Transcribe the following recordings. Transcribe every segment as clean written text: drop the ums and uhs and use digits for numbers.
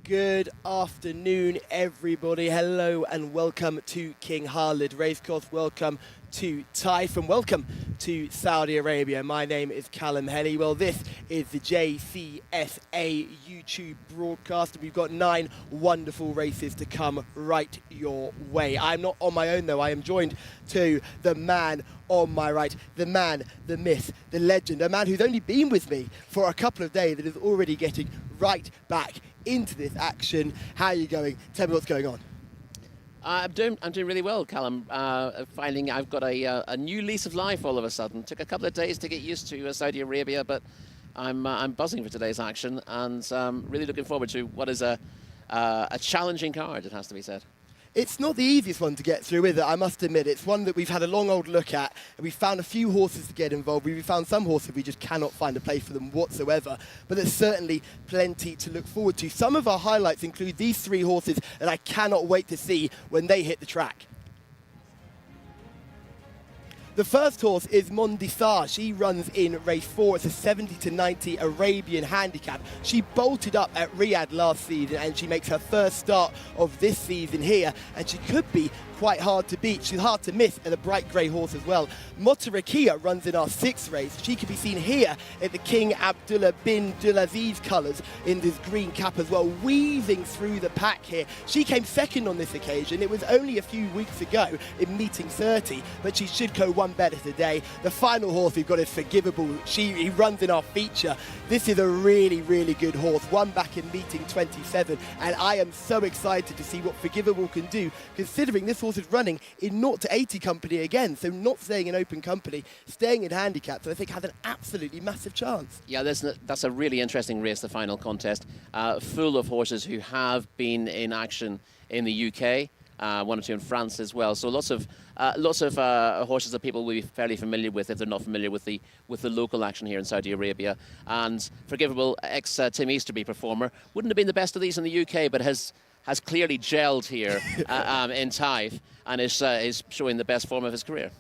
Good afternoon, everybody. Hello and welcome to King Khalid Racecourse. Welcome to Taif and welcome to Saudi Arabia. My name is Callum Henny. Well, this is the Jcsa YouTube broadcast, and we've got 9 wonderful races to come right your way. I'm not on my own, though. I am joined to the man on my right, the man, the myth, the legend, a man who's only been with me for a couple of days and is already getting right back into this action. How are you going? Tell me what's going on. I'm doing really well, Callum. Finding I've got a new lease of life all of a sudden. Took a couple of days to get used to Saudi Arabia, but I'm buzzing for today's action and really looking forward to what is a challenging card, it has to be said. It's not the easiest one to get through, is it? I must admit. It's one that we've had a long old look at, and we found a few horses to get involved. We found some horses we just cannot find a place for them whatsoever, but there's certainly plenty to look forward to. Some of our highlights include these 3 horses that I cannot wait to see when they hit the track. The first horse is Mondisar. She runs in race 4. It's a 70-90 Arabian handicap. She bolted up at Riyadh last season and she makes her first start of this season here, and she could be quite hard to beat. She's hard to miss, and a bright grey horse as well. Motarakia runs in our 6th race. She can be seen here at the King Abdullah bin Abdulaziz colours in this green cap as well, weaving through the pack here. She came second on this occasion. It was only a few weeks ago in meeting 30, but she should go one better today. The final horse we've got is Forgivable. He runs in our feature. This is a really, really good horse. Won back in meeting 27, and I am so excited to see what Forgivable can do, considering this horse is running in 0 to 80 company again, so not staying in open company, staying in handicaps, and I think has an absolutely massive chance. Yeah, that's a really interesting race, the final contest, full of horses who have been in action in the UK. 1 or 2 in France as well. So lots of horses that people will be fairly familiar with if they're not familiar with the local action here in Saudi Arabia. And Forgivable, ex-Tim Easterby performer, wouldn't have been the best of these in the UK, but has clearly gelled here in Taif and is showing the best form of his career.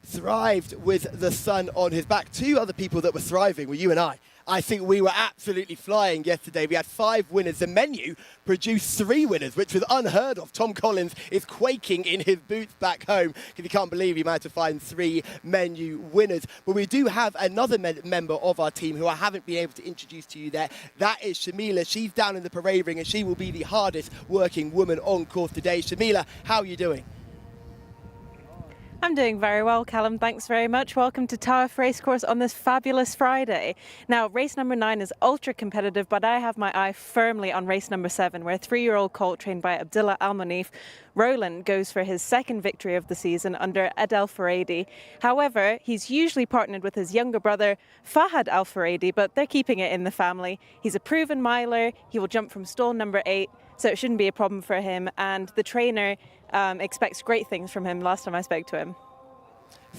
Thrived with the sun on his back. 2 other people that were thriving were you and I. I think we were absolutely flying yesterday. We had 5 winners. The menu produced 3 winners, which was unheard of. Tom Collins is quaking in his boots back home because he can't believe he managed to find 3 menu winners. But we do have another member of our team who I haven't been able to introduce to you there. That is Shamila. She's down in the parade ring and she will be the hardest working woman on course today. Shamila, how are you doing? I'm doing very well, Callum. Thanks very much. Welcome to Taif Racecourse on this fabulous Friday. Now, race number 9 is ultra competitive, but I have my eye firmly on race number 7, where 3-year-old colt trained by Abdullah Al Munif, Roland, goes for his 2nd victory of the season under Ed Al Faradi. However, he's usually partnered with his younger brother, Fahad Al Faradi, but they're keeping it in the family. He's a proven miler. He will jump from stall number 8, so it shouldn't be a problem for him. And the trainer expects great things from him last time I spoke to him.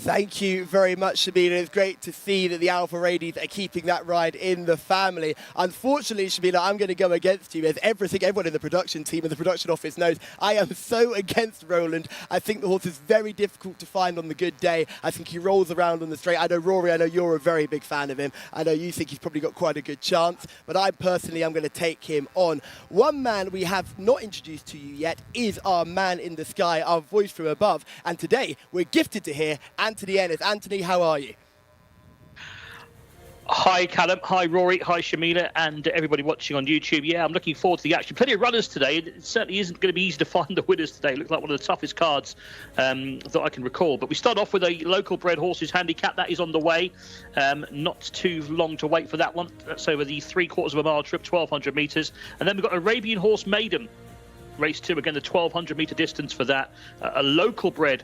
Thank you very much, Shamila. It's great to see that the Alpha Radies are keeping that ride in the family. Unfortunately, Shamila, I'm going to go against you, as everyone in the production team and the production office knows. I am so against Roland. I think the horse is very difficult to find on the good day. I think he rolls around on the straight. I know, Rory, I know you're a very big fan of him. I know you think he's probably got quite a good chance, but I personally am going to take him on. One man we have not introduced to you yet is our man in the sky, our voice from above. And today, we're gifted to hear Anthony Ennis. Anthony, how are you? Hi, Callum. Hi, Rory. Hi, Shamila, and everybody watching on YouTube. Yeah, I'm looking forward to the action. Plenty of runners today. It certainly isn't going to be easy to find the winners today. It looks like one of the toughest cards that I can recall. But we start off with a local bred horses handicap. That is on the way. Not too long to wait for that one. That's over the 3/4 of a mile trip, 1,200 metres. And then we've got Arabian Horse Maiden. Race 2, again, the 1,200 metre distance for that. A local bred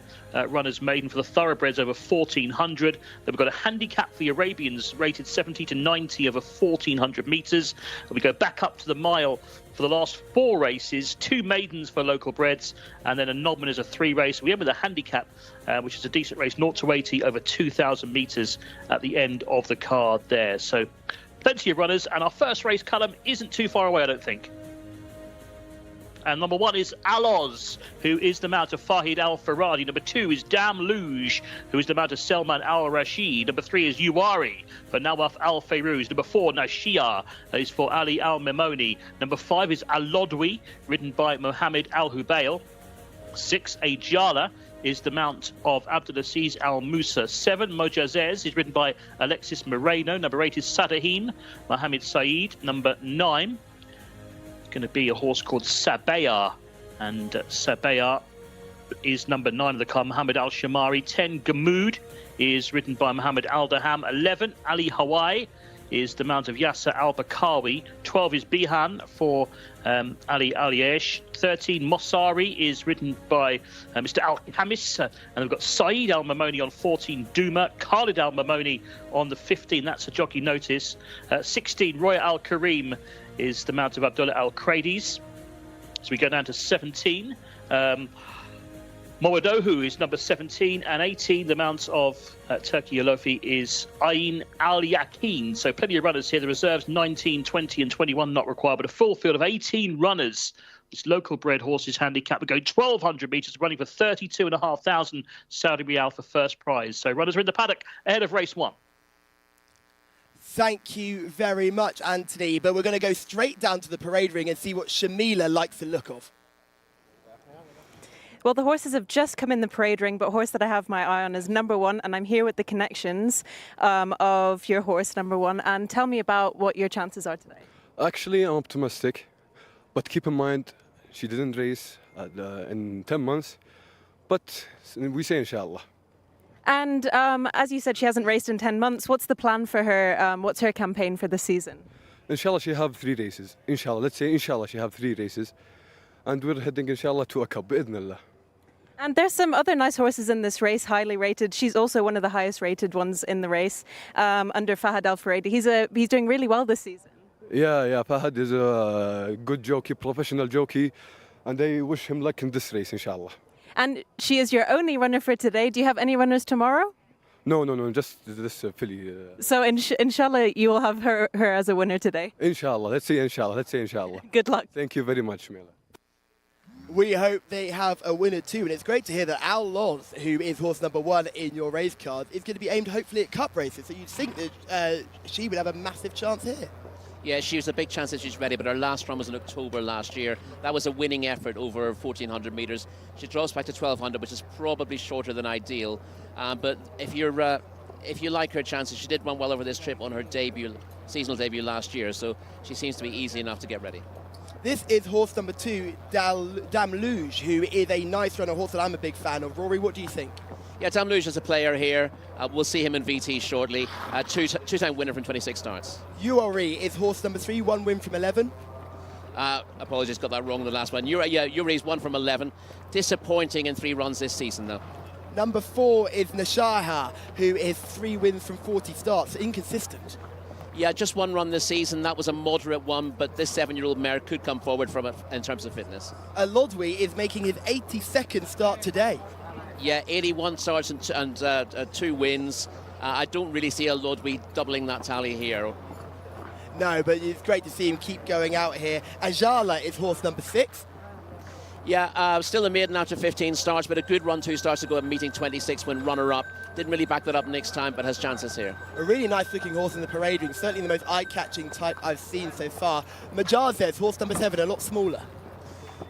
runner's maiden for the thoroughbreds over 1,400. Then we've got a handicap for the Arabians rated 70 to 90 over 1,400 metres. And we go back up to the mile for the last 4 races, 2 maidens for local breds, and then a Nobman is a 3 race. We end with a handicap, which is a decent race, 0 to 80 over 2,000 metres at the end of the card there. So plenty of runners, and our first race, Callum, isn't too far away, I don't think. And number 1 is Aloz, who is the mount of Fahid Al Faradi. Number 2 is Dam Luge, who is the mount of Selman Al Rashid. Number 3 is Uwari for Nawaf Al Fairuz. Number 4, Nashia, is for Ali Al Memoni. Number 5 is Alodwi, ridden by Mohammed Al Hubail. 6, Ajala is the mount of Abdulaziz Al Musa. 7, Mojazez is ridden by Alexis Moreno. Number 8 is Sadahin, Mohammed Saeed. Number 9 is going to be a horse called Sabaya, and Sabaya is number 9 of the car, Mohammed Al Shamari. 10, Gamood is ridden by Mohammed Al Daham. 11, Ali Hawaii is the mount of Yasser Al Bakawi. 12 is Bihan for Ali Aliesh. 13, Mossari is ridden by Mr. Al Khamis. And we've got Saeed Al Mamoni on 14, Duma. Khalid Al Mamoni on the 15, that's a jockey notice. 16, Roya Al Kareem is the mount of Abdullah Al Kradis. So we go down to 17. Mowadohu is number 17, and 18, the mount of Turkey Olofi, is Ain Al Yaqeen. So plenty of runners here. The reserves 19, 20 and 21 not required, but a full field of 18 runners. This local bred horses handicap are going 1,200 metres, running for 32,500 Saudi Riyal for first prize. So runners are in the paddock ahead of race 1. Thank you very much, Anthony. But we're going to go straight down to the parade ring and see what Shamila likes the look of. Well, the horses have just come in the parade ring, but horse that I have my eye on is number 1, and I'm here with the connections of your horse, number 1. And tell me about what your chances are today. Actually, I'm optimistic, but keep in mind, she didn't race in 10 months, but we say inshallah. And as you said, she hasn't raced in 10 months. What's the plan for her? What's her campaign for the season? Inshallah, she have 3 races. Inshallah, let's say inshallah, she have 3 races. And we're heading inshallah to a cup, bi'idhnillah. And there's some other nice horses in this race, highly rated. She's also one of the highest rated ones in the race, under Fahad Al Faradi. He's doing really well this season. Yeah, Fahad is a good jockey, professional jockey, and I wish him luck in this race, inshallah. And she is your only runner for today. Do you have any runners tomorrow? No, just this filly. So inshallah, you will have her as a winner today. Inshallah, let's say inshallah. Good luck. Thank you very much, Mila. We hope they have a winner too, and it's great to hear that Al Loz, who is horse number 1 in your race card, is going to be aimed hopefully at cup races. So you'd think that she would have a massive chance here. Yeah, she was a big chance that she's ready, but her last run was in October last year. That was a winning effort over 1,400 metres. She drops back to 1,200, which is probably shorter than ideal. But if you like her chances, she did run well over this trip on her seasonal debut last year, so she seems to be easy enough to get ready. This is horse number 2, Dam Luge, who is a nice runner, horse that I'm a big fan of. Rory, what do you think? Yeah, Dam Luge is a player here. We'll see him in VT shortly. Two-time winner from 26 starts. Uori is horse number 3, 1 win from 11. Apologies, got that wrong in the last one. Uri's 1 from 11. Disappointing in 3 runs this season, though. Number 4 is Nashaha, who is 3 wins from 40 starts. Inconsistent. Yeah, just 1 run this season. That was a moderate one, but this 7-year-old mare could come forward from it in terms of fitness. Alodwi is making his 82nd start today. Yeah, 81 starts and 2 wins. I don't really see Alodwi doubling that tally here. No, but it's great to see him keep going out here. Ajala is horse number 6. Yeah, still a maiden after 15 starts, but a good run 2 starts ago at meeting 26 when runner-up. Didn't really back that up next time, but has chances here. A really nice-looking horse in the parade ring, certainly the most eye-catching type I've seen so far. Majazez, horse number 7, a lot smaller.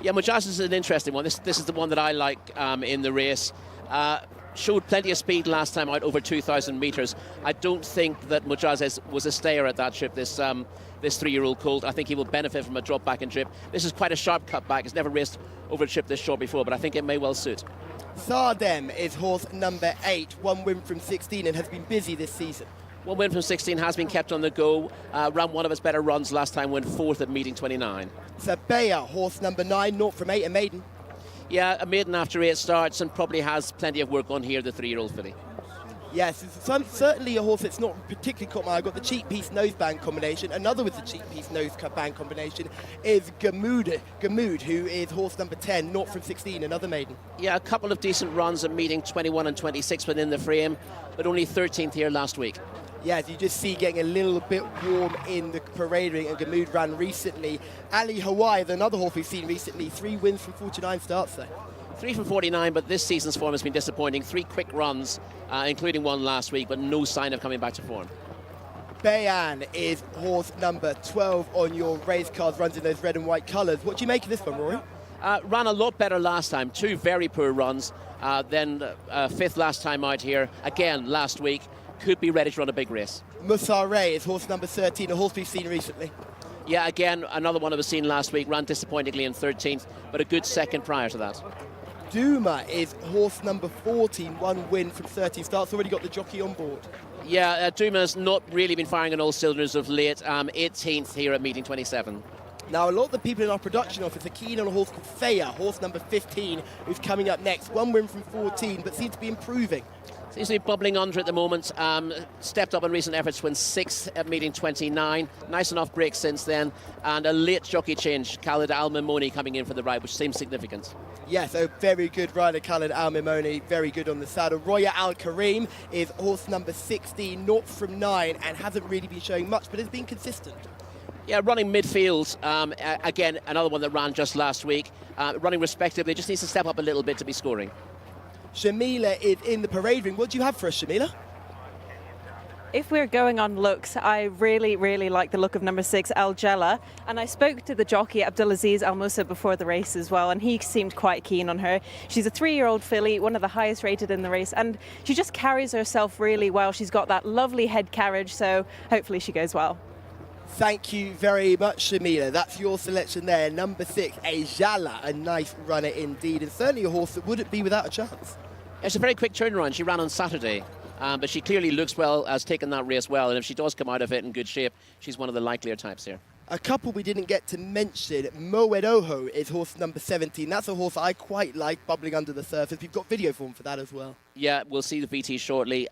Yeah, Majazez is an interesting one. This is the one that I like in the race. Showed plenty of speed last time out, over 2,000 metres. I don't think that Majazez was a stayer at that trip, this 3-year-old colt. I think he will benefit from a drop back and trip. This is quite a sharp cut back. It's never raced over a trip this short before, but I think it may well suit. Sardem is horse number 8, 1 win from 16 and has been busy this season. 1 win from 16, has been kept on the go. Ran one of his better runs last time, went 4th at meeting 29. Sabaya, horse number 9, 0 from 8, a maiden. Yeah, a maiden after 8 starts and probably has plenty of work on here, the 3-year-old filly. Yes, it's certainly a horse that's not particularly caught my eye. I've got the cheek piece noseband combination. Another with the cheek piece noseband combination is Gamood, who is horse number 10, 0 from 16, another maiden. Yeah, a couple of decent runs at meeting 21 and 26 within the frame, but only 13th here last week. Yes, you just see getting a little bit warm in the parade ring, and Gamud ran recently. Ali Hawaii, another horse we've seen recently, 3 wins from 49 starts though. 3 from 49, but this season's form has been disappointing. 3 quick runs, including one last week, but no sign of coming back to form. Bayan is horse number 12 on your race cards, runs in those red and white colours. What do you make of this one, Rory? Ran a lot better last time, 2 very poor runs, then 5th last time out here, again last week. Could be ready to run a big race. Musare is horse number 13, a horse we've seen recently. Yeah, again, another one I was seen last week, ran disappointingly in 13th, but a good second prior to that. Duma is horse number 14, 1 win from 13 starts, already got the jockey on board. Yeah, Duma's not really been firing on all cylinders of late, 18th here at meeting 27. Now, a lot of the people in our production office are keen on a horse called Thea, horse number 15, who's coming up next. 1 win from 14, but seems to be improving. Seems to be bubbling under at the moment. Stepped up in recent efforts to win 6th at meeting 29. Nice enough break since then. And a late jockey change, Khalid Al-Mimoni coming in for the ride, which seems significant. Yes, a very good rider, Khalid Al-Mimoni, very good on the saddle. Roya Al-Karim is horse number 16, 0 from 9, and hasn't really been showing much, but has been consistent. Yeah, running midfield, again, another one that ran just last week. Running respectively, just needs to step up a little bit to be scoring. Shamila is in the parade ring. What do you have for us, Shamila? If we're going on looks, I really, really like the look of number 6, Al Jella. And I spoke to the jockey, Abdulaziz Al Musa, before the race as well, and he seemed quite keen on her. She's a 3-year-old filly, one of the highest rated in the race, and she just carries herself really well. She's got that lovely head carriage, so hopefully she goes well. Thank you very much, Shamila. That's your selection there. Number 6, Ajala, a nice runner indeed, and certainly a horse that wouldn't be without a chance. It's a very quick turnaround. She ran on Saturday, but she clearly looks well, has taken that race well, and if she does come out of it in good shape, she's one of the likelier types here. A couple we didn't get to mention, Moed Oho is horse number 17. That's a horse I quite like, bubbling under the surface. We've got video form for that as well. Yeah, we'll see the VT shortly.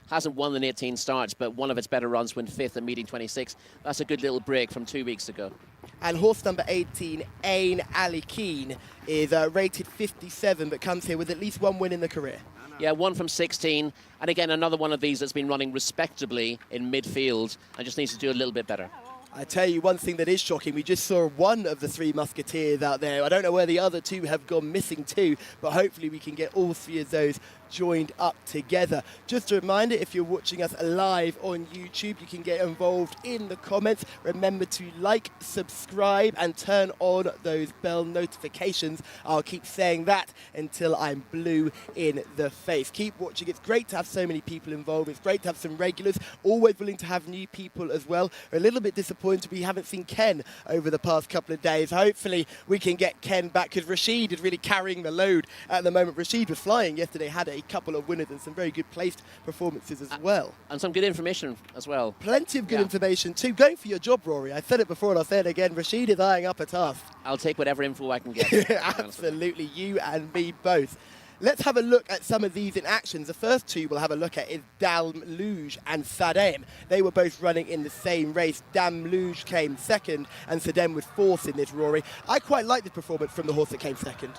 Hasn't won in 18 starts, but one of its better runs went 5th at meeting 26. That's a good little break from 2 weeks ago. And horse number 18, Ain Ali Keen, is rated 57, but comes here with at least 1 win in the career. Yeah, 1 from 16. And again, another one of these that's been running respectably in midfield and just needs to do a little bit better. I tell you one thing that is shocking, we just saw one of the 3 musketeers out there. I don't know where the other 2 have gone missing too, but hopefully we can get all 3 of those joined up together. Just a reminder, if you're watching us live on YouTube, you can get involved in the comments. Remember to like, subscribe, and turn on those bell notifications. I'll keep saying that until I'm blue in the face. Keep watching. It's great to have so many people involved. It's great to have some regulars, always willing to have new people as well. We're a little bit disappointed we haven't seen Ken over the past couple of days. Hopefully we can get Ken back, because Rashid is really carrying the load at the moment. Rashid was flying yesterday, had a couple of winners and some very good placed performances as well. And some good information as well. Plenty of good information too. Going for your job, Rory. I said it before and I'll say it again. Rashid is eyeing up a task. I'll take whatever info I can get. Absolutely, you and me both. Let's have a look at some of these in actions. The first 2 we'll have a look at is Dam Luge and Sadem. They were both running in the same race. Dam Luge came second and Sadem was 4th in this, Rory. I quite like the performance from the horse that came second.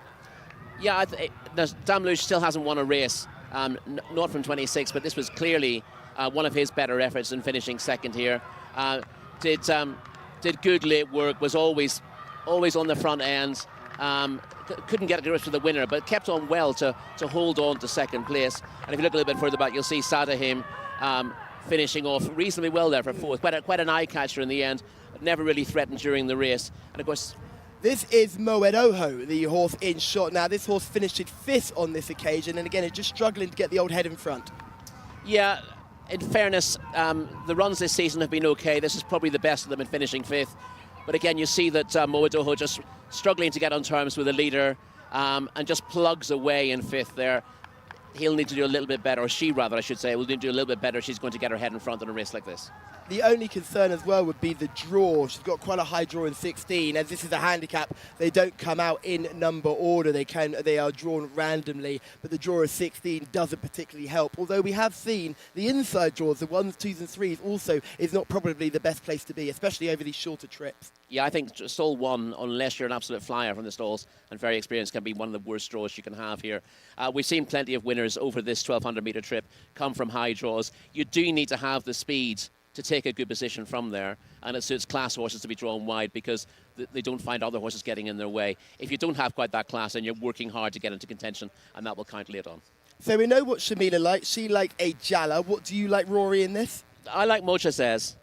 Yeah, Dam Luge still hasn't won a race, not from 26, but this was clearly one of his better efforts in finishing second here. Did good late work, was always on the front end. Couldn't get a grip to the winner, but kept on well to hold on to second place. And if you look a little bit further back, you'll see Sadahim finishing off reasonably well there for 4th. Quite an eye-catcher in the end, never really threatened during the race. And of course, this is Moed Oho, the horse in shot. Now, this horse finished 5th on this occasion, and again, it's just struggling to get the old head in front. Yeah, in fairness, the runs this season have been okay. This is probably the best of them in finishing 5th. But again, you see that Moed Oho just struggling to get on terms with the leader and just plugs away in 5th there. He'll need to do a little bit better, or she rather, I should say, will need to do a little bit better. She's going to get her head in front in a race like this. The only concern as well would be the draw. She's got quite a high draw in 16. As this is a handicap, they don't come out in number order. They are drawn randomly, but the draw of 16 doesn't particularly help. Although we have seen the inside draws, the 1s, 2s and 3s also is not probably the best place to be, especially over these shorter trips. Yeah, I think stall 1, unless you're an absolute flyer from the stalls and very experienced, can be one of the worst draws you can have here. We've seen plenty of winners winners over this 1,200 metre trip come from high draws. You do need to have the speed to take a good position from there, and it suits class horses to be drawn wide because they don't find other horses getting in their way. If you don't have quite that class, then you're working hard to get into contention, and that will count later on. So we know what Shamila likes. She liked a Jala. What do you like, Rory, in this? I like Jcsa.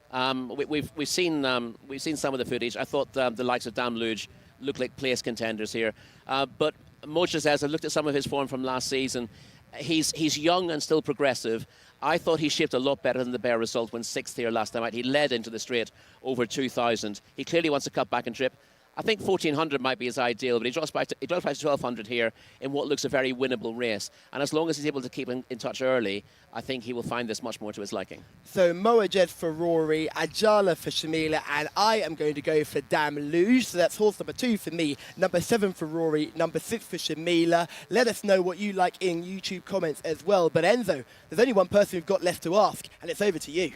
We've seen some of the footage. I thought the likes of Dam Luge look like place contenders here, but Jcsa, I looked at some of his form from last season. He's young and still progressive. I thought he shaped a lot better than the bare result when 6th here last time out. He led into the straight over 2,000. He clearly wants to cut back and trip. I think 1,400 might be his ideal, but he drops back to 1,200 here in what looks a very winnable race. And as long as he's able to keep in touch early, I think he will find this much more to his liking. So Moajed for Rory, Ajala for Shamila, and I am going to go for Dam Luge. So that's horse number 2 for me, number 7 for Rory, number 6 for Shamila. Let us know what you like in YouTube comments as well. But Enzo, there's only one person we've got left to ask, and it's over to you.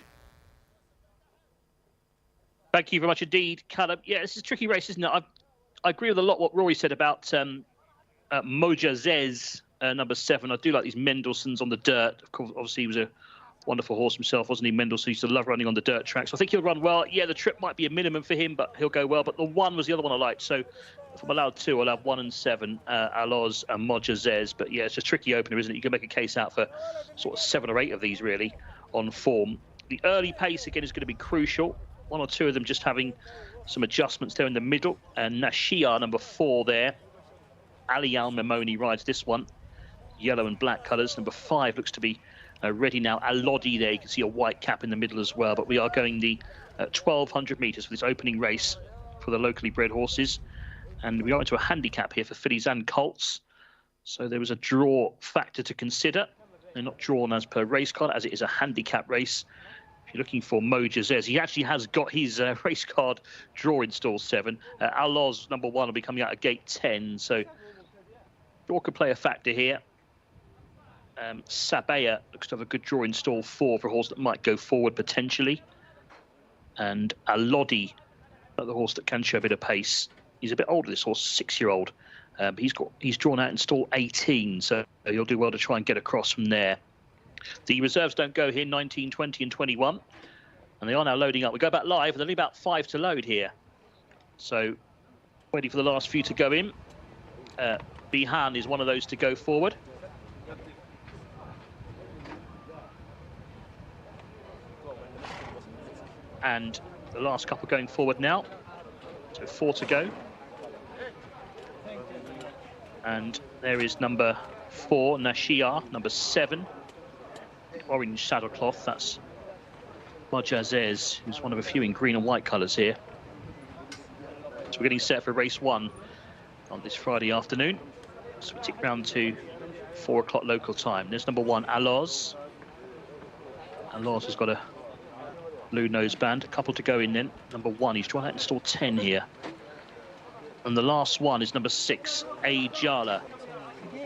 Thank you very much indeed, Callum. Yeah, this is a tricky race, isn't it? I agree with a lot what Rory said about Jcsa, number 7. I do like these Mendelssohns on the dirt. Of course, obviously, he was a wonderful horse himself, wasn't he? Mendelssohn used to love running on the dirt track. So I think he'll run well. Yeah, the trip might be a minimum for him, but he'll go well. But the 1 was the other one I liked. So if I'm allowed 2, I'll have 1 and 7, Aloz and Jcsa. But yeah, it's a tricky opener, isn't it? You can make a case out for sort of 7 or 8 of these, really, on form. The early pace, again, is going to be crucial. 1 or 2 of them just having some adjustments there in the middle. And Jcsa, number 4 there. Ali Al-Mamoni rides this one. Yellow and black colours. Number 5 looks to be ready now. Alodi there. You can see a white cap in the middle as well. But we are going the 1,200 metres for this opening race for the locally bred horses. And we are into a handicap here for fillies and colts. So there was a draw factor to consider. They're not drawn as per race card, as it is a handicap race. If you're looking for Jcsa, he actually has got his race card draw in stall 7. Aloz, number 1, will be coming out of gate 10. So draw could play a factor here. Sabaya looks to have a good draw in stall 4 for a horse that might go forward potentially. And Alodi, the horse that can show a bit of pace. He's a bit older, this horse, 6-year-old. He's drawn out in stall 18, so he'll do well to try and get across from there. The reserves don't go here, 19, 20 and 21. And they are now loading up. We go back live, and only about 5 to load here. So waiting for the last few to go in. Bihan is one of those to go forward. And the last couple going forward now. So 4 to go. And there is number 4, Jcsa, number 7. Orange saddlecloth, that's Jcsa, who's one of a few in green and white colours here. So we're getting set for race 1 on this Friday afternoon. So we tick round to 4 o'clock local time. There's number 1, Aloz. Aloz has got a blue noseband. A couple to go in then. Number 1, he's drawn out in stall 10 here. And the last one is number 6, Ajala.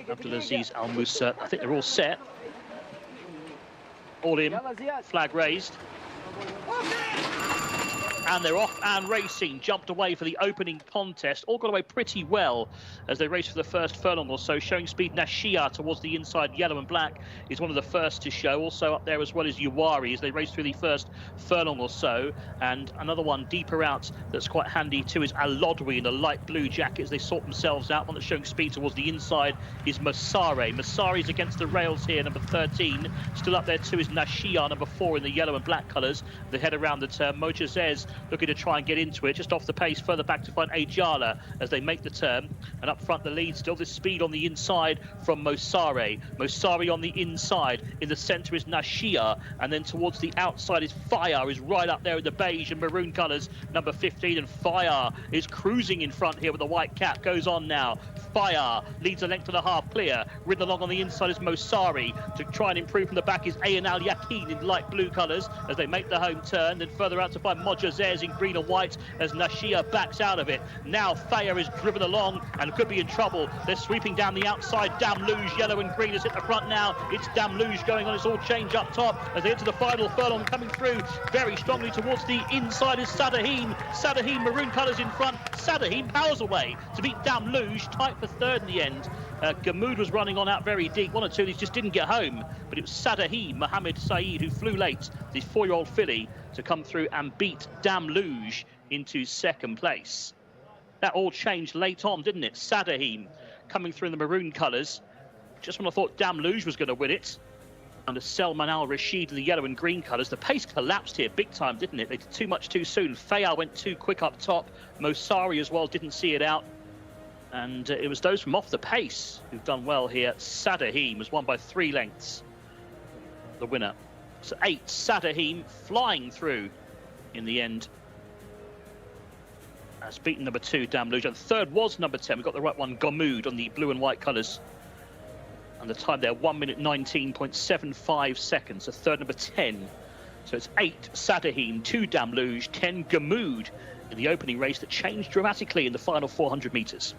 Abdulaziz Al Musa. I think they're all set. All in, flag raised. And they're off and racing, jumped away for the opening contest. All got away pretty well as they race for the first furlong or so, showing speed. Jcsa towards the inside, yellow and black, is one of the first to show. Also up there as well as Uwari as they race through the first furlong or so. And another one deeper out that's quite handy too is Alodwi in a light blue jacket as they sort themselves out. One that's showing speed towards the inside is Masare. Masare's against the rails here, number 13. Still up there too is Jcsa, number 4 in the yellow and black colours. They head around the turn. Jcsa looking to try and get into it, just off the pace, further back to find Ajala as they make the turn. And up front, the lead, still this speed on the inside from Mosare. Mosare on the inside. In the centre is Jcsa, and then towards the outside is Fire, is right up there in the beige and maroon colours, number 15, and Fire is cruising in front here with the white cap. Goes on now. Fire leads a length and a half clear. Ridden along on the inside is Mosari. To try and improve from the back is Ayan Al Yaqeen in light blue colours as they make the home turn. Then further out to find Jcsa in green and white as Jcsa backs out of it. Now Fire is driven along and could be in trouble. They're sweeping down the outside. Dam Luge, yellow and green, is hit the front now. It's Dam Luge going on. It's all change up top as they enter the final furlong, coming through very strongly towards the inside is Sadahim. Sadahim, maroon colours in front. Sadahim powers away to beat Dam Luge, tight for third in the end. Gamoud was running on out very deep. One or two of these just didn't get home. But it was Sadahim Mohammed Saeed who flew late, the 4-year-old filly, to come through and beat Dame Luge into second place. That all changed late on, didn't it? Sadahim coming through in the maroon colours. Just when I thought Dame Luge was going to win it. Under Selman Al Rashid in the yellow and green colours. The pace collapsed here big time, didn't it? They did too much too soon. Fayal went too quick up top. Mosari as well didn't see it out. And it was those from off the pace who've done well here. Sadahim was won by 3 lengths. The winner. So 8, Sadahim flying through in the end. Has beaten number 2, Dame Luge. And third was number 10. We got the right one, Gamoud, on the blue and white colours. And the time there, 1 minute 19.75 seconds. So third, number 10. So it's 8, Sadahim, 2, Dame Luge, 10, Gamoud in the opening race that changed dramatically in the final 400 metres.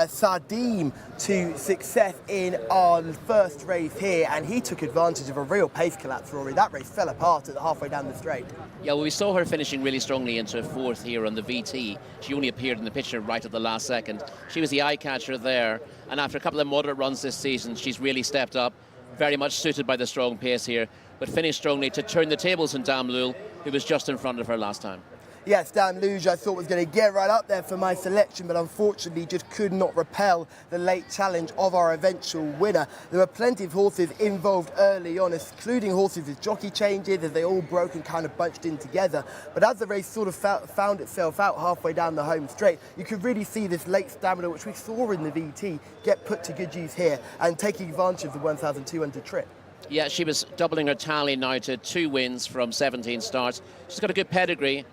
Sardim to success in our first race here, and he took advantage of a real pace collapse, Rory. That race fell apart at halfway down the straight. Yeah, well, we saw her finishing really strongly into 4th here on the VT. She only appeared in the picture right at the last second. She was the eye catcher there, and after a couple of moderate runs this season, she's really stepped up, very much suited by the strong pace here, but finished strongly to turn the tables on Dame Luge, who was just in front of her last time. Yes, Dame Luge I thought was going to get right up there for my selection, but unfortunately just could not repel the late challenge of our eventual winner. There were plenty of horses involved early on, including horses with jockey changes as they all broke and kind of bunched in together. But as the race sort of found itself out halfway down the home straight, you could really see this late stamina, which we saw in the VT, get put to good use here and taking advantage of the 1,200 trip. Yeah, she was doubling her tally now to 2 wins from 17 starts. She's got a good pedigree.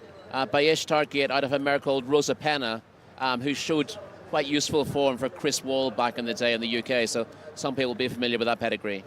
By Ishtar Gate out of a mare called Rosa Penna, who showed quite useful form for Chris Wall back in the day in the UK, so some people will be familiar with that pedigree.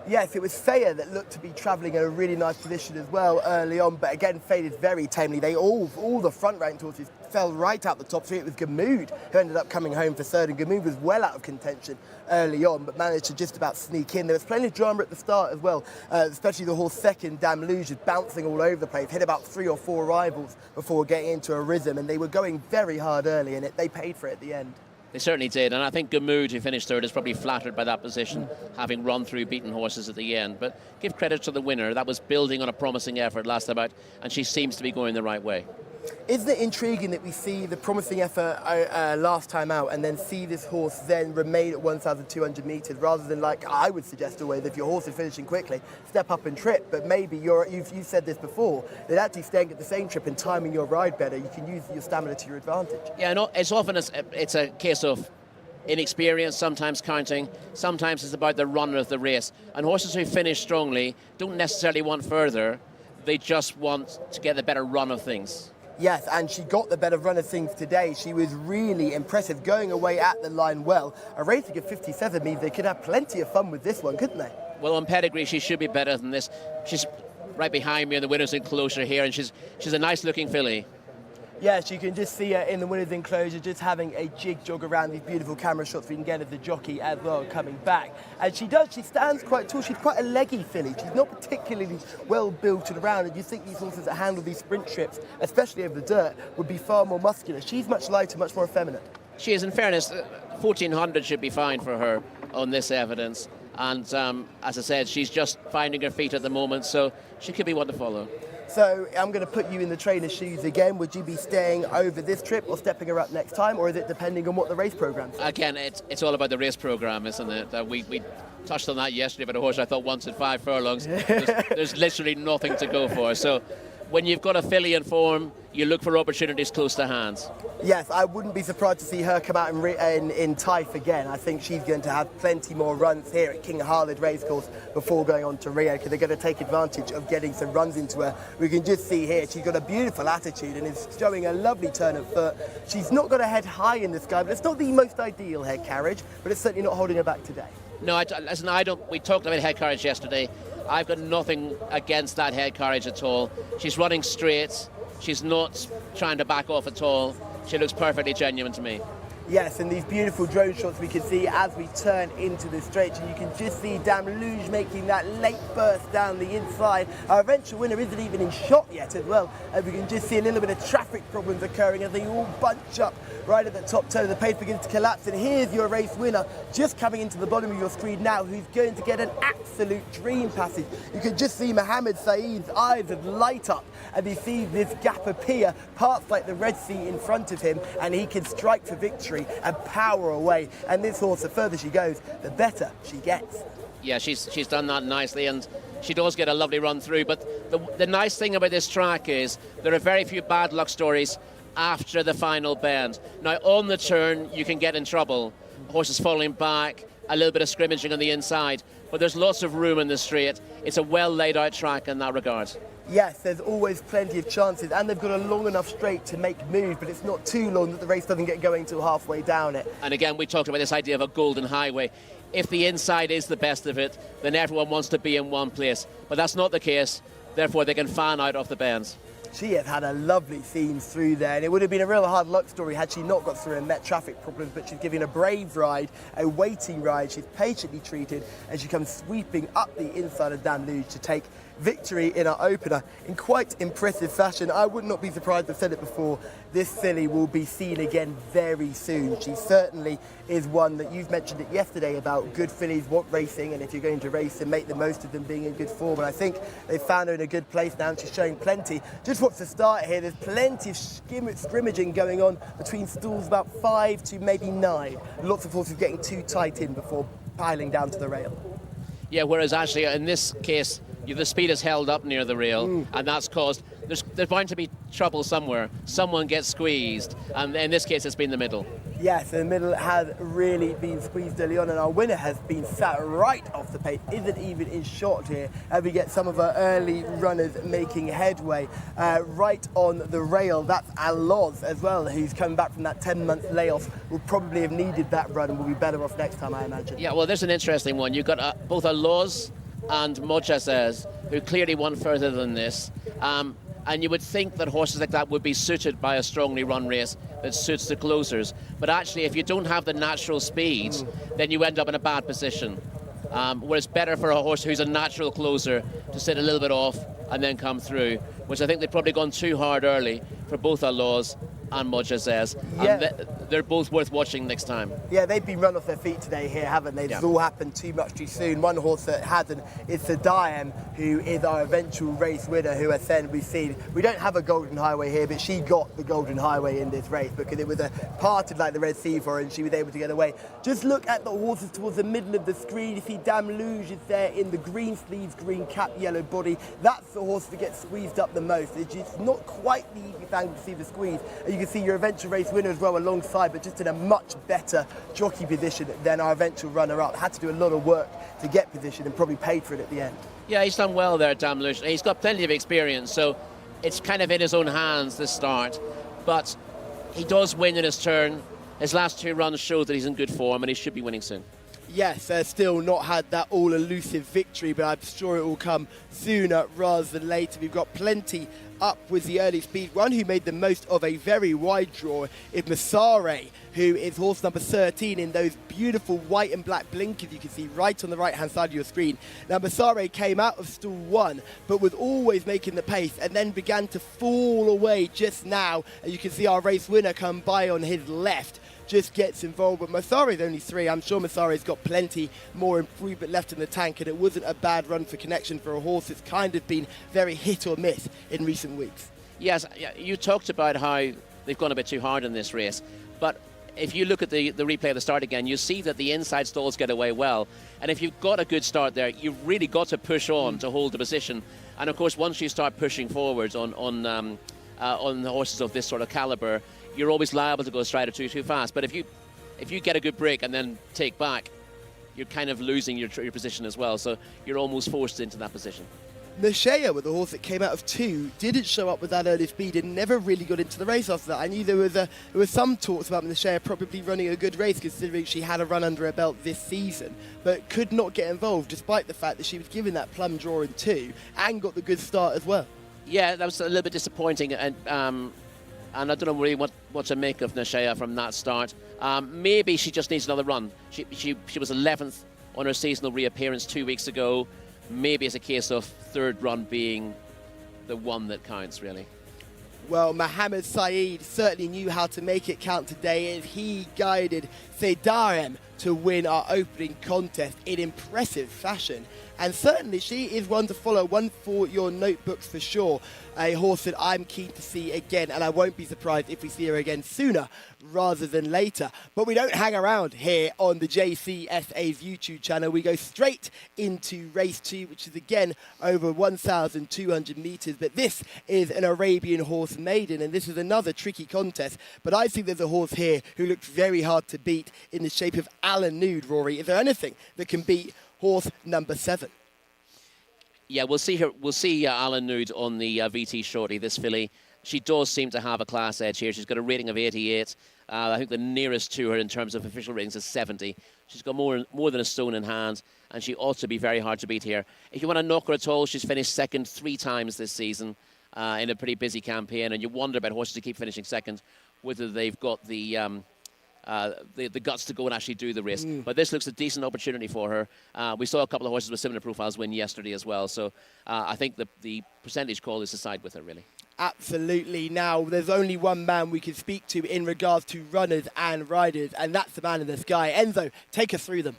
Yes, it was Faya that looked to be travelling in a really nice position as well early on, but again faded very tamely. They all the front-ranked horses fell right out the top 3. It was Gamoud who ended up coming home for 3rd, and Gamoud was well out of contention early on, but managed to just about sneak in. There was plenty of drama at the start as well, especially the horse 2nd, Dame Luge, was bouncing all over the place, hit about 3 or 4 rivals before getting into a rhythm, and they were going very hard early, and they paid for it at the end. They certainly did, and I think Gamoud, who finished 3rd, is probably flattered by that position, having run through beaten horses at the end. But give credit to the winner. That was building on a promising effort last time out, and she seems to be going the right way. Isn't it intriguing that we see the promising effort last time out and then see this horse then remain at 1,200 metres rather than, like I would suggest always, if your horse is finishing quickly, step up and trip. But maybe you've said this before, that actually staying at the same trip and timing your ride better, you can use your stamina to your advantage. Yeah, no, it's often it's a case of inexperience, sometimes counting, sometimes it's about the run of the race. And horses who finish strongly don't necessarily want further, they just want to get the better run of things. Yes, and she got the better run of things today. She was really impressive, going away at the line well. A rating of 57 means they could have plenty of fun with this one, couldn't they? Well, on pedigree, she should be better than this. She's right behind me in the winner's enclosure here, and she's a nice-looking filly. Yes, you can just see her in the winner's enclosure, just having a jog around these beautiful camera shots we can get of the jockey as well coming back. And she stands quite tall. She's quite a leggy filly. She's not particularly well built and around. And you think these horses that handle these sprint trips, especially over the dirt, would be far more muscular. She's much lighter, much more effeminate. She is, in fairness, 1,400 should be fine for her on this evidence. And as I said, she's just finding her feet at the moment, so she could be one to follow. So I'm going to put you in the trainer's shoes again. Would you be staying over this trip or stepping her up next time, or is it depending on what the race program's? Again, it's all about the race program, isn't it? We touched on that yesterday about a horse I thought wanted 5 furlongs. There's literally nothing to go for. So when you've got a filly in form, you look for opportunities close to hand. Yes, I wouldn't be surprised to see her come out in Taif again. I think she's going to have plenty more runs here at King Khalid Racecourse before going on to Rio, because they're going to take advantage of getting some runs into her. We can just see here she's got a beautiful attitude and is showing a lovely turn of foot. She's not got a head high in the sky, but it's not the most ideal head carriage, but it's certainly not holding her back today. No, listen, I don't. We talked about head carriage yesterday. I've got nothing against that head carriage at all. She's running straight. She's not trying to back off at all. She looks perfectly genuine to me. Yes, and these beautiful drone shots we can see as we turn into the straight, and you can just see Dame Luge making that late burst down the inside. Our eventual winner isn't even in shot yet as well, and we can just see a little bit of traffic problems occurring as they all bunch up right at the top turn. The pace begins to collapse, and here's your race winner just coming into the bottom of your screen now, who's going to get an absolute dream passage. You can just see Mohammed Saeed's eyes light up as he sees this gap appear, parts like the Red Sea in front of him, and he can strike for victory and power away. And this horse, the further she goes, the better she gets. Yeah, she's done that nicely, and she does get a lovely run through. But the nice thing about this track is there are very few bad luck stories after the final bend. Now, on the turn, you can get in trouble. Horses falling back, a little bit of scrimmaging on the inside, but there's lots of room in the straight. It's a well laid out track in that regard. Yes, there's always plenty of chances, and they've got a long enough straight to make moves, but it's not too long that the race doesn't get going till halfway down it. And again, we talked about this idea of a golden highway. If the inside is the best of it, then everyone wants to be in one place. But that's not the case. Therefore, they can fan out off the bends. She has had a lovely seams through there, and it would have been a real hard luck story had she not got through and met traffic problems, but she's giving a brave ride, a waiting ride. She's patiently treated, and she comes sweeping up the inside of Dame Luge to take victory in our opener in quite impressive fashion. I would not be surprised, I've said it before, this filly will be seen again very soon. She certainly is one that you've mentioned it yesterday about good fillies want racing, and if you're going to race and make the most of them being in good form, and I think they've found her in a good place now, and she's showing plenty. Just what's the start here, there's plenty of scrimmaging going on between stalls about 5 to maybe 9. Lots of horses getting too tight in before piling down to the rail. Yeah, whereas actually in this case, the speed is held up near the rail, and that's caused, there's bound to be trouble somewhere. Someone gets squeezed, and in this case it's been the middle. Yes, the middle has really been squeezed early on, and our winner has been sat right off the pace, isn't even in shot here, and we get some of our early runners making headway right on the rail. That's Aloz as well, who's come back from that 10-month layoff, will probably have needed that run and will be better off next time, I imagine. Yeah, well, there's an interesting one. You've got both Aloz and Jcsa, who clearly won further than this. And you would think that horses like that would be suited by a strongly run race that suits the closers. But actually, if you don't have the natural speed, then you end up in a bad position. Where it's better for a horse who's a natural closer to sit a little bit off and then come through, which I think they've probably gone too hard early for both Aloz and Jcsa. Yeah. And they're both worth watching next time. Yeah, they've been run off their feet today here, haven't they? It's all happened too much too soon. One horse that hasn't is Sadaim, who is our eventual race winner, who has said we've seen, we don't have a golden highway here, but she got the golden highway in this race because it was parted like the Red Sea for her and she was able to get away. Just look at the horses towards the middle of the screen. You see Dame Luge is there in the green sleeves, green cap, yellow body. That's the horse that gets squeezed up the most. It's just not quite the easy thing to see the squeeze. And you can see your eventual race winner as well alongside, but just in a much better jockey position than our eventual runner-up. Had to do a lot of work to get position and probably paid for it at the end. Yeah, he's done well there, Dame Luge. He's got plenty of experience, so it's kind of in his own hands, this start. But he does win in his turn. His last 2 runs show that he's in good form, and he should be winning soon. Yes, still not had that all-elusive victory, but I'm sure it will come sooner rather than later. We've got plenty up with the early speed. One who made the most of a very wide draw is Masare, who is horse number 13 in those beautiful white and black blinkers you can see right on the right-hand side of your screen. Now, Masare came out of stall 1, but was always making the pace and then began to fall away just now. And you can see our race winner come by on his left. just gets involved. But Masari's only 3. I'm sure Masari's got plenty more improvement left in the tank, and it wasn't a bad run for Connection for a horse that's kind of been very hit or miss in recent weeks. Yes, you talked about how they've gone a bit too hard in this race, but if you look at the replay of the start again, you see that the inside stalls get away well. And if you've got a good start there, you've really got to push on to hold the position. And of course, once you start pushing forwards on the horses of this sort of caliber, you're always liable to go a stride or two too fast. But if you get a good break and then take back, you're kind of losing your position as well. So you're almost forced into that position. Jcsa, with the horse that came out of 2, didn't show up with that early speed and never really got into the race after that. I knew there was some talks about Jcsa probably running a good race considering she had a run under her belt this season, but could not get involved despite the fact that she was given that plum draw in 2 and got the good start as well. Yeah, that was a little bit disappointing, and I don't know really what to make of Jcsa from that start. Maybe she just needs another run. She was 11th on her seasonal reappearance 2 weeks ago. Maybe it's a case of third run being the one that counts, really. Well, Mohammed Saeed certainly knew how to make it count today as he guided Seydarem to win our opening contest in impressive fashion. And certainly she is one to follow, one for your notebooks for sure. A horse that I'm keen to see again, and I won't be surprised if we see her again sooner rather than later. But we don't hang around here on the JCSA's YouTube channel. We go straight into race 2, which is again over 1,200 metres. But this is an Arabian horse maiden, and this is another tricky contest. But I think there's a horse here who looks very hard to beat in the shape of Alan Nude, Rory. Is there anything that can beat horse number 7? Yeah, we'll see Alan Nude on the VT shortly, this filly. She does seem to have a class edge here. She's got a rating of 88. I think the nearest to her in terms of official ratings is 70. She's got more than a stone in hand, and she ought to be very hard to beat here. If you want to knock her at all, she's finished second 3 times this season in a pretty busy campaign, and you wonder about horses who keep finishing second, whether they've got the guts to go and actually do the race. But this looks a decent opportunity for her. We saw a couple of horses with similar profiles win yesterday as well. So I think the percentage call is to side with her, really. Absolutely. Now, there's only one man we can speak to in regards to runners and riders, and that's the man in the sky. Enzo, take us through them.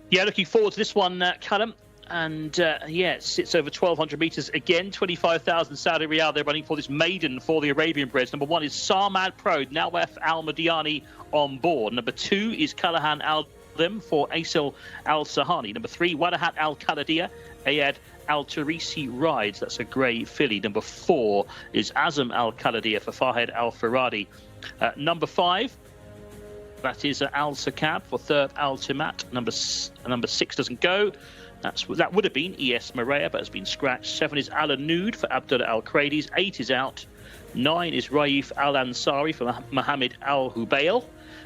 Yeah, looking forward to this one, Callum. And yeah, it sits over 1,200 metres again, 25,000 Saudi Riyal. They're running for this maiden for the Arabian Breds. Number 1 is Sarmad Pro, Nawaf Al Madiani on board. Number 2 is Callahan Al Dim for Asil Al Sahani. Number 3, Wadahat Al Kaladia, Ayad Al Tarisi rides. That's a grey filly. Number 4 is Azam Al Kaladia for Fahed Al Faradi. Number 5. That is Al Sakab for Third Al Timat. Number 6 doesn't go. That would have been ES Maria, but has been scratched. 7 is Alan Nude for Abdullah Al Kradis. 8 is out. 9 is Raif Al Ansari for Mohammed Al Hubail.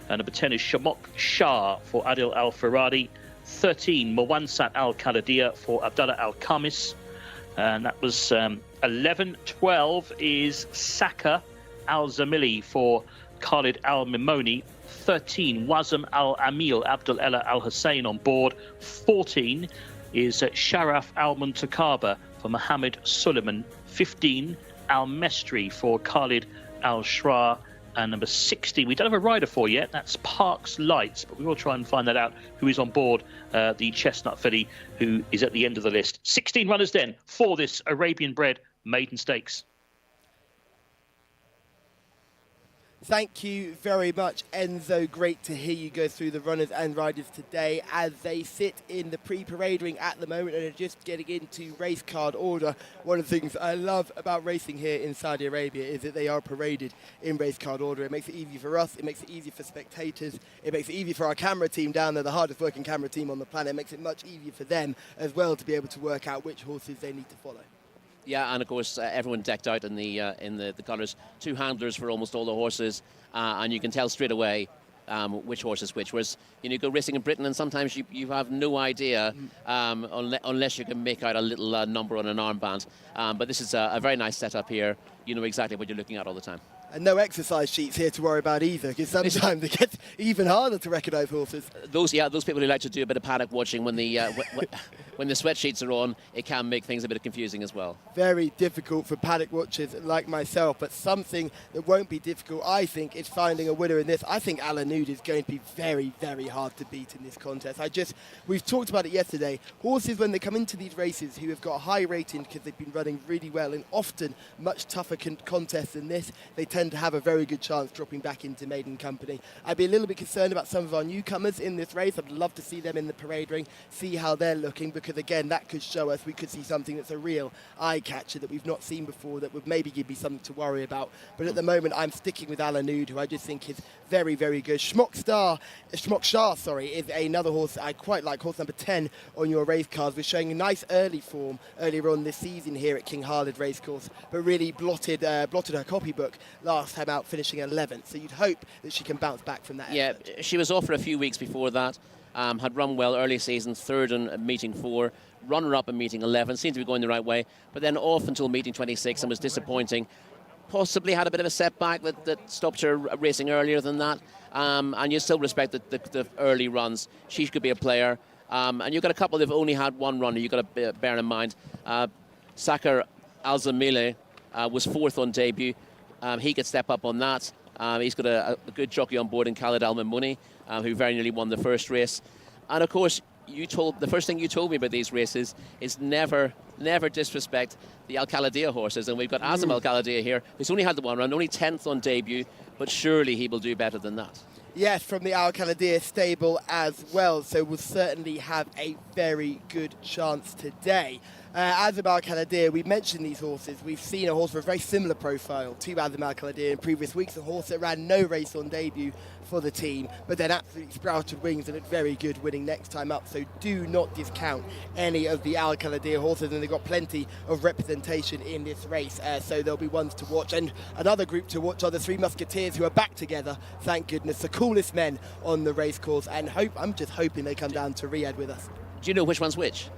And number 10 is Shamok Shah for Adil Al Faradi. 13, Mawansat Al Kaladia for Abdullah Al Khamis. And that was 11. 12 is Saka Al Zamili for Khalid Al Mimoni. 13, Wazam Al Amil Abdul Ella Al Hussein on board. 14 is Sharaf Al Muntakaba for Mohammed Suleiman. 15, Al Mestri for Khalid Al Shra. And number 16, we don't have a rider for yet. That's Parks Lights, but we will try and find that out, who is on board the Chestnut filly, who is at the end of the list. 16 runners then for this Arabian bred maiden stakes. Thank you very much, Enzo. Great to hear you go through the runners and riders today as they sit in the pre-parade ring at the moment and are just getting into race card order. One of the things I love about racing here in Saudi Arabia is that they are paraded in race card order. It makes it easy for us, it makes it easy for spectators, it makes it easy for our camera team down there, the hardest working camera team on the planet. It makes it much easier for them as well to be able to work out which horses they need to follow. Yeah, and of course everyone decked out in the colours. 2 handlers for almost all the horses, and you can tell straight away which horse is which. Whereas you go racing in Britain, and sometimes you have no idea unless you can make out a little number on an armband. But this is a very nice setup here. You know exactly what you're looking at all the time. And no exercise sheets here to worry about either, because sometimes it gets even harder to recognise horses. Those people who like to do a bit of paddock watching when the when the sweatsheets are on, it can make things a bit confusing as well. Very difficult for paddock watchers like myself, but something that won't be difficult, I think, is finding a winner in this. I think Alanud is going to be very, very hard to beat in this contest. We've talked about it yesterday. Horses, when they come into these races, who have got a high rating because they've been running really well in often much tougher contests than this, they tend to have a very good chance dropping back into maiden company. I'd be a little bit concerned about some of our newcomers in this race. I'd love to see them in the parade ring, see how they're looking, because again, that could show us we could see something that's a real eye catcher that we've not seen before, that would maybe give me something to worry about. But at the moment, I'm sticking with Alanud, who I just think is very, very good. Schmock Shah, is another horse I quite like, horse number 10 on your race cards. We're showing a nice early form earlier on this season here at King Khalid Racecourse, but really blotted her copybook last time out, finishing 11th. So you'd hope that she can bounce back from that. Yeah, effort. she was off for a few weeks before that. Had run well early season, third in meeting 4, runner-up in meeting 11, seemed to be going the right way, but then off until meeting 26 and was disappointing. Possibly had a bit of a setback that stopped her racing earlier than that, and you still respect the early runs. She could be a player, and you've got a couple that have only had one runner you've got to bear in mind. Sakar Alzamile was 4th on debut. He could step up on that. He's got a good jockey on board in Khalid Al-Mamouni, who very nearly won the first race. And of course, the first thing you told me about these races is never disrespect the Al-Khalidiyah horses. And we've got Azam Al-Khalidiyah here, who's only had the one run, only 10th on debut, but surely he will do better than that. Yes, from the Al-Khalidiyah stable as well, so we'll certainly have a very good chance today. Azam Al-Khalidiyah, we mentioned these horses. We've seen a horse with a very similar profile to Azam Al-Khalidiyah in previous weeks, a horse that ran no race on debut for the team, but then absolutely sprouted wings and looked very good winning next time up. So do not discount any of the Al-Khalidiyah horses, and they've got plenty of representation in this race, so there'll be ones to watch. And another group to watch are the Three Musketeers, who are back together, thank goodness, the coolest men on the race course, and I'm just hoping they come down to Riyadh with us. Do you know which one's which?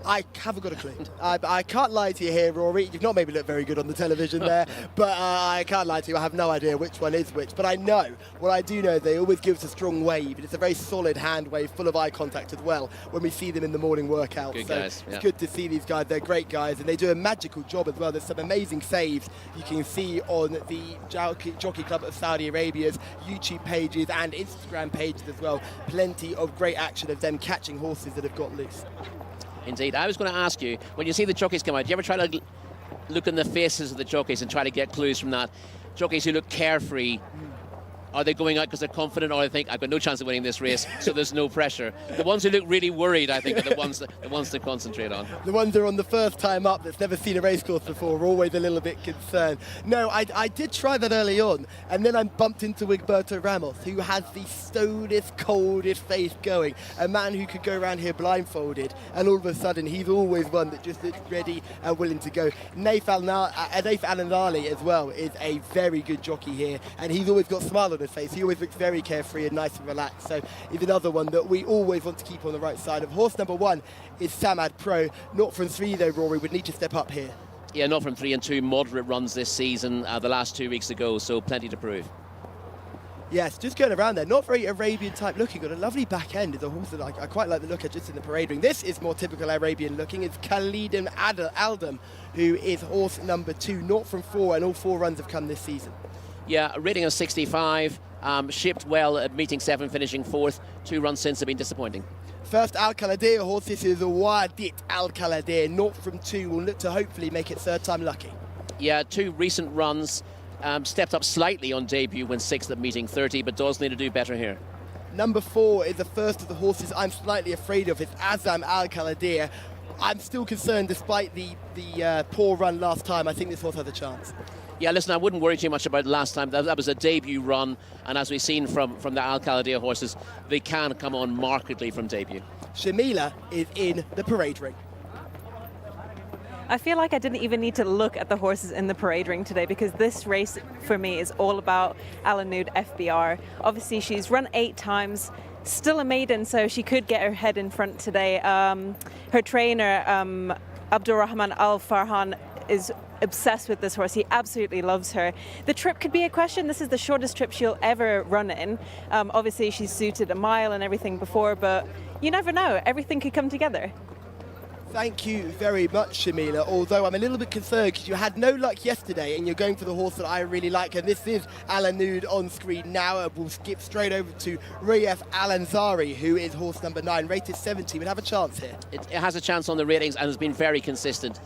I haven't got a clue. I can't lie to you here, Rory. You've not made me look very good on the television there, but I can't lie to you. I have no idea which one is which. But I know, what I do know, they always give us a strong wave, and it's a very solid hand wave, full of eye contact as well, when we see them in the morning workout. Good so guys, yeah. It's good to see these guys. They're great guys, and they do a magical job as well. There's some amazing saves you can see on the Jockey Club of Saudi Arabia's YouTube pages and Instagram pages as well. Plenty of great action of them catching horses that have got loose. Indeed. I was going to ask you, when you see the jockeys come out, do you ever try to look in the faces of the jockeys and try to get clues from that? Jockeys who look carefree, are they going out because they're confident, or they think, I've got no chance of winning this race, so there's no pressure? The ones who look really worried, I think, are the ones to concentrate on. The ones that are on the first time up, that's never seen a racecourse before, are always a little bit concerned. No, I did try that early on, and then I bumped into Wigberto Ramos, who has the stolidest, coldest face going. A man who could go around here blindfolded, and all of a sudden, he's always one that just looks ready and willing to go. Naif Al-Anali as well is a very good jockey here, and he's always got a smile on his face. He always looks very carefree and nice and relaxed, so he's another one that we always want to keep on the right side of. Horse number 1 is Samad Pro. Not from 3 though, Rory, would need to step up here. Yeah, not from 3 and 2, moderate runs this season, the last 2 weeks ago, so plenty to prove. Yes, just going around there, not very Arabian type looking, got a lovely back end. It's a horse that I quite like the look at just in the parade ring. This is more typical Arabian looking. It's Khalidin Aldam, who is horse number 2, not from 4, and all 4 runs have come this season. Yeah, a rating of 65, shipped well at meeting 7, finishing 4th. 2 runs since have been disappointing. First Al-Khalidiyah horse, this is a Wadit Al-Khalidiyah, not from 2, will look to hopefully make it 3rd time lucky. Yeah, 2 recent runs, stepped up slightly on debut when 6th at meeting 30, but does need to do better here. Number 4 is the first of the horses I'm slightly afraid of. It's Azam Al-Khalidiyah. I'm still concerned despite the poor run last time. I think this horse has a chance. Yeah, listen, I wouldn't worry too much about last time. That was a debut run, and as we've seen from the Al-Khalidiyah horses, they can come on markedly from debut. Shamila is in the parade ring. I feel like I didn't even need to look at the horses in the parade ring today, because this race for me is all about Alanud FBR. Obviously, she's run 8 times, still a maiden, so she could get her head in front today. Her trainer, Abdurrahman Al Farhan, is obsessed with this horse. He absolutely loves her. The trip could be a question. This is the shortest trip she'll ever run in. Obviously, she's suited a mile and everything before, but you never know. Everything could come together. Thank you very much, Shamila, although I'm a little bit concerned because you had no luck yesterday and you're going for the horse that I really like, and this is Alanud on screen now, and we'll skip straight over to Riyef Alanzari, who is horse number 9, rated 70, would have a chance here. It has a chance on the ratings and has been very consistent.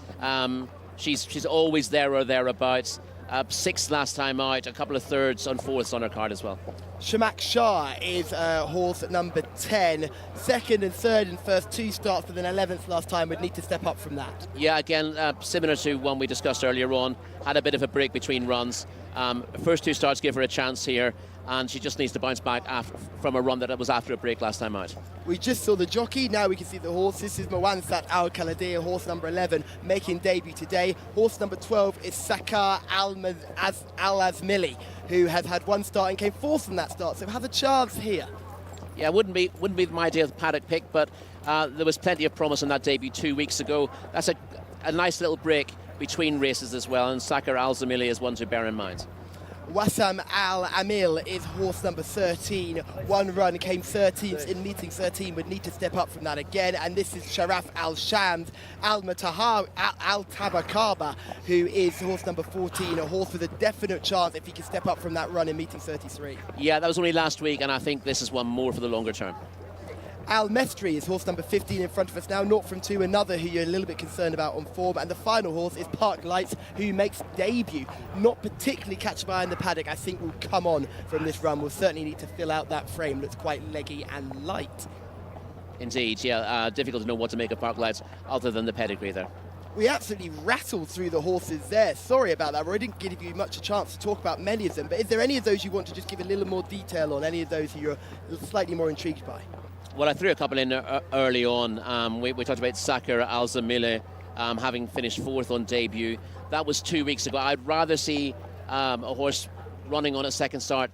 She's always there or thereabouts. 6th last time out, a couple of 3rds and 4ths on her card as well. Shamak Shah is horse at number 10, 2nd and 3rd in first 2 starts, but then 11th last time, would need to step up from that. Yeah, again, similar to one we discussed earlier on, had a bit of a break between runs. First 2 starts give her a chance here, and she just needs to bounce back from a run that was after a break last time out. We just saw the jockey, now we can see the horse. This is Mawansat Al Kaladir, horse number 11, making debut today. Horse number 12 is Sakar Al Azmili, who has had 1 start and came 4th in that start, so has a chance here. Yeah, wouldn't be my ideal paddock pick, but there was plenty of promise in that debut 2 weeks ago. That's a nice little break between races as well, and Sakar Al Azmili is one to bear in mind. Wassam Al Amil is horse number 13. 1 run, came 13th in meeting 13, would need to step up from that again. And this is Sharaf Al Shams Al Tabakaba, who is horse number 14, a horse with a definite chance if he can step up from that run in meeting 33. Yeah, that was only last week, and I think this is one more for the longer term. Al Mestri is horse number 15 in front of us now, 0 from 2, another who you're a little bit concerned about on form. And the final horse is Park Lights, who makes debut. Not particularly catch my eye in the paddock, I think will come on from this run. We'll certainly need to fill out that frame, looks quite leggy and light. Indeed, yeah, difficult to know what to make of Park Lights other than the pedigree there. We absolutely rattled through the horses there. Sorry about that, Roy. I didn't give you much a chance to talk about many of them. But is there any of those you want to just give a little more detail on, any of those who you're slightly more intrigued by? Well, I threw a couple in early on. We talked about Sakar Al Azmili having finished 4th on debut. That was 2 weeks ago. I'd rather see a horse running on a second start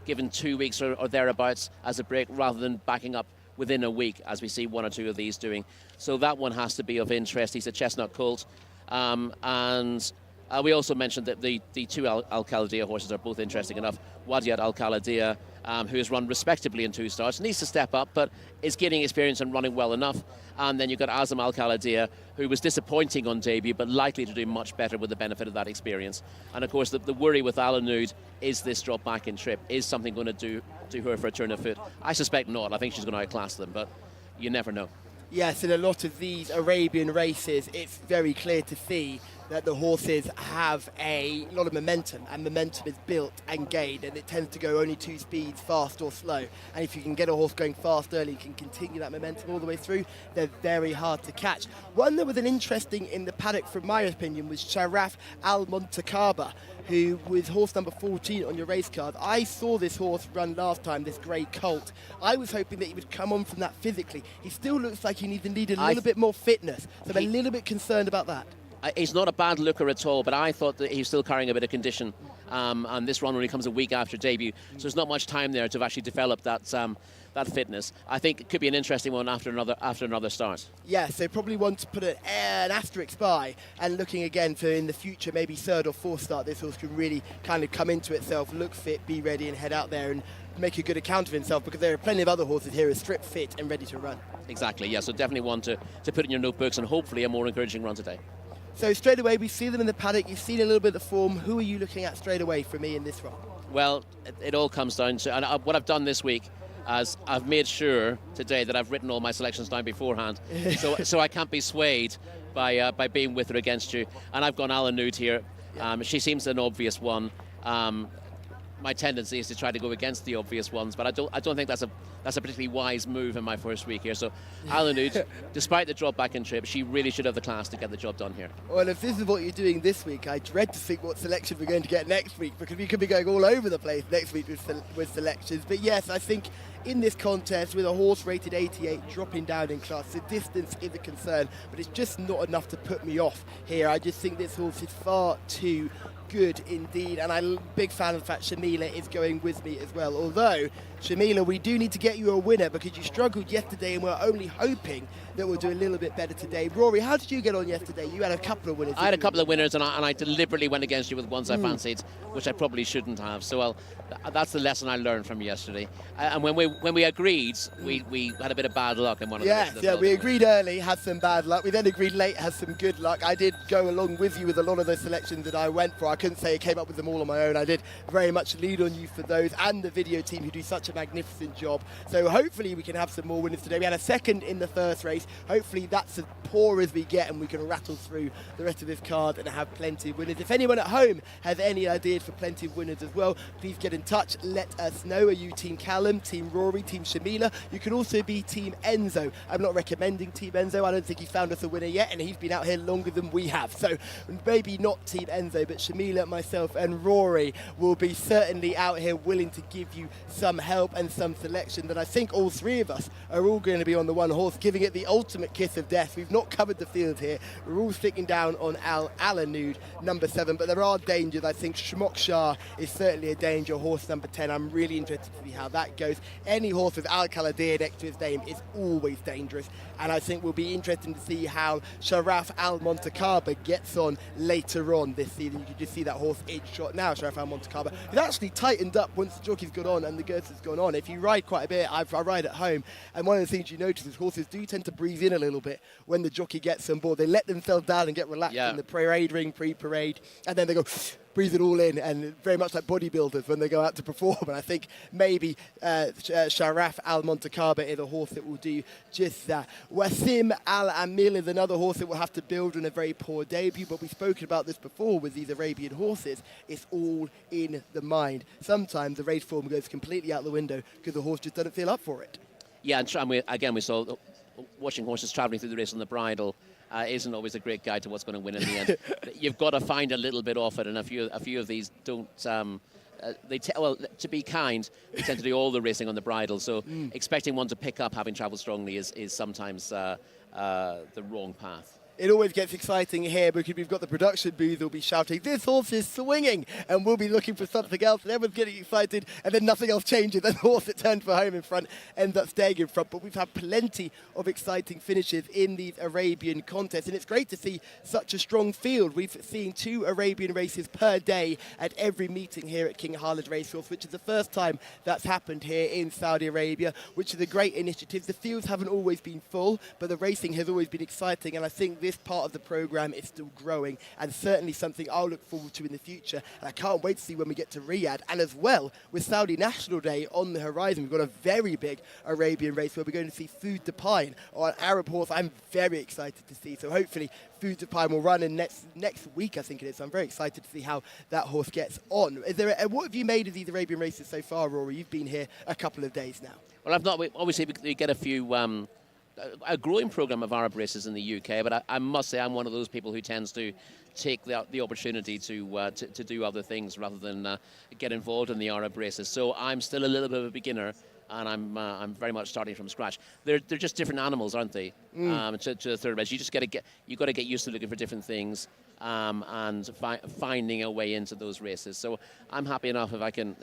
given 2 weeks or thereabouts as a break rather than backing up within a week, as we see 1 or 2 of these doing. So that one has to be of interest. He's a chestnut colt. We also mentioned that the 2 Al Kaladia horses are both interesting enough. Wadiat Al Kaladia, who has run respectably in 2 starts, needs to step up, but is gaining experience and running well enough. And then you've got Azam Al Kaladia, who was disappointing on debut, but likely to do much better with the benefit of that experience. And of course, the worry with Alanud is this drop back in trip. Is something going to do her for a turn of foot? I suspect not. I think she's going to outclass them, but you never know. Yes, in a lot of these Arabian races, it's very clear to see that the horses have a lot of momentum, and momentum is built and gained, and it tends to go only 2 speeds, fast or slow. And if you can get a horse going fast early and can continue that momentum all the way through, they're very hard to catch. One that was an interesting in the paddock, from my opinion, was Sharaf Al Montakaba, who was horse number 14 on your race card. I saw this horse run last time, this grey colt. I was hoping that he would come on from that physically. He still looks like he needed a little bit more fitness, so I'm a little bit concerned about that. He's not a bad looker at all, but I thought that he was still carrying a bit of condition. And this run only comes a week after debut, so there's not much time there to actually develop that fitness. I think it could be an interesting one after another start. Yeah, so probably want to put an asterisk by, and looking again for in the future, maybe 3rd or 4th start, this horse can really kind of come into itself, look fit, be ready, and head out there and make a good account of himself, because there are plenty of other horses here who are stripped fit and ready to run. Exactly, yeah, so definitely one to put in your notebooks, and hopefully a more encouraging run today. So straight away, we see them in the paddock. You've seen a little bit of form. Who are you looking at straight away for me in this run? Well, it all comes down to, and what I've done this week, as I've made sure today that I've written all my selections down beforehand, so I can't be swayed by being with or against you. And I've gone Alanud here. She seems an obvious one. My tendency is to try to go against the obvious ones, but I don't think that's a particularly wise move in my first week here. So Alanud, despite the drop back in trip, she really should have the class to get the job done here. Well, if this is what you're doing this week, I dread to think what selection we're going to get next week, because we could be going all over the place next week with selections. But yes, I think in this contest, with a horse rated 88 dropping down in class, the distance is a concern, but it's just not enough to put me off here. I just think this horse is far too good indeed, and I'm a big fan of the fact Shamila is going with me as well. Although, Shamila, we do need to get you a winner because you struggled yesterday and we're only hoping that we'll do a little bit better today. Rory, how did you get on yesterday? You had a couple of winners. I had a couple of winners, and I deliberately went against you with ones I fancied, which I probably shouldn't have. So that's the lesson I learned from yesterday. And when we agreed, we had a bit of bad luck in one of the races. Yeah, we agreed early, had some bad luck. We then agreed late, had some good luck. I did go along with you with a lot of those selections that I went for. I couldn't say I came up with them all on my own. I did very much lead on you for those, and the video team who do such a magnificent job. So hopefully we can have some more winners today. We had a second in the first race. Hopefully that's as poor as we get and we can rattle through the rest of this card and have plenty of winners. If anyone at home has any ideas for plenty of winners as well, please get in touch. Let us know. Are you Team Callum, Team Rory, Team Shamila? You can also be Team Enzo. I'm not recommending Team Enzo. I don't think he found us a winner yet, and he's been out here longer than we have. So maybe not Team Enzo, but Shamila, myself and Rory will be certainly out here willing to give you some help and some selection that I think all three of us are all going to be on the one horse, giving it the ultimate kiss of death. We've not covered the field here. We're all sticking down on Al-Alanud, number 7, but there are dangers. I think Shmoksha is certainly a danger, horse number 10. I'm really interested to see how that goes. Any horse with Al-Kaladir next to his name is always dangerous, and I think we'll be interesting to see how Sharaf Al-Montakaba gets on later on this season. You can just see that horse edge shot now, Sharaf Al-Montakaba. It actually tightened up once the jockey's gone on and the girth has gone on. If you ride quite a bit, I ride at home, and one of the things you notice is horses do tend to breathe in a little bit when the jockey gets on board. They let themselves down and get relaxed in the parade ring, pre-parade, and then they go breathe it all in, and very much like bodybuilders when they go out to perform. And I think maybe Sharaf Al-Montakaba is a horse that will do just that. Wasim Al-Amil is another horse that will have to build on a very poor debut, but we've spoken about this before with these Arabian horses. It's all in the mind. Sometimes the race form goes completely out the window because the horse just doesn't feel up for it. Yeah, and we saw watching horses travelling through the race on the bridle isn't always a great guide to what's going to win in the end. You've got to find a little bit off it, and a few of these don't. To be kind, they tend to do all the racing on the bridle. So expecting one to pick up having travelled strongly is sometimes the wrong path. It always gets exciting here because we've got the production booth who'll be shouting, "This horse is swinging," and we'll be looking for something else, and everyone's getting excited, and then nothing else changes. And the horse that turned for home in front ends up staying in front. But we've had plenty of exciting finishes in these Arabian contests, and it's great to see such a strong field. We've seen 2 Arabian races per day at every meeting here at King Khalid Racecourse, which is the first time that's happened here in Saudi Arabia, which is a great initiative. The fields haven't always been full, but the racing has always been exciting, and I think this part of the program is still growing, and certainly something I'll look forward to in the future, and I can't wait to see when we get to Riyadh. And as well, with Saudi National Day on the horizon, we've got a very big Arabian race where we're going to see Food to Pine on an Arab horse I'm very excited to see. So hopefully Food to Pine will run in next week, I think it is. So I'm very excited to see how that horse gets on. What have you made of these Arabian races so far, Rory? You've been here a couple of days now. Well, I've not. Obviously, we get a few. A growing program of Arab races in the UK, but I must say I'm one of those people who tends to take the opportunity to do other things rather than get involved in the Arab races. So I'm still a little bit of a beginner, and I'm very much starting from scratch. They're just different animals, aren't they? To the third race, you got to get used to looking for different things. And finding a way into those races. So I'm happy enough if I can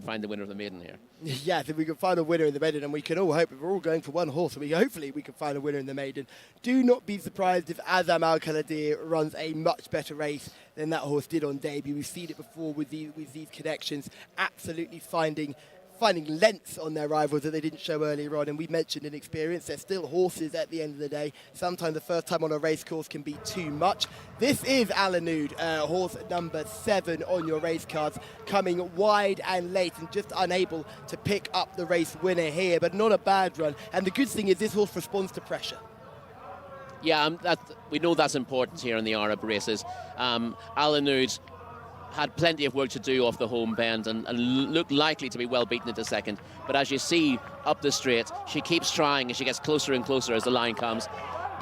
find the winner of the maiden here. Yeah, if we can find a winner in the maiden, and we can all hope, if we're all going for one horse, hopefully we can find a winner in the maiden. Do not be surprised if Azam Al-Kaladir runs a much better race than that horse did on debut. We've seen it before with these connections, absolutely finding lengths on their rivals that they didn't show earlier on, and we mentioned in experience, they're still horses at the end of the day. Sometimes the first time on a race course can be too much. This is Al-Anud, horse number 7 on your race cards, coming wide and late and just unable to pick up the race winner here, but not a bad run. And the good thing is this horse responds to pressure. Yeah, we know that's important here in the Arab races. Al-Anud had plenty of work to do off the home bend and looked likely to be well beaten at the second. But as you see up the straight, she keeps trying and she gets closer and closer as the line comes.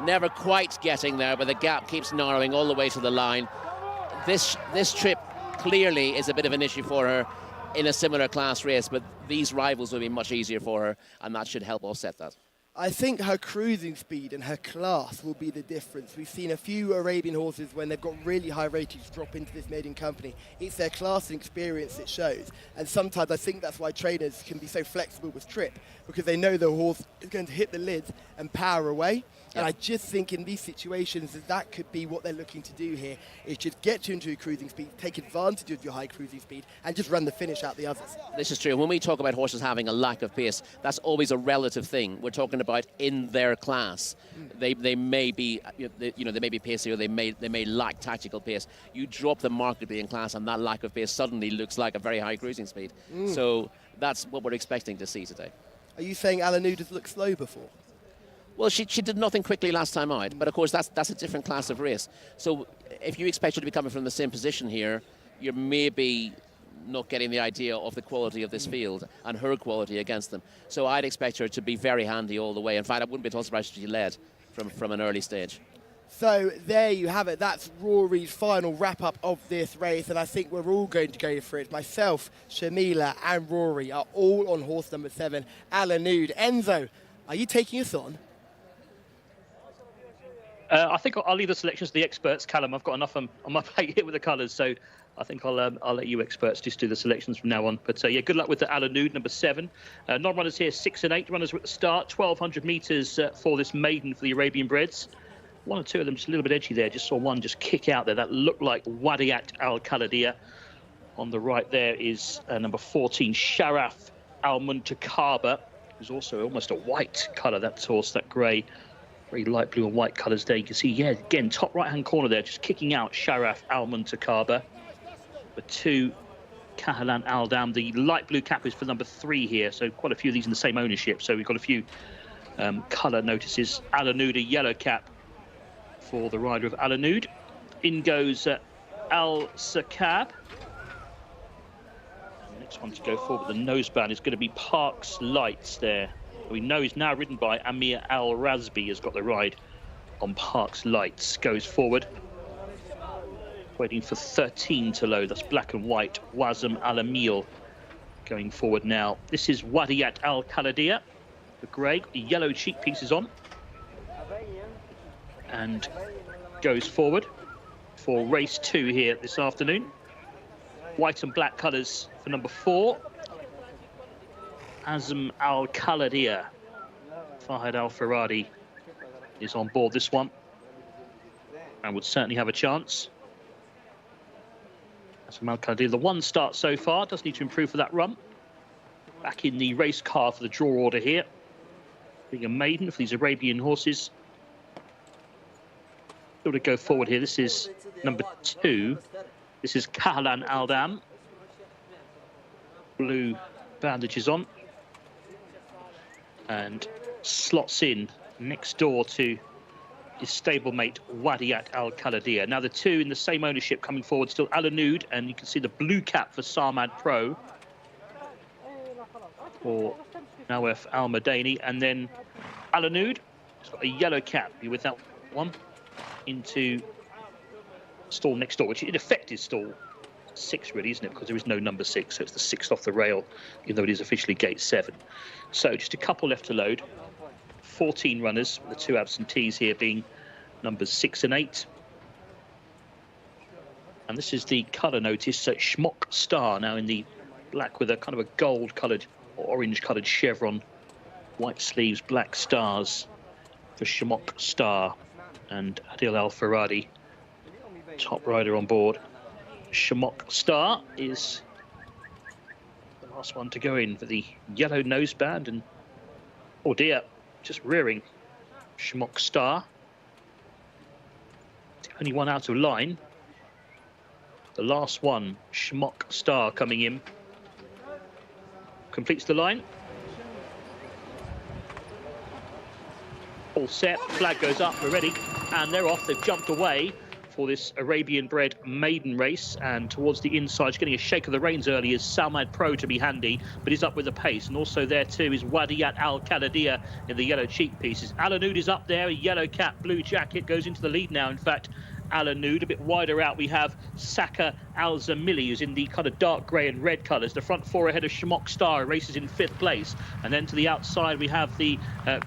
Never quite getting there, but the gap keeps narrowing all the way to the line. This trip clearly is a bit of an issue for her in a similar class race, but these rivals will be much easier for her, and that should help offset that. I think her cruising speed and her class will be the difference. We've seen a few Arabian horses when they've got really high ratings drop into this maiden company. It's their class and experience that shows. And sometimes I think that's why trainers can be so flexible with trip, because they know the horse is going to hit the lids and power away. And I just think in these situations that could be what they're looking to do here, is just get you into a cruising speed, take advantage of your high cruising speed, and just run the finish out the others. This is true. When we talk about horses having a lack of pace, that's always a relative thing. We're talking about in their class. They may be, they may be pacey, or they may lack tactical pace. You drop them markedly in class, and that lack of pace suddenly looks like a very high cruising speed. So that's what we're expecting to see today. Are you saying Alanou has looked slow before? Well, she did nothing quickly last time out, but of course that's a different class of race. So if you expect her to be coming from the same position here, you're maybe not getting the idea of the quality of this field and her quality against them. So I'd expect her to be very handy all the way. In fact, I wouldn't be at all surprised if she led from an early stage. So there you have it. That's Rory's final wrap-up of this race, and I think we're all going to go for it. Myself, Shamila and Rory are all on horse number 7, Alanou. Enzo, are you taking us on? I think I'll leave the selections to the experts, Callum. I've got enough on my plate here with the colours, so I think I'll let you experts just do the selections from now on. But yeah, good luck with the Alanou, number 7. Non-runners here, 6 and 8. Runners are at the start, 1,200 metres for this maiden for the Arabian Breds. One or two of them just a little bit edgy there. Just saw one just kick out there. That looked like Wadiat Al-Khaladiya. On the right there is number 14, Sharaf Al-Muntakaba, who's also almost a white colour, that horse, that grey. Very light blue and white colours there. You can see, yeah, again, top right-hand corner there, just kicking out Sharaf Al-Muntakaba. The 2, Kahalan Al-Dam. The light blue cap is for number 3 here, so quite a few of these in the same ownership. So we've got a few colour notices. Alanou, yellow cap for the rider of Alanou. In goes Al-Sakab. The next one to go forward with the noseband is going to be Parks Lights there. We know he's now ridden by Amir Al-Razbi, has got the ride on Parks Lights. Goes forward. Waiting for 13 to load. That's black and white. Wazam Al-Amil going forward now. This is Wadiat Al-Khaladiya, the grey. The yellow cheek pieces on. And goes forward for race 2 here this afternoon. White and black colours for number 4. Azam Al-Khaladiya. Fahad Al-Faradi is on board this one and would certainly have a chance. Azam Al-Khaladiya, the 1 start so far, does need to improve for that run. Back in the race car for the draw order here. Being a maiden for these Arabian horses. Still to go forward here. This is number 2. This is Kahalan Al-Dam. Blue bandages on. And slots in next door to his stablemate Wadiat Al-Khaladiya. Now the 2 in the same ownership coming forward, still Alanou, and you can see the blue cap for Samad Pro for Nawaf Al-Madani, and then Alanou has got a yellow cap with that one into stall next door, which in effect is stall 6 really, isn't it, because there is no number 6, so it's the 6th off the rail, even though it is officially gate 7. So just a couple left to load. 14 runners, the 2 absentees here being numbers 6 and 8. And this is the colour notice, so Schmock Star now in the black with a kind of a gold coloured or orange coloured chevron, white sleeves, black stars for Schmock Star, and Adil Al-Faradi, top rider on board. Schmock Star is the last one to go in for the yellow noseband, and oh dear, just rearing Schmock Star. Only one out of line. The last one, Schmock Star, coming in. Completes the line. All set, flag goes up, we're ready, and they're off. They've jumped away for this Arabian bred maiden race, and towards the inside, just getting a shake of the reins early is Salmad Pro to be handy, but he's up with the pace. And also there too is Wadiat Al-Khaladiya in the yellow cheek pieces. Alanou is up there, a yellow cap, blue jacket, goes into the lead now. In fact, Alanou, a bit wider out, we have Saka Al-Zamili, who's in the kind of dark grey and red colours. The front 4 ahead of Schmock Star, races in 5th place. And then to the outside, we have the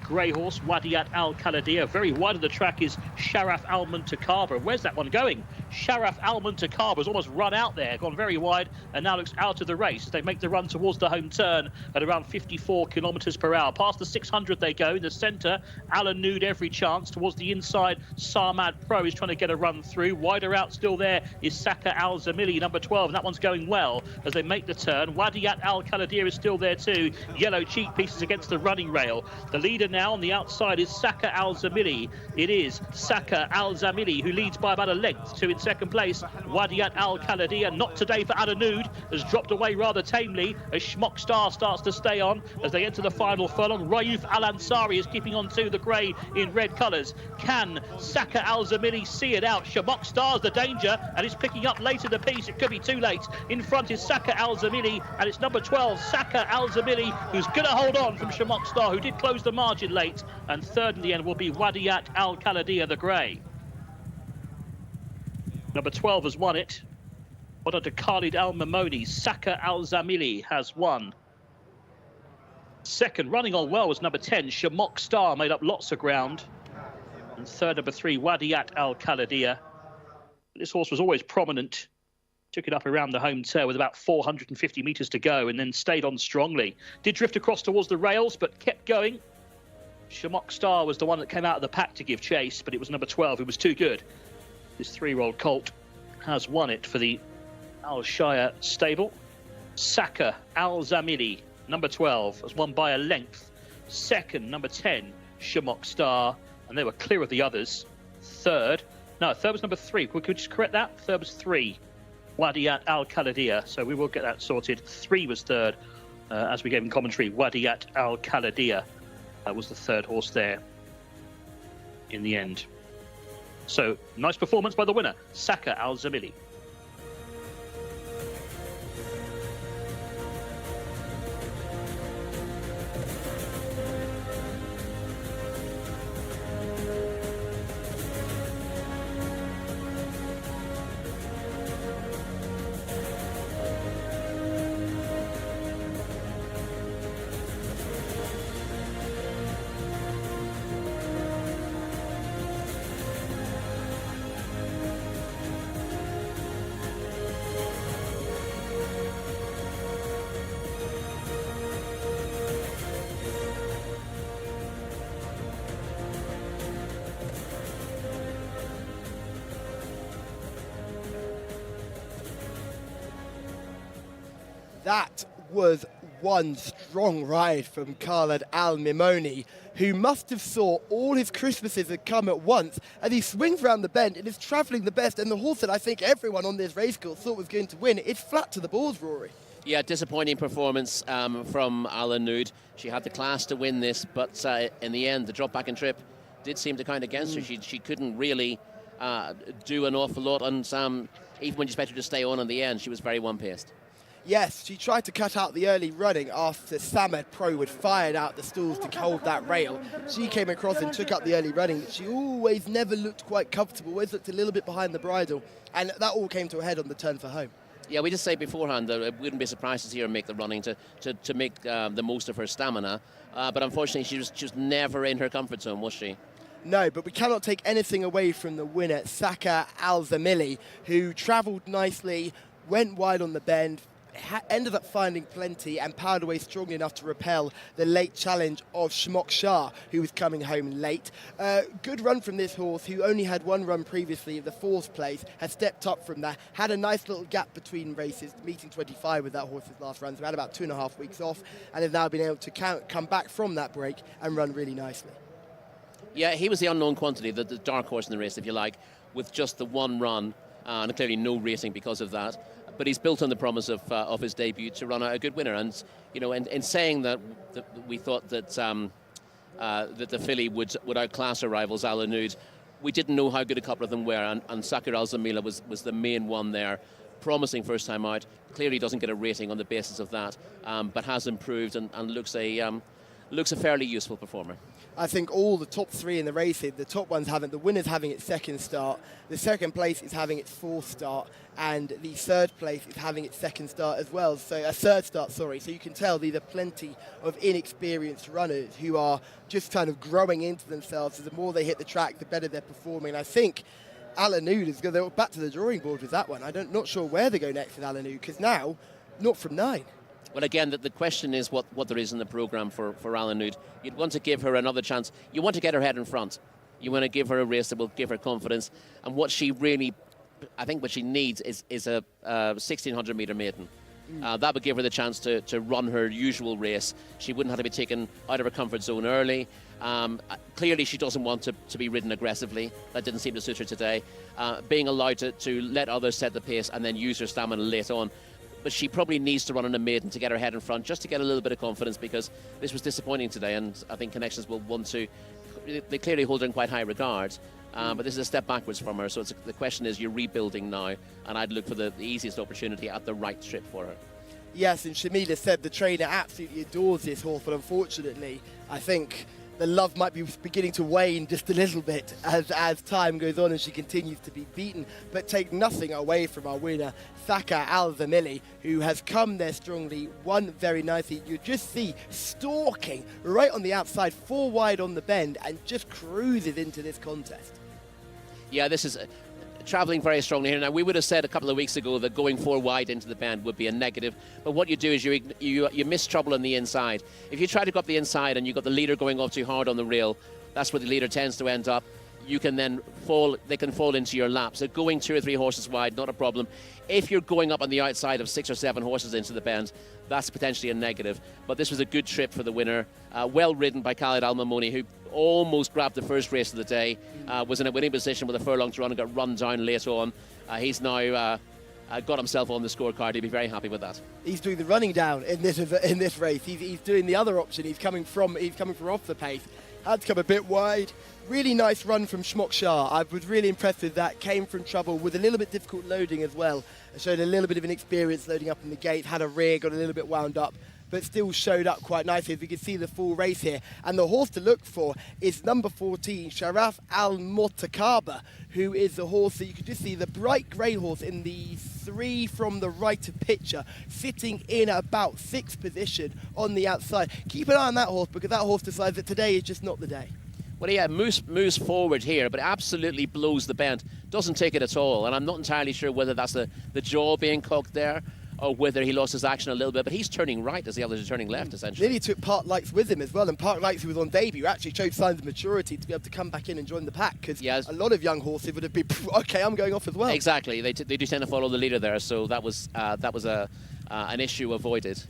grey horse, Wadiat Al Khaladia. Very wide of the track is Sharaf Al Muntakaba. Where's that one going? Sharaf Al Muntakaba has almost run out there, gone very wide, and now looks out of the race as they make the run towards the home turn at around 54 kilometres per hour. Past the 600 they go. In the centre, Alan Nude every chance. Towards the inside, Sarmad Pro is trying to get a run through. Wider out still there is Saka Al Zamili, number 12, and that one's going well as they make the turn. Wadiat Al Khaladia is still there too. Yellow cheek pieces against the running rail. The leader now on the outside is Saka Al Zamili. It is Saka Al Zamili who leads by about a length to in second place. Wadiat Al Khaladia, not today for Adanud, has dropped away rather tamely as Schmock Star starts to stay on as they enter the final furlong. Rayouf Al Ansari is keeping on to the grey in red colours. Can Saka Al Zamili see it out? Schmock Star's the danger and it's picking up late in the piece. It could be too late. In front is Saka Al Zamili and it's number 12, Saka Al Zamili, who's going to hold on from Schmock Star, who did close the margin late. And third in the end will be Wadiat Al Khaladia, the grey. Number 12 has won it. What on to Khalid Al Mamoni. Saka Al Zamili has won. Second, running on well, was number 10, Shamok Star, made up lots of ground. And third, number 3, Wadiat Al Khaladia. This horse was always prominent. Took it up around the home turn with about 450 metres to go and then stayed on strongly. Did drift across towards the rails, but kept going. Shamok Star was the one that came out of the pack to give chase, but it was number 12 who was too good. This 3-year-old colt has won it for the Al Shire stable. Saka Al Zamili, number 12, has won by a length. Second, number 10, Shamok Star, and they were clear of the others. Third was number 3. Could we just correct that? Third was 3, Wadiat Al Khaladia. So we will get that sorted. 3 was third, as we gave him commentary. Wadiat Al Khaladia was the third horse there in the end. So, nice performance by the winner, Saka Al Zamili. That was one strong ride from Khalid Al Mimoni, who must have saw all his Christmases had come at once, and he swings round the bend and is travelling the best, and the horse that I think everyone on this race course thought was going to win, it's flat to the balls, Rory. Yeah, disappointing performance from Alan Nude. She had the class to win this, but in the end, the drop back and trip did seem to count against her. She couldn't really do an awful lot, and even when you expected her to stay on in the end, she was very one-paced. Yes, she tried to cut out the early running after Samad Pro had fired out the stalls to hold that rail. She came across and took up the early running, but she always never looked quite comfortable, always looked a little bit behind the bridle, and that all came to a head on the turn for home. Yeah, we just say beforehand that we wouldn't be surprised to see her make the running to make the most of her stamina, but unfortunately she was never in her comfort zone, was she? No, but we cannot take anything away from the winner, Saka Al Zamili, who travelled nicely, went wide on the bend, ended up finding plenty and powered away strongly enough to repel the late challenge of Schmock Shah, who was coming home late. Good run from this horse, who only had one run previously of the 4th place, has stepped up from that, had a nice little gap between races, meeting 25 with that horse's last run, so had about 2.5 weeks off, and has now been able to come back from that break and run really nicely. Yeah, he was the unknown quantity, the dark horse in the race, if you like, with just the one run, and clearly no racing because of that. But he's built on the promise of his debut to run a good winner. And, you know, in saying that we thought that that the filly would outclass her rivals, Alan Nude, we didn't know how good a couple of them were. And Saka Al Zamila was the main one there. Promising first time out. Clearly doesn't get a rating on the basis of that, but has improved and looks a fairly useful performer. I think all the top three in the race here, the top one's the winner's having its second start, the second place is having its fourth start, and the third place is having its second start as well. So a third start, sorry. So you can tell these are plenty of inexperienced runners who are just kind of growing into themselves. So the more they hit the track, the better they're performing. And I think Al-Anoud is going back to the drawing board with that one. Not sure where they go next with Al-Anoud, because now, not from 9. Well, again, the question is what there is in the programme for Al-Anoud. You'd want to give her another chance. You want to get her head in front. You want to give her a race that will give her confidence. And what she really, I think what she needs is a 1,600-metre maiden. That would give her the chance to run her usual race. She wouldn't have to be taken out of her comfort zone early. Clearly, she doesn't want to be ridden aggressively. That didn't seem to suit her today. Being allowed to let others set the pace and then use her stamina late on. But she probably needs to run on a maiden to get her head in front, just to get a little bit of confidence, because this was disappointing today, and I think Connections will want to. They clearly hold her in quite high regard, but this is a step backwards from her. So the question is, you're rebuilding now, and I'd look for the easiest opportunity at the right trip for her. Yes, and Shamila said the trainer absolutely adores this horse, but unfortunately, I think the love might be beginning to wane just a little bit as time goes on and she continues to be beaten. But take nothing away from our winner, Thaka Al-Zamili, who has come there strongly, won very nicely. You just see stalking right on the outside, 4 wide on the bend, and just cruises into this contest. Yeah, this is travelling very strongly here. Now, we would have said a couple of weeks ago that going 4 wide into the bend would be a negative, but what you do is you miss trouble on the inside. If you try to go up the inside and you've got the leader going off too hard on the rail, that's where the leader tends to end up. You can then they can fall into your lap. So going 2 or 3 horses wide, not a problem. If you're going up on the outside of 6 or 7 horses into the bend, that's potentially a negative. But this was a good trip for the winner. Well ridden by Khalid Al-Mamoni, who almost grabbed the first race of the day, was in a winning position with a furlong to run and got run down late on. He's now got himself on the scorecard. He'd be very happy with that. He's doing the running down in this race. He's doing the other option. He's coming from off the pace. Had to come a bit wide. Really nice run from Shmok Shah. I was really impressed with that. Came from trouble with a little bit difficult loading as well. Showed a little bit of inexperience loading up in the gate. Had a rear, got a little bit wound up, but still showed up quite nicely, as we can see the full race here. And the horse to look for is number 14, Sharaf Al-Motakaba, who is the horse that you can just see, the bright grey horse in the 3 from the right of picture, sitting in about 6th position on the outside. Keep an eye on that horse, because that horse decides that today is just not the day. Well, yeah, moves forward here, but absolutely blows the bend. Doesn't take it at all, and I'm not entirely sure whether that's the jaw being cocked there, or whether he lost his action a little bit, but he's turning right as the others are turning left, essentially. Nearly took Park Lights with him as well, and Park Lights, who was on debut, actually showed signs of maturity to be able to come back in and join the pack, because a lot of young horses would have been, okay, I'm going off as well. Exactly, they do tend to follow the leader there, so that was an issue avoided.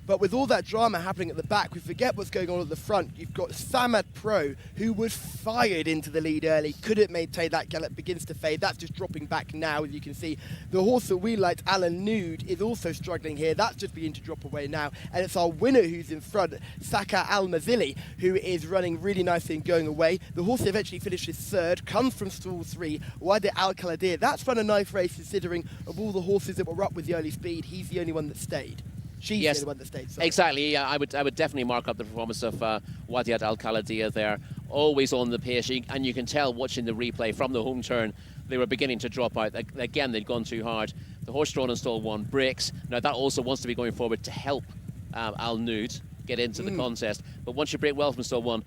But with all that drama happening at the back, we forget what's going on at the front. You've got Samad Pro, who was fired into the lead early, couldn't maintain that gallop, begins to fade. That's just dropping back now, as you can see. The horse that we liked, Al-Anoud, is also struggling here. That's just beginning to drop away now. And it's our winner who's in front, Saka Al-Mazili, who is running really nicely and going away. The horse that eventually finishes 3rd, comes from stall 3, Wadi Al-Kaladir. That's run a nice race, considering of all the horses that were up with the early speed, he's the only one that stayed. She's the one that stayed. Sorry. Exactly. Yeah, I would definitely mark up the performance of Wadiat Al-Kaladia there. Always on the pace, and you can tell watching the replay from the home turn, they were beginning to drop out. Again, they'd gone too hard. The horse drawn in stall 1 breaks. Now that also wants to be going forward to help Al-Anoud get into the contest. But once you break well from stall 1,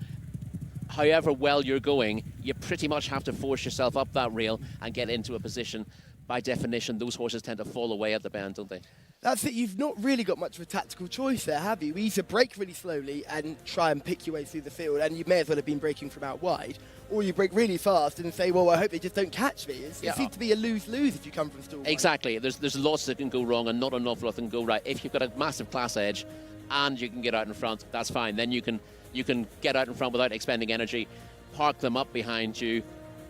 however well you're going, you pretty much have to force yourself up that rail and get into a position. By definition, those horses tend to fall away at the bend, don't they? That's it. You've not really got much of a tactical choice there, have you? We either brake really slowly and try and pick your way through the field, and you may as well have been braking from out wide, or you brake really fast and say, well, I hope they just don't catch me. It seems to be a lose-lose if you come from stall wide. Exactly. There's lots that can go wrong and not an awful lot that can go right. If you've got a massive class edge and you can get out in front, that's fine. Then you can get out in front without expending energy, park them up behind you,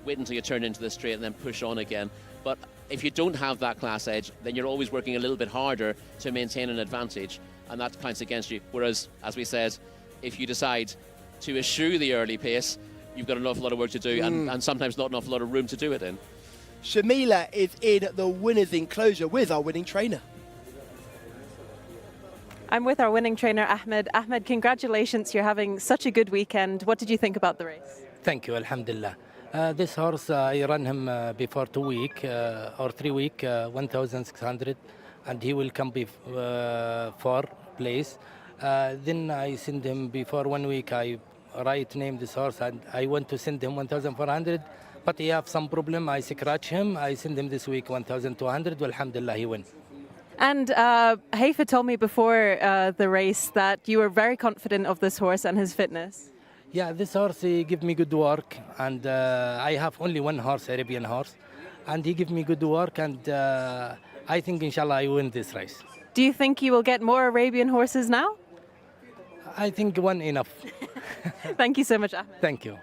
wait until you turn into the straight and then push on again. But if you don't have that class edge, then you're always working a little bit harder to maintain an advantage, and that counts against you. Whereas, as we said, if you decide to eschew the early pace, you've got an awful lot of work to do, and sometimes not an awful lot of room to do it in. Shamila is in the winner's enclosure with our winning trainer. I'm with our winning trainer, Ahmed. Ahmed, congratulations. You're having such a good weekend. What did you think about the race? Thank you, Alhamdulillah. This horse, I ran him before 2 week or 3 week, 1,600, and he will come for place. Then I send him before 1 week. I name this horse, and I want to send him 1,400, but he have some problem. I scratch him. I send him this week 1,200. Alhamdulillah, he win. And Haifa told me before the race that you were very confident of this horse and his fitness. Yeah, this horse, he give me good work, and I have only one horse, Arabian horse, and he give me good work, and I think inshallah I win this race. Do you think you will get more Arabian horses now? I think one enough. Thank you so much, Ahmed. Thank you.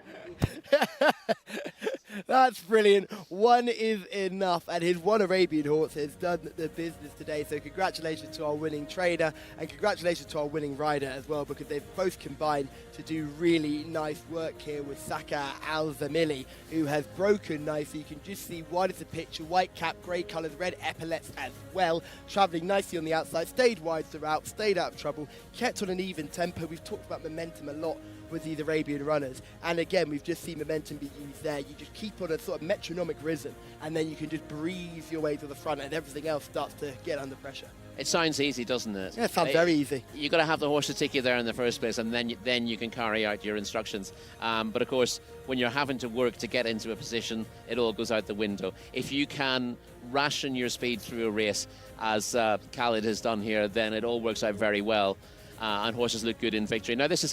That's brilliant. One is enough, and his one Arabian horse has done the business today. So congratulations to our winning trainer, and congratulations to our winning rider as well, because they've both combined to do really nice work here with Saka Al-Zamili, who has broken nicely. You can just see wide as a picture, white cap, grey colours, red epaulets as well, travelling nicely on the outside, stayed wide throughout, stayed out of trouble, kept on an even tempo. We've talked about momentum a lot with these Arabian runners, and again we've just seen momentum be used there. You just keep on a sort of metronomic rhythm, and then you can just breeze your way to the front, and everything else starts to get under pressure. It sounds easy, doesn't it? Yeah, it sounds very easy. You've got to have the horse to take you there in the first place, and then you can carry out your instructions. But of course, when you're having to work to get into a position, it all goes out the window. If you can ration your speed through a race, as Khalid has done here, then it all works out very well, and horses look good in victory. Now, this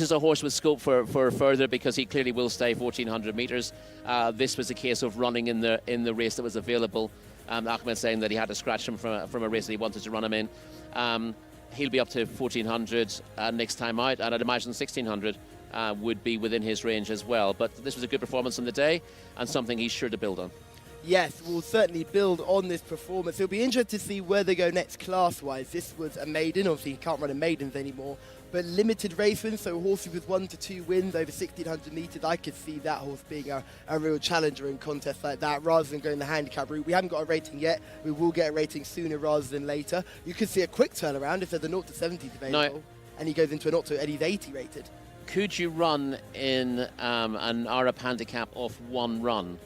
is a horse with scope for further, because he clearly will stay 1,400 metres. This was a case of running in the race that was available. Ahmed saying that he had to scratch him from a race that he wanted to run him in. He'll be up to 1,400 next time out, and I'd imagine 1,600 would be within his range as well. But this was a good performance on the day, and something he's sure to build on. Yes, we'll certainly build on this performance. It'll be interesting to see where they go next class-wise. This was a maiden. Obviously, you can't run in maidens anymore. But limited race wins, so horses with 1 to 2 wins over 1,600 metres. I could see that horse being a real challenger in contests like that, rather than going the handicap route. We haven't got a rating yet. We will get a rating sooner rather than later. You could see a quick turnaround if there's a 0 to 70s available, and he goes into an 0 to, and he's 80 rated. Could you run in an Arab handicap off one run?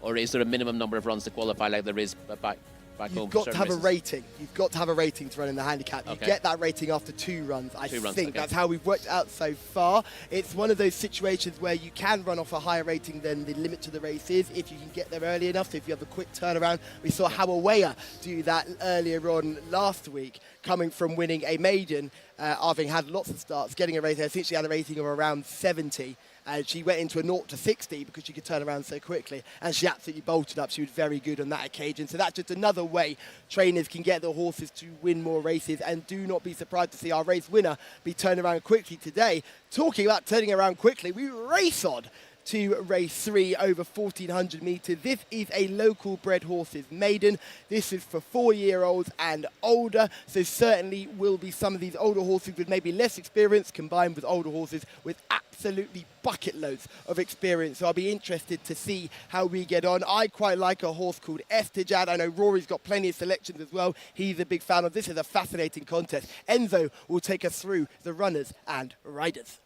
Or is there a minimum number of runs to qualify, like there is back home? You've got to have a rating. You've got to have a rating to run in the handicap. You get that rating after 2 runs. I think that's how we've worked out so far. It's one of those situations where you can run off a higher rating than the limit to the race is if you can get there early enough. So if you have a quick turnaround, we saw Hawaweya do that earlier on last week, coming from winning a maiden, having had lots of starts, getting a rating. I think she had a rating of around 70. And she went into a 0 to 60 because she could turn around so quickly, and she absolutely bolted up. She was very good on that occasion. So that's just another way trainers can get the horses to win more races, and do not be surprised to see our race winner be turned around quickly today. Talking about turning around quickly, we race on to race 3 over 1,400 metres. This is a local bred horses maiden. This is for 4-year-olds and older, so certainly will be some of these older horses with maybe less experience combined with older horses with absolutely bucket loads of experience. So I'll be interested to see how we get on. I quite like a horse called Estijad. I know Rory's got plenty of selections as well. He's a big fan of this. Is a fascinating contest. Enzo will take us through the runners and riders.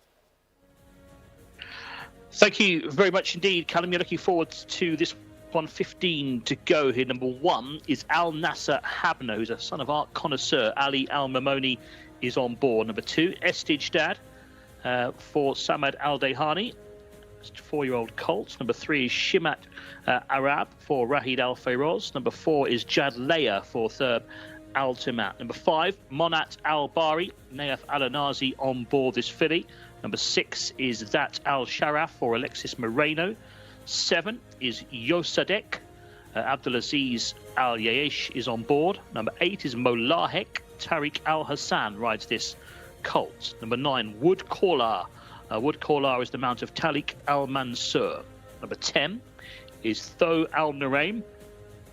Thank you very much indeed, Callum. You're looking forward to this 1:15 to go here. Number 1 is Al Nasser Habna, who's a son of art connoisseur. Ali Al Mamoni is on board. Number 2, Estijad for Samad Al Dehani, 4-year-old colt. Number 3 is Shimat Arab for Rahid Al Fayroz. Number 4 is Jad Leia for Thurb Al Timat. Number 5, Monat Al Bari, Naif Al Anazi on board this filly. Number 6 is That Al Sharaf for Alexis Moreno. 7 is Yosadek. Abdulaziz Al Yaesh is on board. Number 8 is Molahek. Tariq Al Hassan rides this colt. Number 9, Wood Kolar. Wood Kolar is the mount of Talik Al Mansur. Number 10 is Tho Al Nuraim.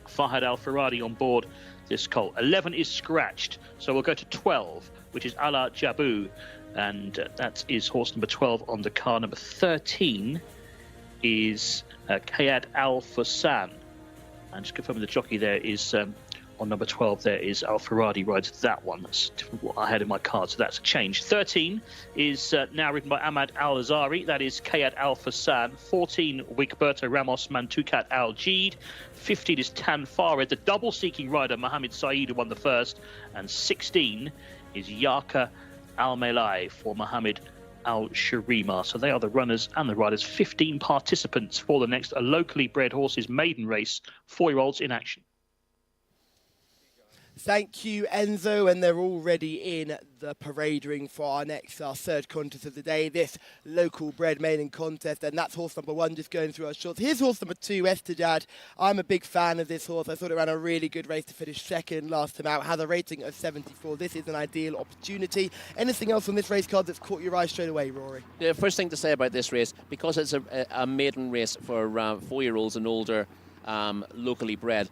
Fahad Al Faradi on board this colt. 11 is Scratched. So we'll go to 12, which is Ala Jabu. And that is horse number 12 on the car. Number 13 is Kayad Al Fasan. And just confirming the jockey there is on number 12 there is Al Faradi rides that one. That's different what I had in my card, so that's a change. 13 is now ridden by Ahmad Al-Azari. That is Kayat Al-Fassan. 14, Wigberto Ramos Mantukat Al-Jeed. 15 is Tan Farid, the double-seeking rider, Mohamed Saeed, who won the first. And 16 is Yaka Al-Melai for Mohamed Al-Sharima. So they are the runners and the riders. 15 participants for the next locally bred horses maiden race. 4-year-olds in action. Thank you, Enzo, and they're already in the parade ring for our third contest of the day, this local bred maiden contest, and that's horse number 1 just going through our shots. Here's horse number 2, Estadad. I'm a big fan of this horse. I thought it ran a really good race to finish second last time out, has a rating of 74. This is an ideal opportunity. Anything else on this race card that's caught your eye straight away, Rory? The first thing to say about this race, because it's a maiden race for 4-year-olds and older, locally bred,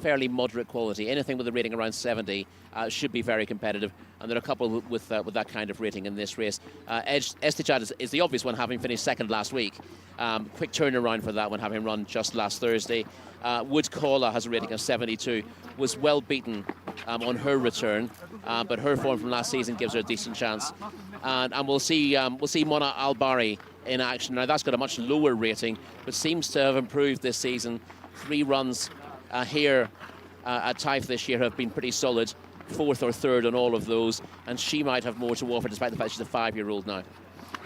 fairly moderate quality. Anything with a rating around 70 should be very competitive, and there are a couple with that kind of rating in this race. Estijad is the obvious one, having finished second last week. Quick turnaround for that one, having run just last Thursday. Wood Caller has a rating of 72, was well beaten on her return, but her form from last season gives her a decent chance. And we'll see Mona Al-Bari in action. Now that's got a much lower rating, but seems to have improved this season. 3 runs here at Taif this year have been pretty solid, 4th or 3rd on all of those, and she might have more to offer despite the fact she's a 5-year-old now.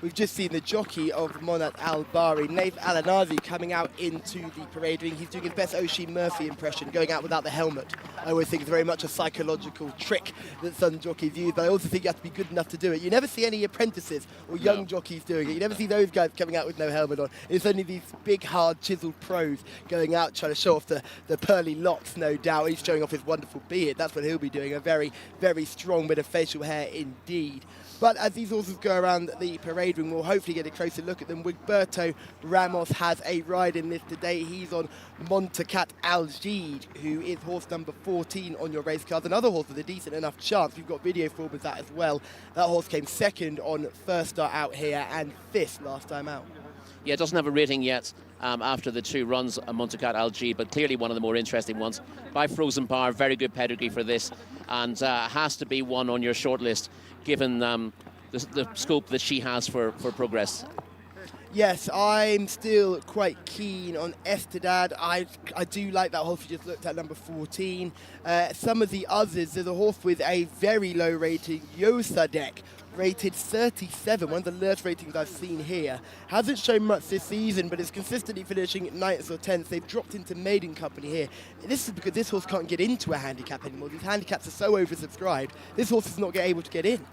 We've just seen the jockey of Monat Al-Bari, Naif Al-Anazi, coming out into the parade ring. He's doing his best Oisin Murphy impression, going out without the helmet. I always think it's very much a psychological trick that some jockeys use, but I also think you have to be good enough to do it. You never see any apprentices or young jockeys doing it. You never see those guys coming out with no helmet on. It's only these big, hard, chiseled pros going out trying to show off the pearly locks, no doubt. He's showing off his wonderful beard. That's what he'll be doing, a very, very strong bit of facial hair indeed. But as these horses go around the parade ring, we'll hopefully get a closer look at them. Wigberto Ramos has a ride in this today. He's on Montacat Al-Jeed, who is horse number 14 on your race card. Another horse with a decent enough chance. We've got video form of that as well. That horse came second on first start out here and 5th last time out. Yeah, it doesn't have a rating yet after the 2 runs on Montacat Al-Jeed, but clearly one of the more interesting ones. By Frozen Power, very good pedigree for this, and has to be one on your shortlist, given the scope that she has for progress. Yes, I'm still quite keen on Estadad. I do like that horse we just looked at, number 14. Some of the others, there's a horse with a very low rating, Jcsa, rated 37, one of the lowest ratings I've seen here. Hasn't shown much this season, but is consistently finishing 9th or 10th. They've dropped into maiden company here. This is because this horse can't get into a handicap anymore. These handicaps are so oversubscribed. This horse is not able to get in.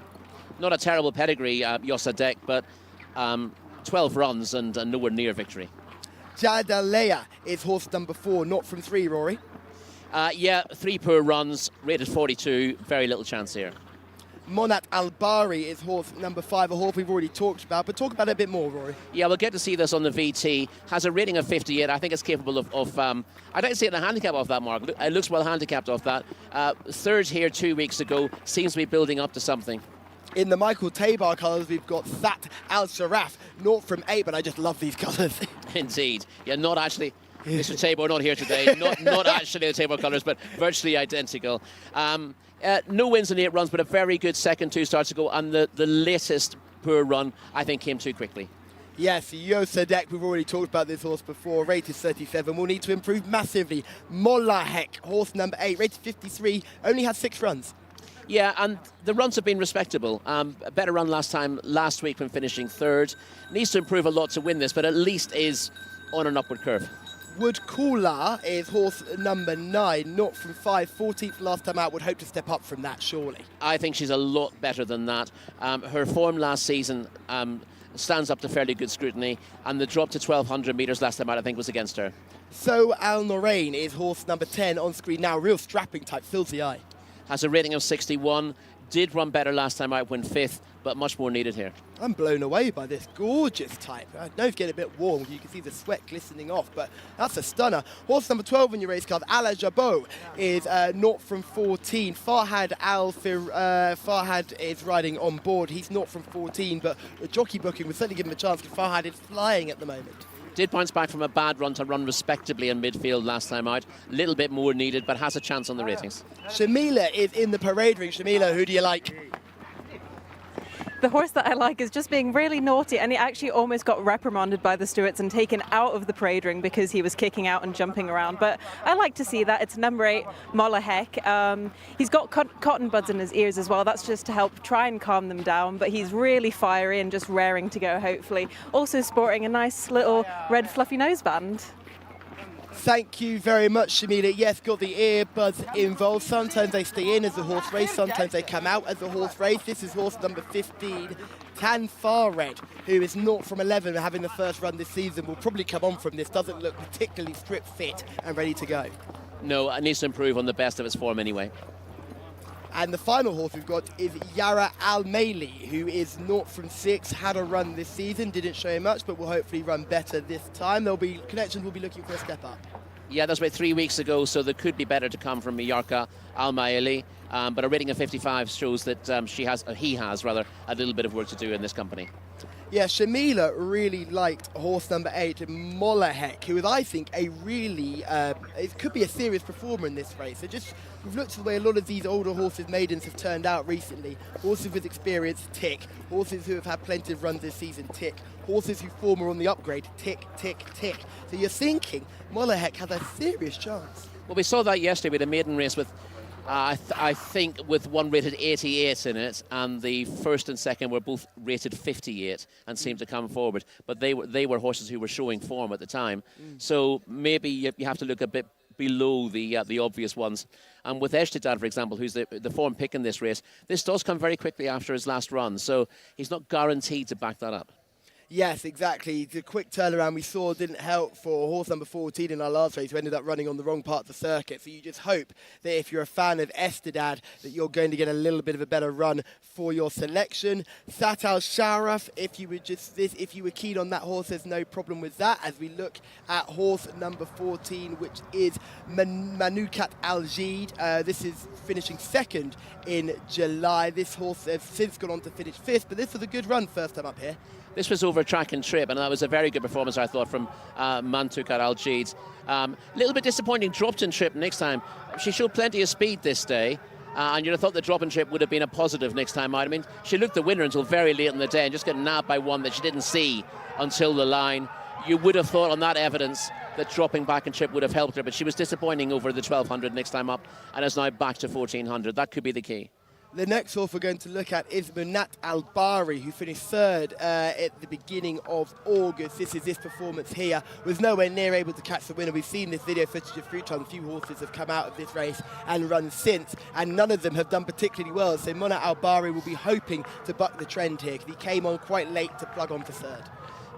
Not a terrible pedigree, Jcsa, but 12 runs and nowhere near victory. Jadalea is horse number 4, not from 3, Rory. Yeah, 3 poor runs, rated 42, very little chance here. Monat Al-Bari is horse number 5, a horse we've already talked about, but talk about it a bit more, Rory. Yeah, we'll get to see this on the VT. Has a rating of 58. I think it's capable of I don't see it in a handicap off that mark. It looks well handicapped off that. 3rd here 2 weeks ago, seems to be building up to something. In the Michael Tabar colours, we've got That Al-Sharaf, 0 from 8, but I just love these colours. Indeed. Yeah, not actually. Mr. Tabor not here today. Not actually the Tabor colours, but virtually identical. No wins in 8 runs, but a very good second 2 starts ago, and the latest poor run, I think, came too quickly. Yes, Jcsa, we've already talked about this horse before, rated 37, will need to improve massively. Mollahek, horse number 8, rated 53, only had 6 runs. Yeah, and the runs have been respectable. A better run last week when finishing 3rd. Needs to improve a lot to win this, but at least is on an upward curve. Wood Kula is horse number 9, not from 5, 14th last time out, would hope to step up from that, surely. I think she's a lot better than that. Her form last season stands up to fairly good scrutiny, and the drop to 1,200 metres last time out, I think, was against her. So Al Norain is horse number 10 on screen now, real strapping type, fills the eye. Has a rating of 61, did run better last time out when 5th, but much more needed here. I'm blown away by this gorgeous type. I know it's getting a bit warm, you can see the sweat glistening off, but that's a stunner. Horse number 12 on your race card, Ala Jabot, is not from 14. Farhad is riding on board. He's not from 14, but the jockey booking would certainly give him a chance because Farhad is flying at the moment. Did bounce back from a bad run to run respectably in midfield last time out. A little bit more needed, but has a chance on the ratings. Shamila is in the parade ring. Shamila, who do you like? The horse that I like is just being really naughty, and he actually almost got reprimanded by the stewards and taken out of the parade ring because he was kicking out and jumping around. But I like to see that. It's number 8, Molahek. He's got cotton buds in his ears as well. That's just to help try and calm them down. But he's really fiery and just raring to go, hopefully. Also sporting a nice little red fluffy noseband. Thank you very much, Shamila. Yes, got the earbuds involved. Sometimes they stay in as a horse race, sometimes they come out as a horse race. This is horse number 15, Tan Fared, who is 0 from 11, having the first run this season. Will probably come on from this. Doesn't look particularly strip fit and ready to go. No, it needs to improve on the best of its form anyway. And the final horse we've got is Yara Al-Maili, who is 0 from 6, had a run this season, didn't show much, but will hopefully run better this time. Connections will be looking for a step up. Yeah, that's about 3 weeks ago, so there could be better to come from Yarka Al-Maili. But a rating of 55 shows that he has a little bit of work to do in this company. Yeah, Shamila really liked horse number 8, Molahek, who is, I think, a really, it could be a serious performer in this race. We've looked at the way a lot of these older horses, maidens, have turned out recently. Horses with experience, tick. Horses who have had plenty of runs this season, tick. Horses who form are on the upgrade, tick, tick, tick. So you're thinking Molahek has a serious chance. Well, we saw that yesterday with a maiden race with, I think, with one rated 88 in it, and the first and second were both rated 58 and seemed to come forward. But they were horses who were showing form at the time. So maybe you have to look a bit below the obvious ones. And with Eshtidad, for example, who's the form pick in this race, this does come very quickly after his last run. So he's not guaranteed to back that up. Yes, exactly. The quick turnaround we saw didn't help for horse number 14 in our last race, who ended up running on the wrong part of the circuit. So you just hope that if you're a fan of Estidad, that you're going to get a little bit of a better run for your selection. Sat Al Sharaf, if you were keen on that horse, there's no problem with that. As we look at horse number 14, which is Manukat Al Jid. This is finishing second in July. This horse has since gone on to finish 5th, but this was a good run first time up here. This was over track and trip, and that was a very good performance, I thought, from Mantukat Al-Jid. Little bit disappointing, dropped in trip next time. She showed plenty of speed this day, and you'd have thought the drop in trip would have been a positive next time out. I mean, she looked the winner until very late in the day and just got nabbed by one that she didn't see until the line. You would have thought on that evidence that dropping back in trip would have helped her, but she was disappointing over the 1200 next time up and is now back to 1400. That could be the key. The next horse we're going to look at is Munat Al-Bari, who finished 3rd at the beginning of August. This performance here was nowhere near able to catch the winner. We've seen this video footage a few times. A few horses have come out of this race and run since, and none of them have done particularly well. So Munat Al-Bari will be hoping to buck the trend here, because he came on quite late to plug on for 3rd.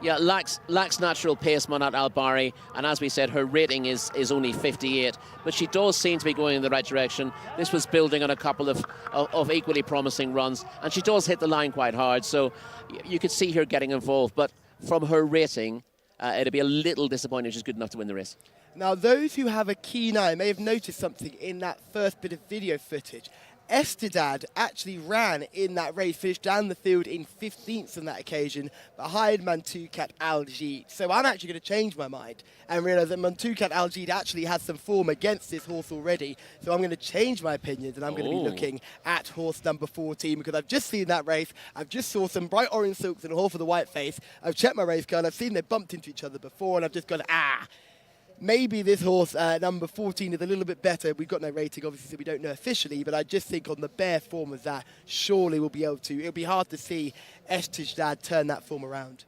Yeah, lacks natural pace, Munat Al-Bari, and as we said, her rating is only 58, but she does seem to be going in the right direction. This was building on a couple of equally promising runs, and she does hit the line quite hard, so you could see her getting involved, but from her rating, it'd be a little disappointing if she's good enough to win the race. Now, those who have a keen eye may have noticed something in that first bit of video footage. Estidad actually ran in that race, finished down the field in 15th on that occasion, behind Mantukat Al-Jid. So I'm actually going to change my mind and realise that Mantukat Al-Jid actually has some form against this horse already. So I'm going to change my opinions, and I'm going to be looking at horse number 14, because I've just seen that race. I've just saw some bright orange silks and a horse with a white face. I've checked my race card. I've seen they bumped into each other before, and I've just gone, maybe this horse, number 14, is a little bit better. We've got no rating, obviously, so we don't know officially, but I just think on the bare form of that, surely we'll be able to. It'll be hard to see Estidad turn that form around.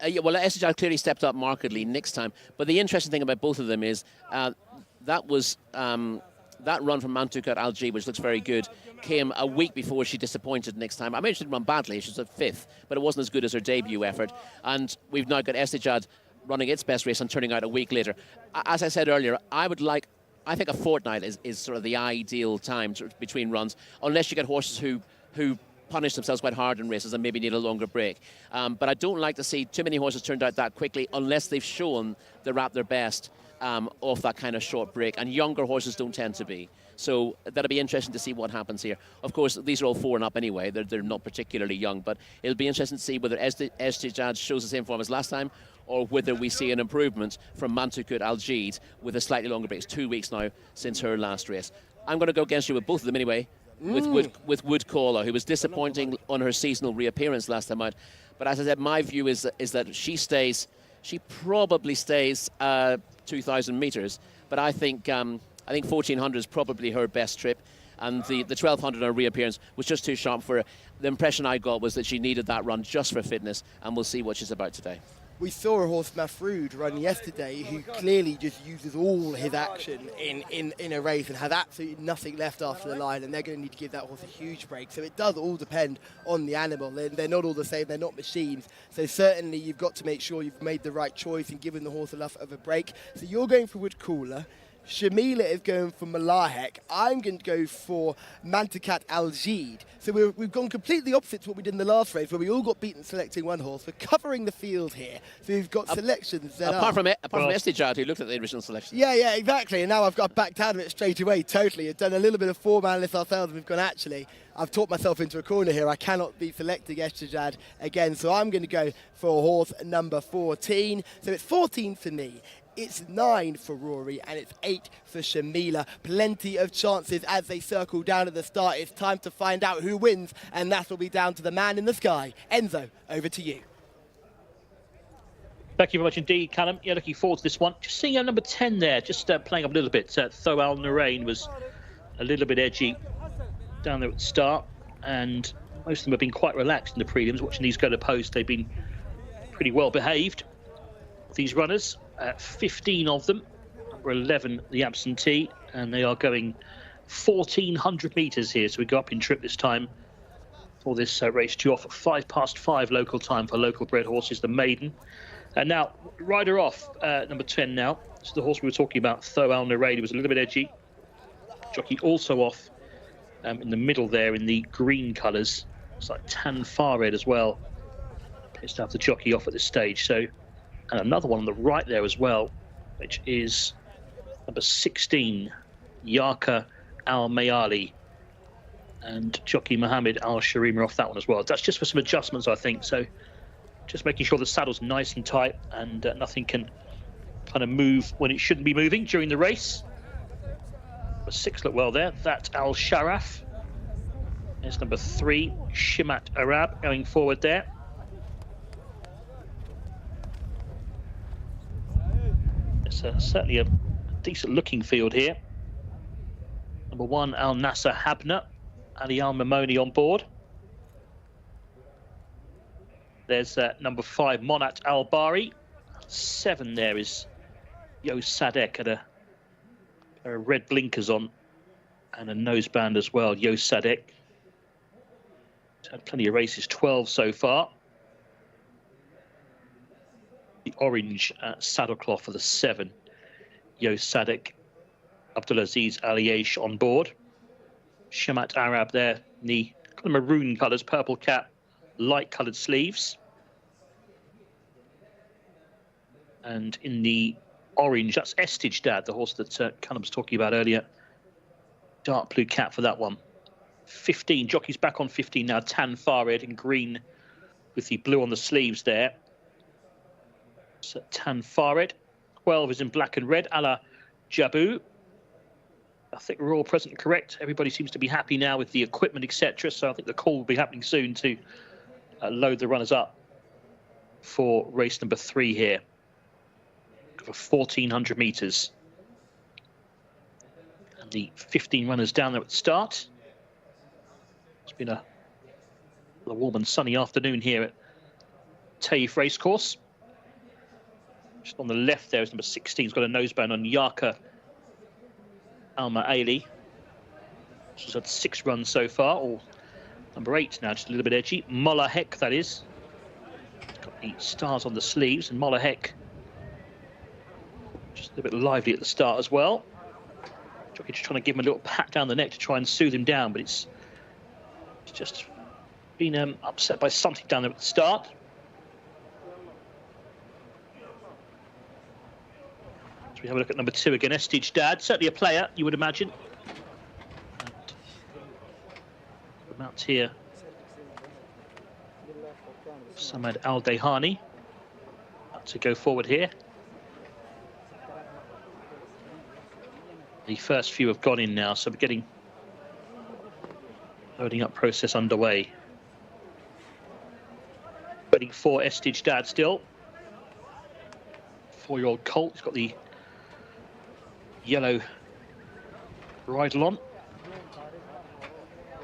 Yeah, well, Estidad clearly stepped up markedly next time, but the interesting thing about both of them is that was that run from Mantukat Al-Jid, which looks very good, came a week before she disappointed next time. I mean, she didn't run badly. She was at 5th, but it wasn't as good as her debut effort, and we've now got Estidad running its best race and turning out a week later. As I said earlier, I think a fortnight is sort of the ideal time between runs, unless you get horses who punish themselves quite hard in races and maybe need a longer break. But I don't like to see too many horses turned out that quickly unless they've shown they're at their best off that kind of short break, and younger horses don't tend to be. So that'll be interesting to see what happens here. Of course, these are all 4 and up anyway. They're not particularly young, but it'll be interesting to see whether Jcsa shows the same form as last time, or whether we see an improvement from Mantukut Al-Jid with a slightly longer break. It's 2 weeks now since her last race. I'm going to go against you with both of them anyway, with Woodcaller, who was disappointing on her seasonal reappearance last time out. But as I said, my view is that she probably stays 2,000 metres, but I think 1,400 is probably her best trip, and the 1,200 on her reappearance was just too sharp for her. The impression I got was that she needed that run just for fitness, and we'll see what she's about today. We saw a horse, Mafrood, run yesterday, who clearly just uses all his action in a race and has absolutely nothing left after the line, and they're going to need to give that horse a huge break. So it does all depend on the animal. They're not all the same, they're not machines. So certainly you've got to make sure you've made the right choice and given the horse enough of a break. So you're going for Woodcaller. Shamila is going for Malahek. I'm going to go for Mantukat Al-Jid. So we've gone completely opposite to what we did in the last race, where we all got beaten selecting one horse. We're covering the field here. So we've got selections that apart from Estijad, who looked at the original selection. Yeah, exactly. And now I've got backed out of it straight away, totally. We've done a little bit of form analysis ourselves, and we've gone, actually, I've talked myself into a corner here. I cannot be selecting Estijad again. So I'm going to go for horse number 14. So it's 14 for me. It's 9 for Rory, and it's 8 for Shamila. Plenty of chances as they circle down at the start. It's time to find out who wins, and that will be down to the man in the sky. Enzo, over to you. Thank you very much indeed, Callum. Yeah, looking forward to this one. Just seeing number 10 there, just playing up a little bit. Tho Al Narain was a little bit edgy down there at the start, and most of them have been quite relaxed in the prelims. Watching these go to post, they've been pretty well behaved, these runners. 15 of them, number 11 the absentee, and they are going 1,400 metres here, so we go up in trip this time for this race due off at 5:05 local time for local bred horses, the maiden. And now rider off, number 10 now. It's the horse we were talking about, Tho Al Narain, was a little bit edgy. Jockey also off in the middle there in the green colours. It's like tan far red as well. Appears to have the jockey off at this stage. So, and another one on the right there as well, which is number 16, Jcsa Al Mayali, and jockey Mohammed Al Sharim are off that one as well. That's just for some adjustments, I think. So just making sure the saddle's nice and tight, and nothing can kind of move when it shouldn't be moving during the race. Number 6 look well there. That's Al Sharaf. There's number 3, Shimat Arab, going forward there. It's certainly a decent looking field here. Number 1, Al Nasser Habna, Ali Al Mamoni on board. There's number 5, Monat Al Bari. 7 there is Yo Sadek, had a pair of red blinkers on and a noseband as well. Yo Sadek. He's had plenty of races, 12 so far. The orange saddlecloth for the 7, Yo Sadek, Abdulaziz Aliyesh on board. Shamat Arab there in the kind of maroon colours, purple cap, light coloured sleeves. And in the orange, that's Estijad, the horse that Callum was talking about earlier. Dark blue cap for that one. 15, jockey's back on 15 now, tan far red in green with the blue on the sleeves there. So tan far red. 12 is in black and red, a la Jabu. I think we're all present and correct. Everybody seems to be happy now with the equipment, etc. So I think the call will be happening soon to load the runners up for race number 3 here. For 1,400 metres. And the 15 runners down there at the start. It's been a warm and sunny afternoon here at Taif Racecourse. Just on the left there is number 16. He's got a noseband on Jcsa Alma Ali. She's had 6 runs so far. Or number 8 now, just a little bit edgy. Malahek, that is. It's got the stars on the sleeves, and Malahek just a little bit lively at the start as well. Jockey just trying to give him a little pat down the neck to try and soothe him down, but it's just been upset by something down there at the start. So we have a look at number 2 again, Estijad. Certainly a player, you would imagine. The mount here. Samad Al Dehani to go forward here. The first few have gone in now, so we're getting loading up process underway. Waiting for Estijdad still. 4-year-old colt. He's got the yellow bridle on.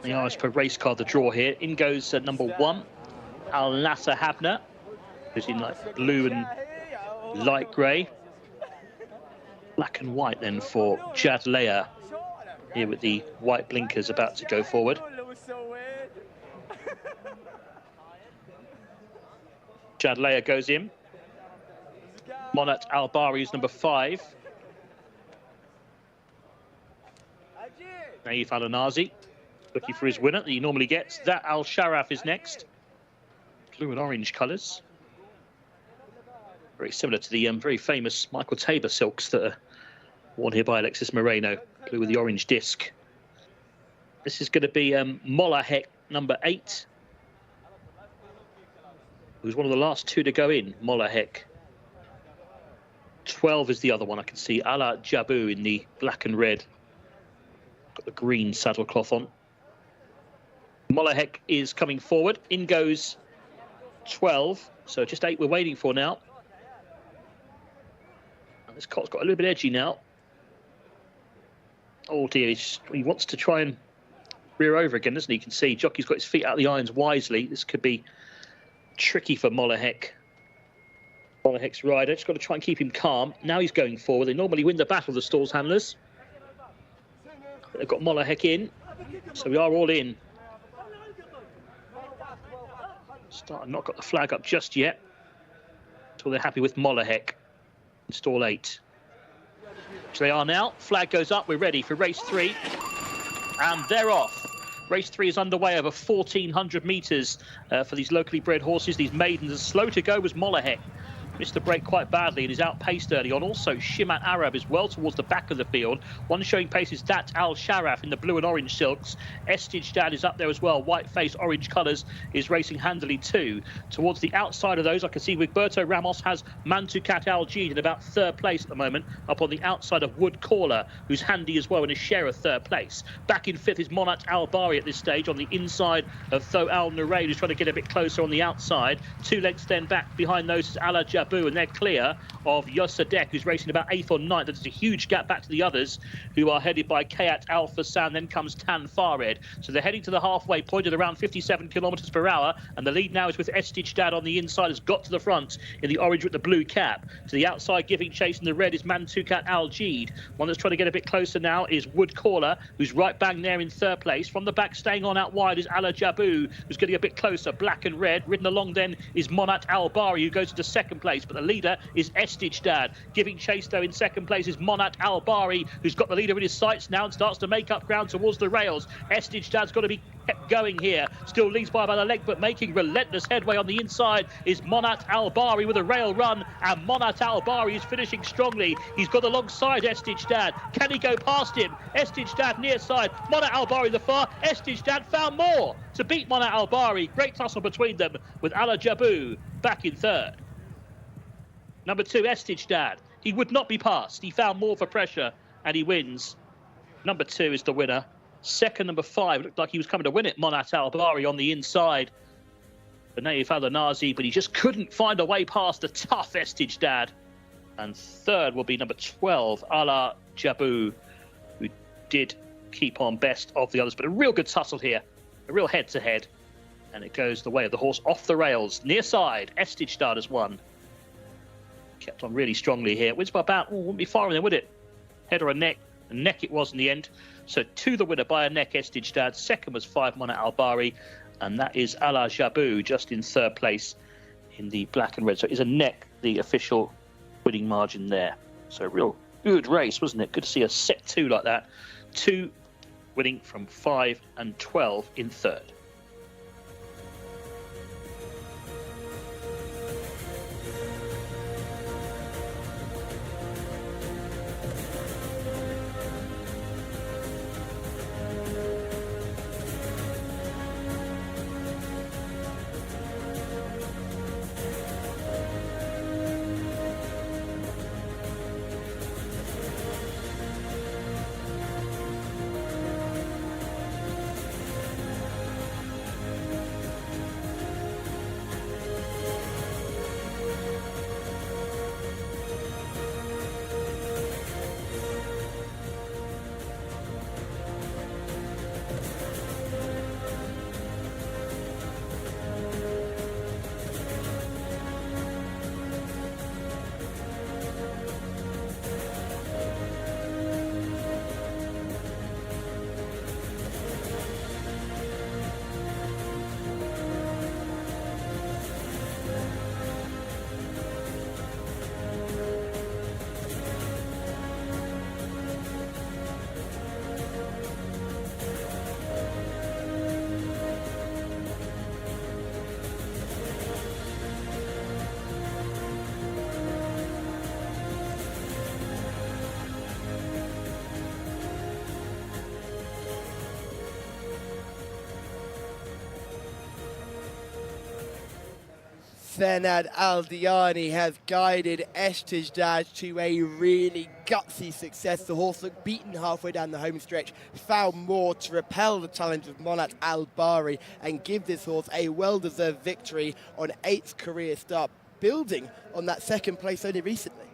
The as per race card, the draw here. In goes number 1, Al Nasser Habner, who's in like blue and light grey. Black and white then for Jcsa, here with the white blinkers about to go forward. Jcsa goes in. Monat Al-Bari is number 5. Taif Al-Anazi looking for his winner that he normally gets. That Al-Sharaf is next. Blue and orange colours. Very similar to the very famous Michael Tabor silks that are worn here by Alexis Moreno. Blue with the orange disc. This is going to be Molahek, number 8. Who's one of the last 2 to go in, Molahek. 12 is the other one. I can see Ala Jabu in the black and red. Got the green saddle cloth on. Molahek is coming forward. In goes 12. So just 8 we're waiting for now. And this colt's got a little bit edgy now. Oh dear, he wants to try and rear over again, doesn't he? You can see jockey's got his feet out of the irons wisely. This could be tricky for Molahek. Molahek's rider, just got to try and keep him calm. Now he's going forward. They normally win the battle, the stalls handlers. They've got Molahek in, so we are all in. Not got the flag up just yet, until they're happy with Molahek in stall 8. Which they are now. Flag goes up. We're ready for race 3, and they're off. Race 3 is underway over 1,400 metres for these locally bred horses. These maidens, as slow to go was Molahek. Missed the break quite badly and is outpaced early on. Also, Shimat Arab is well towards the back of the field. One showing pace is Dat Al Sharaf in the blue and orange silks. Estijdad is up there as well. White face, orange colours, is racing handily too. Towards the outside of those, I can see Wigberto Ramos has Mantukat Al Jid in about 3rd place at the moment, up on the outside of Wood Caller, who's handy as well in a share of 3rd place. Back in 5th is Monat Al Bari at this stage on the inside of Tho Al Nurayn, who's trying to get a bit closer on the outside. 2 lengths then back behind those is Ala Jabu, and they're clear of Jcsa, who's racing about 8th or 9th. There's a huge gap back to the others, who are headed by Kayat Al Fasan. Then comes Tan Fared. So they're heading to the halfway point at around 57 kilometres per hour, and the lead now is with Estijdad on the inside, has got to the front in the orange with the blue cap. To the outside, giving chase in the red is Mantukat Al Jid. One that's trying to get a bit closer now is Wood Caller, who's right bang there in 3rd place. From the back, staying on out wide, is Ala Jabu, who's getting a bit closer, black and red. Ridden along then is Monat Al Bari, who goes into 2nd place, but the leader is Estijdad. Giving chase though in 2nd place is Monat Al Bari, who's got the leader in his sights now and starts to make up ground towards the rails. Estijdad's got to be kept going here. Still leads by about a leg, but making relentless headway on the inside is Monat Al Bari with a rail run, and Monat Al Bari is finishing strongly. He's got alongside Estijdad. Can he go past him? Estijdad near side. Monat Al Bari the far. Estijdad found more to beat Monat Al Bari. Great tussle between them with Ala Jabu back in 3rd. Number 2, Estijdad. He would not be passed. He found more for pressure, and he wins. Number 2 is the winner. 2nd, number 5. Looked like he was coming to win it. Monat Al Bari on the inside. The Taif Al-Anazi, but he just couldn't find a way past the tough Estijdad. And 3rd will be number 12, Ala Jabu, who did keep on best of the others. But a real good tussle here. A real head-to-head. And it goes the way of the horse off the rails. Near side, Estijdad has won. Kept on really strongly here. Wins by about, wouldn't be far in there, would it? Head or a neck? A neck it was in the end. So to the winner by a neck, Estijdad. 2nd was 5, Monat Al Bari. And that is Ala Jabu just in 3rd place in the black and red. So it is a neck, the official winning margin there. So a real good race, wasn't it? Good to see a set 2 like that. 2 winning from 5 and 12 in 3rd. Senad Aldiani has guided Eshtijdad to a really gutsy success. The horse looked beaten halfway down the home stretch, found more to repel the challenge of Monat Al-Bari and give this horse a well-deserved victory on 8th career start, building on that second place only recently.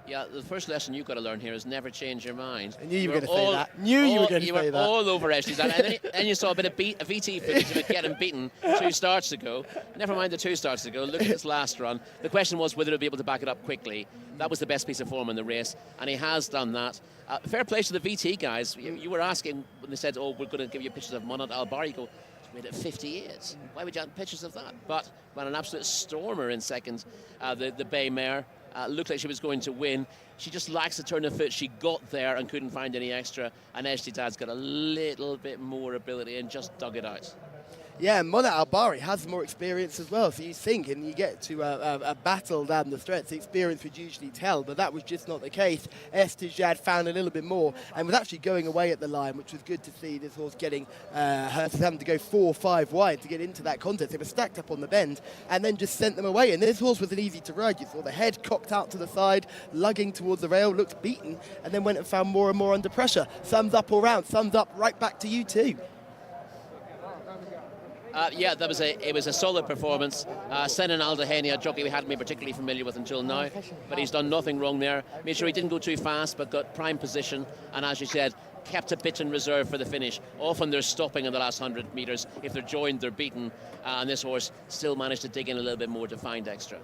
Yeah, the first lesson you've got to learn here is never change your mind. I knew you were going to say that. You were going to say that. All over Eshtijdad. And then you saw a bit of a VT footage of it getting beaten 2 starts ago. Never mind the 2 starts ago. Look at this last run. The question was whether he'll be able to back it up quickly. That was the best piece of form in the race, and he has done that. Fair play to the VT guys. You were asking when they said, "Oh, we're going to give you pictures of Monat Al-Bari." You go, "It's made it 50 years. Why would you have pictures of that?" But ran an absolute stormer in second. The Bay mare looked like she was going to win. She just lacks a turn of foot. She got there and couldn't find any extra. And Eshtijdad's got a little bit more ability and just dug it out. Yeah, Monat Al-Bari has more experience as well. So you think, and you get to a battle down the stretch, the experience would usually tell, but that was just not the case. Eshtijdad found a little bit more and was actually going away at the line, which was good to see. This horse getting having to go 4 or 5 wide to get into that contest. They were stacked up on the bend and then just sent them away. And this horse wasn't easy to ride. You saw the head cocked out to the side, lugging towards the rail, looked beaten, and then went and found more and more under pressure. Sums up all round, sums up right back to you too. Yeah, it was a solid performance. Senan Aldahani, a jockey we hadn't been particularly familiar with until now, but he's done nothing wrong there. Made sure he didn't go too fast, but got prime position, and as you said, kept a bit in reserve for the finish. Often they're stopping in the last 100 metres. If they're joined, they're beaten, and this horse still managed to dig in a little bit more to find extra.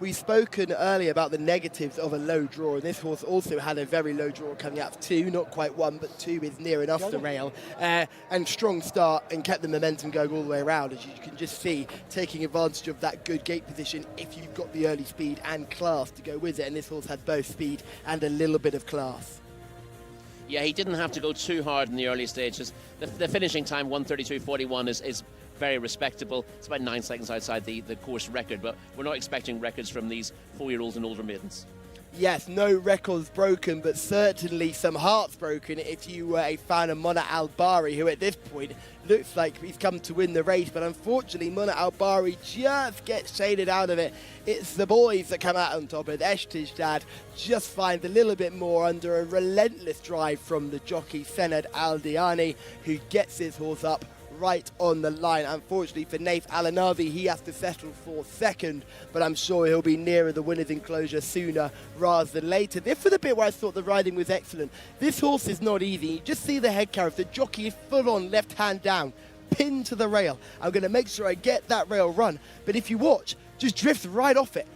We've spoken earlier about the negatives of a low draw, and this horse also had a very low draw coming out of 2, not quite 1, but 2 is near enough the rail, and strong start and kept the momentum going all the way around, as you can just see, taking advantage of that good gate position if you've got the early speed and class to go with it, and this horse had both speed and a little bit of class. Yeah, he didn't have to go too hard in the early stages. The finishing time, 1:32.41, is very respectable. It's about 9 seconds outside the course record, but we're not expecting records from these 4-year-olds and older maidens. Yes, no records broken, but certainly some hearts broken if you were a fan of Monat Al-Bari, who at this point looks like he's come to win the race, but unfortunately Monat Al-Bari just gets shaded out of it. It's the boys that come out on top, and Eshtijdad just finds a little bit more under a relentless drive from the jockey Senad Aldiani, who gets his horse up right on the line. Unfortunately for Naif Al-Anazi, he has to settle for second, but I'm sure he'll be nearer the winner's enclosure sooner rather than later. This was the bit where I thought the riding was excellent. This horse is not easy. You just see the head carriage. The jockey is full on left hand down, pinned to the rail. I'm going to make sure I get that rail run, but if you watch, just drifts right off it.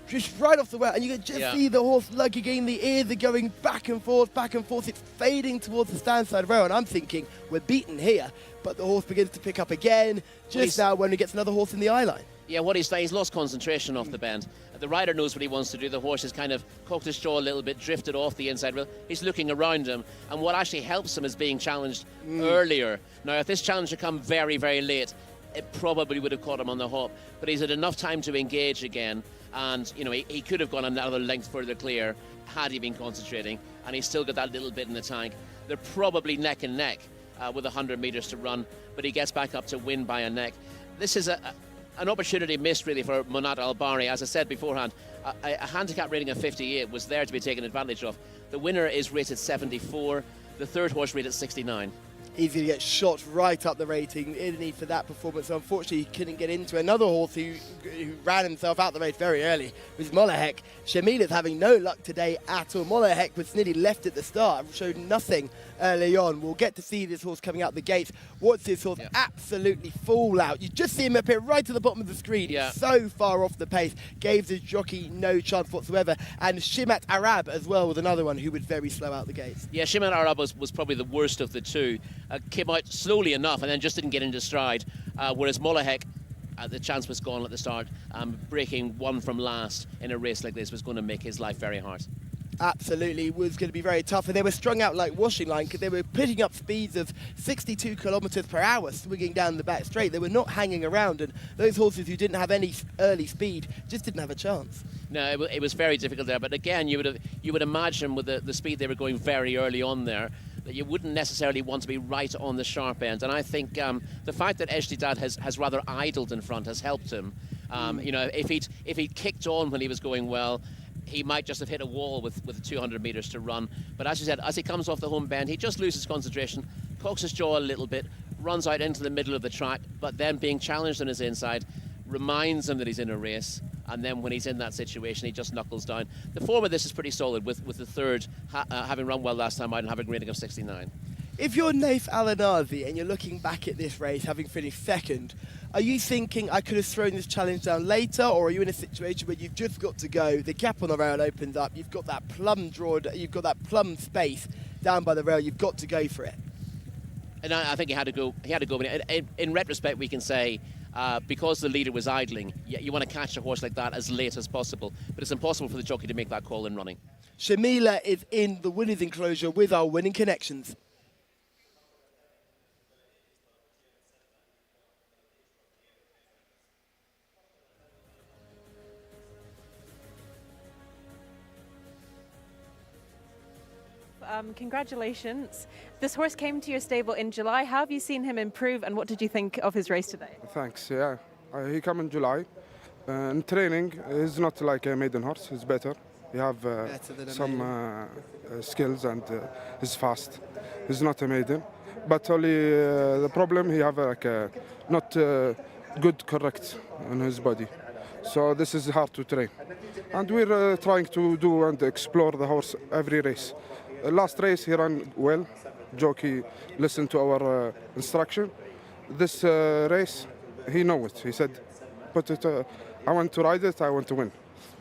Just right off the rail, and you can just see the horse lugging in, the ears are going back and forth, it's fading towards the stand side rail, and I'm thinking, we're beaten here, but the horse begins to pick up again, just now when he gets another horse in the eye line. Yeah, what he's lost concentration off the bend. The rider knows what he wants to do. The horse has kind of cocked his jaw a little bit, drifted off the inside rail. He's looking around him, and what actually helps him is being challenged earlier. Now, if this challenge had come very, very late, it probably would have caught him on the hop, but he's had enough time to engage again, and you know he could have gone another length further clear had he been concentrating, and he's still got that little bit in the tank. They're probably neck and neck with 100 metres to run, but he gets back up to win by a neck. This is an opportunity missed really for Monat Al-Bari. As I said beforehand, a handicap rating of 58 was there to be taken advantage of. The winner is rated 74, the third horse rated 69. He's going to get shot right up the rating, isn't he, for that performance? So unfortunately, he couldn't get into another horse who ran himself out the race very early, was Molahek. Shamila's having no luck today at all. Molahek was nearly left at the start, showed nothing early on. We'll get to see this horse coming out the gates. Watch this horse absolutely fall out. You just see him appear right to the bottom of the screen. So far off the pace, gave his jockey no chance whatsoever. And Shimat Arab as well was another one who was very slow out the gates. Yeah, Shimat Arab was probably the worst of the two. Came out slowly enough and then just didn't get into stride, whereas Molahek, the chance was gone at the start. Breaking one from last in a race like this was going to make his life very hard. Absolutely, was going to be very tough, and they were strung out like washing line because they were putting up speeds of 62 kilometres per hour swinging down the back straight. They were not hanging around, and those horses who didn't have any early speed just didn't have a chance. No, it was very difficult there, but again you would imagine with the speed they were going very early on there that you wouldn't necessarily want to be right on the sharp end, and I think the fact that Eshtijdad has rather idled in front has helped him. You know, if he'd kicked on when he was going well, he might just have hit a wall with 200 metres to run. But as you said, as he comes off the home bend, he just loses concentration, cocks his jaw a little bit, runs out into the middle of the track, but then being challenged on his inside reminds him that he's in a race. And then when he's in that situation, he just knuckles down. The form of this is pretty solid, with the third having run well last time out and having a rating of 69. If you're Naif Alanazi and you're looking back at this race, having finished second, are you thinking I could have thrown this challenge down later, or are you in a situation where you've just got to go, the gap on the rail opens up, you've got that plumb space down by the rail, you've got to go for it? And I think he had to go. In retrospect, we can say, because the leader was idling, you want to catch a horse like that as late as possible, but it's impossible for the jockey to make that call in running. Shamila is in the winners' enclosure with our winning connections. Congratulations. This horse came to your stable in July. How have you seen him improve, and what did you think of his race today? Thanks, yeah. He came in July. In training, he's not like a maiden horse, he's better. He have some skills and he's fast. He's not a maiden. But only the problem, he have not good correct in his body. So this is hard to train. And we're trying to do and explore the horse every race. Last race he ran well. Jockey listened to our instruction. This race, he know it. He said, "Put it. I want to ride it. I want to win."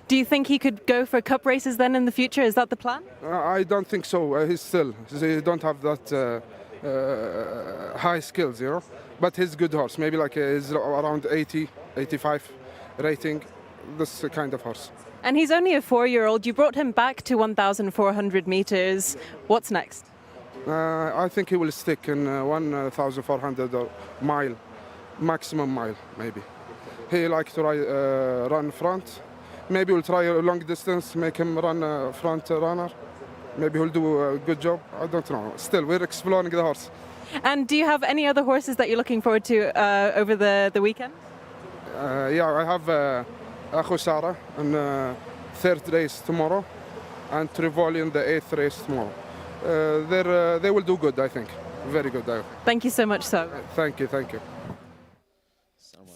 Do you think he could go for cup races then in the future? Is that the plan? I don't think so. He don't have that high skills, you know. But he's a good horse. Maybe like he's around 80, 85 rating. This kind of horse. And he's only a 4-year-old. You brought him back to 1,400 meters. What's next? I think he will stick in 1,400 mile, maximum mile, maybe. He likes to run front. Maybe we'll try a long distance, make him run front runner. Maybe he'll do a good job. I don't know. Still, we're exploring the horse. And do you have any other horses that you're looking forward to over the weekend? Yeah, I have Jcsa in third race tomorrow, and Trivoli in the 8th race tomorrow. They will do good, I think. Very good. Thank you so much, sir. Thank you.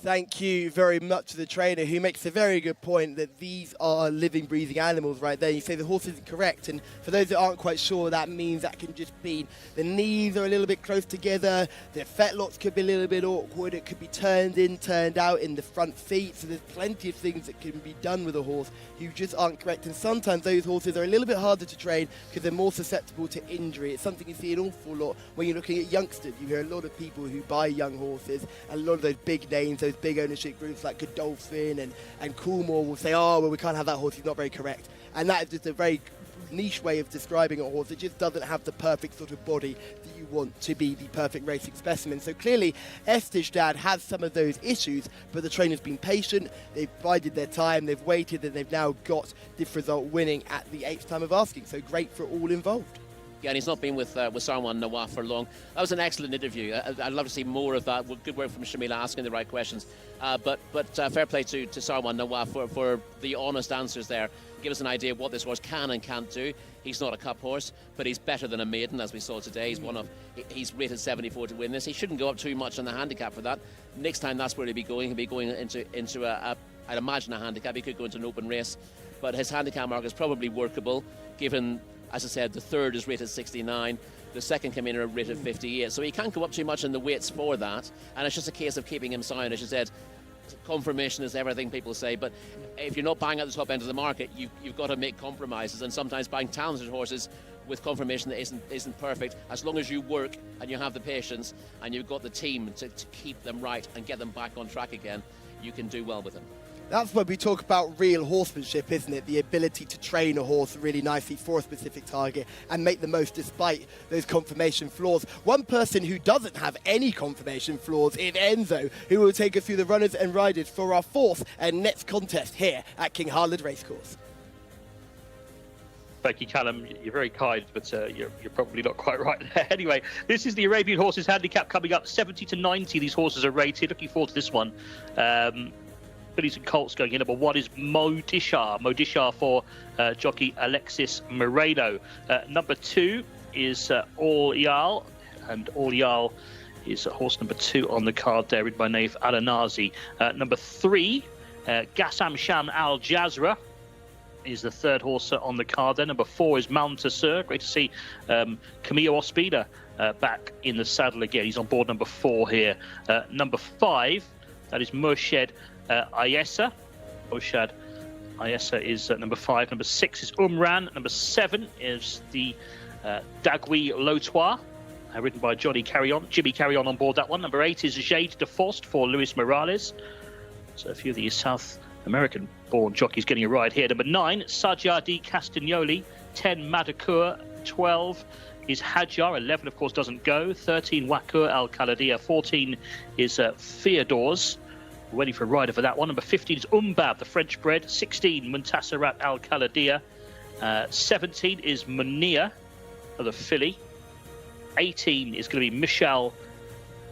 Thank you very much to the trainer, who makes a very good point that these are living, breathing animals right there. You say the horse isn't correct, and for those that aren't quite sure, that means that can just be the knees are a little bit close together, the fetlocks could be a little bit awkward, it could be turned in, turned out in the front feet, so there's plenty of things that can be done with a horse who just aren't correct, and sometimes those horses are a little bit harder to train because they're more susceptible to injury. It's something you see an awful lot when you're looking at youngsters. You hear a lot of people who buy young horses, and a lot of those big names, those big ownership groups like Godolphin and Coolmore will say, oh, well, we can't have that horse, he's not very correct. And that is just a very niche way of describing a horse. It just doesn't have the perfect sort of body that you want to be the perfect racing specimen. So clearly, Estijdad has some of those issues, but the trainer's been patient, they've bided their time, they've waited, and they've now got this result winning at the 8th time of asking. So great for all involved. Yeah, and he's not been with Sarwan Nawaf for long. That was an excellent interview. I'd love to see more of that. Good work from Shamila asking the right questions. But fair play to Sarwan Nawaf for the honest answers there. Give us an idea of what this horse can and can't do. He's not a cup horse, but he's better than a maiden, as we saw today. He's rated 74 to win this. He shouldn't go up too much on the handicap for that. Next time, that's where he'll be going. He'll be going into I'd imagine a handicap. He could go into an open race, but his handicap mark is probably workable, given, as I said, the third is rated 69, the second came in at rated 58, so he can't go up too much in the weights for that, and it's just a case of keeping him sound. As you said, confirmation is everything, people say, but if you're not buying at the top end of the market, you've got to make compromises, and sometimes buying talented horses with confirmation that isn't perfect, as long as you work and you have the patience and you've got the team to keep them right and get them back on track again, you can do well with them. That's when we talk about real horsemanship, isn't it? The ability to train a horse really nicely for a specific target and make the most despite those conformation flaws. One person who doesn't have any conformation flaws is Enzo, who will take us through the runners and riders for our fourth and next contest here at King Khalid Racecourse. Thank you, Callum. You're very kind, but you're probably not quite right there. Anyway, this is the Arabian Horses Handicap coming up 70 to 90. These horses are rated. Looking forward to this one. fillies and colts going in. Number 1 is Modishar for jockey Alexis Moreno. Number 2 is All Yal, and All Yal is horse number 2 on the card there, ridden by Naif Alanazi. Number 3, Gassam Sham Al Jazra is the 3rd horse on the card there. Number 4 is Mountasur. Great to see Camillo Ospina back in the saddle again. He's on board number 4 here. Number 5, that is Murshid Ayesa. Murshid Ayesa is number 5. Number 6 is Umran. Number 7 is the Dagui Lotoir, ridden by Jimmy Carry-On board that one. Number 8 is Jade de Forst for Luis Morales. So a few of the South American-born jockeys getting a ride here. Number 9, Sajja di Castagnoli. 10, Madakur. 12 is Hadjar. 11, of course, doesn't go. 13, Wakur Al Khaladia. 14 is Theodores. Waiting for a rider for that one. Number 15 is Umbab, the French bred. 16, Muntassarat Al Khaladia. 17 is Munia, the filly. 18 is going to be Michel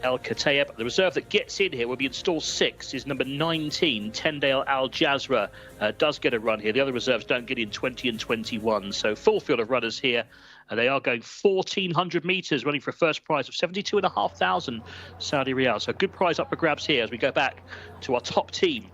El Kataeb. The reserve that gets in here will be in stall 6 is number 19, Tendale Al Jazra. Does get a run here. The other reserves don't get in 20 and 21. So full field of runners here. They are going 1,400 metres, running for a first prize of 72,500 Saudi Riyal. So good prize up for grabs here as we go back to our top team.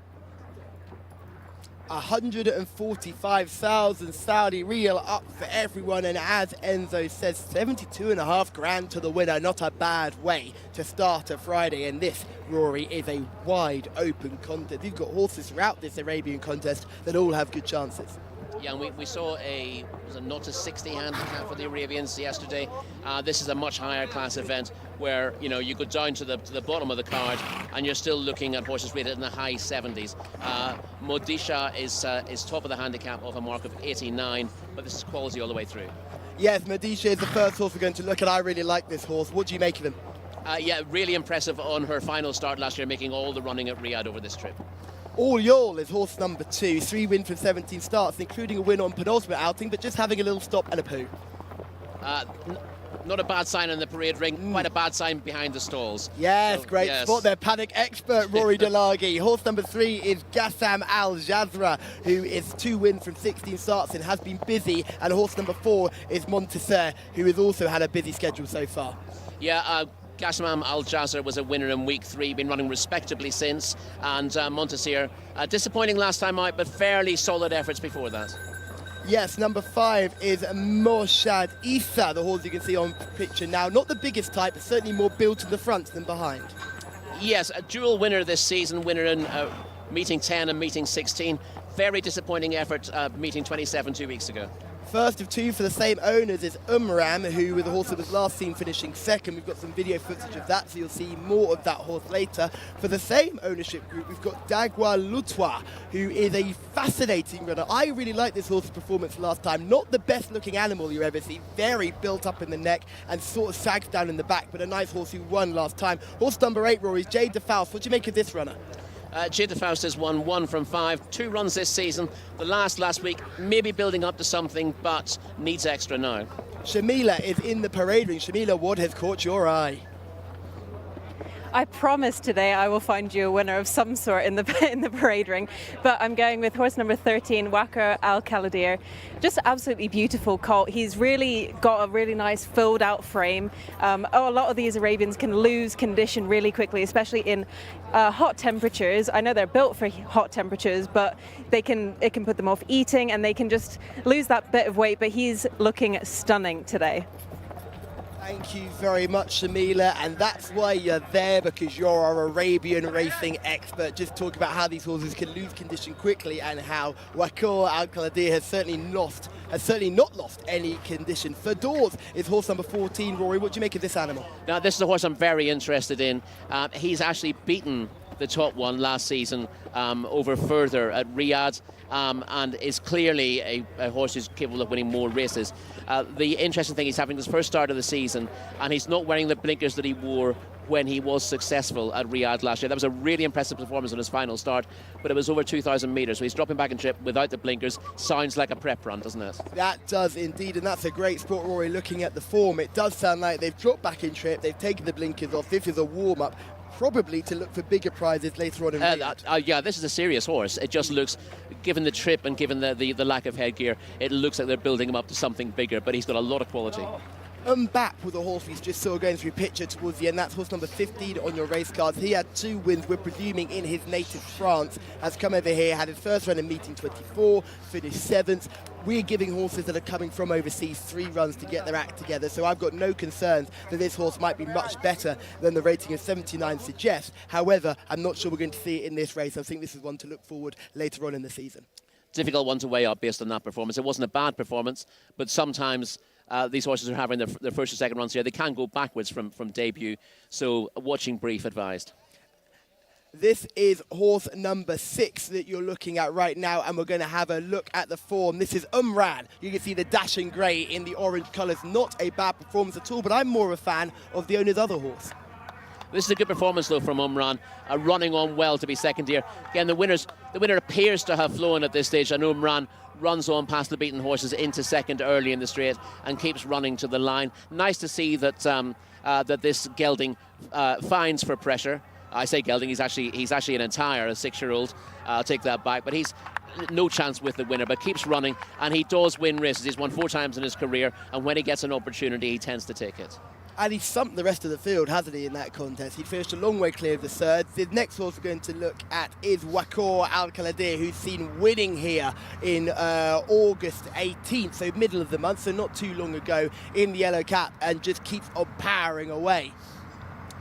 145,000 Saudi Riyal up for everyone, and as Enzo says, 72.5 grand to the winner. Not a bad way to start a Friday, and this, Rory, is a wide open contest. You've got horses throughout this Arabian contest that all have good chances. Yeah, and we saw a not a 60 handicap for the Arabians yesterday. This is a much higher class event where you go down to the bottom of the card and you're still looking at horses rated in the high 70s. Modisha is top of the handicap of a mark of 89, but this is quality all the way through. Yes, Modisha is the first horse we're going to look at. I really like this horse. What do you make of him? Yeah, really impressive on her final start last year, making all the running at Riyadh over this trip. All Yall is horse number 2, 3 wins from 17 starts, including a win on penultimate outing, but just having a little stop and a poo. Not a bad sign in the parade ring, quite a bad sign behind the stalls. Yes, so, great yes. spot there. Panic expert Rory Delagi. Horse number 3 is Gassam Al Jazra, who is 2 wins from 16 starts and has been busy. And horse number 4 is Monteser, who has also had a busy schedule so far. Yeah, Gassamam Al Jazzer was a winner in week 3, been running respectably since, and Monteser, disappointing last time out, but fairly solid efforts before that. Yes, number 5 is Morshad Issa, the horse you can see on picture now. Not the biggest type, but certainly more built in the front than behind. Yes, a dual winner this season, winner in meeting 10 and meeting 16. Very disappointing effort meeting 27 2 weeks ago. First of 2 for the same owners is Umram, who was the horse that was last seen finishing second. We've got some video footage of that, so you'll see more of that horse later. For the same ownership group, we've got Dagua Lutoir, who is a fascinating runner. I really liked this horse's performance last time. Not the best looking animal you ever see, very built up in the neck and sort of sags down in the back, but a nice horse who won last time. Horse number 8, Rory, is Jade de Faust. What do you make of this runner? Jade de Faust has won 1 from 5, 2 runs this season. The last week, maybe building up to something, but needs extra now. Shamila is in the parade ring. Shamila, what has caught your eye? I promise today I will find you a winner of some sort in the parade ring, but I'm going with horse number 13, Wakur Al Khaladir. Just absolutely beautiful colt. He's really got a really nice filled out frame. A lot of these Arabians can lose condition really quickly, especially in hot temperatures. I know they're built for hot temperatures, but it can put them off eating and they can just lose that bit of weight, but he's looking stunning today. Thank you very much, Shamila, and that's why you're there, because you're our Arabian racing expert. Just talk about how these horses can lose condition quickly and how Wakur Al Khaladir has certainly not lost any condition. For Doors is horse number 14, Rory. What do you make of this animal? Now, this is a horse I'm very interested in. He's actually beaten the top one last season over further at Riyadh, and is clearly a horse who's capable of winning more races. The interesting thing, he's having his first start of the season, and he's not wearing the blinkers that he wore when he was successful at Riyadh last year. That was a really impressive performance on his final start, but it was over 2,000 metres, so he's dropping back in trip without the blinkers. Sounds like a prep run, doesn't it? That does indeed, and that's a great spot, Rory. Looking at the form, it does sound like they've dropped back in trip, they've taken the blinkers off. This is a warm-up. probably to look for bigger prizes later on in Riyadh. Yeah, this is a serious horse. It just looks, given the trip and given the lack of headgear, it looks like they're building him up to something bigger, but he's got a lot of quality. Back with a horse we just saw going through picture towards the end. That's horse number 15 on your race cards. He had 2 wins, we're presuming, in his native France. Has come over here, had his first run in meeting 24, finished 7th. We're giving horses that are coming from overseas 3 runs to get their act together, so I've got no concerns that this horse might be much better than the rating of 79 suggests. However, I'm not sure we're going to see it in this race. I think this is one to look forward later on in the season. Difficult one to weigh up based on that performance. It wasn't a bad performance, but sometimes these horses are having their first or second runs here. They can go backwards from debut, so watching brief advised. This is horse number 6 that you're looking at right now, and we're going to have a look at the form. This is Umran. You can see the dashing grey in the orange colours. Not a bad performance at all, but I'm more a fan of the owner's other horse. This is a good performance, though, from Umran, running on well to be second here. Again, the winner appears to have flown at this stage, and Umran runs on past the beaten horses into second early in the straight and keeps running to the line. Nice to see that that this gelding finds for pressure. I say gelding, he's actually an entire, a 6-year-old. I'll take that back, but he's no chance with the winner, but keeps running, and he does win races. He's won 4 times in his career, and when he gets an opportunity, he tends to take it. And he's thumped the rest of the field, hasn't he, in that contest? He finished a long way clear of the third. The next horse we're going to look at is Wakor Al-Kaladir, who's seen winning here in August 18th, so middle of the month, so not too long ago, in the yellow cap, and just keeps on powering away.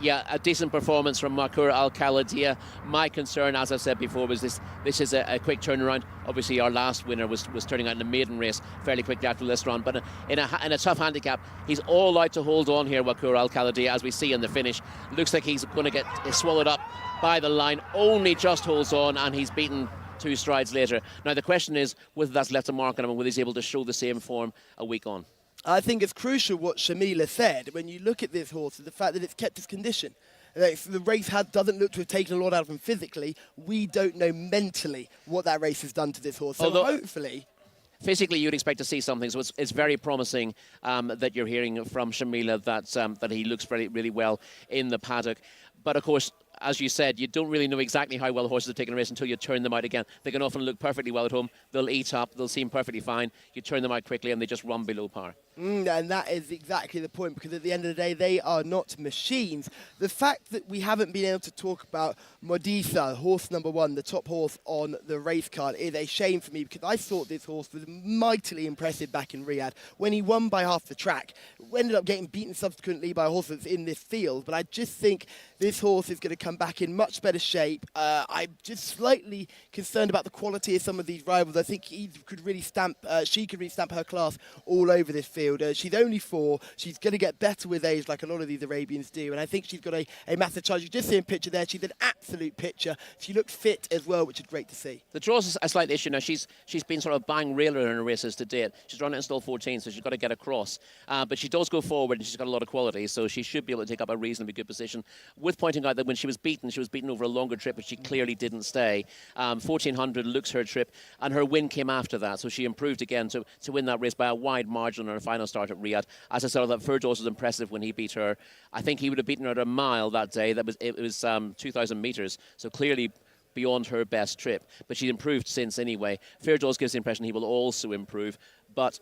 Yeah, a decent performance from Wakor Al-Kaladir. My concern, as I said before, was this is a quick turnaround. Obviously, our last winner was turning out in a maiden race fairly quickly after this run, but in a tough handicap, he's all out to hold on here, Wakor Al-Kaladir, as we see in the finish. Looks like he's going to get swallowed up by the line, only just holds on, and he's beaten 2 strides later. Now, the question is whether that's left a mark on him and whether he's able to show the same form a week on. I think it's crucial what Shamila said when you look at this horse, the fact that it's kept its condition. The race doesn't look to have taken a lot out of him physically. We don't know mentally what that race has done to this horse. So although hopefully... Physically, you'd expect to see something, so it's very promising that you're hearing from Shamila that he looks really well in the paddock. But of course, as you said, you don't really know exactly how well the horses have taken a race until you turn them out again. They can often look perfectly well at home. They'll eat up. They'll seem perfectly fine. You turn them out quickly and they just run below par. And that is exactly the point, because at the end of the day, they are not machines. The fact that we haven't been able to talk about Modisa, horse number 1, the top horse on the race card, is a shame for me, because I thought this horse was mightily impressive back in Riyadh when he won by half the track. We ended up getting beaten subsequently by a horse that's in this field, but I just think this horse is going to come back in much better shape. I'm just slightly concerned about the quality of some of these rivals. I think she could really stamp her class all over this field. She's only 4. She's going to get better with age, like a lot of these Arabians do, and I think she's got a massive chance. You just see a picture there. She's an absolute picture. She looks fit as well, which is great to see. The draw's a slight issue now. She's been sort of bang railer in her races to date. She's running in stall 14, so she's got to get across. But she does go forward, and she's got a lot of quality, so she should be able to take up a reasonably good position. With pointing out that when she was beaten over a longer trip, but she clearly didn't stay. 1400 looks her trip, and her win came after that, so she improved again to win that race by a wide margin on her final start at Riyadh. As I said, that Firdaus was impressive when he beat her. I think he would have beaten her at a mile that day. It was 2,000 metres, so clearly beyond her best trip. But she's improved since anyway. Firdaus gives the impression he will also improve, but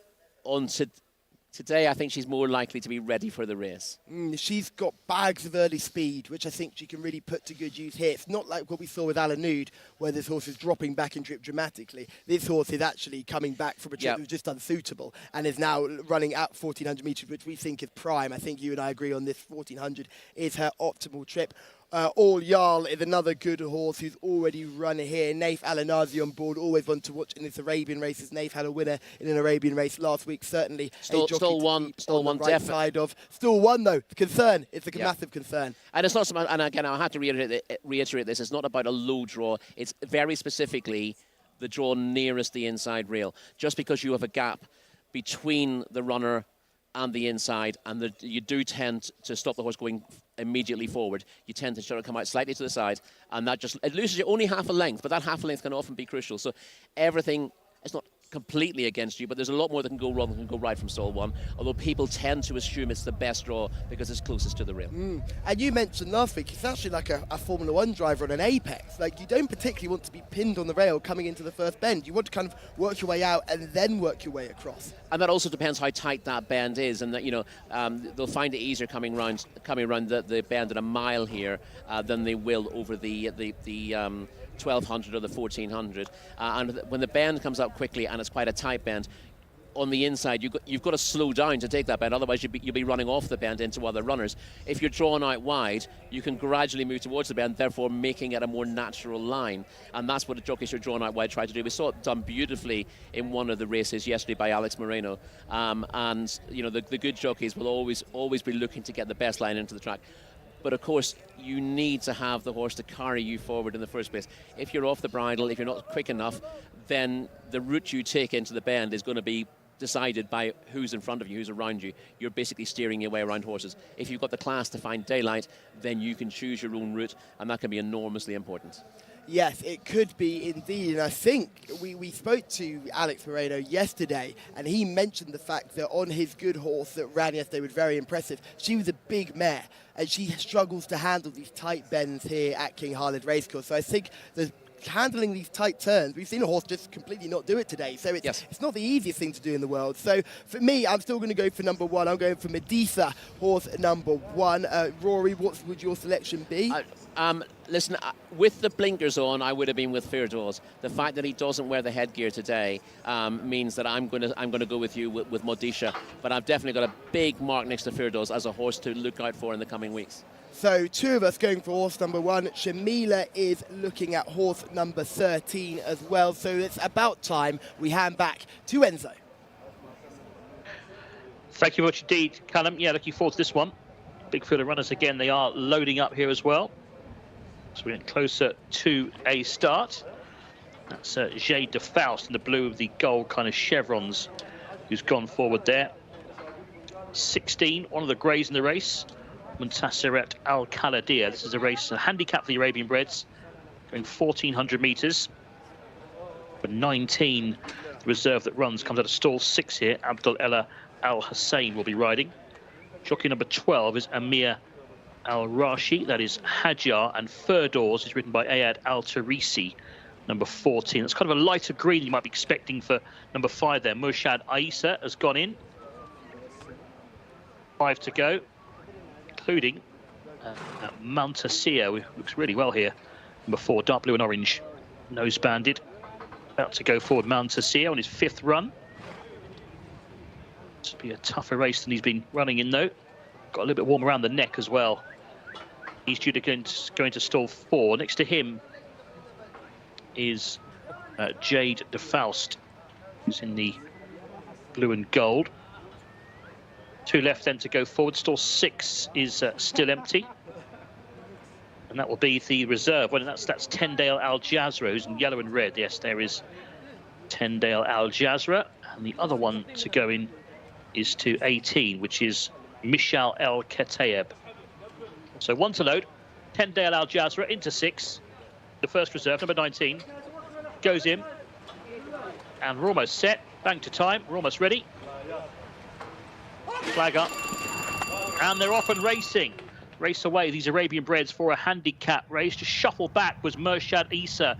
today, I think she's more likely to be ready for the race. She's got bags of early speed, which I think she can really put to good use here. It's not like what we saw with Alanud, where this horse is dropping back in trip dramatically. This horse is actually coming back from a trip that was just unsuitable and is now running at 1,400 metres, which we think is prime. I think you and I agree on this. 1,400 is her optimal trip. All Jarl is another good horse who's already run here. Naif Al-Anazi on board, always one to watch in this Arabian races. Naif had a winner in an Arabian race last week, certainly. Still one, right side of. Still one, though. Concern. It's a massive concern. And it's not so much, and again, I have to reiterate this, it's not about a low draw. It's very specifically the draw nearest the inside rail. Just because you have a gap between the runner and the inside, and you do tend to stop the horse going immediately forward. You tend to sort of come out slightly to the side, and it loses you only half a length, but that half a length can often be crucial. So everything, it's not completely against you, but there's a lot more that can go wrong than can go right from stall one, although people tend to assume it's the best draw because it's closest to the rail. And you mentioned last week, it's actually like a Formula One driver on an apex. Like, you don't particularly want to be pinned on the rail coming into the first bend. You want to kind of work your way out and then work your way across. And that also depends how tight that bend is, and that, you know, they'll find it easier coming around the bend at a mile here than they will over the 1200 or the 1400. And when the bend comes up quickly and it's quite a tight bend, on the inside you've got to slow down to take that bend, otherwise you'll be running off the bend into other runners. If you're drawn out wide, you can gradually move towards the bend, therefore making it a more natural line, and that's what the jockeys who are drawn out wide try to do. We saw it done beautifully in one of the races yesterday by Alex Moreno, and you know, the good jockeys will always be looking to get the best line into the track. But of course, you need to have the horse to carry you forward in the first place. If you're off the bridle, if you're not quick enough, then the route you take into the bend is going to be decided by who's in front of you, who's around you. You're basically steering your way around horses. If you've got the class to find daylight, then you can choose your own route, and that can be enormously important. Yes, it could be indeed. And I think we spoke to Alex Moreno yesterday, and he mentioned the fact that on his good horse that ran yesterday was very impressive. She was a big mare, and she struggles to handle these tight bends here at King Khalid Racecourse. So I think the handling these tight turns, we've seen a horse just completely not do it today. So it's not the easiest thing to do in the world. So for me, I'm still going to go for number one. I'm going for Jcsa, horse number one. Rory, what would your selection be? Listen, with the blinkers on, I would have been with Firdaus. The fact that he doesn't wear the headgear today means that I'm going to go with you with Jcsa. But I've definitely got a big mark next to Firdaus as a horse to look out for in the coming weeks. So two of us going for horse number one. Shamila is looking at horse number 13 as well. So it's about time we hand back to Enzo. Thank you very much indeed, Callum. Yeah, looking forward to this one. Big field of runners again. They are loading up here as well. So we're getting closer to a start. That's Jade de Faust in the blue with the gold kind of chevrons, who's gone forward there. 16, one of the greys in the race. Muntaseret Al Khaladir. This is a race, a handicap for the Arabian Breds, going 1,400 metres. But 19, the reserve that runs, comes out of stall 6 here. Abdul Ella Al Hussein will be riding. Jockey number 12 is Amir Al Rashi. That is Hajar, and Firdaus is ridden by Ayad Al Tarisi, number 14. That's kind of a lighter green you might be expecting for number 5 there. Murshad Aisa has gone in. 5 to go, including Mountasia, who looks really well here. Number 4, dark blue and orange, nose banded. About to go forward, Mountasia on his 5th run. This will be a tougher race than he's been running in, though. Got a little bit warm around the neck as well. He's due to go into stall 4. Next to him is Jade de Faust, who's in the blue and gold. 2 left then to go forward. Stall 6 is still empty. And that will be the reserve. Well, that's Tendale Al Jazra, who's in yellow and red. Yes, there is Tendale Al Jazra. And the other one to go in is to 18, which is Mishal El Kataeb. So 1 to load. Tendale Al Jazra into 6. The first reserve, number 19, goes in. And we're almost set. Bang to time. We're almost ready. Flag up. And they're off and racing. Race away, these Arabian Breds, for a handicap race. Just shuffle back was Murshad Issa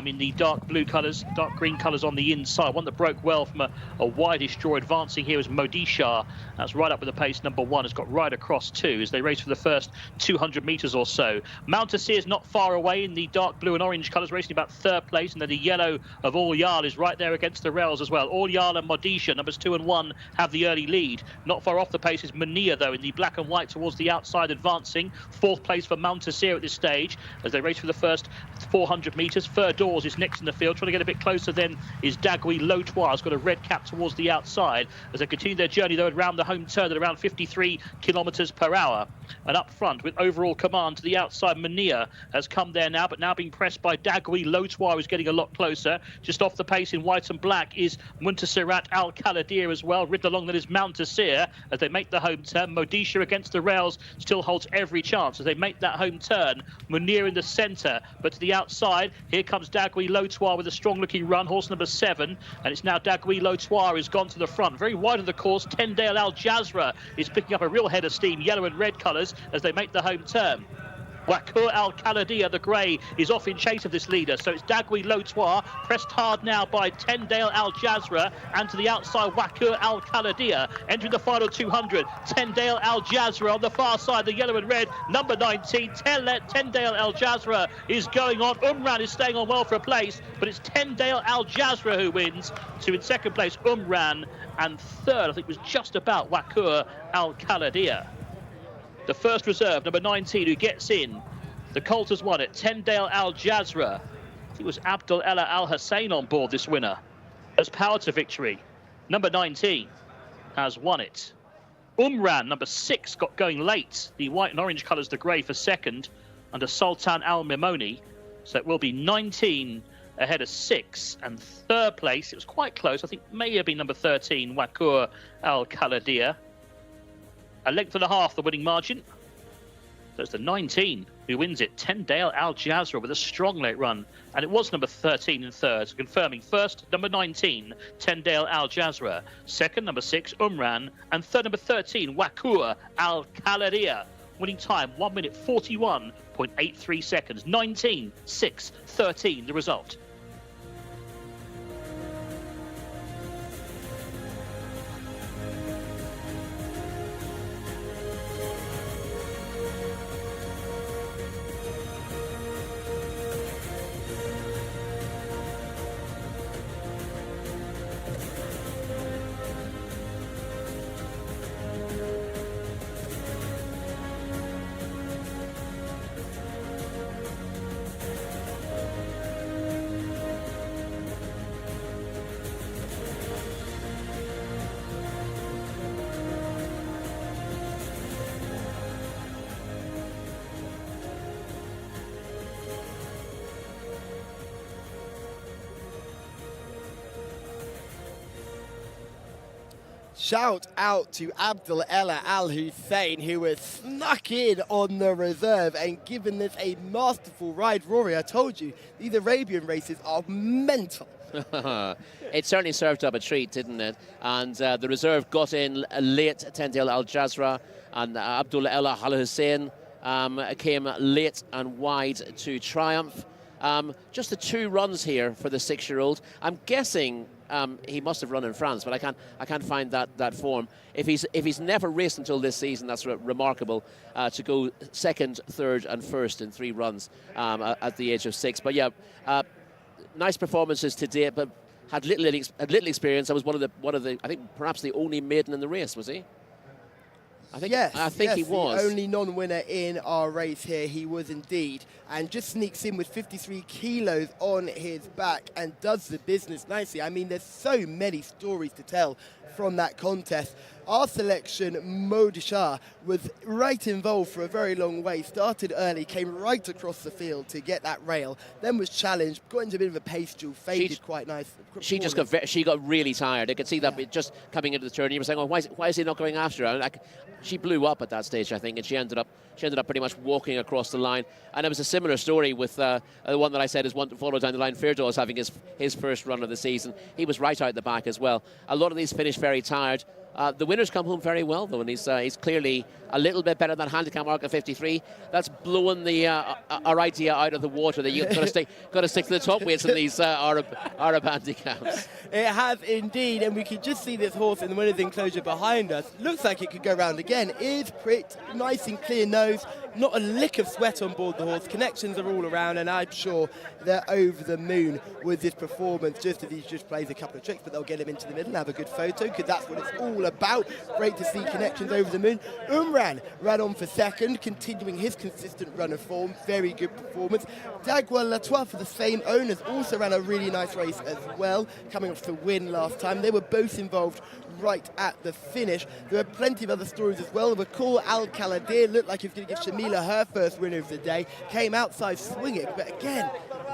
in the dark blue colours, dark green colours on the inside. One that broke well from a wideish draw. Advancing here was Modishar. That's right up with the pace. Number 1 has got right across 2 as they race for the first 200 metres or so. Mountasia is not far away in the dark blue and orange colours, racing about 3rd place. And then the yellow of All Yal is right there against the rails as well. All Yal and Modisha, numbers 2 and 1, have the early lead. Not far off the pace is Mania, though, in the black and white towards the outside, advancing. 4th place for Mountasia at this stage as they race for the first 400 metres. Firdaus is next in the field. Trying to get a bit closer then is Dagui Lotois. Has got a red cap towards the outside as they continue their journey, though, around the home turn at around 53 kilometres per hour. And up front, with overall command to the outside, Munir has come there now, but now being pressed by Dagui. Lotoir is getting a lot closer. Just off the pace in white and black is Muntasirat Al Khaladir as well. Ridden along that is Mountasir as they make the home turn. Modisha against the rails still holds every chance as they make that home turn. Munir in the centre, but to the outside, here comes Dagui Lotoir with a strong-looking run, horse number 7, and it's now Dagui Lotoir has gone to the front. Very wide of the course, Tendale Al Jazra is picking up a real head of steam, yellow and red colours, as they make the home turn. Wakur Al Khaladir, the grey, is off in chase of this leader. So it's Dagui Lotoir, pressed hard now by Tendale Al Jazra, and to the outside, Wakur Al Khaladir. Entering the final 200, Tendale Al Jazra on the far side, the yellow and red, number 19, Tendale Al Jazra is going on. Umran is staying on well for a place, but it's Tendale Al Jazra who wins. So in second place, Umran, and third, I think, was just about Wakur Al Khaladir. The first reserve, number 19, who gets in. The colt has won it. Tendale Al Jazra. It was Abdul Ella Al Hussein on board this winner. Has power to victory. Number 19 has won it. Umran, number 6, got going late. The white and orange colours, the grey, for second under Sultan Al Mimoni. So it will be 19 ahead of 6. And third place, it was quite close. I think may have been number 13, Wakur Al Khaladir. A length and a half, the winning margin. So it's the 19 who wins it. Tendale Al Jazra with a strong late run. And it was number 13 in third. So confirming first, number 19, Tendale Al Jazra. Second, number 6, Umran. And third, number 13, Wakur Al Khaladir. Winning time, 1 minute 41.83 seconds. 19, 6, 13, the result. Shout out to Abdul Ella Al Hussein, who was snuck in on the reserve and given this a masterful ride. Rory, I told you, these Arabian races are mental. It certainly served up a treat, didn't it? And the reserve got in late. Tendale Al Jazra and Abdul Ella Al Hussein came late and wide to triumph. Just the 2 runs here for the 6-year-old. I'm guessing he must have run in France, but I can't find that form. If he's never raced until this season, that's remarkable to go second, third, and first in 3 runs at the age of 6. But yeah, nice performances today, but had little experience. I was one of the I think perhaps the only maiden in the race, was he? I think he was. The only non-winner in our race here, he was indeed. And just sneaks in with 53 kilos on his back and does the business nicely. I mean, there's so many stories to tell from that contest. Our selection, Modisha, was right involved for a very long way. Started early, came right across the field to get that rail, then was challenged, got into a bit of a pace duel, faded quite nice. She got really tired. I could see that just coming into the turn. You were saying, "Oh, why is he not going after her?" She blew up at that stage, I think, and she ended up pretty much walking across the line. And it was a similar story with the one that I said is one to follow down the line. Firdaus having his first run of the season. He was right out the back as well. A lot of these finished very tired. The winners come home very well, though, and he's clearly a little bit better than handicap mark of 53. That's blowing our idea out of the water that you've got to stick to the top weights in these Arab handicaps. It has indeed, and we can just see this horse in the winner's enclosure behind us. Looks like it could go round again. Is pretty nice and clear nose. Not a lick of sweat on board the horse. Connections are all around, and I'm sure they're over the moon with this performance, just as he just plays a couple of tricks, but they'll get him into the middle and have a good photo, because that's what it's all about. Great to see Connections over the moon. Umran ran on for second, continuing his consistent run of form. Very good performance. Dagwa Latois, for the same owners, also ran a really nice race as well, coming off the win last time. They were both involved right at the finish. There were plenty of other stories as well. Bakul Al-Kaladir looked like he was going to give Shamila her first win of the day. Came outside swinging, but again,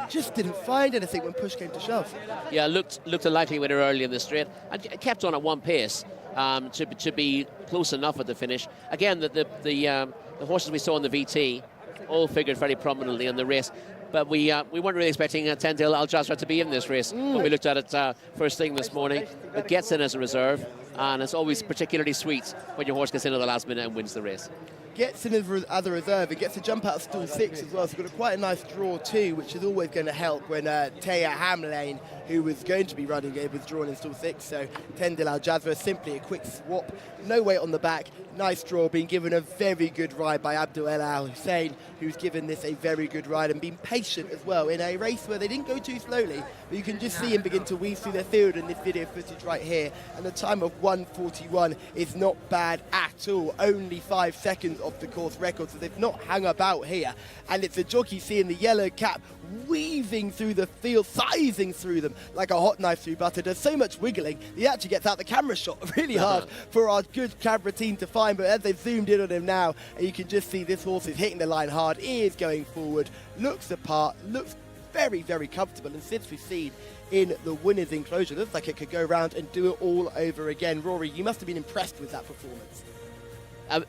just didn't find anything when push came to shove. Yeah, looked a likely winner early in the straight and kept on at one pace to be close enough at the finish. Again, the horses we saw in the VT all figured very prominently in the race. But we weren't really expecting Tendil Al Jazra to be in this race when we looked at it first thing this morning. It gets in as a reserve, and it's always particularly sweet when your horse gets in at the last minute and wins the race. Gets in as a reserve. It gets to jump out of stall 6 as well, so got quite a nice draw too, which is always going to help when Taya Hamlane, who was going to be running it, was drawn in stall 6. So Tendil Al Jazra, simply a quick swap, no weight on the back, nice draw, being given a very good ride by Abdul Al Hussein, who's given this a very good ride and been patient as well in a race where they didn't go too slowly, but you can just see him begin to weave through the field in this video footage right here, and the time of 1:41 is not bad at all, only 5 seconds off the course record, so they've not hung about here. And it's a jockey seeing the yellow cap weaving through the field, sizing through them like a hot knife through butter. Does so much wiggling, he actually gets out the camera shot really hard for our good camera team to find, but as they've zoomed in on him now, and you can just see this horse is hitting the line hard, is going forward, looks the part, looks very, very comfortable, and since we've seen in the winner's enclosure, looks like it could go around and do it all over again. Rory, you must have been impressed with that performance.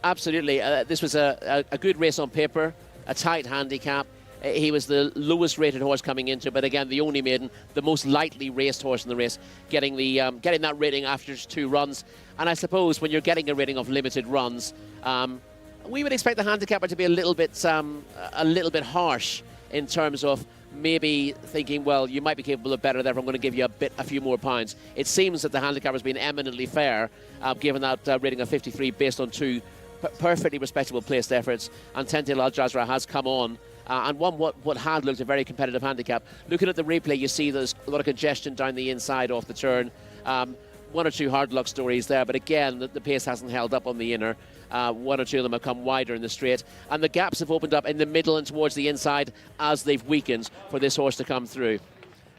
Absolutely. This was a good race on paper, a tight handicap. He was the lowest rated horse coming into, but again, the only maiden, the most lightly raced horse in the race, getting that rating after 2 runs. And I suppose when you're getting a rating of limited runs, we would expect the handicapper to be a little bit harsh in terms of maybe thinking, well, you might be capable of better, therefore I'm going to give you a few more pounds. It seems that the handicapper has been eminently fair, given that rating of 53 based on 2 perfectly respectable placed efforts, and Tendil Al Jazra has come on and won what had looked a very competitive handicap. Looking at the replay, you see there's a lot of congestion down the inside off the turn. 1 or 2 hard luck stories there, but again, the pace hasn't held up on the inner. 1 or 2 of them have come wider in the straight, and the gaps have opened up in the middle and towards the inside as they've weakened for this horse to come through.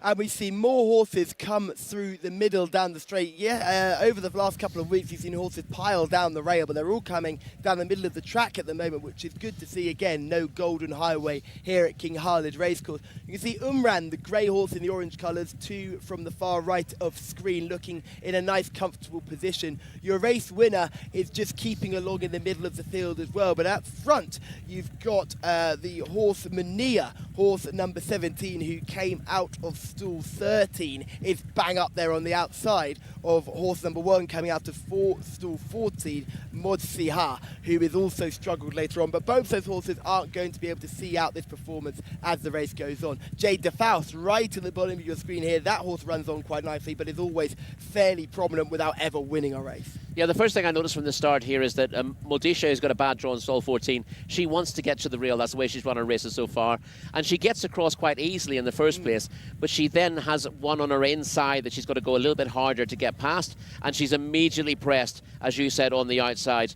And we see more horses come through the middle down the straight. Over the last couple of weeks, you've seen horses pile down the rail, but they're all coming down the middle of the track at the moment, which is good to see. Again, no golden highway here at King Khalid Racecourse. You can see Umran, the grey horse in the orange colours, 2 from the far right of screen, looking in a nice, comfortable position. Your race winner is just keeping along in the middle of the field as well. But up front, you've got the horse Mania, horse number 17, who came out of stall 13, is bang up there on the outside of horse number 1, coming out of stall 14, Modsiha, who has also struggled later on. But both those horses aren't going to be able to see out this performance as the race goes on. Jade de Faust, right at the bottom of your screen here, that horse runs on quite nicely, but is always fairly prominent without ever winning a race. Yeah, the first thing I noticed from the start here is that Modisha has got a bad draw in stall 14. She wants to get to the rail. That's the way she's run her races so far. And she gets across quite easily in the first place, but she then has one on her inside that she's got to go a little bit harder to get past, and she's immediately pressed, as you said, on the outside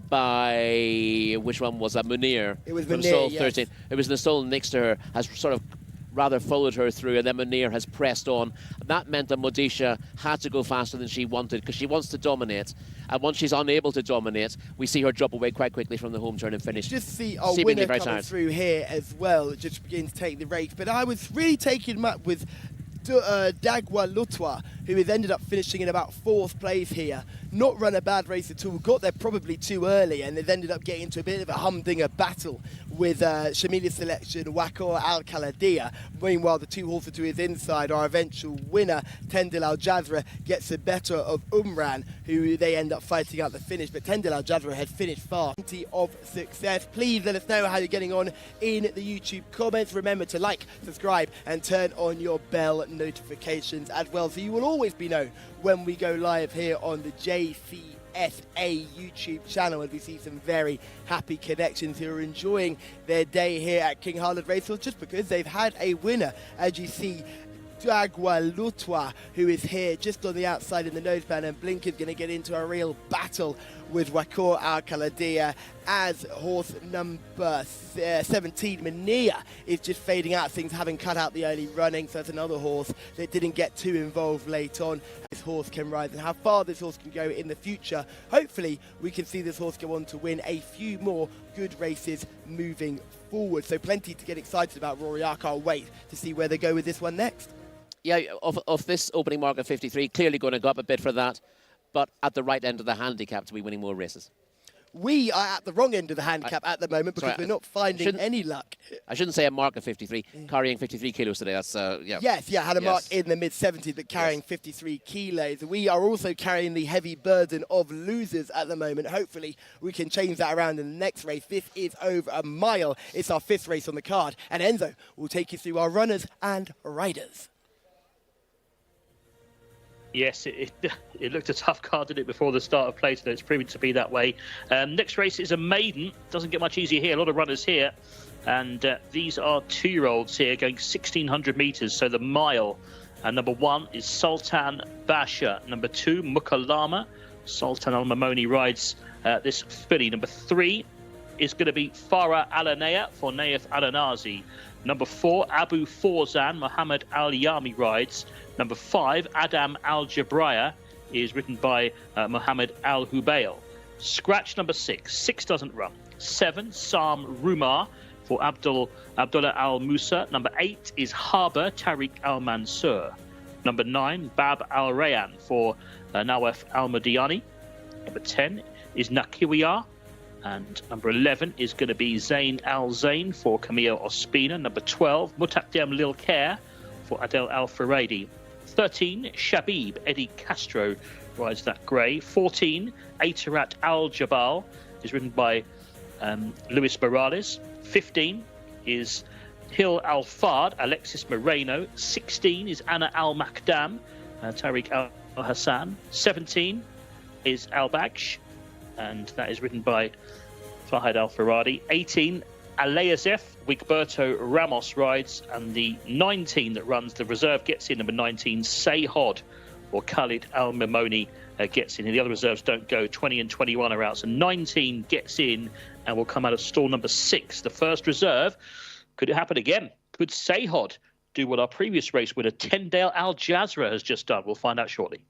by, which one was that? Munir. It was from Munir, stall yes. 13. It was the stall next to her, has sort of rather followed her through, and then Munir has pressed on. That meant that Modisha had to go faster than she wanted, because she wants to dominate. And once she's unable to dominate, we see her drop away quite quickly from the home turn and finish. Just see our seemingly winner very coming tired through here as well. It just begins to take the race. But I was really taking him up with Dagwa Lutwa, who has ended up finishing in about 4th place here. Not run a bad race at all. Got there probably too early, and they've ended up getting into a bit of a humdinger battle with Shamili's selection, Wakor Al-Kaladia. Meanwhile, the 2 horses to his inside, our eventual winner, Tendil Al Jazra, gets the better of Umran, who they end up fighting out the finish. But Tendil Al Jazra has finished fast. Plenty of success. Please let us know how you're getting on in the YouTube comments. Remember to like, subscribe, and turn on your bell notifications as well, so you will always be known when we go live here on the JCsa Jcsa YouTube channel, and we see some very happy connections who are enjoying their day here at King Khalid Racehorse just because they've had a winner. As you see, Dagwa Lutwa, who is here just on the outside in the noseband, and Blinker's going to get into a real battle with Wakor Al Khaladia as horse number 17, Mania, is just fading out, things having cut out the early running, so it's another horse that didn't get too involved late on. This horse can rise, and how far this horse can go in the future. Hopefully we can see this horse go on to win a few more good races moving forward. So plenty to get excited about, Rory. I can't wait to see where they go with this one next. Yeah, of this opening mark of 53, clearly going to go up a bit for that, but at the right end of the handicap to be winning more races. We are at the wrong end of the handicap at the moment because we're not finding any luck. I shouldn't say a mark of 53, carrying 53 kilos today. That's, yeah. Yes, had a mark in the mid-70s, but carrying 53 kilos. We are also carrying the heavy burden of losers at the moment. Hopefully, we can change that around in the next race. This is over a mile. It's our 5th race on the card. And Enzo will take you through our runners and riders. Yes, it looked a tough card, didn't it, before the start of play today? It's proving to be that way. Next race is a maiden. Doesn't get much easier here. A lot of runners here. And these are 2-year-olds here going 1,600 metres, so the mile. And number 1 is Sultan Basha. Number 2, Mukalama. Sultan Al-Mamoni rides this filly. Number 3 is going to be Farah Alanea for Naif Alanazi. Number 4, Abu Forzan, Muhammad Al-Yami rides. Number 5, Adam Al-Jabraya, is ridden by Muhammad Al-Hubail. Scratch number 6. 6 doesn't run. 7, Sam Rumar for Abdullah Al-Musa. Number 8 is Harbour, Tariq Al-Mansur. Number 9, Bab Al-Rayan for Nawaf Al-Madiani. Number 10 is Nakiwiyah. And number 11 is going to be Zain Al-Zain for Camille Ospina. Number 12, Mutakdem Lil Care for Adel Al-Faradi. 13, Shabib, Eddie Castro rides that grey. 14, Aitarat Al-Jabal is ridden by Luis Morales. 15 is Hill Al-Fard, Alexis Moreno. 16 is Anna Al-Makdam, Tariq Al-Hassan. 17 is Al-Bagsh, and that is ridden by Fahad Al-Faradi. 18, Alayazef, Wigberto Ramos rides, and the 19 that runs the reserve gets in. Number 19, Sayhod, or Khalid Al-Mamoni gets in. And the other reserves don't go. 20 and 21 are out. So 19 gets in and will come out of stall number 6. The first reserve. Could it happen again? Could Sayhod do what our previous race winner, Tendale Al-Jazra, has just done? We'll find out shortly.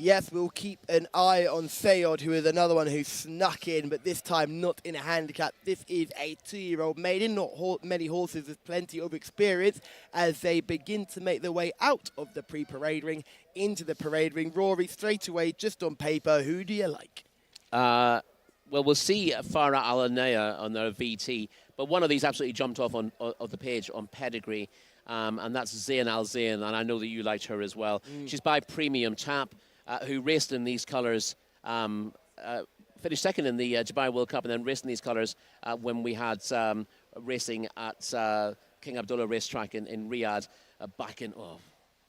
Yes, we'll keep an eye on Sayod, who is another one who snuck in, but this time not in a handicap. This is a 2-year-old maiden, not many horses with plenty of experience as they begin to make their way out of the pre-parade ring into the parade ring. Rory, straight away, just on paper, who do you like? Well, we'll see Farah Alanea on their VT, but one of these absolutely jumped off on the page on pedigree, and that's Zain Al-Zain, and I know that you liked her as well. She's by Premium Tap, who raced in these colours, finished second in the Dubai World Cup, and then raced in these colours when we had racing at King Abdullah racetrack in Riyadh back in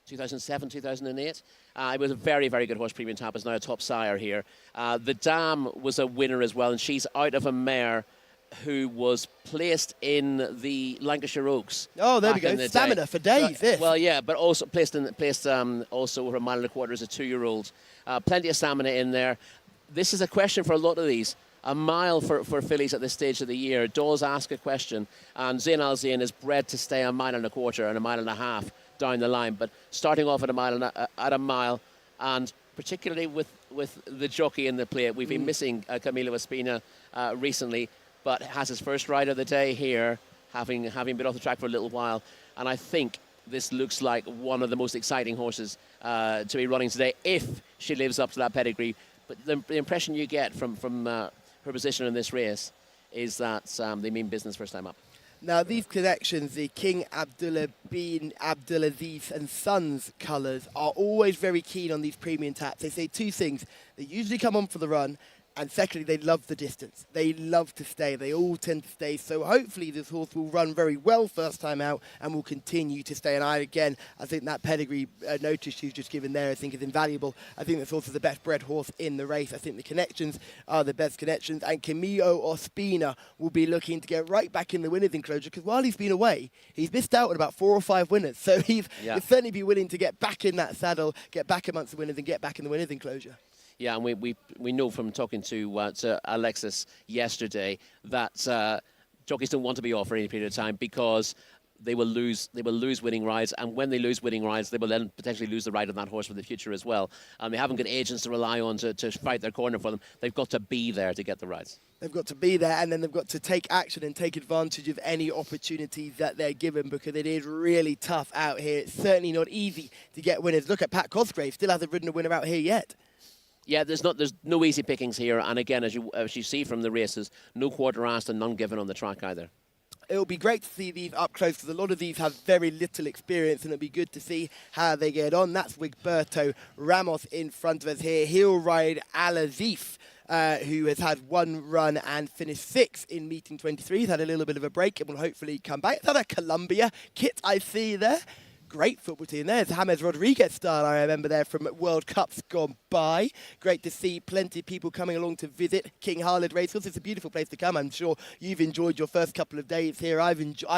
2007, 2008. It was a very, very good horse. Premium Tap is now a top sire here. The Dam was a winner as well, and she's out of a mare who was placed in the Lancashire Oaks. Oh, there we go. Stamina for days. This. Well, yeah, but also placed also over a mile and a quarter as a 2-year-old. Plenty of stamina in there. This is a question for a lot of these. A mile for fillies at this stage of the year does ask a question, and Zain Al-Zain is bred to stay a mile and a quarter and a mile and a half down the line, but starting off at a mile, and particularly with the jockey in the plate, we've been missing Camilo Espina recently, but has his first ride of the day here, having been off the track for a little while. And I think this looks like one of the most exciting horses to be running today, if she lives up to that pedigree. But the impression you get from her position in this race is that they mean business first time up. Now, these connections, the King Abdullah bin Abdulaziz and Sons colours, are always very keen on these Premium Taps. They say two things. They usually come on for the run, And secondly, they love the distance. They love to stay. They all tend to stay. So hopefully this horse will run very well first time out and will continue to stay. And I think that pedigree notice you've just given there, I think is invaluable. I think this horse is the best bred horse in the race. I think the connections are the best connections. And Camilo Ospina will be looking to get right back in the winners enclosure, because while he's been away, he's missed out on about 4 or 5 winners. So he'll certainly be willing to get back in that saddle, get back amongst the winners and get back in the winners enclosure. Yeah, and we know from talking to Alexis yesterday that jockeys don't want to be off for any period of time because they will lose winning rides, and when they lose winning rides, they will then potentially lose the ride on that horse for the future as well. And they haven't got agents to rely on to fight their corner for them. They've got to be there to get the rides. They've got to be there, and then they've got to take action and take advantage of any opportunities that they're given, because it is really tough out here. It's certainly not easy to get winners. Look at Pat Cosgrave, still hasn't ridden a winner out here yet. Yeah, there's no easy pickings here, and again, as you see from the races, no quarter asked and none given on the track either. It'll be great to see these up close, because a lot of these have very little experience, and it'll be good to see how they get on. That's Wigberto Ramos in front of us here. He'll ride Al-Azif, who has had 1 run and finished 6th in meeting 23. He's had a little bit of a break and will hopefully come back. Is that a Colombia kit I see there? Great football team there. It's James Rodriguez style, I remember there from World Cups gone by. Great to see plenty of people coming along to visit King Khalid Racecourse. It's a beautiful place to come. I'm sure you've enjoyed your first couple of days here. I've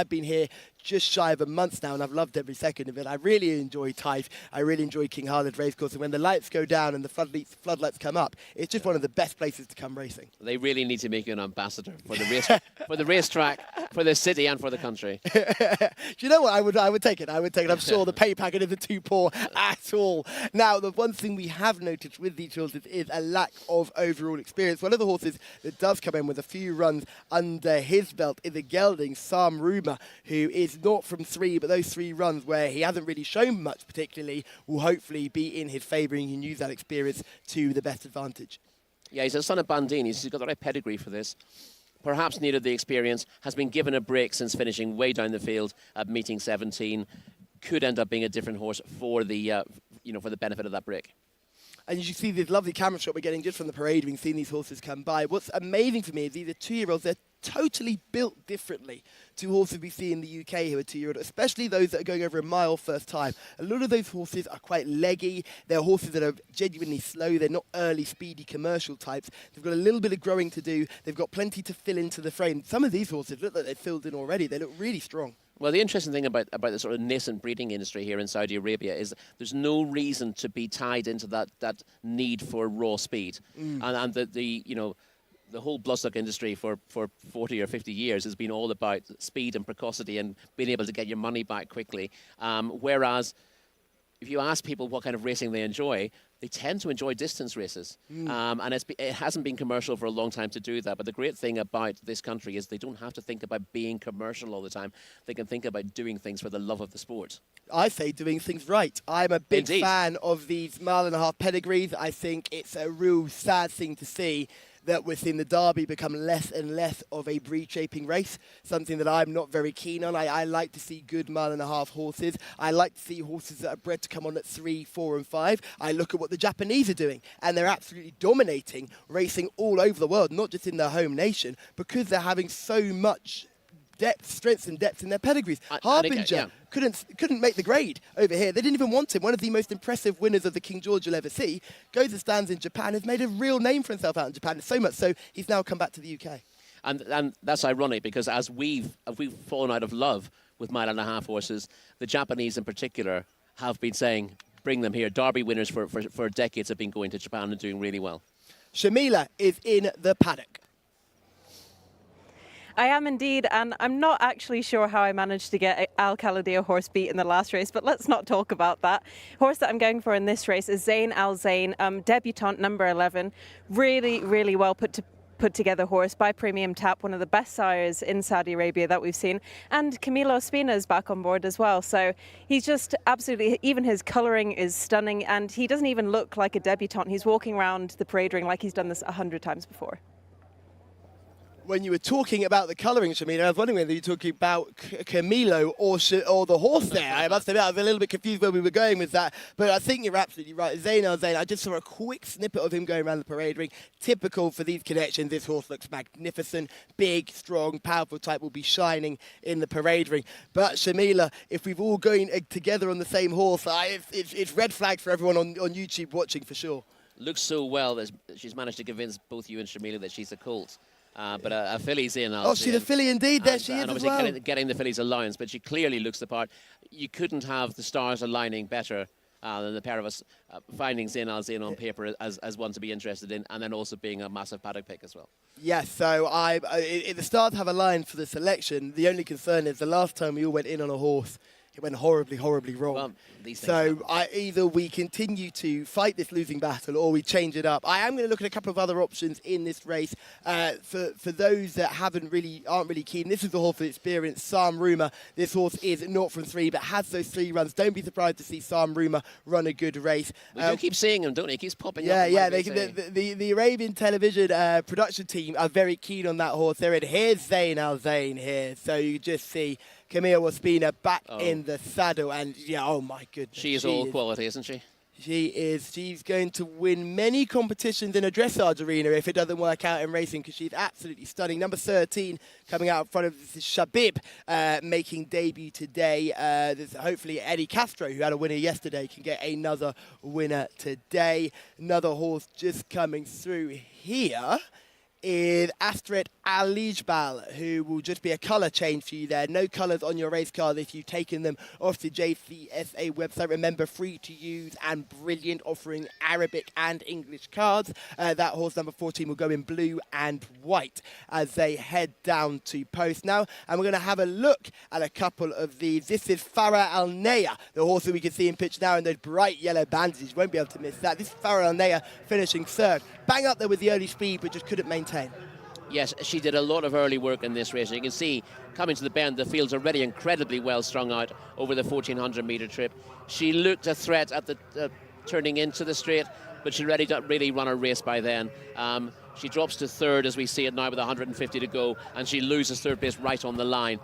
been here just shy of a month now, and I've loved every second of it. I really enjoy Taif. I really enjoy King Khalid Racecourse. And when the lights go down and the floodlights come up, it's just one of the best places to come racing. They really need to make you an ambassador for the race, for the racetrack, for the city, and for the country. Do you know what? I would take it. I'm sure the pay packet isn't too poor at all. Now, the one thing we have noticed with these horses is a lack of overall experience. One of the horses that does come in with a few runs under his belt is a gelding, Sam Ruma, who is not from 3, but those 3 runs where he hasn't really shown much particularly will hopefully be in his favour, and he can use that experience to the best advantage. Yeah, he's a son of Bandini. He's got the right pedigree for this. Perhaps needed the experience, has been given a break since finishing way down the field at meeting 17. Could end up being a different horse for the for the benefit of that break. And you see this lovely camera shot we're getting just from the parade. We've seen these horses come by. What's amazing for me is these are 2-year-olds. They're totally built differently to horses we see in the UK who are 2-year-olds, especially those that are going over a mile first time. A lot of those horses are quite leggy. They're horses that are genuinely slow. They're not early, speedy, commercial types. They've got a little bit of growing to do. They've got plenty to fill into the frame. Some of these horses look like they've filled in already. They look really strong. Well, the interesting thing about the sort of nascent breeding industry here in Saudi Arabia is there's no reason to be tied into that need for raw speed. And the whole bloodstock industry for 40 or 50 years has been all about speed and precocity and being able to get your money back quickly. Whereas if you ask people what kind of racing they enjoy, they tend to enjoy distance races. And it hasn't been commercial for a long time to do that. But the great thing about this country is they don't have to think about being commercial all the time. They can think about doing things for the love of the sport. I say doing things right. I'm a big fan of these 1.5-mile pedigrees. I think it's a real sad thing to see that we're seeing the Derby become less and less of a breed-shaping race, something that I'm not very keen on. I like to see good 1.5-mile horses. I like to see horses that are bred to come on at 3, 4 and 5. I look at what the Japanese are doing, and they're absolutely dominating racing all over the world, not just in their home nation, because they're having so much strength and depth in their pedigrees. Harbinger couldn't make the grade over here. They didn't even want him. One of the most impressive winners of the King George you'll ever see. Goes and stands in Japan, has made a real name for himself out in Japan. So much so, he's now come back to the UK. And that's ironic, because as we've fallen out of love with 1.5-mile horses, the Japanese in particular have been saying, bring them here. Derby winners for decades have been going to Japan and doing really well. Shamila is in the paddock. I am indeed, and I'm not actually sure how I managed to get Al Khalidia horse beat in the last race, but let's not talk about that. Horse that I'm going for in this race is Zain Al Zain, debutant number 11. Really, really well put together horse by Premium Tap, one of the best sires in Saudi Arabia that we've seen. And Camilo Ospina is back on board as well. So he's just absolutely, even his colouring is stunning, and he doesn't even look like a debutant. He's walking around the parade ring like he's done this 100 times before. When you were talking about the colouring, Shamina, I was wondering whether you were talking about Camilo or the horse there. I must admit, I was a little bit confused where we were going with that, but I think you're absolutely right. Zayn Al Zayn, I just saw a quick snippet of him going around the parade ring. Typical for these connections, this horse looks magnificent, big, strong, powerful type, will be shining in the parade ring. But Shamila, if we've all going together on the same horse, it's red flag for everyone on YouTube watching for sure. Looks so well that she's managed to convince both you and Shamila that she's a colt. But a filly's in. Oh, she's a filly indeed. There she is and as obviously well. getting the filly's allowance, but she clearly looks the part. You couldn't have the stars aligning better than the pair of us finding Zayn Al Zayn on paper as one to be interested in, and then also being a massive paddock pick as well. Yes, so the stars have aligned for the selection. The only concern is the last time we all went in on a horse, it went horribly, horribly wrong. Well, these things so happen. Either we continue to fight this losing battle or we change it up. I am going to look at a couple of other options in this race. For those that aren't really keen, this is the horse for experience, Sam Rumour. This horse is 0 from 3, but has those 3 runs. Don't be surprised to see Sam Rumour run a good race. We do keep seeing him, don't we? He keeps popping up. Yeah. The Arabian television production team are very keen on that horse. They're in, here's Zayn Al Zayn here. So you just see Camille Ospina back in the saddle, and oh my goodness. She is all quality, isn't she? She is. She's going to win many competitions in a dressage arena if it doesn't work out in racing, because she's absolutely stunning. Number 13 coming out in front of this is Shabib, making debut today. Hopefully Eddie Castro, who had a winner yesterday, can get another winner today. Another horse just coming through here is Astrid Alijbal, who will just be a colour change for you there. No colours on your race card if you've taken them off the Jcsa website. Remember, free to use and brilliant, offering Arabic and English cards. That horse, number 14, will go in blue and white as they head down to post now. And we're going to have a look at a couple of these. This is Farah Al Naya, the horse that we can see in pitch now in those bright yellow bandages. You won't be able to miss that. This is Farah Al Naya finishing third. Bang up there with the early speed, but just couldn't maintain. Yes, she did a lot of early work in this race. You can see, coming to the bend, the field's already incredibly well strung out over the 1,400-metre trip. She looked a threat at the turning into the straight, but she really run a race by then. She drops to third as we see it now with 150 to go, and she loses third place right on the line.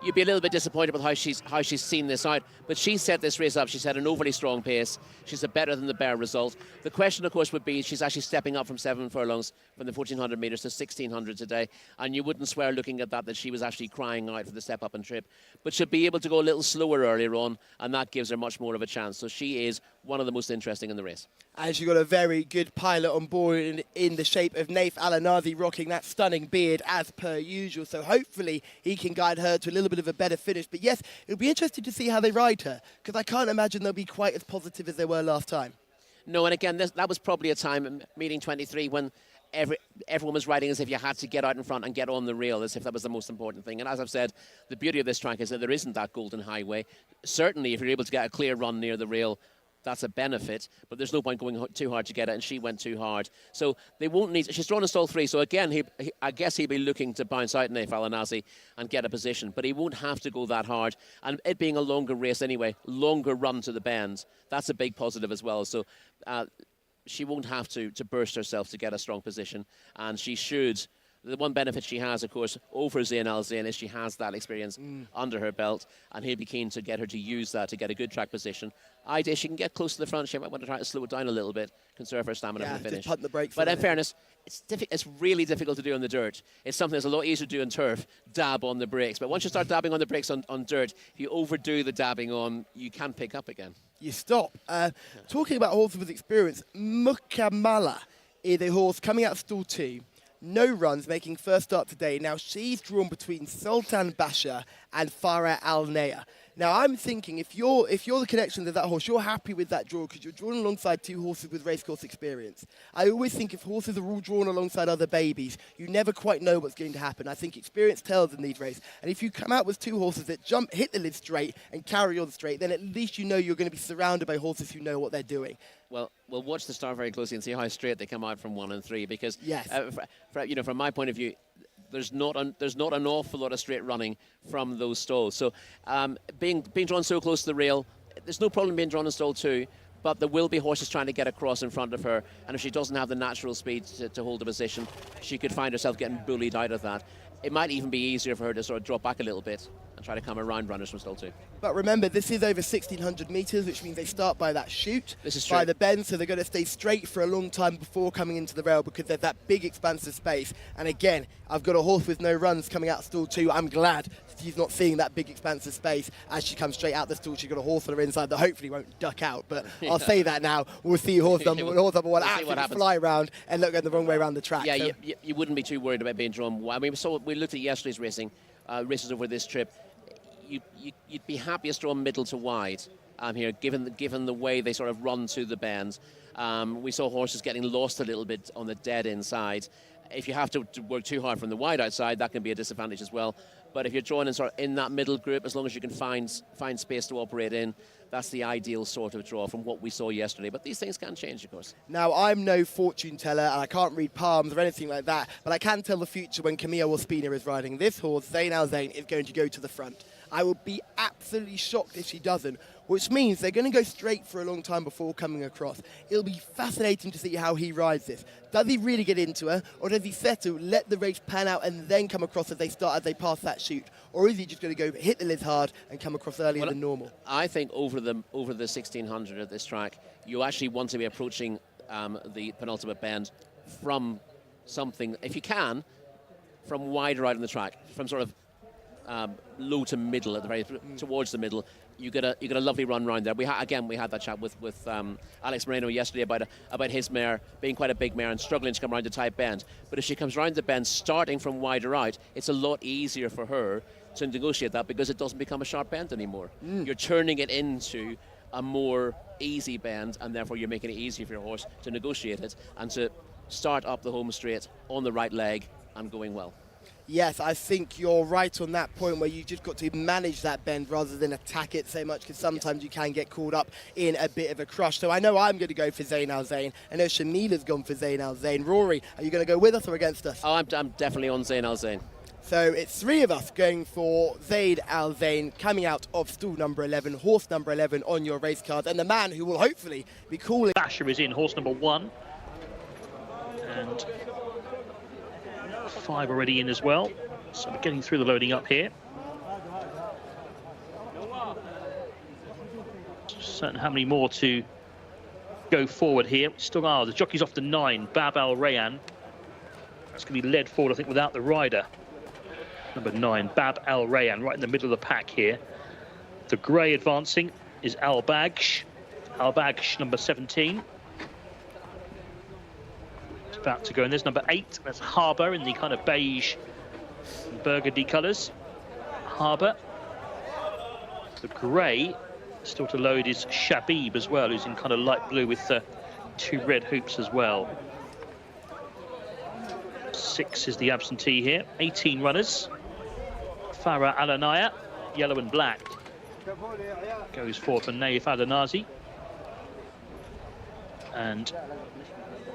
You'd be a little bit disappointed with how she's seen this out, but she set this race up. She's had an overly strong pace. She's a better than the bear result. The question, of course, would be she's actually stepping up from 7 furlongs from the 1,400 metres to 1,600 today, and you wouldn't swear looking at that she was actually crying out for the step up and trip, but she'll be able to go a little slower earlier on, and that gives her much more of a chance. So she is one of the most interesting in the race. And she got a very good pilot on board in the shape of Naif Al-Anazi, rocking that stunning beard as per usual. So hopefully he can guide her to a little bit of a better finish. But yes, it'll be interesting to see how they ride her, because I can't imagine they'll be quite as positive as they were last time. No, and again, that was probably a time, meeting 23, when everyone was riding as if you had to get out in front and get on the rail, as if that was the most important thing. And as I've said, the beauty of this track is that there isn't that golden highway. Certainly, if you're able to get a clear run near the rail, that's a benefit, but there's no point going too hard to get it, and she went too hard. So they won't need... She's drawn in stall 3, so again, I guess he'll be looking to bounce out Naif Al-Anazi and get a position, but he won't have to go that hard. And it being a longer race anyway, longer run to the bends, that's a big positive as well. So she won't have to burst herself to get a strong position, and she should... The one benefit she has, of course, over Zayn Al Zayn is she has that experience under her belt, and he'll be keen to get her to use that to get a good track position. Idea, she can get close to the front. She might want to try to slow it down a little bit, conserve her stamina for the finish. Just punt the brakes. But in fairness, it's really difficult to do on the dirt. It's something that's a lot easier to do on turf, dab on the brakes. But once you start dabbing on the brakes on dirt, if you overdo the dabbing on, you can pick up again. You stop. Talking about horses with experience, Mukamala is a horse coming out of stall 2. No runs, making first start today. Now, she's drawn between Sultan Basha and Farah Al Naya. Now, I'm thinking if you're the connection to that horse, you're happy with that draw because you're drawn alongside 2 horses with racecourse experience. I always think if horses are all drawn alongside other babies, you never quite know what's going to happen. I think experience tells in these races. And if you come out with 2 horses that hit the lid straight and carry on straight, then at least you know you're going to be surrounded by horses who know what they're doing. Well, we'll watch the start very closely and see how straight they come out from 1 and 3, because yes. From my point of view, there's not an awful lot of straight running from those stalls. So being drawn so close to the rail, there's no problem being drawn in stall 2, but there will be horses trying to get across in front of her, and if she doesn't have the natural speed to hold the position, she could find herself getting bullied out of that. It might even be easier for her to sort of drop back a little bit and try to come around runners from stall 2. But remember, this is over 1,600 metres, which means they start by that chute, This is true. by the bend, so they're going to stay straight for a long time before coming into the rail because there's that big expansive space. And again, I've got a horse with no runs coming out of stall 2. I'm glad she's not seeing that big expansive space as she comes straight out the stall. She's got a horse on her inside that hopefully won't duck out. But I'll say that now. We'll see horse number one absolutely fly around and look going the wrong way around the track. Yeah, so. you wouldn't be too worried about being drawn. I mean, we looked at yesterday's races over this trip. You'd be happiest drawn middle to wide here, given the way they sort of run to the bends. We saw horses getting lost a little bit on the dead inside. If you have to work too hard from the wide outside, that can be a disadvantage as well. But if you're drawn in sort of in that middle group, as long as you can find space to operate in, that's the ideal sort of draw from what we saw yesterday. But these things can change, of course. Now, I'm no fortune teller, and I can't read palms or anything like that, but I can tell the future when Camilla Ospina is riding. This horse, Zayn Al Zayn, is going to go to the front. I would be absolutely shocked if she doesn't, which means they're going to go straight for a long time before coming across. It'll be fascinating to see how he rides this. Does he really get into her, or does he settle, let the race pan out, and then come across as they pass that chute? Or is he just going to go hit the lids hard and come across earlier than normal? I think over the 1600 at this track, you actually want to be approaching the penultimate bend from something, if you can, from wider out on the track, from sort of low to middle, at the very towards the middle. You get a lovely run round there. We had that chat with Alex Moreno yesterday about his mare being quite a big mare and struggling to come around the tight bend. But if she comes round the bend starting from wider out, it's a lot easier for her to negotiate that because it doesn't become a sharp bend anymore. You're turning it into a more easy bend, and therefore you're making it easier for your horse to negotiate it and to start up the home straight on the right leg and going well. Yes, I think you're right on that point where you just got to manage that bend rather than attack it so much, because sometimes you can get caught up in a bit of a crush. So I know I'm going to go for Zayn Al Zayn. I know Shamila's gone for Zayn Al Zayn. Rory, are you going to go with us or against us? Oh, I'm definitely on Zayn Al Zayn. So it's three of us going for Zayn Al Zayn, coming out of stall number 11, horse number 11 on your race card, and the man who will hopefully be calling... Basher is in, horse number 1. And 5 already in as well. So we're getting through the loading up here. Certain how many more to go forward here. Still are. The jockey's off to 9, Bab Al Rayyan. It's going to be led forward, I think, without the rider. Number 9, Bab Al Rayyan, right in the middle of the pack here. The grey advancing is Al Bagsh. Al Bagsh, number 17. It's about to go in. There's number 8. That's Harbour in the kind of beige and burgundy colours. Harbour. The grey, still to load, is Shabib as well, who's in kind of light blue with 2 red hoops as well. 6 is the absentee here. 18 runners. Farah Alanaya, yellow and black, goes forward for Naif Adanazi. And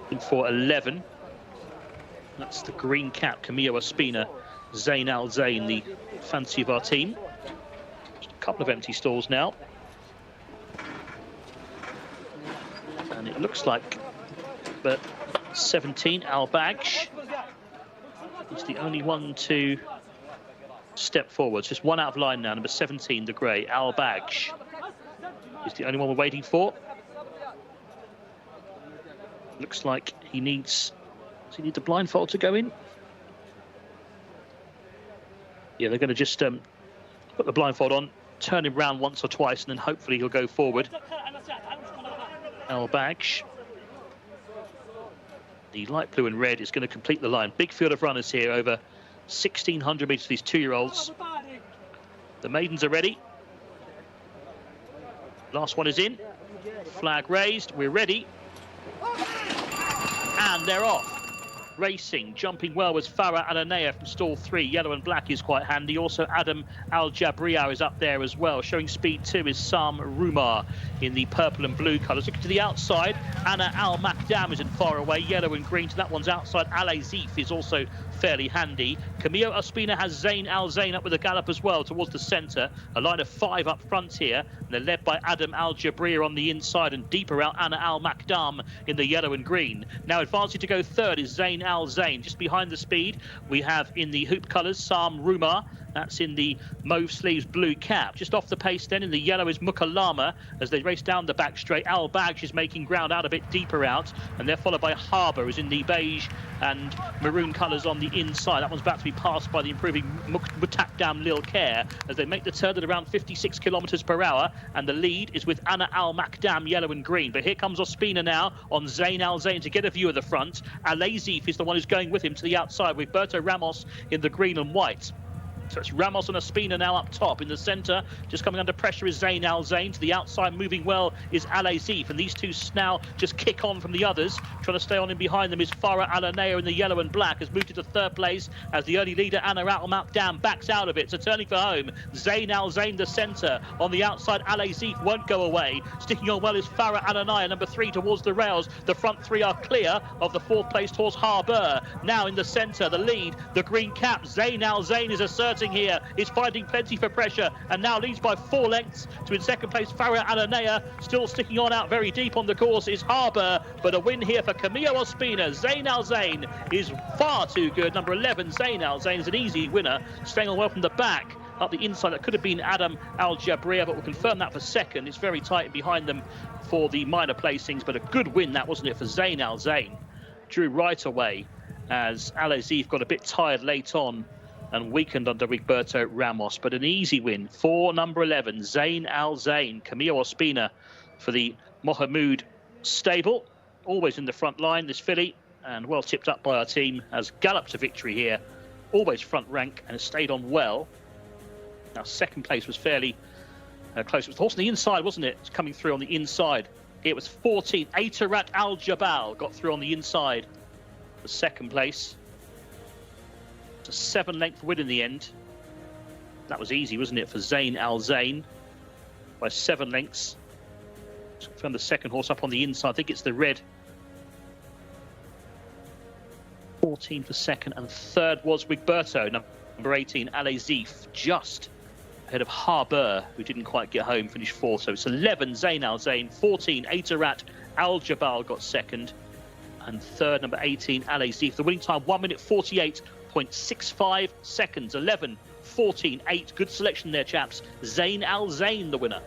in for 11, that's the green cap, Camilla Ospina, Zayn Al Zayn, the fancy of our team. Just a couple of empty stalls now. And it looks like that 17, Al Bagsh, is the only one to step forwards. Just one out of line now. Number 17, the grey, Al Bagsh, is the only one we're waiting for. Looks like he needs... Does he need the blindfold to go in? Yeah, they're going to just put the blindfold on, turn him round once or twice, and then hopefully he'll go forward. Al Bagsh. The light blue and red is going to complete the line. Big field of runners here, over 1,600 metres for these 2-year-olds. The maidens are ready. Last one is in. Flag raised. We're ready. And they're off. Racing, jumping well was Farah Alanaya from stall 3. Yellow and black is quite handy. Also Adam Al-Jabriya is up there as well. Showing speed too is Sam Rumar in the purple and blue colours. Looking to the outside, Anna Al-Makdam is in far away. Yellow and green to that one's outside. Al-Azif is also fairly handy. Camillo Ospina has Zain Al Zain up with a gallop as well towards the centre. A line of 5 up front here. And they're led by Adam Al Jabrir on the inside, and deeper out Anna Al Makdam in the yellow and green. Now advancing to go third is Zain Al Zain. Just behind the speed, we have in the hoop colours Sam Rumar. That's in the mauve sleeves, blue cap. Just off the pace then in the yellow is Mukalama as they race down the back straight. Al Bagsh is making ground out a bit deeper out, and they're followed by Harbour, who's in the beige and maroon colours on the inside. That one's about to be passed by the improving Mutakdam Lil Care as they make the turn at around 56 kilometres per hour, and the lead is with Anna Al Makdam, yellow and green. But here comes Ospina now on Zain Al Zain to get a view of the front. Alazif is the one who's going with him to the outside with Berto Ramos in the green and white. So it's Ramos and Ospina now up top. In the centre, just coming under pressure is Zain Al Zain. To the outside, moving well, is Alazif. And these two now just kick on from the others. Trying to stay on in behind them is Farah Alanea in the yellow and black. Has moved into third place as the early leader, Anna Al Makdam, backs out of it. So turning for home, Zain Al Zain, the centre. On the outside, Alazif won't go away. Sticking on well is Farah Alanea, number 3 towards the rails. The front 3 are clear of the 4th place horse, Harbour. Now in the centre, the lead, the green cap, Zain Al Zain is asserting here, is finding plenty for pressure and now leads by 4 lengths to in second place Farah Alanea. Still sticking on out very deep on the course is Harbour, but a win here for Camillo Ospina. Zain Al Zain is far too good. Number 11, Zain Al Zain, is an easy winner, staying on well from the back. Up the inside, that could have been Adam Al Jabrir, but we'll confirm that for second. It's very tight behind them for the minor placings, but a good win that, wasn't it, for Zain Al Zain. Drew right away as Alazif got a bit tired late on and weakened under Rigberto Ramos, but an easy win for number 11, Zain Al Zain. Camillo Ospina for the Mohamoud stable, always in the front line, this filly, and well tipped up by our team, has galloped to victory here, always front rank, and has stayed on well. Now second place was fairly close. It was the horse on the inside, wasn't it? It's coming through on the inside. It was 14, Aitarat Al Jabal got through on the inside for second place. It's a 7-length win in the end. That was easy, wasn't it, for Zain Al Zain by 7 lengths. From the second horse up on the inside, I think it's the red. 14 for second, and third was Rigberto, number 18, Alazif, just ahead of Harbour, who didn't quite get home, finished 4th. So it's 11, Zain Al Zain, 14, Aitarat Al Jabal got second, and third, number 18, Alazif. The winning time, 1 minute 48.65 seconds. 11, 14, 8. Good selection there, chaps. Zain Al Zain, the winner.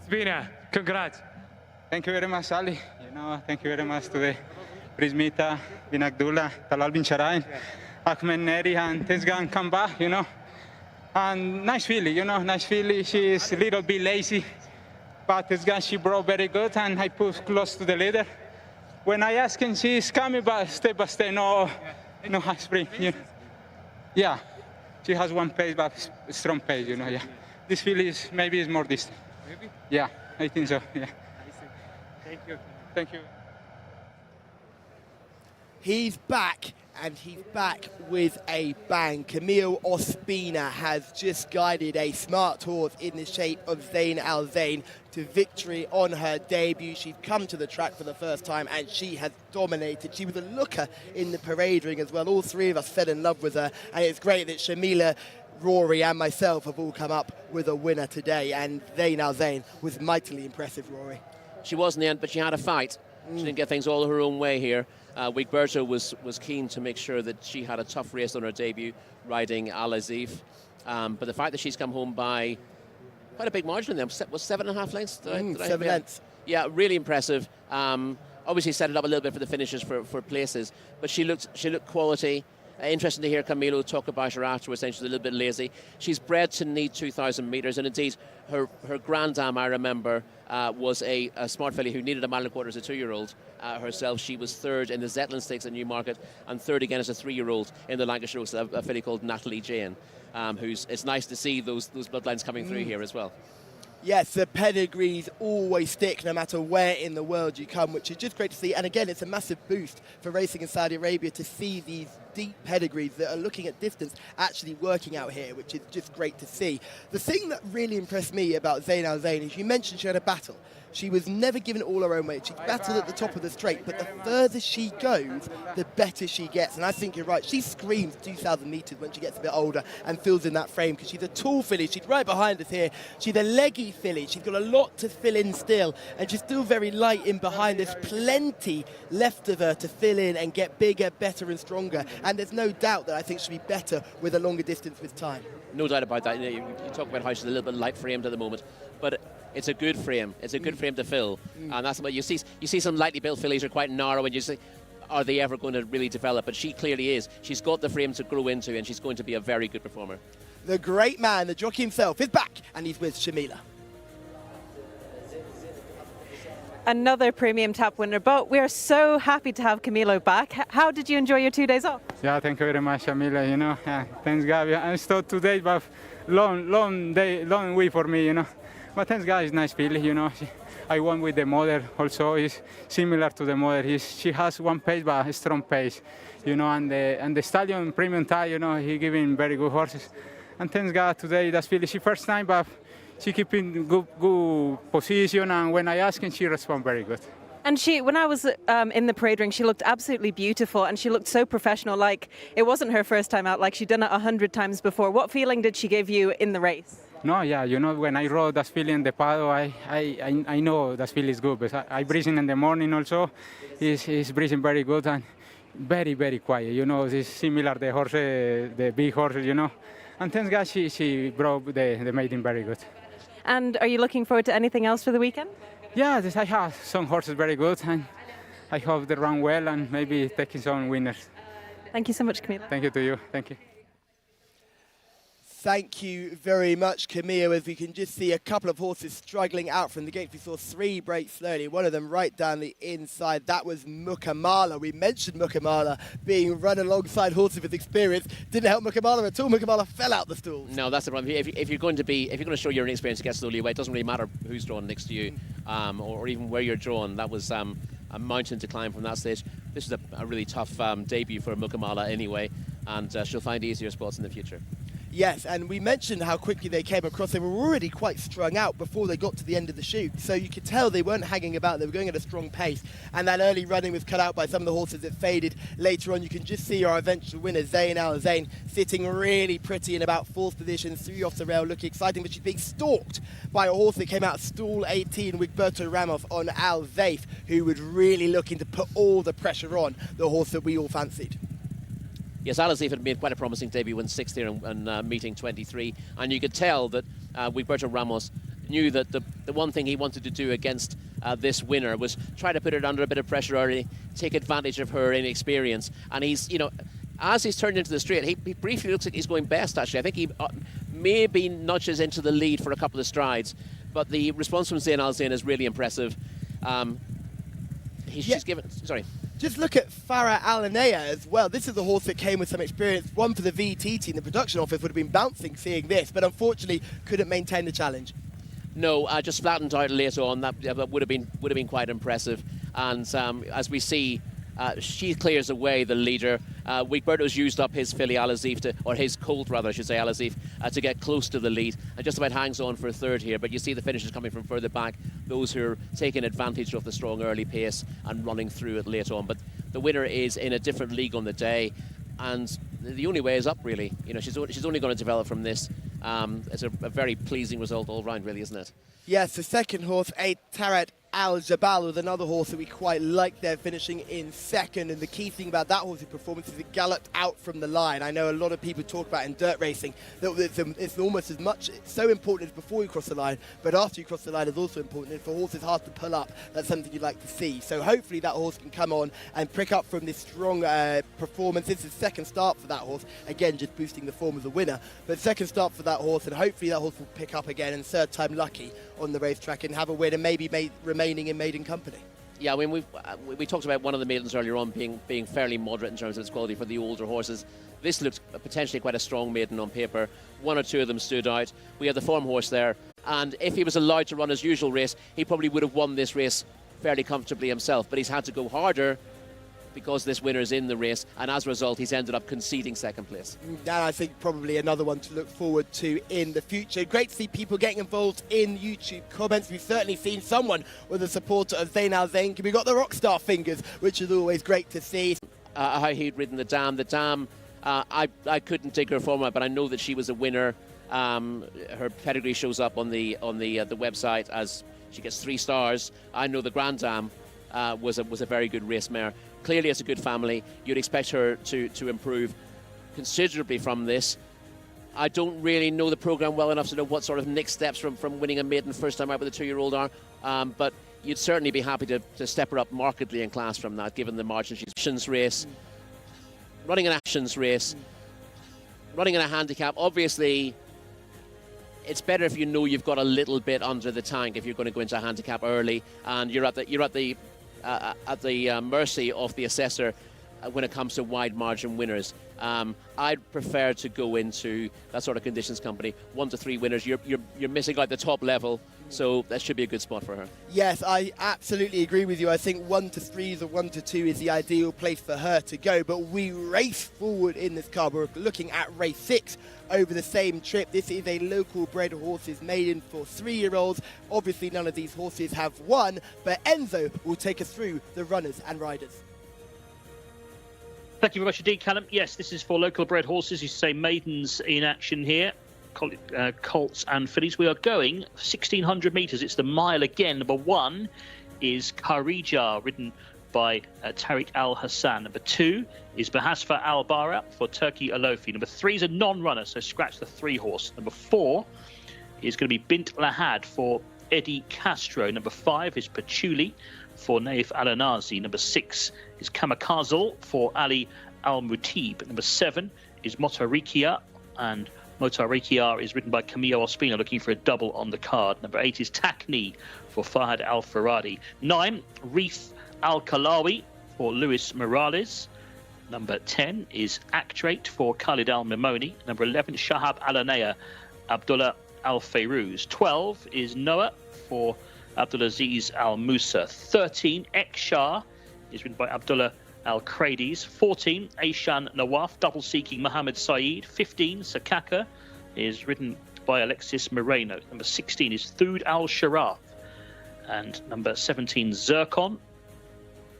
Spina, congrats. Thank you very much, Ali. Thank you very much to the Prismita, Binagdula, Talal bin Sharain, Ahmed Neri, and Tezgan Kamba, And nice filly, nice filly. She is a little bit lazy, but Tezgan, she brought very good, and I put close to the leader. When I asked him, she is coming, but step by step, no high spring. Yeah, she has one pace, but strong pace, yeah. This filly is maybe more distant. Maybe? Yeah, I think so, yeah. Thank you. Thank you. He's back, and he's back with a bang. Camille Ospina has just guided a smart horse in the shape of Zain Al Zain to victory on her debut. She's come to the track for the first time, and she has dominated. She was a looker in the parade ring as well. All three of us fell in love with her, and it's great that Shamila, Rory and myself have all come up with a winner today, and Zain Al Zain was mightily impressive, Rory. She was in the end, but she had a fight. She didn't get things all her own way here. Wigberto was keen to make sure that she had a tough race on her debut, riding Al Azif. But the fact that she's come home by quite a big margin in them, was 7.5 lengths? 7 lengths. Yeah, really impressive. Obviously set it up a little bit for the finishers for places, but she looked quality. Interesting to hear Camilo talk about her afterwards, saying she's a little bit lazy. She's bred to need 2,000 metres, and indeed her grand dam, I remember, was a smart filly who needed a mile and a quarter as a 2-year-old herself. She was third in the Zetland Stakes at Newmarket and third again as a 3-year-old in the Lancashire Oaks, a filly called Natalie Jane, it's nice to see those bloodlines coming through here as well. Yes, the pedigrees always stick no matter where in the world you come, which is just great to see. And again, it's a massive boost for racing in Saudi Arabia to see these deep pedigrees that are looking at distance actually working out here, which is just great to see. The thing that really impressed me about Zain Al Zain is you mentioned she had a battle. She was never given all her own way. She battled at the top of the straight, but the further she goes, the better she gets. And I think you're right. She screams 2,000 metres when she gets a bit older and fills in that frame because she's a tall filly. She's right behind us here. She's a leggy filly. She's got a lot to fill in still, and she's still very light in behind. There's plenty left of her to fill in and get bigger, better and stronger. And there's no doubt that I think she'll be better with a longer distance with time. No doubt about that. You talk about how she's a little bit light framed at the moment, but it's a good frame. It's a good frame to fill, and that's what you see. You see some lightly built fillies are quite narrow, and you say, are they ever going to really develop? But she clearly is. She's got the frame to grow into, and she's going to be a very good performer. The great man, the jockey himself, is back, and he's with Shamila. Another premium tap winner, but we're so happy to have Camilo back. How did you enjoy your 2 days off? Yeah, thank you very much, Shamila. You know, thanks God. I started today, but long day, long week for me. You know, but thanks God, it's nice filly. You know, I won with the mother. Also, is similar to the mother. She has one pace, but a strong pace. You know, and the stallion premium tag. You know, he giving very good horses. And thanks God today, that's filly. She first time, but she keeping good position, and when I ask her, she respond very good. And when I was in the parade ring, she looked absolutely beautiful, and she looked so professional, like it wasn't her first time out, like she'd done it 100 times before. What feeling did she give you in the race? No, yeah, you know, when I rode that filly in the paddle, I know that filly is good, but I breathing in the morning also. He's breathing very good and very, very quiet. You know, it's similar the horses, the big horses, you know. And thanks God, she brought the maiden very good. And are you looking forward to anything else for the weekend? Yeah, I have some horses very good, and I hope they run well and maybe taking some winners. Thank you so much, Camilo. Thank you to you. Thank you. Thank you very much, Camille. As we can just see a couple of horses struggling out from the gates. We saw 3 break slowly, one of them right down the inside. That was Mukamala. We mentioned Mukamala being run alongside horses with experience. Didn't help Mukamala at all. Mukamala fell out the stall. No, that's the problem. If you're going to show your inexperience against slowly away, it doesn't really matter who's drawn next to you, or even where you're drawn. That was a mountain to climb from that stage. This is a really tough debut for Mukamala anyway, and she'll find easier spots in the future. Yes, and we mentioned how quickly they came across. They were already quite strung out before they got to the end of the shoot. So you could tell they weren't hanging about. They were going at a strong pace. And that early running was cut out by some of the horses that faded later on. You can just see our eventual winner, Zain Al Zain, sitting really pretty in about 4th position, 3 off the rail, looking exciting. But she's being stalked by a horse that came out of stall 18, Wigberto Ramos on Al Zaif, who was really looking to put all the pressure on the horse that we all fancied. Yes, Al Azif had made quite a promising debut, won 6th here and meeting 23, and you could tell that Wigberto Ramos knew that the one thing he wanted to do against this winner was try to put her under a bit of pressure early, take advantage of her inexperience, and he's, you know, as he's turned into the straight, he briefly looks like he's going best, actually. I think he maybe nudges into the lead for a couple of strides, but the response from Zain Al Zain is really impressive. She's given, sorry. Just look at Farah Alanea as well. This is a horse that came with some experience. One for the VT team. The production office would have been bouncing seeing this, but unfortunately couldn't maintain the challenge. No, just flattened out late on. That would have been quite impressive. And as we see, she clears away the leader. Wigberto's used up his filly Al Azif, or his colt rather, I should say, Al Azif, to get close to the lead, and just about hangs on for a third here. But you see the finishers coming from further back, those who are taking advantage of the strong early pace and running through it late on. But the winner is in a different league on the day, and the only way is up, really. You know, she's only going to develop from this. It's a very pleasing result all round, really, isn't it? Yes, the second horse, a Tarat Al Jabal with another horse that we quite like there, finishing in second. And the key thing about that horse's performance is it galloped out from the line. I know a lot of people talk about in dirt racing that it's almost as much so important as before you cross the line, but after you cross the line is also important. And for horses hard to pull up, that's something you'd like to see. So hopefully that horse can come on and pick up from this strong performance. This is the second start for that horse. Again, just boosting the form of the winner. But second start for that horse, and hopefully that horse will pick up again, and third time lucky on the racetrack and have a win and maybe remaining in maiden company. Yeah, I mean, we talked about one of the maidens earlier on being fairly moderate in terms of its quality for the older horses. This looked potentially quite a strong maiden on paper. One or two of them stood out. We had the form horse there, and if he was allowed to run his usual race, he probably would have won this race fairly comfortably himself, but he's had to go harder because this winner's in the race, and as a result he's ended up conceding second place. And I think probably another one to look forward to in the future. Great to see people getting involved in YouTube comments. We've certainly seen someone with a supporter of Zain Al Zain. We got the Rockstar fingers, which is always great to see. How he'd ridden the Dam. The Dam, I couldn't take her form out, but I know that she was a winner. Her pedigree shows up on the website as she gets 3 stars. I know the Grand Dam was a very good race mare. Clearly, it's a good family. You'd expect her to improve considerably from this. I don't really know the programme well enough to know what sort of next steps from winning a maiden first time out with a 2-year-old are, but you'd certainly be happy to step her up markedly in class from that, given the margin she's race, running an actions race, running in a handicap. Obviously, it's better if you know you've got a little bit under the tank if you're going to go into a handicap early, and you're at the mercy of the assessor when it comes to wide margin winners. I'd prefer to go into that sort of conditions company. 1 to 3 winners. You're missing like the top level, so that should be a good spot for her. Yes, I absolutely agree with you. I think 1 to 3 or 1 to 2 is the ideal place for her to go. But we race forward in this car. We're looking at race 6 over the same trip. This is a local bred horses maiden for 3-year-olds. Obviously, none of these horses have won, but Enzo will take us through the runners and riders. Thank you very much indeed, Callum. Yes, this is for local bred horses. You say maidens in action here. Colts and fillies. We are going 1,600 metres. It's the mile again. Number 1 is Kharija, ridden by Tariq Al Hassan. Number 2 is Bahasfa Al Bara for Turkey Alofi. Number 3 is a non-runner, so scratch the 3 horse. Number 4 is going to be Bint Lahad for Eddie Castro. Number 5 is Patchouli for Naif Al-Anazi. Number 6 is Kamikazel for Ali Al-Mutib. Number 7 is Motarikia, and Motarikia is ridden by Camillo Ospina, looking for a double on the card. Number 8 is Takni for Fahad Al-Faradi. 9, Reef Al-Kalawi for Luis Morales. Number 10 is Actrate for Khalid Al-Mimoni. Number 11, Shahab Al-Anaya, Abdullah Al-Fayruz. 12 is Noah for Abdulaziz Al-Musa. 13, Ekshar is ridden by Abdullah Al-Kradis. 14, Aishan Nawaf, double-seeking Mohammed Saeed. 15, Sakaka is ridden by Alexis Moreno. Number 16 is Thud Al-Sharaf. And number 17, Zircon,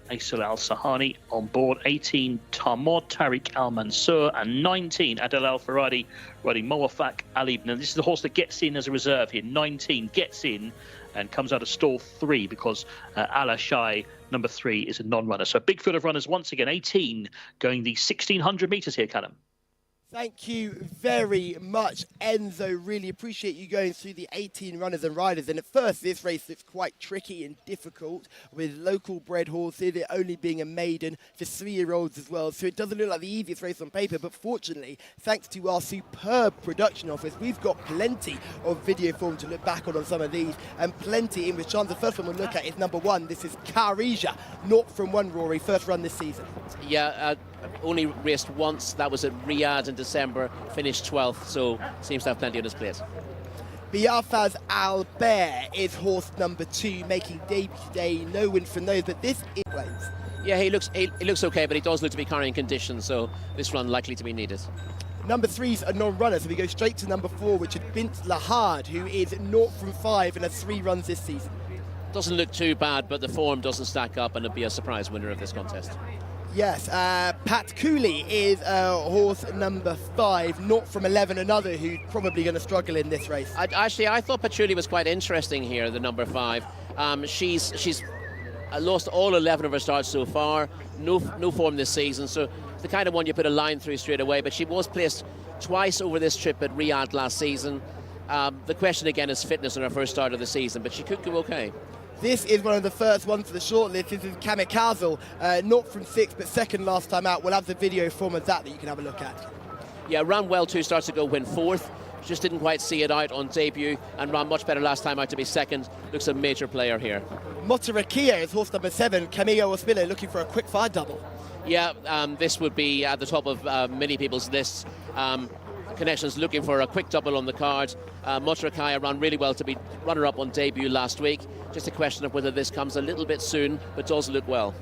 Aisal Al-Sahani on board. 18, Tamod Tariq Al-Mansur. And 19, Adel Al-Faradi riding Moafak Ali. Now, this is the horse that gets in as a reserve here. 19 gets in and comes out of stall 3 because Al-Ashai, number 3, is a non-runner. So a big field of runners once again. 18 going the 1,600 metres here, Callum. Thank you very much, Enzo. Really appreciate you going through the 18 runners and riders. And at first, this race looks quite tricky and difficult with local bred horses, it only being a maiden for 3-year-olds as well. So it doesn't look like the easiest race on paper. But fortunately, thanks to our superb production office, we've got plenty of video form to look back on some of these and plenty in which chance. The first one we'll look at is number 1. This is Kharija, 0 from 1, Rory. First run this season. Yeah, only raced once. That was at Riyadh in December, finished 12th, so seems to have plenty on his plate. Biafaz Al-Bear is horse number 2, making debut today. No win from those, but this is claims. Yeah, he looks okay, but he does look to be carrying conditions, so this run likely to be needed. Number 3's a non-runner, so we go straight to number 4, which is Bint Lahad, who is 0 from 5 and has 3 runs this season. Doesn't look too bad, but the form doesn't stack up, and it'll be a surprise winner of this contest. Yes, Pat Cooley is horse number 5, 0 from 11, another who's probably going to struggle in this race. I thought Patchouli was quite interesting here, the number 5. She's lost all 11 of her starts so far. No form this season, so it's the kind of one you put a line through straight away. But she was placed twice over this trip at Riyadh last season. The question again is fitness in her first start of the season, but she could go okay. This is one of the first ones for the shortlist. This is Kamikaze, not from 6, but second last time out. We'll have the video form of that you can have a look at. Yeah, ran well 2 starts ago, went 4th. Just didn't quite see it out on debut and ran much better last time out to be second. Looks a major player here. Motarakia is horse number 7. Camilo Ospina looking for a quick fire double. Yeah, this would be at the top of many people's lists. Connections looking for a quick double on the card. Motarakia ran really well to be runner-up on debut last week. Just a question of whether this comes a little bit soon, but does look well.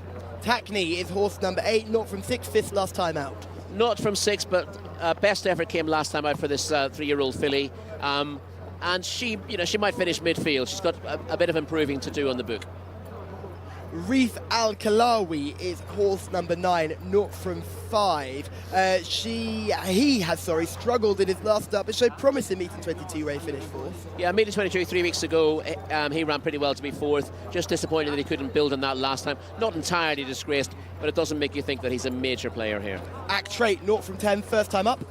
Takni is horse number 8, not from 6, 5th last time out. Not from 6, but best effort came last time out for this 3-year-old filly. And she might finish midfield. She's got a bit of improving to do on the book. Reef Al-Kalawi is horse number 9, not from 5. He has struggled in his last start, but showed promise in meeting 22 where he finished 4th. Yeah, meeting 22 3 weeks ago, he ran pretty well to be 4th. Just disappointed that he couldn't build on that last time. Not entirely disgraced, but it doesn't make you think that he's a major player here. Actrate, not from 10, first time up.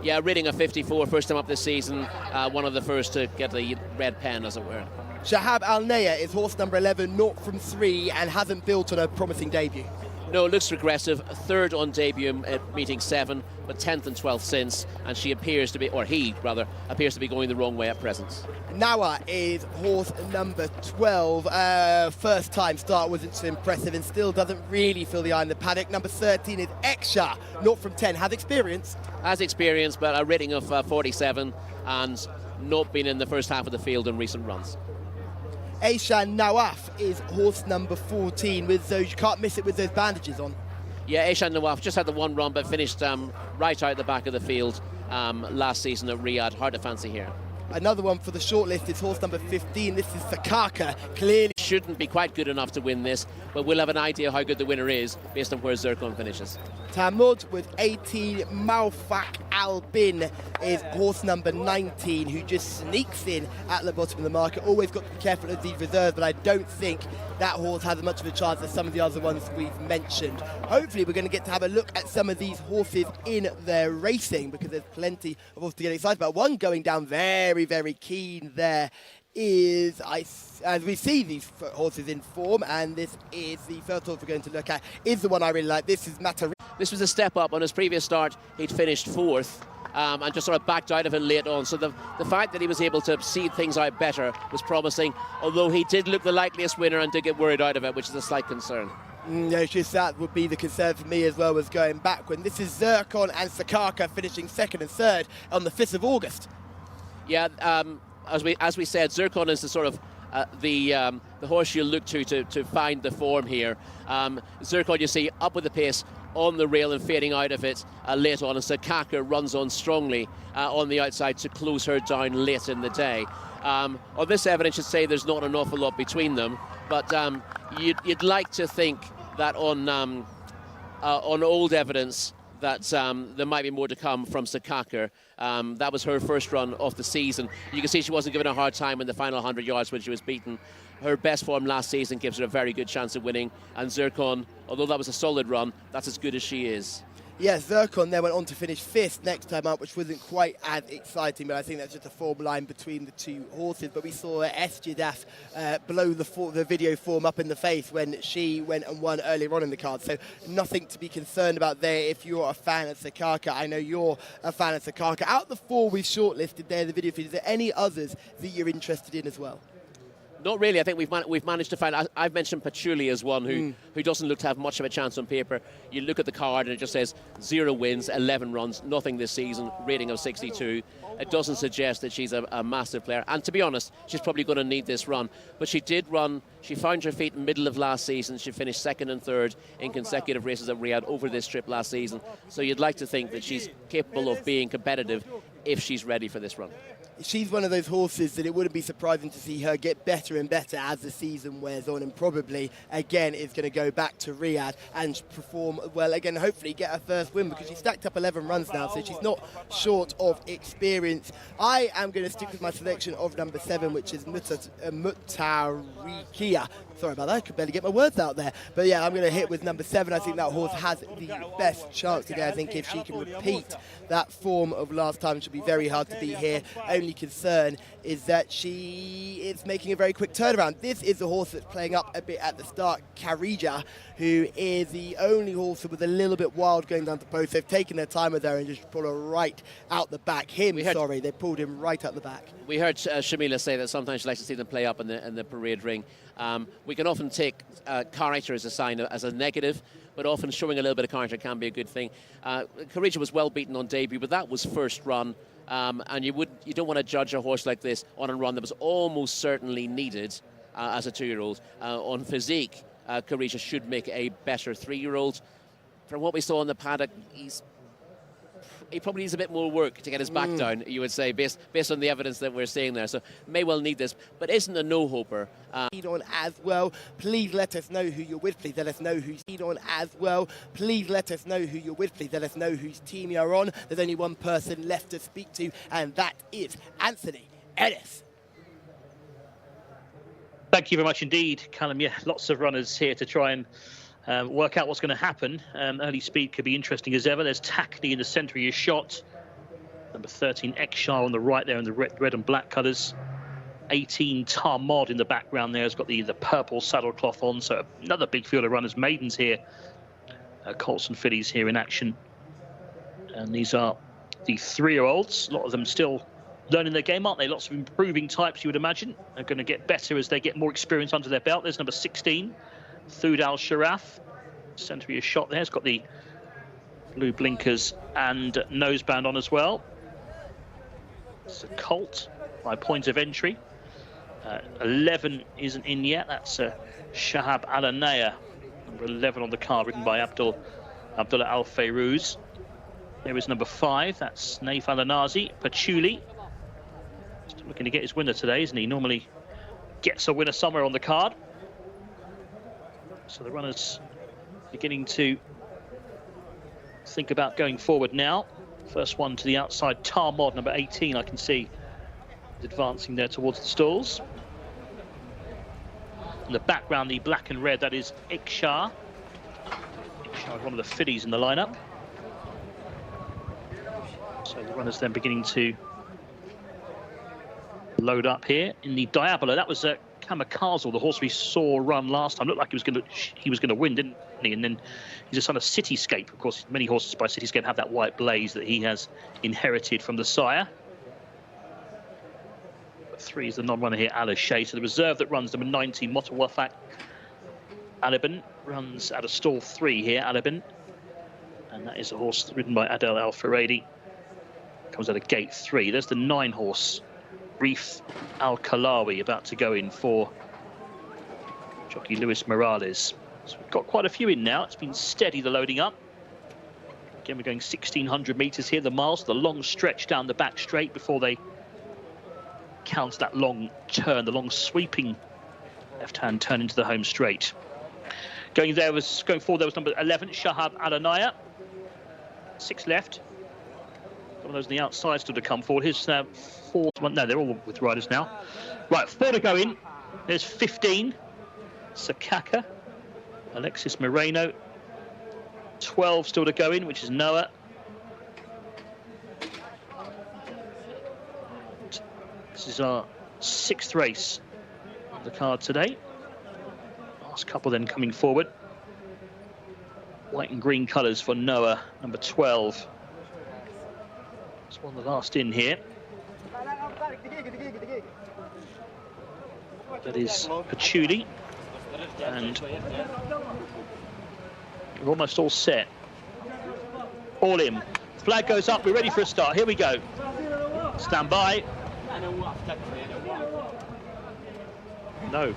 Yeah, rating of 54, first time up this season. One of the first to get the red pen, as it were. Shahab Al-Naya is horse number 11, not from 3, and hasn't built on a promising debut. No, looks regressive. 3rd on debut at meeting 7, but 10th and 12th since, and she appears to be, or he rather, appears to be going the wrong way at present. Nawa is horse number 12. First time start wasn't so impressive and still doesn't really fill the eye in the paddock. Number 13 is Jcsa, not from 10. Has experience, but a rating of 47 and not been in the first half of the field in recent runs. Aisha Nawaf is horse number 14 with those, you can't miss it with those bandages on. Yeah, Aisha Nawaf just had the 1 run but finished right out the back of the field last season at Riyadh. Hard to fancy here. Another one for the shortlist is horse number 15. This is Sakaka. Clearly shouldn't be quite good enough to win this, but we'll have an idea how good the winner is based on where Zircon finishes. Tamud with 18. Maufak Albin is horse number 19, who just sneaks in at the bottom of the market. Always got to be careful of these reserves, but I don't think that horse has as much of a chance as some of the other ones we've mentioned. Hopefully we're going to get to have a look at some of these horses in their racing, because there's plenty of horses to get excited about. One going down very, very keen there is, as we see these horses in form, and this is the first horse we're going to look at, is the one I really like. This is Matari. This was a step up. On his previous start, he'd finished 4th. And just sort of backed out of it late on. So the fact that he was able to see things out better was promising, although he did look the likeliest winner and did get worried out of it, which is a slight concern. No, just that would be the concern for me as well, was going back when this is Zircon and Sakaka finishing 2nd and 3rd on the 5th of August. Yeah, as we said, Zircon is the sort of the horse you look to find the form here. Zircon, you see, up with the pace on the rail and fading out of it late on, and Sakaka runs on strongly on the outside to close her down late in the day. On this evidence, you'd say there's not an awful lot between them, but you'd like to think that on old evidence that there might be more to come from Sakaka. That was her first run of the season. You can see she wasn't given a hard time in the final 100 yards when she was beaten. Her best form last season gives her a very good chance of winning, and Zircon, although that was a solid run, that's as good as she is. Yes, Zircon then went on to finish 5th next time up, which wasn't quite as exciting, but I think that's just a form line between the two horses. But we saw Jcsa blow the video form up in the face when she went and won earlier on in the card. So nothing to be concerned about there if you're a fan of Sakaka. I know you're a fan of Sakaka. Out of the 4 we've shortlisted there, the video feed, is there any others that you're interested in as well? Not really. I think we've managed to find. I've mentioned Patchouli as one who doesn't look to have much of a chance on paper. You look at the card and it just says 0 wins, 11 runs, nothing this season, rating of 62. It doesn't suggest that she's a massive player. And to be honest, she's probably going to need this run. But she did run. She found her feet in the middle of last season. She finished 2nd and 3rd in consecutive races at Riyadh over this trip last season. So you'd like to think that she's capable of being competitive if she's ready for this run. She's one of those horses that it wouldn't be surprising to see her get better and better as the season wears on, and probably again is going to go back to Riyadh and perform well again, hopefully get her first win, because she's stacked up 11 runs now, so she's not short of experience. I am going to stick with my selection of number 7, which is Mutariki. Korea. Sorry about that, I could barely get my words out there. But yeah, I'm going to hit with number 7. I think that horse has the best chance today. I think if she can repeat that form of last time, she'll be very hard to beat here. Only concern is that she is making a very quick turnaround. This is the horse that's playing up a bit at the start, Karija, who is the only horse that was a little bit wild going down the post. They've taken their time with her and just pulled her right out the back. They pulled him right out the back. We heard Shamila say that sometimes she likes to see them play up in the parade ring. We can often take character as a sign, as a negative, but often showing a little bit of character can be a good thing. Karija was well beaten on debut, but that was first run. And you don't want to judge a horse like this on a run that was almost certainly needed as a 2-year-old. On physique, Karija should make a better 3-year-old. From what we saw in the paddock, he probably needs a bit more work to get his back down, you would say, based on the evidence that we're seeing there. So may well need this, but isn't a no-hoper. On as well. Please let us know who you're with. Please let us know who's on as well. Please let us know who you're with. Please let us know whose team you're on. There's only one person left to speak to, and that is Anthony Ellis. Thank you very much indeed, Callum. Yeah, lots of runners here to try and work out what's going to happen. Early speed could be interesting as ever. There's Tackney in the centre of your shot. Number 13, Jcsa on the right there in the red and black colours. 18, Tarmod in the background there has got the purple saddle cloth on. So another big field of runners. Maidens here. Colts and fillies here in action. And these are the 3-year-olds. A lot of them still learning their game, aren't they? Lots of improving types, you would imagine. Are going to get better as they get more experience under their belt. There's number 16. Thud Al Sharaf, centre of your shot there. It's got the blue blinkers and noseband on as well. It's a colt by point of entry. 11 isn't in yet. That's Shahab Alanaya, number 11 on the card, ridden by Abdullah Al Fayrouz. There is number 5. That's Naif Alanazi, Patchouli. Still looking to get his winner today, isn't he? Normally gets a winner somewhere on the card. So the runners beginning to think about going forward now. First one to the outside, Tarmod, number 18, I can see, is advancing there towards the stalls. In the background, the black and red, that is Jcsa. Jcsa is one of the fillies in the lineup. So the runners then beginning to load up here in the Diabolo. That was Kamikaze, the horse we saw run last time. Looked like he was going to win, didn't he? And then he's a son of Cityscape. Of course, many horses by Cityscape have that white blaze that he has inherited from the sire. But 3 is the non-runner here, Alice Shea. So the reserve that runs number 90, Motawafak Alibin, runs at a stall 3 here, Alibin. And that is a horse ridden by Adel Al Faradi. Comes out of gate 3. There's the 9 horse, Reef Al Kalawi, about to go in for jockey Luis Morales. So we've got quite a few in now. It's been steady, the loading up. Again, we're going 1,600 metres here, the miles, the long stretch down the back straight before they count that long turn, the long sweeping left-hand turn into the home straight. Going forward, there was number 11, Shahab Alanaya. 6 left. Some of those on the outside still to come forward. Here's 4. No, they're all with riders now. Right, 4 to go in. There's 15. Sakaka. Alexis Moreno. 12 still to go in, which is Noah. This is our 6th race on the card today. Last couple then coming forward. White and green colours for Noah, number 12. It's one of the last in here. That is Patchouli. And we're almost all set. All in. Flag goes up, we're ready for a start. Here we go. Stand by. No.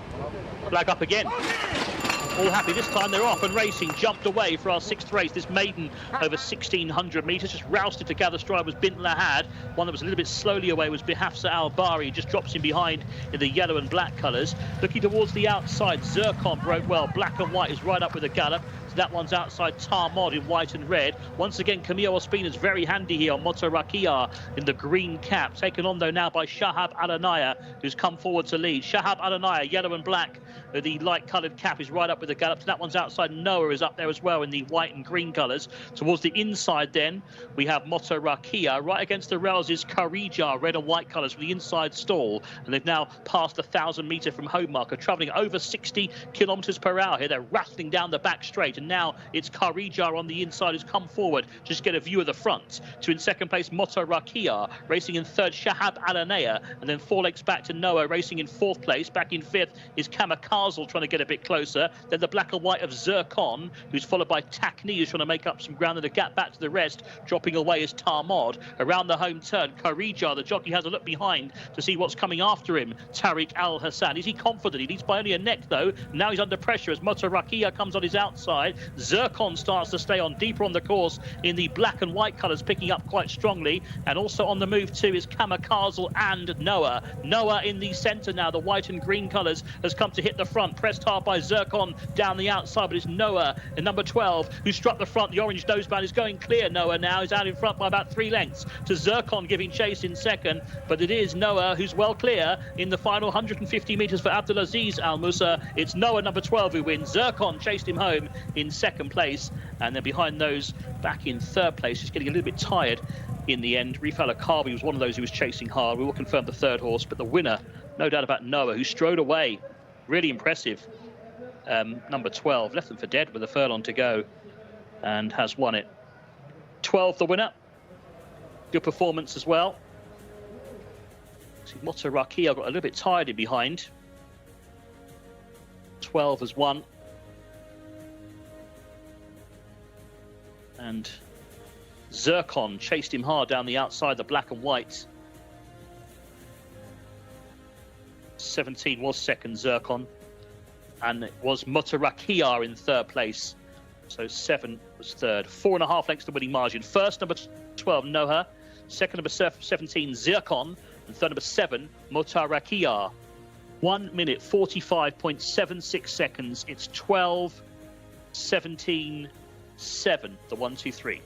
Flag up again. All happy. This time they're off and racing. Jumped away for our 6th race. This maiden over 1,600 metres. Just rousted to gather stride was Bint Lahad. One that was a little bit slowly away was Bihafsa Al-Bari. Just drops in behind in the yellow and black colours. Looking towards the outside, Zircon broke well. Black and white is right up with a gallop. So that one's outside Tarmod in white and red. Once again, Camille Ospina's very handy here on Motorakia in the green cap. Taken on, though, now by Shahab Alanaya, who's come forward to lead. Shahab Alanaya, yellow and black. The light-coloured cap is right up with the gallop. So that one's outside. Noah is up there as well in the white and green colours. Towards the inside, then, we have Motorakia. Right against the rails is Karija, red and white colours, from the inside stall. And they've now passed the 1,000-metre from home marker, travelling over 60 kilometres per hour here. They're rattling down the back straight. And now it's Karija on the inside who's come forward. Just get a view of the front. To in second place, Motorakia. Racing in third, Shahab Alanea. And then 4 lengths back to Noah. Racing in fourth place. Back in fifth is Kamikaze, trying to get a bit closer. Then the black and white of Zircon, who's followed by Takni, who's trying to make up some ground, and the gap back to the rest. Dropping away is Tarmod. Around the home turn, Karija, the jockey, has a look behind to see what's coming after him. Tariq Al Hassan. Is he confident? He leads by only a neck, though. Now he's under pressure as Motorakia comes on his outside. Zircon starts to stay on deeper on the course in the black and white colours, picking up quite strongly. And also on the move too is Kamikaze and Noah. Noah in the centre now. The white and green colours has come to hit the front, pressed hard by Zircon down the outside, but it's Noah in number 12 who struck the front. The orange noseband is going clear. Noah now is out in front by about 3 lengths to Zircon, giving chase in second, but it is Noah who's well clear in the final 150 metres for Abdulaziz Al Musa. It's Noah, number 12, who wins. Zircon chased him home in second place, and then behind those, back in third place, just getting a little bit tired in the end. Rifal Akabi was one of those who was chasing hard. We will confirm the third horse, but the winner, no doubt about Noah, who strode away. Really impressive. Number 12, left them for dead with a furlong to go, and has won it. 12 the winner. Good performance as well. See, Motorakia got a little bit tired in behind. 12 has won. And Zircon chased him hard down the outside, the black and white. 17 was second, Zircon. And it was Motorakia in third place. So 7 was third. 4.5 lengths to winning margin. First, number 12, Noah. Second, number 17, Zircon. And third, number 7, Motorakia. 1 minute, 45.76 seconds. It's 12, 17, 7, the 1, 2, 3.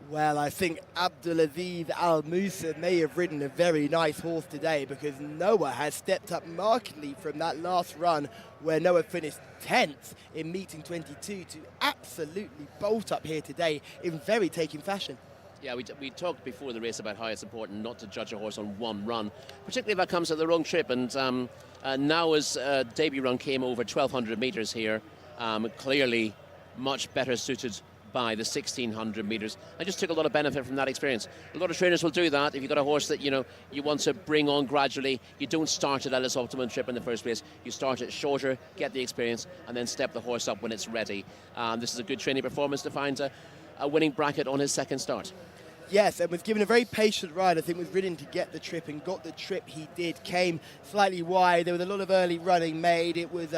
Well, I think Abdulaziz Al Musa may have ridden a very nice horse today, because Noah has stepped up markedly from that last run where Noah finished 10th in meeting 22 to absolutely bolt up here today in very taking fashion. Yeah, we talked before the race about how it's important not to judge a horse on one run, particularly if that comes at the wrong trip. And Noah's debut run came over 1,200 metres here, clearly much better suited by the 1,600 metres. I just took a lot of benefit from that experience. A lot of trainers will do that. If you've got a horse that you want to bring on gradually, you don't start it at its optimum trip in the first place. You start it shorter, get the experience, and then step the horse up when it's ready. This is a good training performance to find a winning bracket on his second start. Yes, and was given a very patient ride. I think was ridden to get the trip and got the trip he did. Came slightly wide. There was a lot of early running made. It was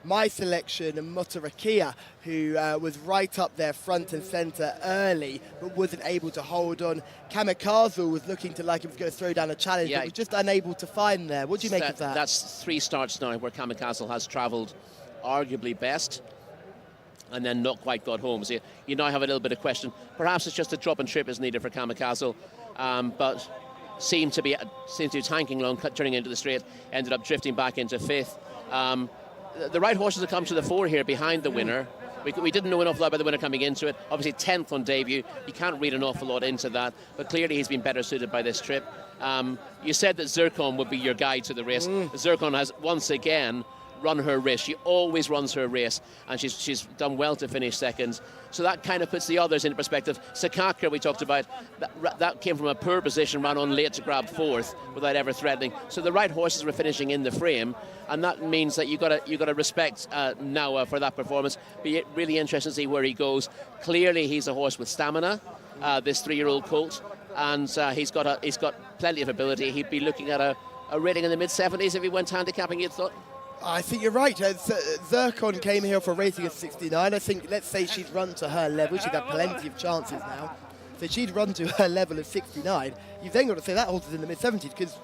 my selection, Motarakia, who was right up there front and centre early, but wasn't able to hold on. Kamikaze was looking to like he was going to throw down a challenge, but was just unable to find there. What do you make of that? That's 3 starts now where Kamikaze has travelled arguably best, and then not quite got home. So you now have a little bit of question. Perhaps it's just a drop and trip is needed for Kamikaze, but seemed to be tanking along, turning into the straight, ended up drifting back into 5th. The right horses have come to the fore here behind the winner. We didn't know an awful lot about the winner coming into it. Obviously 10th on debut. You can't read an awful lot into that, but clearly he's been better suited by this trip. You said that Zircon would be your guide to the race. Zircon has once again run her race. She always runs her race, and she's done well to finish second. So that kind of puts the others into perspective. Sakaka, we talked about, that came from a poor position, ran on late to grab 4th without ever threatening. So the right horses were finishing in the frame, and that means that you got to respect Nawa for that performance. Be really interested to see where he goes. Clearly, he's a horse with stamina. This 3-year-old colt, and he's got plenty of ability. He'd be looking at a rating in the mid-70s if he went handicapping, you'd thought. I think you're right. Zircon came here for a rating of 69. I think, let's say she'd run to her level. She'd have plenty of chances now. So she'd run to her level of 69. You've then got to say that horse is in the mid-70s because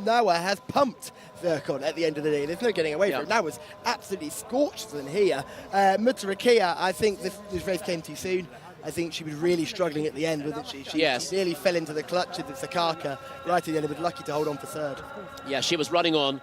Nawa has pumped Zircon at the end of the day. There's no getting away from it. Nawa's absolutely scorched them here. Mutarakia, I think this race came too soon. I think she was really struggling at the end, wasn't she? She nearly fell into the clutches of Sakaka right at the end and was lucky to hold on for 3rd. Yeah, she was running on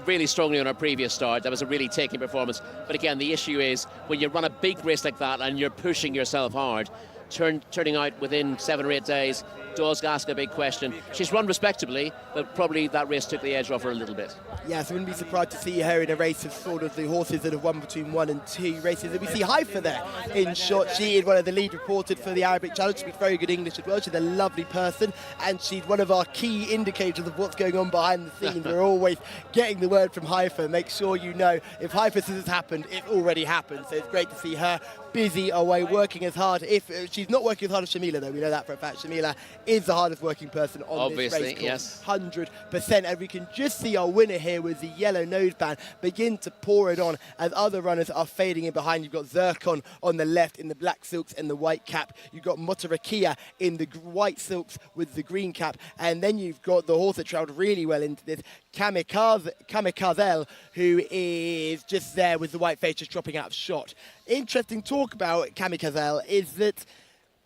really strongly on her previous start. That was a really taking performance. But again, the issue is when you run a big race like that and you're pushing yourself hard, turning out within 7 or 8 days does ask a big question. She's run respectably, but probably that race took the edge off her a little bit. Yes, I wouldn't be surprised to see her in a race of sort of the horses that have won between 1 and 2 races. And we see Haifa there in shot. She is one of the lead reported for the Arabic Challenge. She speaks very good English as well. She's a lovely person, and she's one of our key indicators of what's going on behind the scenes. We're always getting the word from Haifa. Make sure you know if Haifa says it's happened, it's already happened. So it's great to see her busy away, working as hard. If she's not working as hard as Shamila, though, we know that for a fact. Shamila is the hardest working person on this race course. Yes. 100%. And we can just see our winner here with the yellow noseband begin to pour it on as other runners are fading in behind. You've got Zircon on the left in the black silks and the white cap. You've got Motarakia in the white silks with the green cap. And then you've got the horse that travelled really well into this, Kamikaze, who is just there with the white face just dropping out of shot. Interesting talk about Kamikaze is that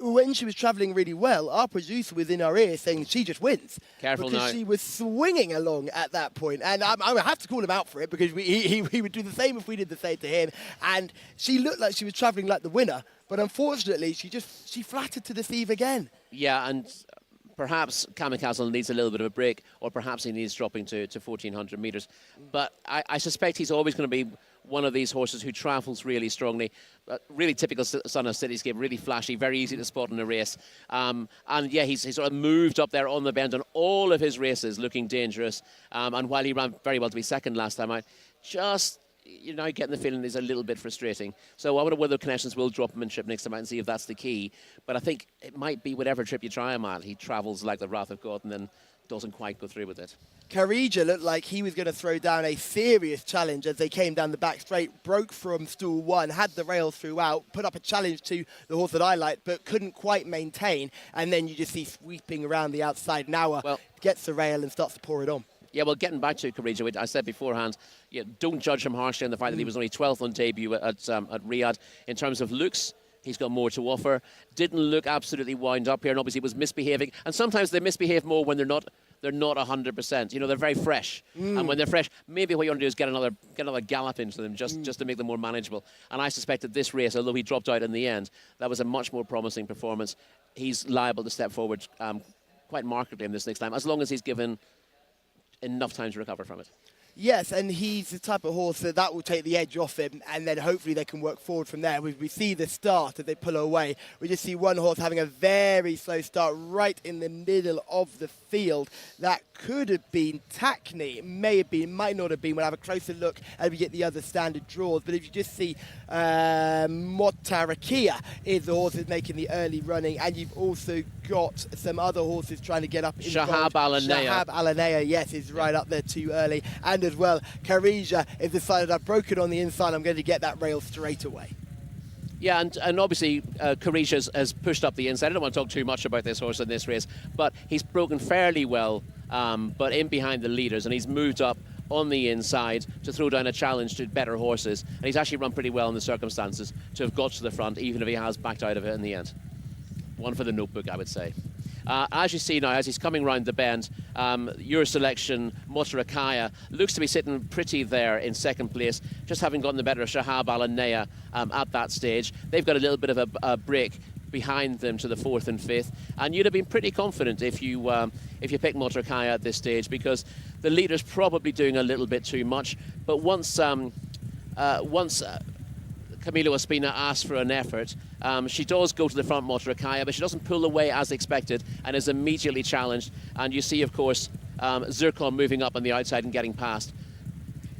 when she was travelling really well, our producer was in our ear saying she just wins. Careful because now. She was swinging along at that point. And I have to call him out for it because he would do the same if we did the same to him. And she looked like she was travelling like the winner. But unfortunately, she flattered to deceive again. Yeah, and perhaps Kamikaze needs a little bit of a break, or perhaps he needs dropping to 1,400 metres. But I suspect he's always going to be one of these horses who travels really strongly. Really typical son of Cityscape, really flashy, very easy to spot in a race. And yeah, he's sort of moved up there on the bend on all of his races, looking dangerous. And while he ran very well to be second last time out, just, you're now getting the feeling is a little bit frustrating. So I wonder whether Connections will drop him in trip next time out and see if that's the key. But I think it might be whatever trip you try him at, he travels like the wrath of God and then doesn't quite go through with it. Karija looked like he was going to throw down a serious challenge as they came down the back straight, broke from stool 1, had the rails throughout, put up a challenge to the horse that I liked, but couldn't quite maintain. And then you just see sweeping around the outside. Nawa gets the rail and starts to pour it on. Yeah, well, getting back to Karija, which I said beforehand, don't judge him harshly on the fact that he was only 12th on debut at Riyadh. In terms of looks, he's got more to offer. Didn't look absolutely wound up here, and obviously was misbehaving. And sometimes they misbehave more when they're not 100%. You know, they're very fresh. And when they're fresh, maybe what you want to do is get another gallop into them just to make them more manageable. And I suspect that this race, although he dropped out in the end, that was a much more promising performance. He's liable to step forward quite markedly in this next time, as long as he's given enough time to recover from it. Yes, and he's the type of horse that will take the edge off him, and then hopefully they can work forward from there. We see the start as they pull away. We just see one horse having a very slow start right in the middle of the field. That could have been Tackney. It may have been, might not have been. We'll have a closer look as we get the other standard draws. But if you just see Motarakia is the horse that's making the early running, and you've also got some other horses trying to get up. Shahab Alanea. Shahab Alanea, yes, is right up there too early. And as well, Karija has decided I've broken on the inside, I'm going to get that rail straight away. Yeah, and obviously Karija has pushed up the inside. I don't want to talk too much about this horse in this race, but he's broken fairly well, but in behind the leaders, and he's moved up on the inside to throw down a challenge to better horses. And he's actually run pretty well in the circumstances to have got to the front, even if he has backed out of it in the end. One for the notebook, I would say. As you see now, as he's coming round the bend, your selection, Motarakaya, looks to be sitting pretty there in second place, just having gotten the better of Shahab Alanea at that stage. They've got a little bit of a break behind them to the 4th and 5th, and you'd have been pretty confident if you pick Motarakaya at this stage, because the leader's probably doing a little bit too much. But once Camilo Espina asks for an effort, she does go to the front, Motarakaya, but she doesn't pull away as expected and is immediately challenged. And you see, of course, Zircon moving up on the outside and getting past.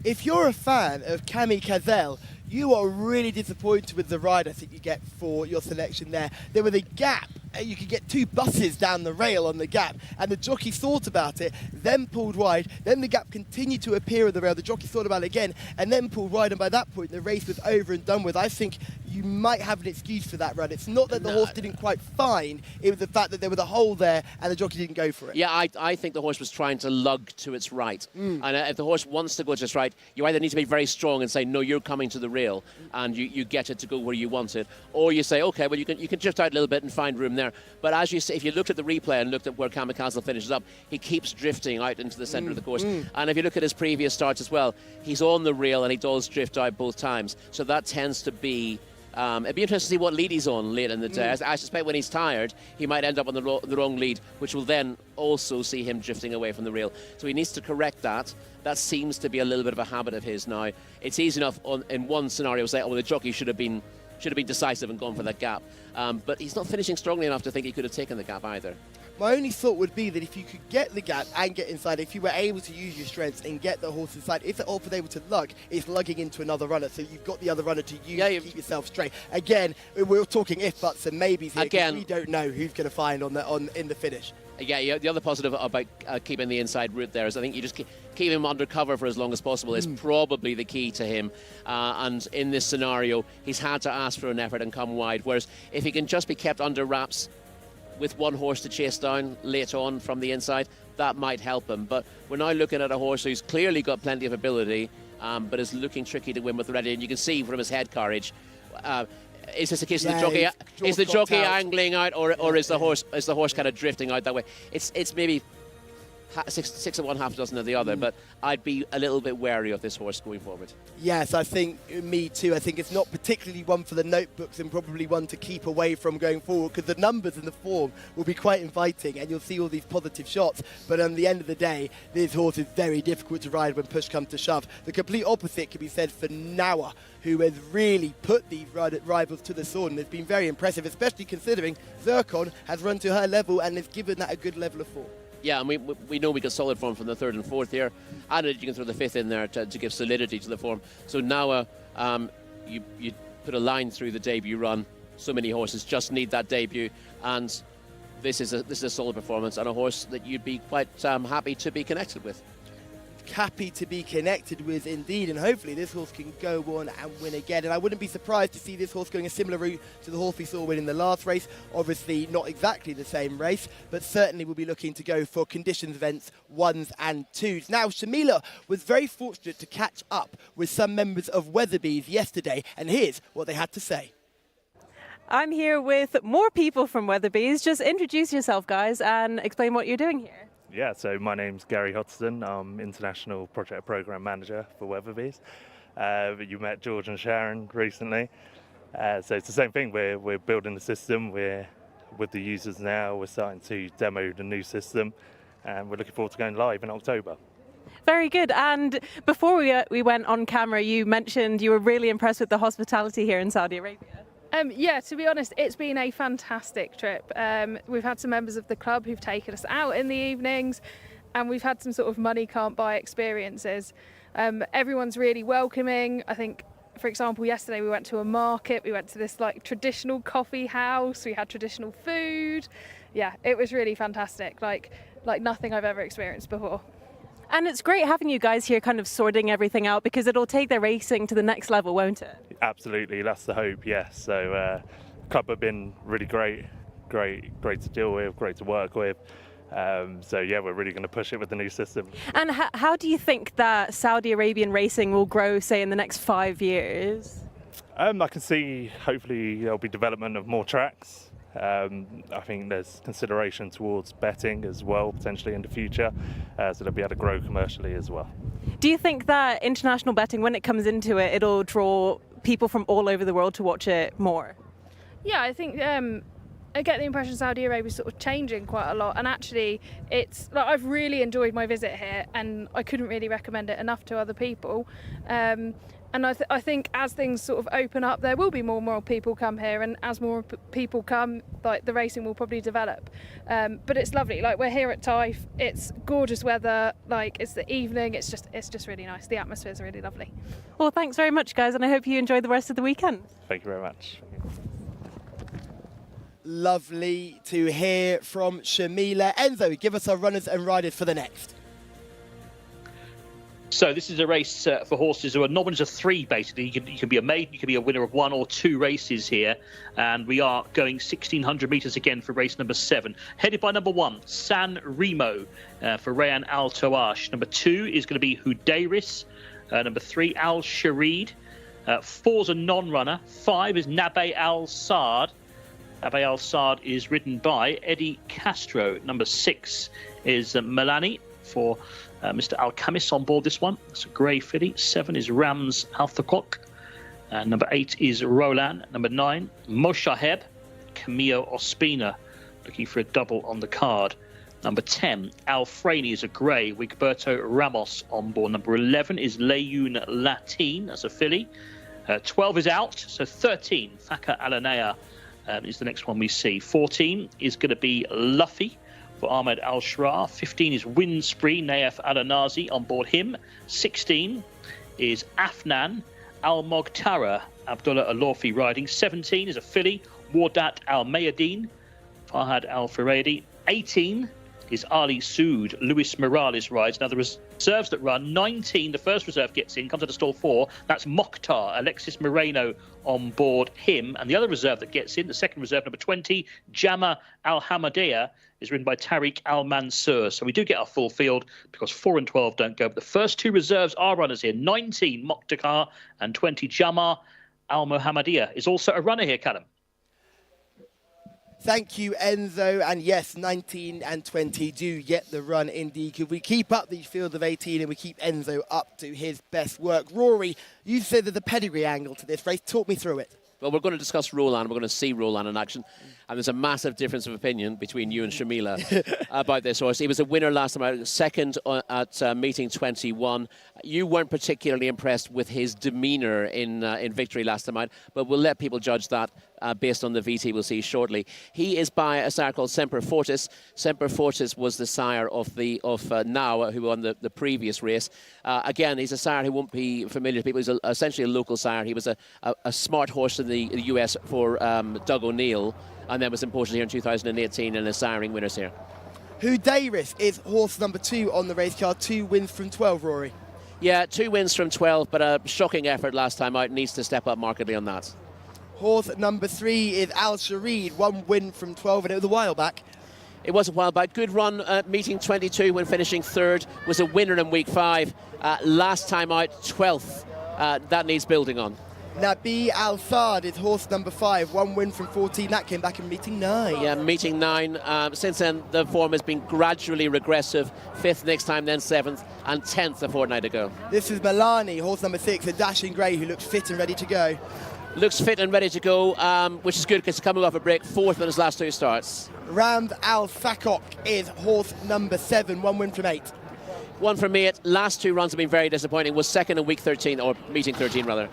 If you're a fan of Camille Cazelle, you are really disappointed with the ride I think you get for your selection there. There was a gap. You could get 2 buses down the rail on the gap, and the jockey thought about it, then pulled wide, then the gap continued to appear on the rail, the jockey thought about it again, and then pulled wide, and by that point the race was over and done with. I think you might have an excuse for that run. It's not that the horse didn't quite find, it was the fact that there was a hole there and the jockey didn't go for it. Yeah, I think the horse was trying to lug to its right. And if the horse wants to go to its right, you either need to be very strong and say, no, you're coming to the rail, and you get it to go where you want it, or you say, okay, well, you can drift out a little bit and find room there. But as you say, if you looked at the replay and looked at where Kamikaze finishes up, he keeps drifting out into the centre of the course. And if you look at his previous starts as well, he's on the rail and he does drift out both times. So that tends to be... it'd be interesting to see what lead he's on late in the day. I suspect when he's tired, he might end up on the wrong lead, which will then also see him drifting away from the rail. So he needs to correct that. That seems to be a little bit of a habit of his now. It's easy enough in one scenario to say, oh, the jockey should have been decisive and gone for that gap. But he's not finishing strongly enough to think he could have taken the gap either. My only thought would be that if you could get the gap and get inside, if you were able to use your strengths and get the horse inside, if the horse was able to lug, it's lugging into another runner, so you've got the other runner to use to keep yourself straight. Again, we're talking if, buts and maybes here, because we don't know who's going to find in the finish. Yeah, the other positive about keeping the inside route there is I think you just keep him under cover for as long as possible is probably the key to him. And in this scenario, he's had to ask for an effort and come wide, whereas if he can just be kept under wraps with one horse to chase down late on from the inside, that might help him. But we're now looking at a horse who's clearly got plenty of ability, but is looking tricky to win with the ready. And you can see from his head carriage, is this a case of the jockey angling out, or is the horse kind of drifting out that way? It's maybe six of one, half a dozen of the other, but I'd be a little bit wary of this horse going forward. Yes, I think me too. I think it's not particularly one for the notebooks and probably one to keep away from going forward, because the numbers and the form will be quite inviting and you'll see all these positive shots. But on the end of the day, this horse is very difficult to ride when push comes to shove. The complete opposite can be said for Nawa, who has really put these rivals to the sword and has been very impressive, especially considering Zircon has run to her level and has given that a good level of form. Yeah, and we know we got solid form from the 3rd and 4th here, and you can throw the 5th in there to give solidity to the form. So now you put a line through the debut run. So many horses just need that debut, and this is a solid performance and a horse that you'd be quite happy to be connected with. Happy to be connected with indeed, and hopefully this horse can go on and win again. And I wouldn't be surprised to see this horse going a similar route to the horse we saw win in the last race. Obviously not exactly the same race, but certainly we'll be looking to go for conditions events 1s and 2s. Now, Shamila was very fortunate to catch up with some members of Weatherby's yesterday, and here's what they had to say. I'm here with more people from Weatherby's. Just introduce yourself, guys, and explain what you're doing here. Yeah, so my name's Gary Hodgson. I'm International Project Program Manager for Weatherby's. You met George and Sharon recently. So it's the same thing. We're building the system. We're with the users now. We're starting to demo the new system, and we're looking forward to going live in October. Very good. And before we went on camera, you mentioned you were really impressed with the hospitality here in Saudi Arabia. Yeah, to be honest, it's been a fantastic trip. We've had some members of the club who've taken us out in the evenings, and we've had some sort of money can't buy experiences. Everyone's really welcoming. I think, for example, yesterday we went to a market, we went to this like traditional coffee house, we had traditional food. Yeah, it was really fantastic, like nothing I've ever experienced before. And it's great having you guys here kind of sorting everything out, because it'll take their racing to the next level, won't it? Absolutely, that's the hope, yes. So club have been really great to deal with, great to work with. So yeah, we're really going to push it with the new system. And how do you think that Saudi Arabian racing will grow, say, in the next 5 years? I can see hopefully there'll be development of more tracks. I think there's consideration towards betting as well, potentially in the future, so they'll be able to grow commercially as well. Do you think that international betting, when it comes into it, it'll draw people from all over the world to watch it more? Yeah, I think I get the impression Saudi Arabia is sort of changing quite a lot, and actually it's like I've really enjoyed my visit here, and I couldn't really recommend it enough to other people. And I think as things sort of open up, there will be more people come here, and as more people come, like the racing will probably develop. But it's lovely. Like, we're here at Taif. It's gorgeous weather. Like, it's the evening. It's just really nice. The atmosphere is really lovely. Well, thanks very much, guys, and I hope you enjoy the rest of the weekend. Thank you very much. Lovely to hear from Shamila. Enzo, give us our runners and riders for the next. So this is a race for horses who are nominals of 3, basically. You can be a maiden, you can be a winner of 1 or 2 races here. And we are going 1,600 metres again for race number 7. Headed by number 1, San Remo for Rayan Al Tawash. Number 2 is going to be Hudairis. Number 3, Al Sharid. 4 is a non-runner. 5 is Nabe Al Saad. Nabe Al Saad is ridden by Eddie Castro. Number 6 is Melani for Mr. Al-Khamis on board this one. It's a grey filly. 7 is Rams Al-Thakok. Number 8 is Roland. Number 9, Moshaheb. Camillo Ospina, looking for a double on the card. Number 10, Al Frani is a grey. Wigberto Ramos on board. Number 11 is Layun Latin. That's a filly. 12 is out. So 13, Faka Alanea is the next one we see. 14 is going to be Luffy for Ahmed Al-Shrar. 15 is Windspree, Naif Al-Anazi on board him. 16 is Afnan Al-Moghtara, Abdullah Al-Lawfi riding. 17 is a filly, Wardat Al-Mayadeen, Farhad Al-Faredi. 18 is Ali Sood, Luis Morales rides. Now the reserves that run, 19, the first reserve gets in, comes out of stall 4. That's Mokhtar, Alexis Moreno on board him. And the other reserve that gets in, the second reserve, number 20, Jama Al-Hamadiyah, is ridden by Tariq Al-Mansur. So we do get our full field because 4 and 12 don't go. But the first 2 reserves are runners here. 19, Mokhtar, and 20, Jama Al-Muhammadiyah is also a runner here, Callum. Thank you, Enzo. And yes, 19 and 20 do get the run indeed. Could we keep up the field of 18 and we keep Enzo up to his best work? Rory, you said there's a pedigree angle to this race. Talk me through it. Well, we're going to discuss Roland. We're going to see Roland in action. And there's a massive difference of opinion between you and Shamila about this horse. He was a winner last time, second at meeting 21. You weren't particularly impressed with his demeanour in victory last time out, but we'll let people judge that based on the VT we'll see shortly. He is by a sire called Semper Fortis. Semper Fortis was the sire of Now, who won the previous race. Again, he's a sire who won't be familiar to people. He's essentially a local sire. He was a smart horse in the US for Doug O'Neill, and then was imported here in 2018 and is siring winners here. Hudairis is horse number 2 on the race card. 2 wins from 12, Rory. Yeah, 2 wins from 12, but a shocking effort last time out. Needs to step up markedly on that. Horse number 3 is Al Sharid. 1 win from 12, and it was a while back. It was a while back. Good run at meeting 22 when finishing 3rd. Was a winner in week 5. Last time out, 12th. That needs building on. Nabi Al Saad is horse number 5. 1 win from 14. That came back in meeting 9. Yeah, meeting 9. Since then, the form has been gradually regressive. 5th next time, then 7th, and 10th a fortnight ago. This is Milani, horse number 6, a dashing grey who looks fit and ready to go. Looks fit and ready to go, which is good because he's coming off a break. 4th in his last 2 starts. Rams Al Thakok is horse number 7. 1 win from 8. one for me. Last 2 runs have been very disappointing. Was second in week 13, or meeting 13 rather.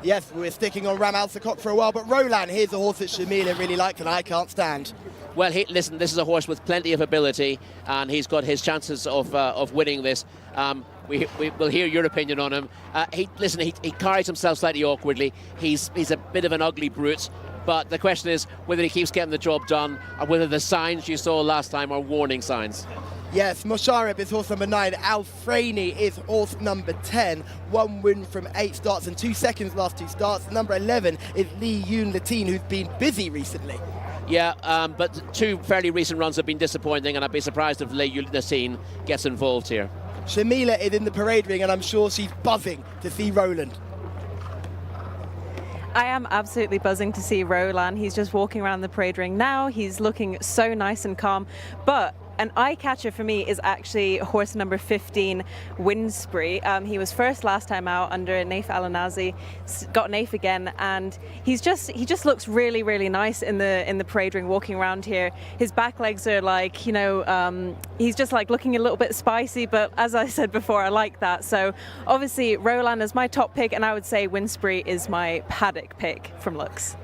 Yes, we're sticking on Ram Al Sakok for a while, but Roland, here's a horse that Shamila really liked and I can't stand. Well, listen, this is a horse with plenty of ability, and he's got his chances of winning this. We'll hear your opinion on him. He carries himself slightly awkwardly. He's a bit of an ugly brute, but the question is whether he keeps getting the job done, or whether the signs you saw last time are warning signs. Yes, Moshareb is horse number 9. Alfreni is horse number 10. 1 win from 8 starts and 2 seconds last 2 starts. Number 11 is Lee Yoon Latine, who's been busy recently. Yeah, but 2 fairly recent runs have been disappointing, and I'd be surprised if Lee Yoon Latine gets involved here. Shamila is in the parade ring, and I'm sure she's buzzing to see Roland. I am absolutely buzzing to see Roland. He's just walking around the parade ring now. He's looking so nice and calm, but an eye catcher for me is actually horse number 15, Windspree. He was first last time out under Naif Alanazi, got Naif again, and he just looks really, really nice in the parade ring walking around here. His back legs are like, he's just like looking a little bit spicy, but as I said before, I like that. So obviously Roland is my top pick, and I would say Windspree is my paddock pick from looks.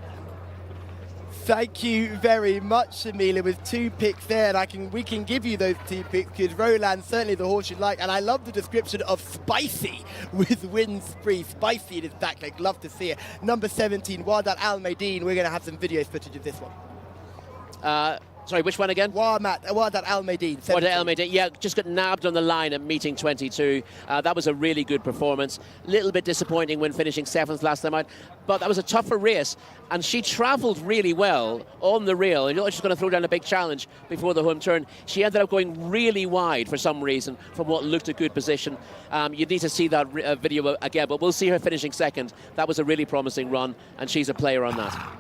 Thank you very much, Shamila, with 2 picks there, and we can give you those 2 picks because Roland's certainly the horse you like, and I love the description of spicy with Windspree, spicy in his back leg. Love to see it. Number 17, Wadat Al Maydeen. We're going to have some video footage of this one. Sorry, which one again? Wadat Al Maydeen. Wadat Al Maydeen, yeah, just got nabbed on the line at meeting 22. That was a really good performance. Little bit disappointing when finishing 7th last time out, but that was a tougher race, and she travelled really well on the rail. And you know she's going to throw down a big challenge before the home turn. She ended up going really wide for some reason from what looked a good position. You need to see that video again, but we'll see her finishing 2nd. That was a really promising run, and she's a player on that.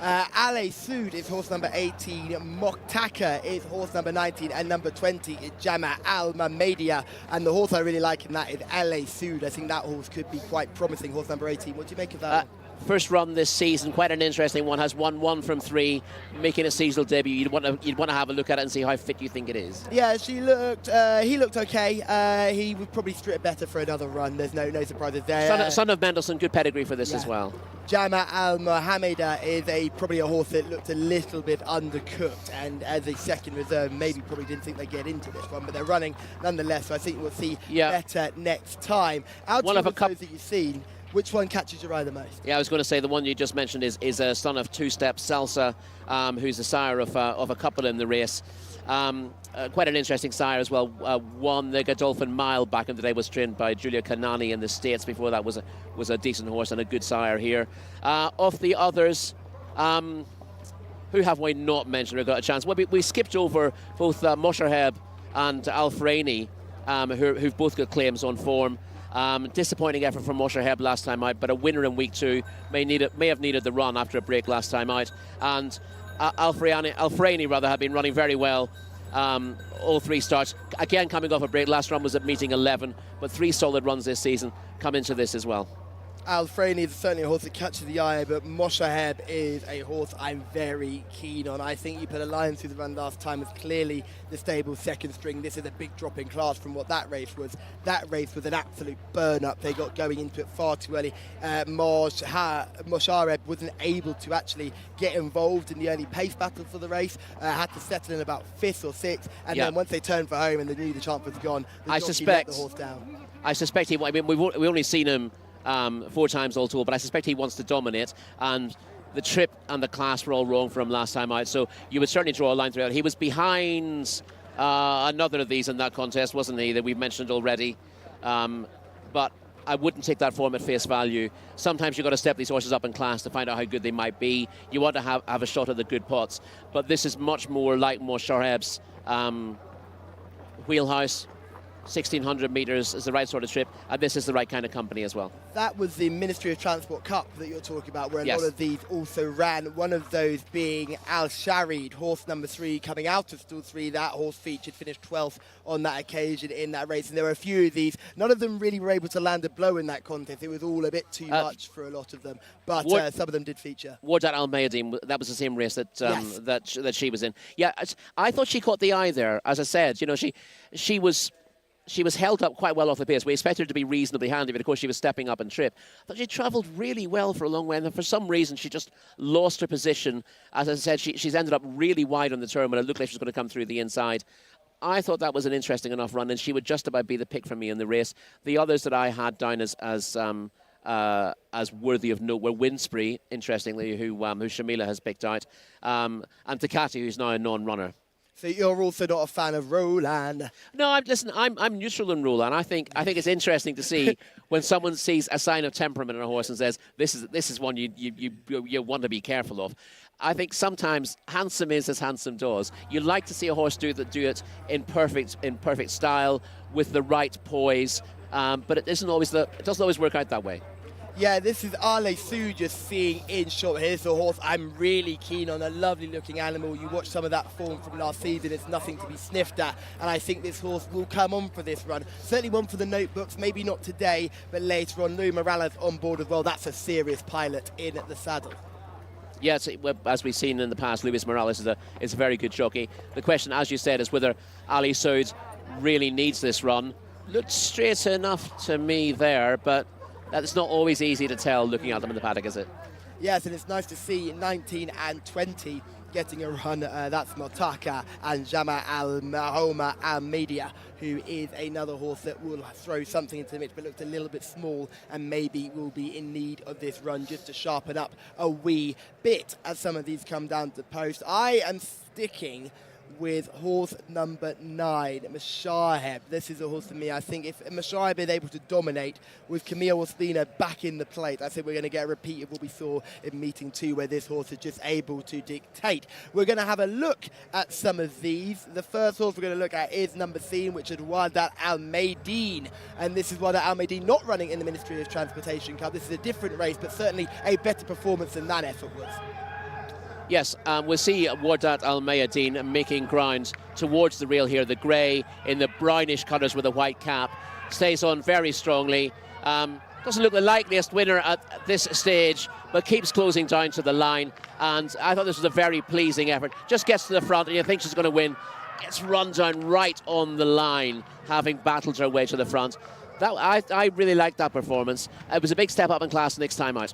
Ale Sood is horse number 18, Moktaka is horse number 19, and number 20 is Jama Al Mamedia. And the horse I really like in that is Ale Sood. I think that horse could be quite promising, horse number 18. What do you make of that? First run this season, quite an interesting one. Has won 1 from 3, making a seasonal debut. You'd want to have a look at it and see how fit you think it is. Yeah, he looked okay. He would probably strip better for another run. There's no surprises there. Son of Mendelssohn, good pedigree for this as well. Jama Al Mohameda is probably a horse that looked a little bit undercooked, and as a second reserve, maybe probably didn't think they'd get into this one, but they're running nonetheless. So I think we'll see better next time. Out of the those that you've seen, which one catches your eye the most? Yeah, I was going to say the one you just mentioned is a son of 2-Step Salsa, who's the sire of a couple in the race. Quite an interesting sire as well. Won the Godolphin Mile back in the day, was trained by Julia Kanani in the States. Before that was a decent horse and a good sire here. Of the others, who have we not mentioned or got a chance? Well, we skipped over both Moshareb and Alfreni, who've both got claims on form. Disappointing effort from Moshareb last time out, but a winner in week 2 may have needed the run after a break last time out. And Alfreni had been running very well all 3 starts. Again, coming off a break. Last run was at meeting 11, but 3 solid runs this season come into this as well. Alfreni is certainly a horse that catches the eye, but Moshareb is a horse I'm very keen on. I think you put a line through the run last time, was clearly the stable's 2nd string. This is a big drop in class from what that race was. That race was an absolute burn-up. They got going into it far too early. Moshareb wasn't able to actually get involved in the early pace battle for the race. Had to settle in about 5th or 6th, and then once they turned for home and they knew the chance was gone, let the horse down. I suspect we've only seen him 4 times all told, but I suspect he wants to dominate, and the trip and the class were all wrong for him last time out, so you would certainly draw a line through it. He was behind another of these in that contest, wasn't he, that we've mentioned already, but I wouldn't take that form at face value. Sometimes you've got to step these horses up in class to find out how good they might be. You want to have a shot at the good pots, but this is much more like Moshareb's wheelhouse. 1,600 metres is the right sort of trip, and this is the right kind of company as well. That was the Ministry of Transport Cup that you're talking about, where a lot of these also ran, one of those being Al Sharid, horse number 3, coming out of stall 3. That horse featured, finished 12th on that occasion in that race, and there were a few of these. None of them really were able to land a blow in that contest. It was all a bit too much for a lot of them, but some of them did feature. Wadat Al Mayadeen, that was the same race that that she was in. Yeah, I thought she caught the eye there. As I said, she she was held up quite well off the pace. We expected her to be reasonably handy, but of course she was stepping up and trip. But she travelled really well for a long way, and for some reason she just lost her position. As I said, she's ended up really wide on the turn when it looked like she was going to come through the inside. I thought that was an interesting enough run, and she would just about be the pick for me in the race. The others that I had down as worthy of note were Winspree, interestingly, who Shamila has picked out, and Takati, who's now a non-runner. So you're also not a fan of Roland? No, I'm neutral in Roland. I think it's interesting to see when someone sees a sign of temperament in a horse and says this is one you want to be careful of. I think sometimes handsome is as handsome does. You like to see a horse do it in perfect style with the right poise, but it doesn't always work out that way. Yeah, this is Ale Su just seeing in short. Here's a horse I'm really keen on, a lovely looking animal. You watch some of that form from last season, it's nothing to be sniffed at. And I think this horse will come on for this run. Certainly one for the notebooks, maybe not today, but later on. Lou Morales on board as well. That's a serious pilot in the saddle. Yes, as we've seen in the past, Luis Morales is a very good jockey. The question, as you said, is whether Ali Soud really needs this run. Looked straight enough to me there, but that's not always easy to tell looking at them in the paddock, is it? Yes, and it's nice to see 19 and 20 getting a run. That's Motaka and Jama Al-Mahoma Al-Media, who is another horse that will throw something into the mix, but looked a little bit small and maybe will be in need of this run just to sharpen up a wee bit as some of these come down to post. I am sticking with horse number 9, Mashaheb. This is a horse for me. I think if Mashaheb is able to dominate with Camille Ospina back in the plate, I think we're going to get a repeat of what we saw in meeting 2, where this horse is just able to dictate. We're going to have a look at some of these. The first horse we're going to look at is number 3, which is Wadat Al-Maydeen. And this is Wadat Al-Maydeen not running in the Ministry of Transportation Cup. This is a different race, but certainly a better performance than that effort was. Yes, we'll see Wadat Al-Maydeen making ground towards the rail here. The grey in the brownish colours with a white cap. Stays on very strongly. Doesn't look the likeliest winner at this stage, but keeps closing down to the line. And I thought this was a very pleasing effort. Just gets to the front and you think she's going to win. Gets run down right on the line, having battled her way to the front. I really liked that performance. It was a big step up in class next time out.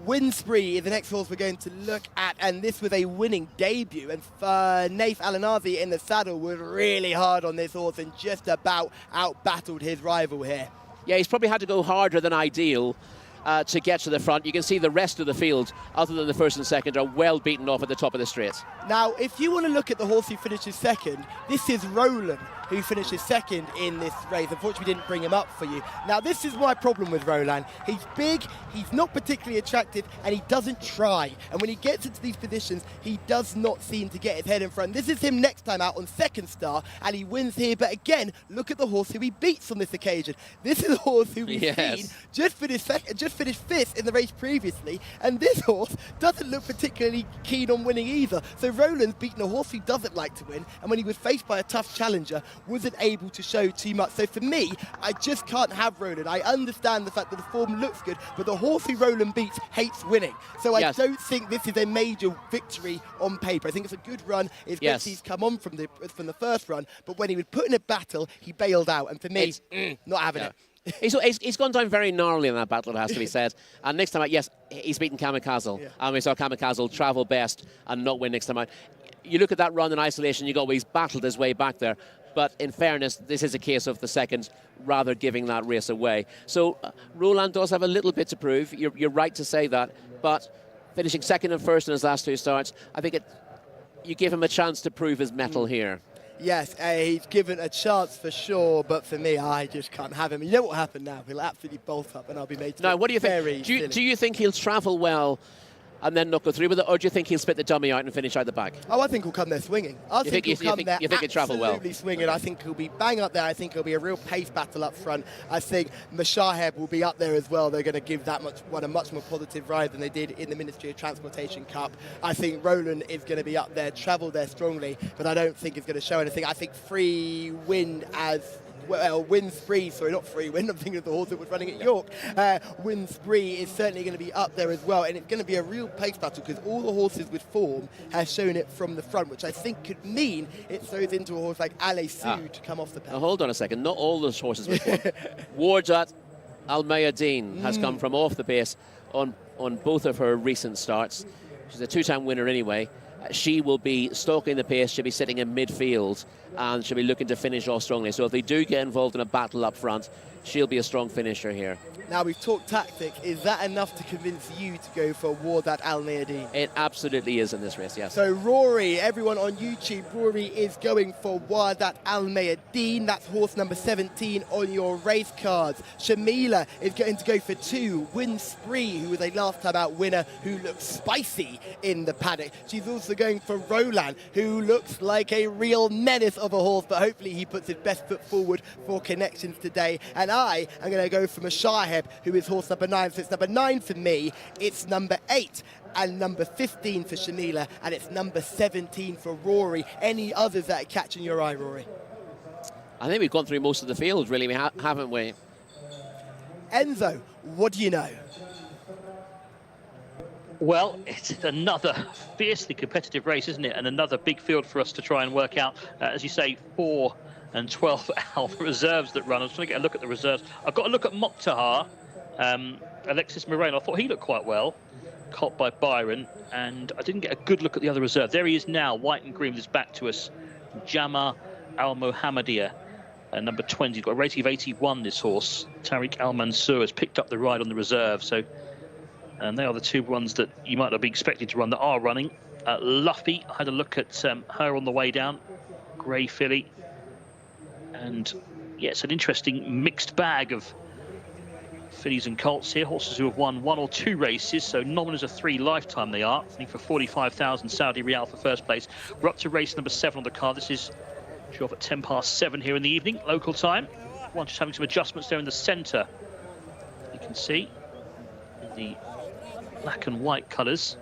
Winspree is the next horse we're going to look at, and this was a winning debut. And Naif Alanazi in the saddle was really hard on this horse and just about out-battled his rival here. Yeah, he's probably had to go harder than ideal to get to the front. You can see the rest of the field, other than the first and second, are well beaten off at the top of the straight. Now, if you want to look at the horse who finishes second, this is Roland, who finishes second in this race. Unfortunately, we didn't bring him up for you. Now, this is my problem with Roland. He's big, he's not particularly attractive, and he doesn't try. And when he gets into these positions, he does not seem to get his head in front. This is him next time out on second star, and he wins here. But again, look at the horse who he beats on this occasion. This is a horse who we've seen just finished fifth in the race previously, and this horse doesn't look particularly keen on winning either. So Roland's beaten a horse who doesn't like to win, and when he was faced by a tough challenger, wasn't able to show too much. So for me, I just can't have Roland. I understand the fact that the form looks good, but the horse who Roland beats hates winning. So I don't think this is a major victory on paper. I think it's a good run. It's good he's come on from the first run, but when he was put in a battle, he bailed out. And for me, not having it. He's gone down very gnarly in that battle, it has to be said. And next time out, yes, he's beaten Kamikaze. Yeah. And we saw Kamikaze travel best and not win next time out. You look at that run in isolation, you go, well, he's battled his way back there. But in fairness, this is a case of the second rather giving that race away. So Roland does have a little bit to prove. You're right to say that. But finishing second and first in his last 2 starts, I think you give him a chance to prove his mettle here. Yes, he's given a chance for sure, but for me, I just can't have him. You know what will happen now? He'll absolutely bolt up and I'll be made to what do you think? Do you think he'll travel well and then not go through with it, or do you think he'll spit the dummy out and finish out the back? Oh, I think he'll come there swinging. I think he'll come there absolutely swinging. I think he'll be bang up there. I think it'll be a real pace battle up front. I think Mashaheb will be up there as well. They're going to give that one a much more positive ride than they did in the Ministry of Transportation Cup. I think Roland is going to be up there, travel there strongly, but I don't think it's going to show anything. I think Free Wind as Win Spree, sorry, not Free Win, I'm thinking of the horse that was running at York. Win Spree is certainly going to be up there as well, and it's going to be a real pace battle because all the horses with form have shown it from the front, which I think could mean it throws into a horse like Ale Sue to come off the pace. Now hold on a second, not all those horses with form. Warjat Al Mayadeen has come from off the pace on both of her recent starts. She's a two-time winner anyway. She will be stalking the pace, she'll be sitting in midfield, and she'll be looking to finish off strongly. So if they do get involved in a battle up front, she'll be a strong finisher here. Now, we've talked tactics. Is that enough to convince you to go for Wardat Al Mayadeen? It absolutely is in this race, yes. So Rory, everyone on YouTube, Rory is going for Wardat Al Mayadeen. That's horse number 17 on your race cards. Shamila is going to go for 2. Win Spree, who was a last time out winner, who looks spicy in the paddock. She's also going for Roland, who looks like a real menace of a horse, but hopefully he puts his best foot forward for connections today. And I am going to go for Mashaheb, who is horse number 9. So it's number 9 for me, it's number 8 and number 15 for Shamila, and it's number 17 for Rory. Any others that are catching your eye, Rory? I think we've gone through most of the field, really, haven't we? Enzo, what do you know? Well, it's another fiercely competitive race, isn't it? And another big field for us to try and work out. As you say, 4 and 12 Alpha reserves that run. I was trying to get a look at the reserves. I've got a look at Mokhtar, Alexis Moreno. I thought he looked quite well, caught by Byron, and I didn't get a good look at the other reserve. There he is now, white and green with his back to us. Jama Al Mohammedia, number 20. He's got a rating of 81, this horse. Tariq Al Mansour has picked up the ride on the reserve. So, and they are the 2 ones that you might not be expected to run that are running. Luffy, I had a look at her on the way down. Grey filly. And yeah, it's an interesting mixed bag of fillies and colts here. Horses who have won 1 or 2 races, so nominals are 3 lifetime they are. I think for 45,000 Saudi Riyal for first place. We're up to race number 7 on the card. This is due off at 7:10 here in the evening, local time. One just having some adjustments there in the centre. You can see in the black and white colours.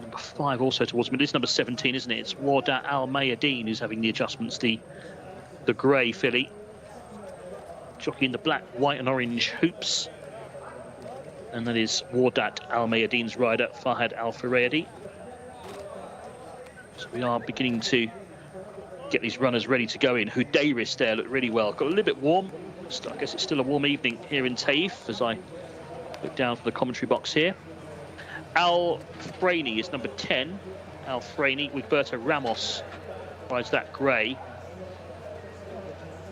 Number 5 also towards me. It is number 17, isn't it? It's Wardat Al Mayadeen who's having the adjustments, the grey filly. Jockey in the black, white and orange hoops. And that is Wardat Al Mayadeen's rider, Fahad Al Farayadi. So we are beginning to get these runners ready to go in. Hudairis there looked really well. Got a little bit warm. I guess it's still a warm evening here in Taif as I look down from the commentary box here. Al Frainie is number 10. Al Frainie with Berta Ramos rides that grey.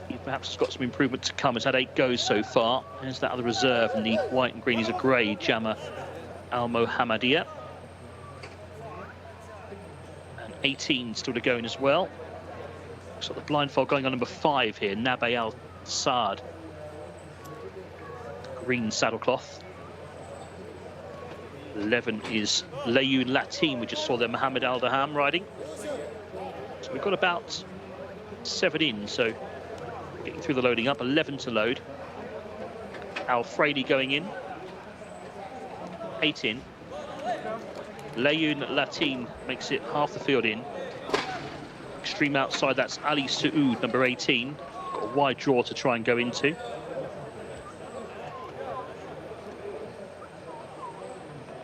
He perhaps has got some improvement to come. Has had 8 goes so far. There's that other reserve, and the white and green is a grey, Jama Al Mohammedia. And 18 still to go in as well. Looks like the blindfold going on number 5 here, Nabe Al Saad. Green saddlecloth. 11 is Layun Latin. We just saw there Mohammed Al Daham riding. So we've got about 7 in, so getting through the loading up. 11 to load. Al Frainie going in. 8 in. Layun Latin makes it half the field in. Extreme outside, that's Ali Saoud, number 18. Got a wide draw to try and go into.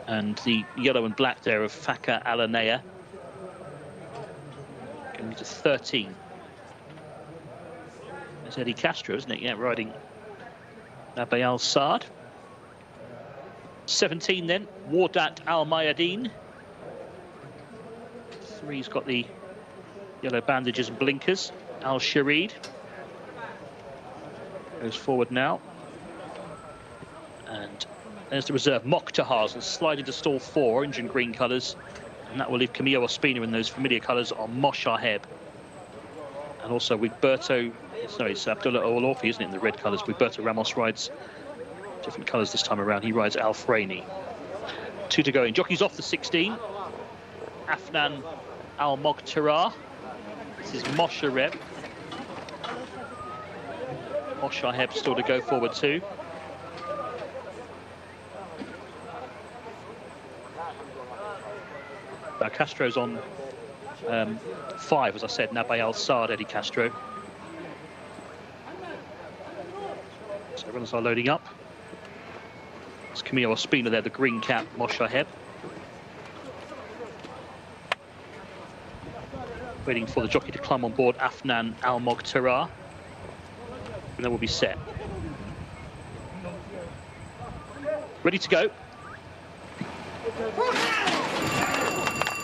And the yellow and black there of Faka Alanea. Going to 13. There's Eddie Castro, isn't it? Yeah, riding Nabe Al Saad. 17 then, Wardat Al Mayadeen. 3's got the yellow bandages and blinkers. Al Sharid goes forward now. And there's the reserve, Mokhtar, will slide into stall 4, orange and green colours. And that will leave Camillo Ospina in those familiar colours on Moshaheb. And also Wigberto, sorry, it's Abdullah Olorfi, isn't it, in the red colours. Wigberto Ramos rides different colours this time around. He rides Al Frainie. 2 to go in. Jockey's off the 16. Afnan Al Mokhtar. This is Moshaheb. Moshaheb still to go forward too. Now Castro's on 5, as I said, Nabe Al-Saad, Eddie Castro. So runners are loading up. It's Camille Ospina there, the green cap, Moshe Heb. Waiting for the jockey to climb on board, Afnan Al-Moghtarah. And then we'll be set. Ready to go.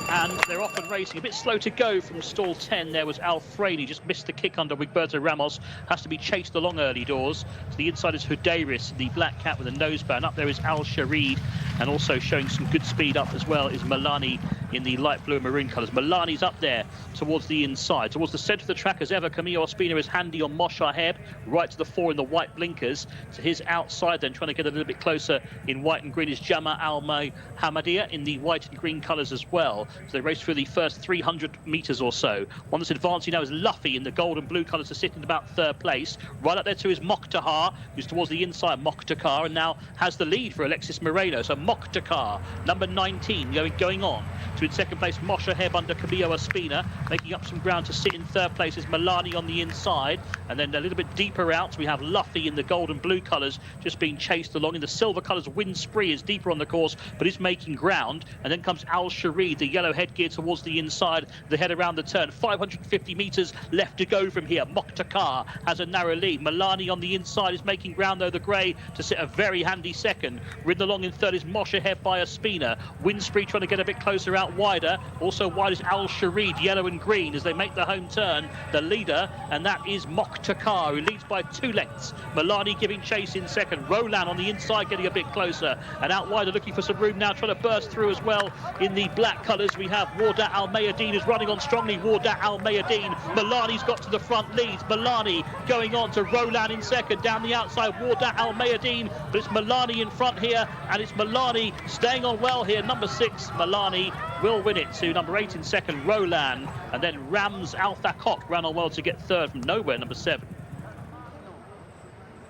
And they're off and racing. A bit slow to go from stall 10. There was Al Frady, just missed the kick under Wigberto Ramos. Has to be chased along early doors. To the inside is Hudairis, the black cat with a noseband. Up there is Al Sharid, and also showing some good speed up as well is Milani in the light blue and maroon colours. Milani's up there towards the inside. Towards the centre of the track as ever, Camille Ospina is handy on Moshe Heb, right to the 4 in the white blinkers. To his outside then, trying to get a little bit closer in white and green is Jama Al-Hamadia in the white and green colours as well. So they race through the first 300 metres or so. One that's advancing now is Luffy in the gold and blue colours to sit in about 3rd place. Right up there too is Mokhtar, who's towards the inside, Mokhtar, and now has the lead for Alexis Moreno. So Mokhtar, number 19, going on. To in 2nd place, Moshe Heb under Camillo Ospina, making up some ground to sit in 3rd place is Milani on the inside, and then a little bit deeper out we have Luffy in the gold and blue colours just being chased along. In the silver colours, Wind Spree is deeper on the course but is making ground, and then comes Al Sharid, the yellow headgear towards the inside, the head around the turn. 550 metres left to go from here. Mokhtar has a narrow lead. Milani on the inside is making ground though, the grey, to sit a very handy 2nd. Ridden along in 3rd is Moshe Heb by Ospina. Wind Spree trying to get a bit closer out wider. Also wide is Al Sharid, yellow and green, as they make the home turn. The leader, and that is Mokhtar, who leads by 2 lengths. Milani giving chase in 2nd. Roland on the inside getting a bit closer, and out wider looking for some room now, trying to burst through as well. In the black colours we have Wardat Al Mayadeen is running on strongly. Wardat Al Mayadeen. Milani's got to the front, leads. Milani going on to Roland in 2nd. Down the outside, Wardat Al Mayadeen, but it's Milani in front here, and it's Milani staying on well here. Number 6, Milani will win it to number 8 in 2nd, Roland, and then Rams Al Thakok ran on well to get 3rd from nowhere, number 7.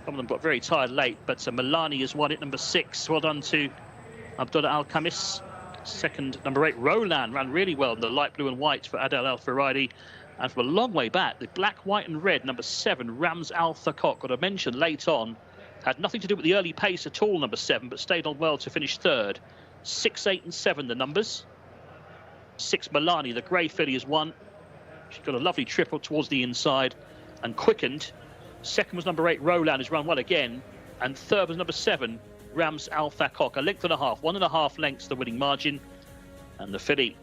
Some of them got very tired late, but Milani has won it, number 6. Well done to Abdullah Al Khamis. 2nd, number 8, Roland ran really well in the light blue and white for Adel Al Faradi. And from a long way back, the black, white and red, number 7, Rams Al Thakok, got a mention late on. Had nothing to do with the early pace at all, number 7, but stayed on well to finish 3rd. 6, 8 and 7, the numbers. 6, Milani, the grey filly, has won. She's got a lovely triple towards the inside and quickened. 2nd was number 8, Roland, who's run well again. And 3rd was number 7, Rams Al Thakok. A length and a half, 1.5 lengths the winning margin. And the filly,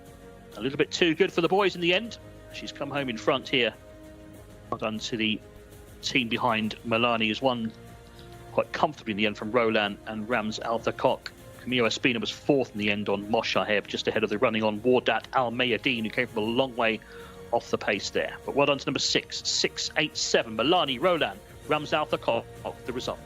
a little bit too good for the boys in the end. She's come home in front here. Well done to the team behind Milani, who's won quite comfortably in the end from Roland and Rams Al Thakok. Camillo Ospina was 4th in the end on Moshe Heb, just ahead of the running on Wardat Al Mayadeen, who came from a long way off the pace there. But well done to number 6, 6, 8, 7, Milani, Roland, Rams Al Thakok, the result.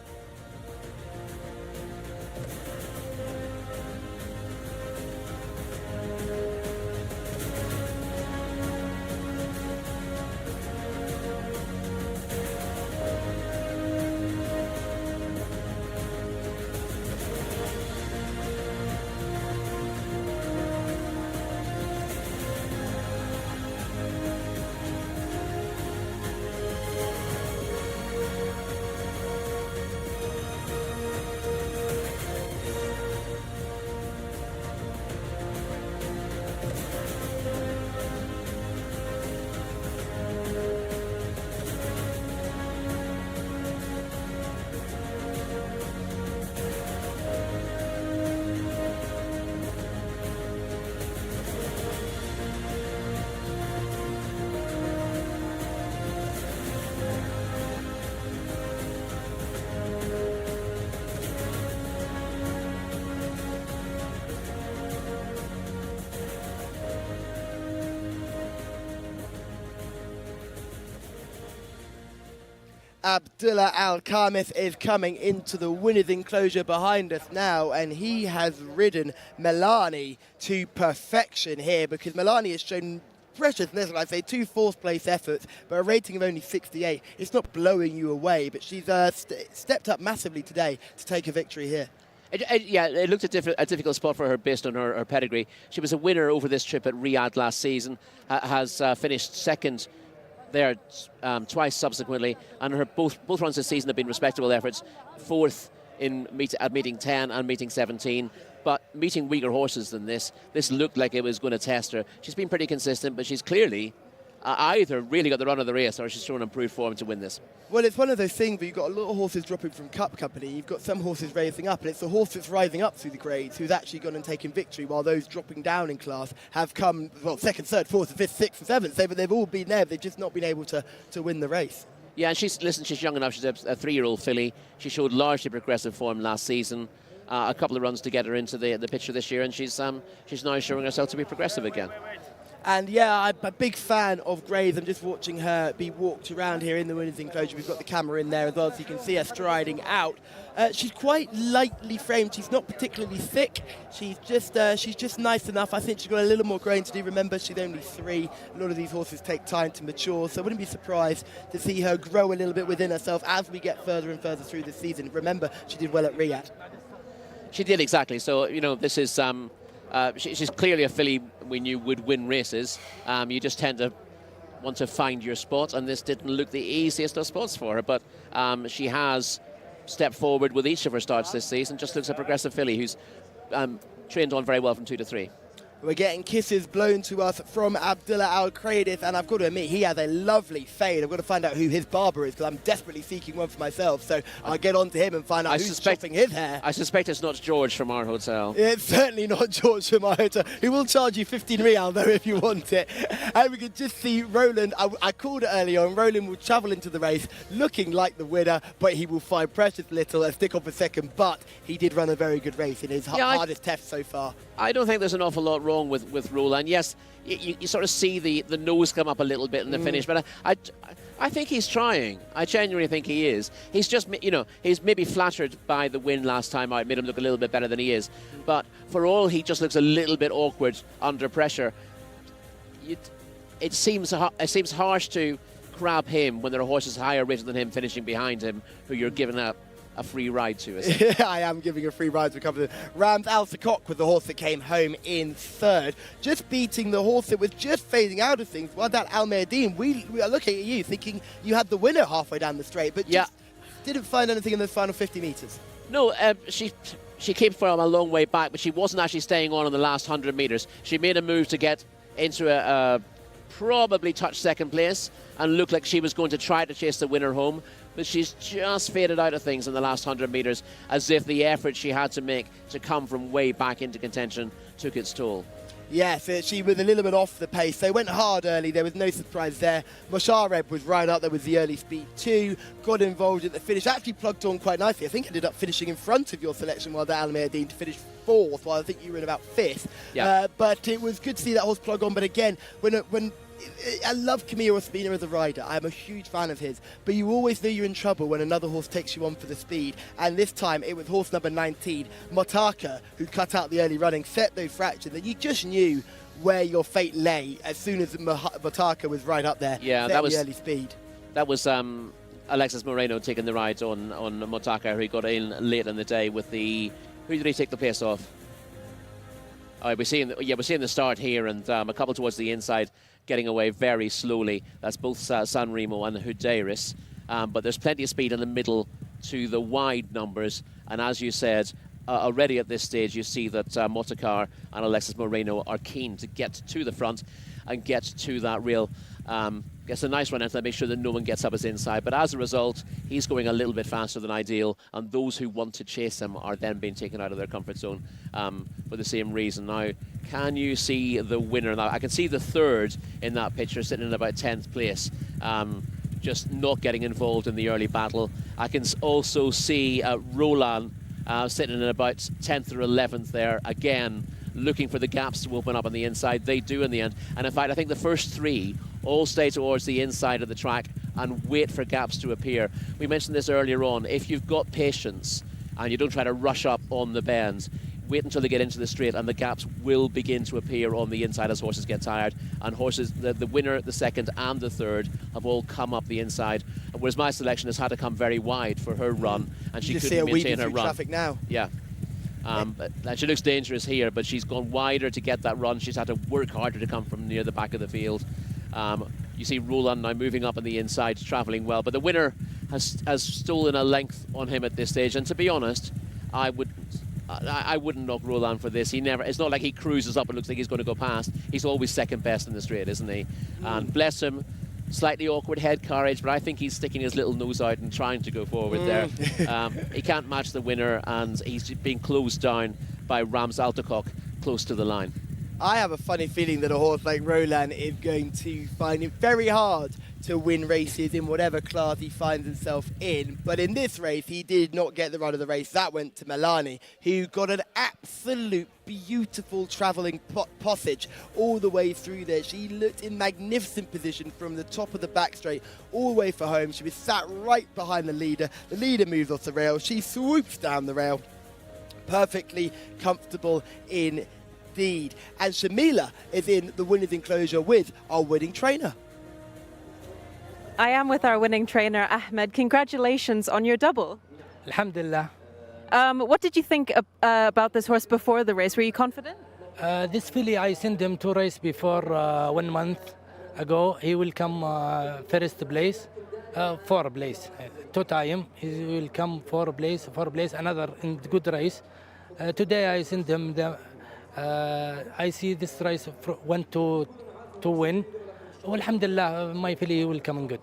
Abdullah Al Khamis is coming into the winner's enclosure behind us now, and he has ridden Milani to perfection here, because Milani has shown preciousness, like I say, 2 4th-place efforts, but a rating of only 68. It's not blowing you away, but she's stepped up massively today to take a victory here. Yeah, it looked a difficult spot for her based on her pedigree. She was a winner over this trip at Riyadh last season, has finished second there twice subsequently, and her both runs this season have been respectable efforts. Fourth at meeting 10 and meeting 17. But meeting weaker horses than this looked like it was going to test her. She's been pretty consistent, but she's clearly either really got the run of the race or she's shown improved form to win this. Well, it's one of those things where you've got a lot of horses dropping from Cup Company. You've got some horses raising up, and it's the horse that's rising up through the grades who's actually gone and taken victory, while those dropping down in class have come, well, second, third, fourth, fifth, sixth, and seventh. They've all been there, but they've just not been able to win the race. Yeah, and she's young enough. She's a 3-year-old filly. She showed largely progressive form last season. A couple of runs to get her into the picture this year, and she's now showing herself to be progressive again. And yeah, I'm a big fan of Graves. I'm just watching her be walked around here in the winners' enclosure. We've got the camera in there as well, so you can see her striding out. She's quite lightly framed. She's not particularly thick. She's just nice enough. I think she's got a little more growing to do. Remember, she's only 3. A lot of these horses take time to mature, so I wouldn't be surprised to see her grow a little bit within herself as we get further and further through the season. Remember, she did well at Riyadh. She did, exactly. So, this is... she's clearly a filly we knew would win races. You just tend to want to find your spot, and this didn't look the easiest of spots for her, but she has stepped forward with each of her starts this season. Just looks a progressive filly who's trained on very well from 2 to 3. We're getting kisses blown to us from Abdullah Al-Khaedis, and I've got to admit, he has a lovely fade. I've got to find out who his barber is, because I'm desperately seeking one for myself, so I'll get on to him and find out who's chopping his hair. I suspect it's not George from our hotel. It's certainly not George from our hotel. He will charge you 15 Riyal, though, if you want it. And we could just see Roland. I called it earlier on. Roland will travel into the race looking like the winner, but he will find precious little and stick off a second, but he did run a very good race in his hardest test so far. I don't think there's an awful lot wrong with Roland. Yes, you sort of see the nose come up a little bit in the finish, but I think he's trying. I genuinely think he is. He's just, he's maybe flattered by the win last time out, made him look a little bit better than he is. But for all, he just looks a little bit awkward under pressure. It seems harsh to grab him when there are horses higher rated than him finishing behind him, who you're giving up a free ride to, is it? I am giving a free ride to a couple of Rams. Al Sakok with the horse that came home in 3rd, just beating the horse that was just fading out of things. Well, that Al Mayadeen, we are looking at you thinking you had the winner halfway down the straight, but just didn't find anything in those final 50 metres. No, she came from a long way back, but she wasn't actually staying on the last 100 metres. She made a move to get into a probably touch second place and looked like she was going to try to chase the winner home, but she's just faded out of things in the last 100 metres, as if the effort she had to make to come from way back into contention took its toll. Yes, she was a little bit off the pace. They went hard early. There was no surprise there. Moshareb was right up there with the early speed too. Got involved at the finish. Actually plugged on quite nicely. I think ended up finishing in front of your selection, while Al Mayadeen to finish 4th, while I think you were in about 5th. Yeah. But it was good to see that horse plug on. But again, when I love Camille Ospina as a rider. I'm a huge fan of his. But you always know you're in trouble when another horse takes you on for the speed. And this time it was horse number 19, Motaka, who cut out the early running, set those fractions. And you just knew where your fate lay as soon as Motaka was right up there. Yeah, that was the early speed. That was Alexis Moreno taking the rides on Motaka, who got in late in the day with the... Who did he take the pace off? We're seeing the start here, and a couple towards the inside, getting away very slowly. That's both San Remo and Hudeiris. But there's plenty of speed in the middle to the wide numbers. And as you said, already at this stage, you see that Motakar and Alexis Moreno are keen to get to the front and get to that real... gets a nice run into that, make sure that no one gets up his inside. But as a result, he's going a little bit faster than ideal, and those who want to chase him are then being taken out of their comfort zone for the same reason. Now, can you see the winner? Now, I can see the 3rd in that picture sitting in about 10th place, just not getting involved in the early battle. I can also see Roland sitting in about 10th or 11th there, again, looking for the gaps to open up on the inside. They do in the end. And in fact, I think the first 3 all stay towards the inside of the track and wait for gaps to appear. We mentioned this earlier on. If you've got patience and you don't try to rush up on the bends, wait until they get into the straight and the gaps will begin to appear on the inside as horses get tired. And horses, the winner, the 2nd and the 3rd have all come up the inside. Whereas my selection has had to come very wide for her run, and she couldn't maintain her run. Traffic now. Yeah. But she looks dangerous here, but she's gone wider to get that run. She's had to work harder to come from near the back of the field. You see Roland now moving up on the inside, travelling well, but the winner has stolen a length on him at this stage. And to be honest, I wouldn't knock Roland for this. It's not like he cruises up and looks like he's going to go past. He's always second best in the straight, isn't he? And bless him, slightly awkward head carriage, but I think he's sticking his little nose out and trying to go forward there. He can't match the winner, and he's being closed down by Rams Altocock close to the line. I have a funny feeling that a horse like Roland is going to find it very hard to win races in whatever class he finds himself in. But in this race, he did not get the run of the race. That went to Milani, who got an absolute beautiful travelling passage all the way through there. She looked in magnificent position from the top of the back straight all the way for home. She was sat right behind the leader. The leader moves off the rail. She swoops down the rail. Perfectly comfortable indeed. And Shamila is in the winner's enclosure with our winning trainer. I am with our winning trainer, Ahmed. Congratulations on your double. Alhamdulillah. What did you think about this horse before the race? Were you confident? This filly, I sent him to race before 1 month ago. He will come first place, 4th place. 2 times. He will come 4th place, another in good race. Today I sent him I see this race want to win. Alhamdulillah, my filly will come in good.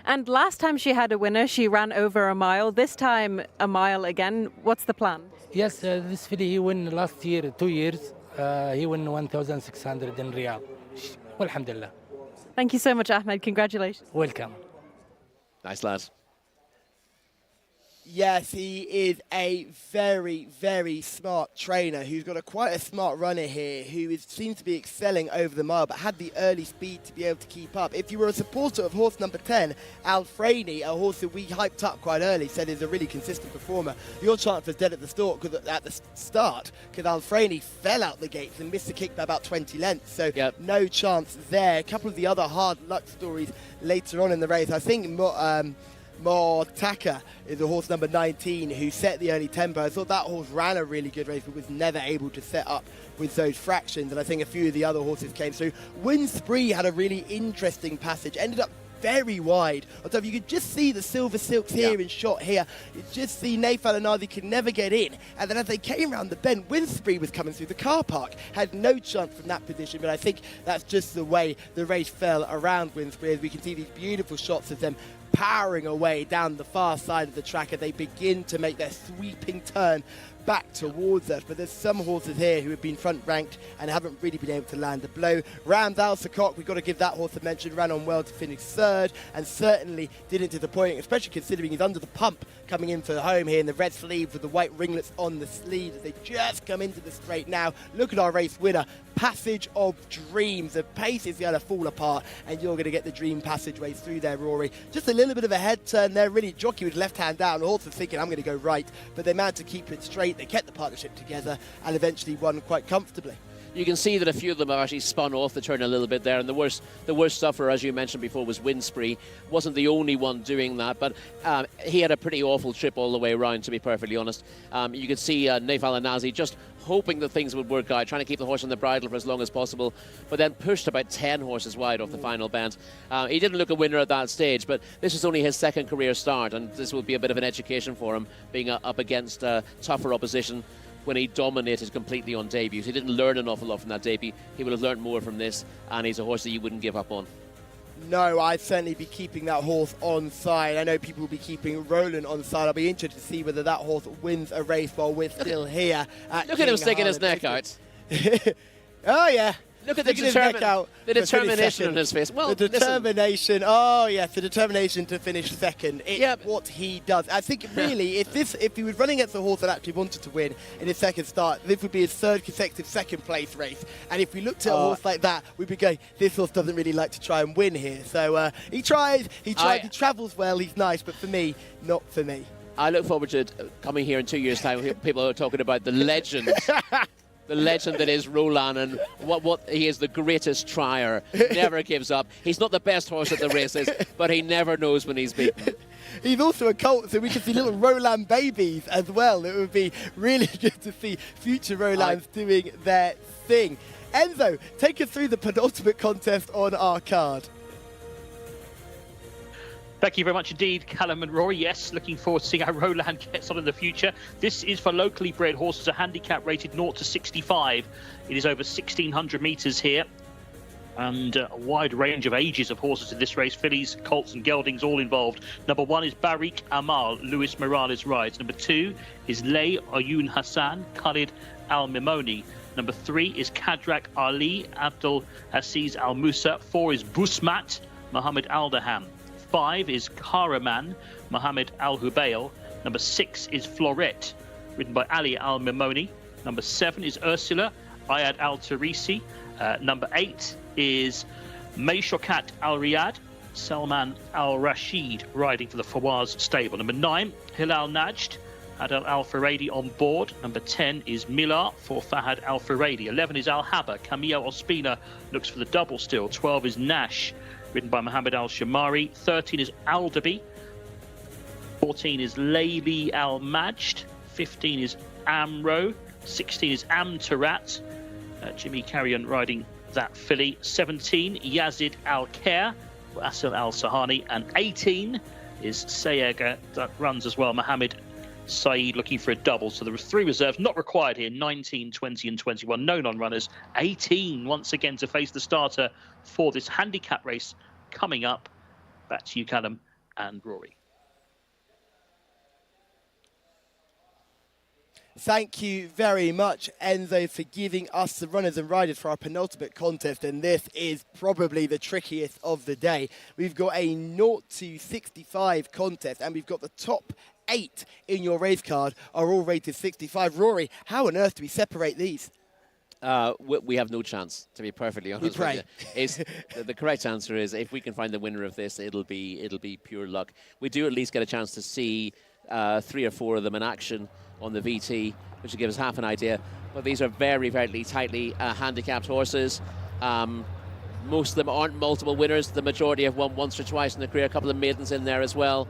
And last time she had a winner, she ran over a mile. This time, a mile again. What's the plan? Yes, this filly, he won last year, 2 years. He won 1,600 in Riyadh. Alhamdulillah. Thank you so much, Ahmed. Congratulations. Welcome. Nice lad. Yes, he is a very, very smart trainer who's got quite a smart runner here who seems to be excelling over the mile but had the early speed to be able to keep up. If you were a supporter of horse number 10, Alfreni, a horse that we hyped up quite early, said is a really consistent performer, your chance was dead at the start because Alfreni fell out the gates and missed the kick by about 20 lengths, so no chance there. A couple of the other hard luck stories later on in the race. I think Mortaka is a horse number 19 who set the early tempo. I thought that horse ran a really good race but was never able to set up with those fractions, and I think a few of the other horses came through. Win Spree had a really interesting passage, ended up very wide. Although you could just see the Silver Silks here in shot here. You just see Naif Al-Anazi could never get in. And then as they came around the bend, Win Spree was coming through the car park. Had no chance from that position, but I think that's just the way the race fell around Win Spree, as we can see these beautiful shots of them powering away down the far side of the track as they begin to make their sweeping turn back towards us. But there's some horses here who have been front ranked and haven't really been able to land a blow. Rams Alsacock, we've got to give that horse a mention, ran on well to finish 3rd and certainly didn't disappoint, especially considering he's under the pump coming in for home here in the red sleeves with the white ringlets on the sleeves as they just come into the straight now. Look at our race winner, Passage of Dreams. The pace is going to fall apart and you're going to get the dream passageways through there, Rory. Just a little bit of a head turn there, really. Jockey with left hand down. The horse was thinking, I'm going to go right, but they managed to keep it straight. They kept the partnership together and eventually won quite comfortably. You can see that a few of them have actually spun off the turn a little bit there, and the worst sufferer, as you mentioned before, was Win Spree. Wasn't the only one doing that, but he had a pretty awful trip all the way around, to be perfectly honest. You could see Naif Al-Anazi just hoping that things would work out, trying to keep the horse on the bridle for as long as possible, but then pushed about 10 horses wide off the final bend. He didn't look a winner at that stage, but this was only his 2nd career start, and this will be a bit of an education for him, being up against tougher opposition when he dominated completely on debuts. He didn't learn an awful lot from that debut. He would have learned more from this, and he's a horse that you wouldn't give up on. No, I'd certainly be keeping that horse on side. I know people will be keeping Roland on side. I'll be interested to see whether that horse wins a race while we're still here. Look at him sticking his neck out. Oh, yeah. Look at the determination on his face. Well, the determination. Listen. Oh, yes, the determination to finish 2nd. It's what he does. I think really, if he was running against a horse that actually wanted to win in his 2nd start, this would be his 3rd consecutive 2nd place race. And if we looked at a horse like that, we'd be going, this horse doesn't really like to try and win here. So he tries, he travels well, he's nice, but for me, not for me. I look forward to coming here in 2 years' time. People are talking about the legend the legend that is Roland, and what he is, the greatest trier. Never gives up. He's not the best horse at the races, but he never knows when he's beaten. He's also a colt, so we can see little Roland babies as well. It would be really good to see future Rolands doing their thing. Enzo, take us through the penultimate contest on our card. Thank you very much indeed, Callum and Rory. Yes, looking forward to seeing how Roland gets on in the future. This is for locally bred horses, a handicap rated 0 to 65. It is over 1,600 metres here. And a wide range of ages of horses in this race. Fillies, colts and geldings all involved. Number 1 is Barik Amal, Luis Morales rides. Number 2 is Lay Oyun Hassan, Khalid Al-Mimoni. Number 3 is Kadrak Ali, Abdul Aziz Al-Musa. 4 is Busmat, Mohammed Al-Daham. 5 is Karaman, Mohammed Al-Hubail. Number 6 is Floret, ridden by Ali Al-Mimoni. Number 7 is Ursula, Ayad Al-Tarisi. Number 8 is Meishokat Al-Riyad, Salman Al-Rashid, riding for the Fawaz stable. Number 9, Hilal Najd, Adel Al-Faradi on board. Number 10 is Milar for Fahad Al-Faradi. 11 is Al-Haba, Camillo Ospina looks for the double still. 12 is Nash, ridden by Mohammed Al-Shamari. 13 is Aldabi. 14 is Layli Al-Majd. 15 is Amro. 16 is Amtarat. Jimmy Carrion riding that filly. 17, Yazid Al-Khair, Asil Al-Sahani. And 18 is Sayega, that runs as well, Mohammed Saeed, looking for a double. So there were 3 reserves not required here, 19, 20 and 21. No non-runners. 18 once again to face the starter for this handicap race coming up. Back to you, Callum and Rory. Thank you very much, Enzo, for giving us the runners and riders for our penultimate contest, and this is probably the trickiest of the day. We've got a 0 to 65 contest, and we've got the top 8 in your race card are all rated 65. Rory, how on earth do we separate these? We have no chance, to be perfectly honest with you. The correct answer is, if we can find the winner of this, it'll be pure luck. We do at least get a chance to see 3 or 4 of them in action on the VT, which will give us half an idea. But these are very, very tightly handicapped horses. Most of them aren't multiple winners. The majority have won once or twice in their career. A couple of maidens in there as well.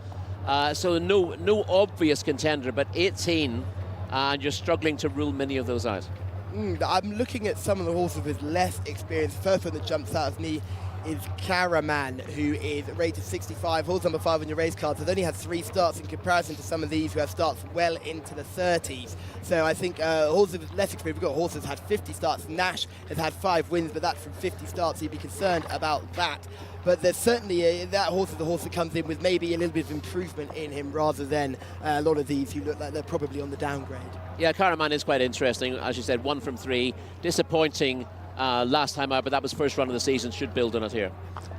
So no obvious contender, but 18, and you're struggling to rule many of those out. I'm looking at some of the horses with less experience. The first one that jumps out of me is Karaman, who is rated 65, horse number 5 on your race cards. Has only had 3 starts in comparison to some of these who have starts well into the 30s. So I think horses with less experience, we've got horses had 50 starts. Nash has had 5 wins, but that's from 50 starts, so you'd be concerned about that. But there's certainly, that horse is a horse that comes in with maybe a little bit of improvement in him, rather than a lot of these who look like they're probably on the downgrade. Yeah, Karaman is quite interesting. As you said, 1 from 3. Disappointing last time out, but that was first run of the season. Should build on it here.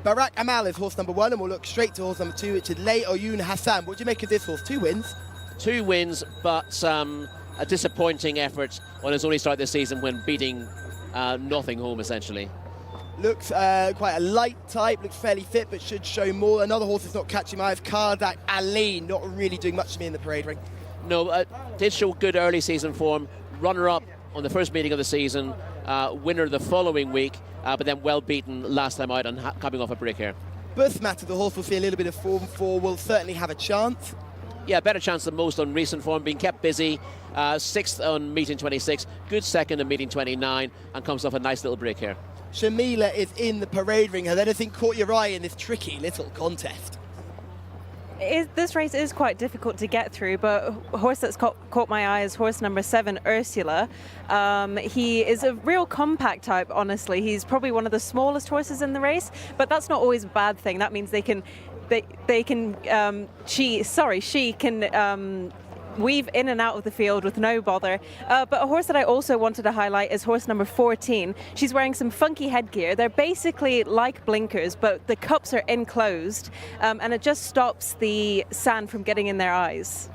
Barak Amal is horse number 1, and we'll look straight to horse number 2, which is Lay Oyun Hassan. What do you make of this horse? 2 wins? 2 wins, but a disappointing effort on his only start this season when beating nothing home, essentially. Looks quite a light type, looks fairly fit, but should show more. Another horse that's not catching my eye is Kardak Ali, not really doing much to me in the parade ring. No, did show good early season form, runner-up on the first meeting of the season, winner the following week, but then well beaten last time out and coming off a break here. Busmat, the horse we'll see a little bit of form for, will certainly have a chance. Yeah, better chance than most on recent form, being kept busy. 6th on meeting 26, good second on meeting 29, and comes off a nice little break here. Shamila is in the parade ring. Has anything caught your eye in this tricky little contest? This race is quite difficult to get through, but a horse that's caught my eye is horse number 7, Ursula. He is a real compact type, honestly. He's probably one of the smallest horses in the race, but that's not always a bad thing. That means she can weave in and out of the field with no bother. But a horse that I also wanted to highlight is horse number 14. She's wearing some funky headgear. They're basically like blinkers, but the cups are enclosed, and it just stops the sand from getting in their eyes.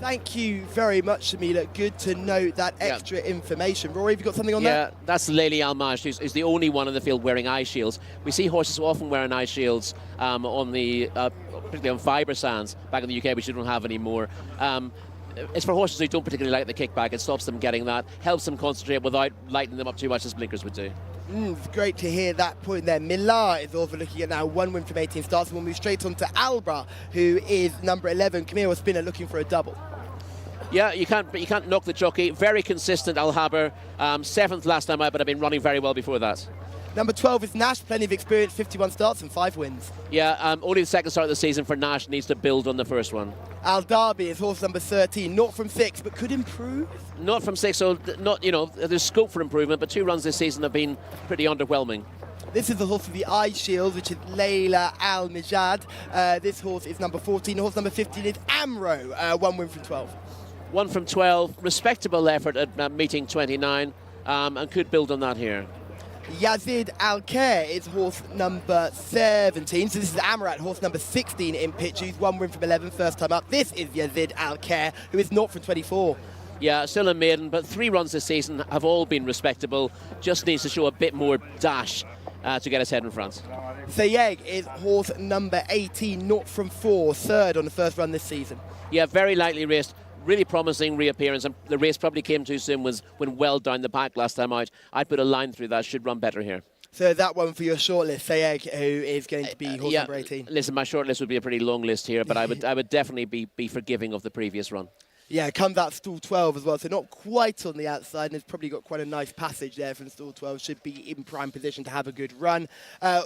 Thank you very much, Shamila. Good to know that extra information. Rory, have you got something on that? Yeah, that's Layli Al-Majd, who's the only one in the field wearing eye shields. We see horses often wearing eye shields on the, particularly on fibre sands back in the UK, which we don't have anymore. it's for horses who don't particularly like the kickback. It stops them getting that, helps them concentrate without lighting them up too much as blinkers would do. It's great to hear that point there. Milan is also looking at now 1 win from 18 starts, and we'll move straight on to Albra, who is number 11. Camilo Spinner looking for a double. Yeah, you can't knock the jockey. Very consistent, Al-Haber. 7th last time out, but I've been running very well before that. Number 12 is Nash, plenty of experience, 51 starts and 5 wins. Yeah, only the second start of the season for Nash, needs to build on the first one. Al Darby is horse number 13, not from 6, but could improve. Not from 6, so not, there's scope for improvement, but 2 runs this season have been pretty underwhelming. This is the horse of the Eye Shield, which is Layla Al Mijad. This horse is number 14. Horse number 15 is Amro, 1 win from 12. 1 from 12, respectable effort at meeting 29, and could build on that here. Yazid Al-Khair is horse number 17. So this is Amarat, horse number 16 in pitches. 1 win from 11, first time up. This is Yazid Al-Khair, who is not from 24. Yeah, still a maiden, but 3 runs this season have all been respectable. Just needs to show a bit more dash to get his head in front. Sayeg is horse number 18, not from 4, third on the first run this season. Yeah, very lightly raced. Really promising reappearance, and the race probably came too soon, when well down the pack last time out. I'd put a line through that, should run better here. So that one for your shortlist, Sayeg, who is going to be horse number 18. Listen, my shortlist would be a pretty long list here, but I would definitely be forgiving of the previous run. Yeah, it comes out stall 12 as well, so not quite on the outside, and it's probably got quite a nice passage there from stall 12. Should be in prime position to have a good run.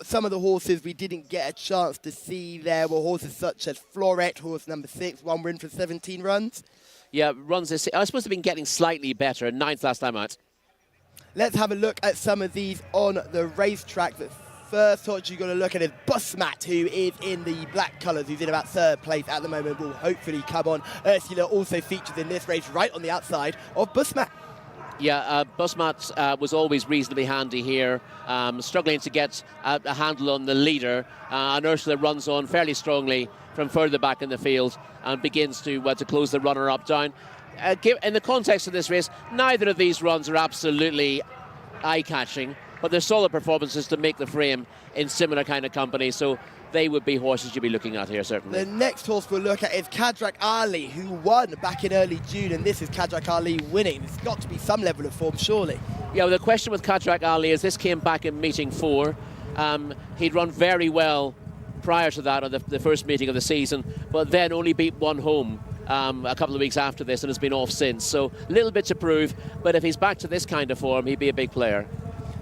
Some of the horses we didn't get a chance to see there were horses such as Floret, horse number 6, 1 win for 17 runs. Yeah, runs this. I was supposed to have been getting slightly better. 9th last time out. Let's have a look at some of these on the racetrack. The first horse you've got to look at is Busmat, who is in the black colours, who's in about 3rd place at the moment, will hopefully come on. Ursula also features in this race right on the outside of Busmat. Yeah, Busmat was always reasonably handy here, struggling to get a handle on the leader, and Ursula runs on fairly strongly from further back in the field and begins to close the runner-up down. In the context of this race, neither of these runs are absolutely eye-catching, but they're solid performances to make the frame in similar kind of company, so they would be horses you'd be looking at here, certainly. The next horse we'll look at is Kadrak Ali, who won back in early June, and this is Kadrak Ali winning. There's got to be some level of form, surely. Yeah, well, the question with Kadrak Ali is this came back in meeting 4. He'd run very well prior to that, on the first meeting of the season, but then only beat 1 home a couple of weeks after this and has been off since. So a little bit to prove, but if he's back to this kind of form, he'd be a big player.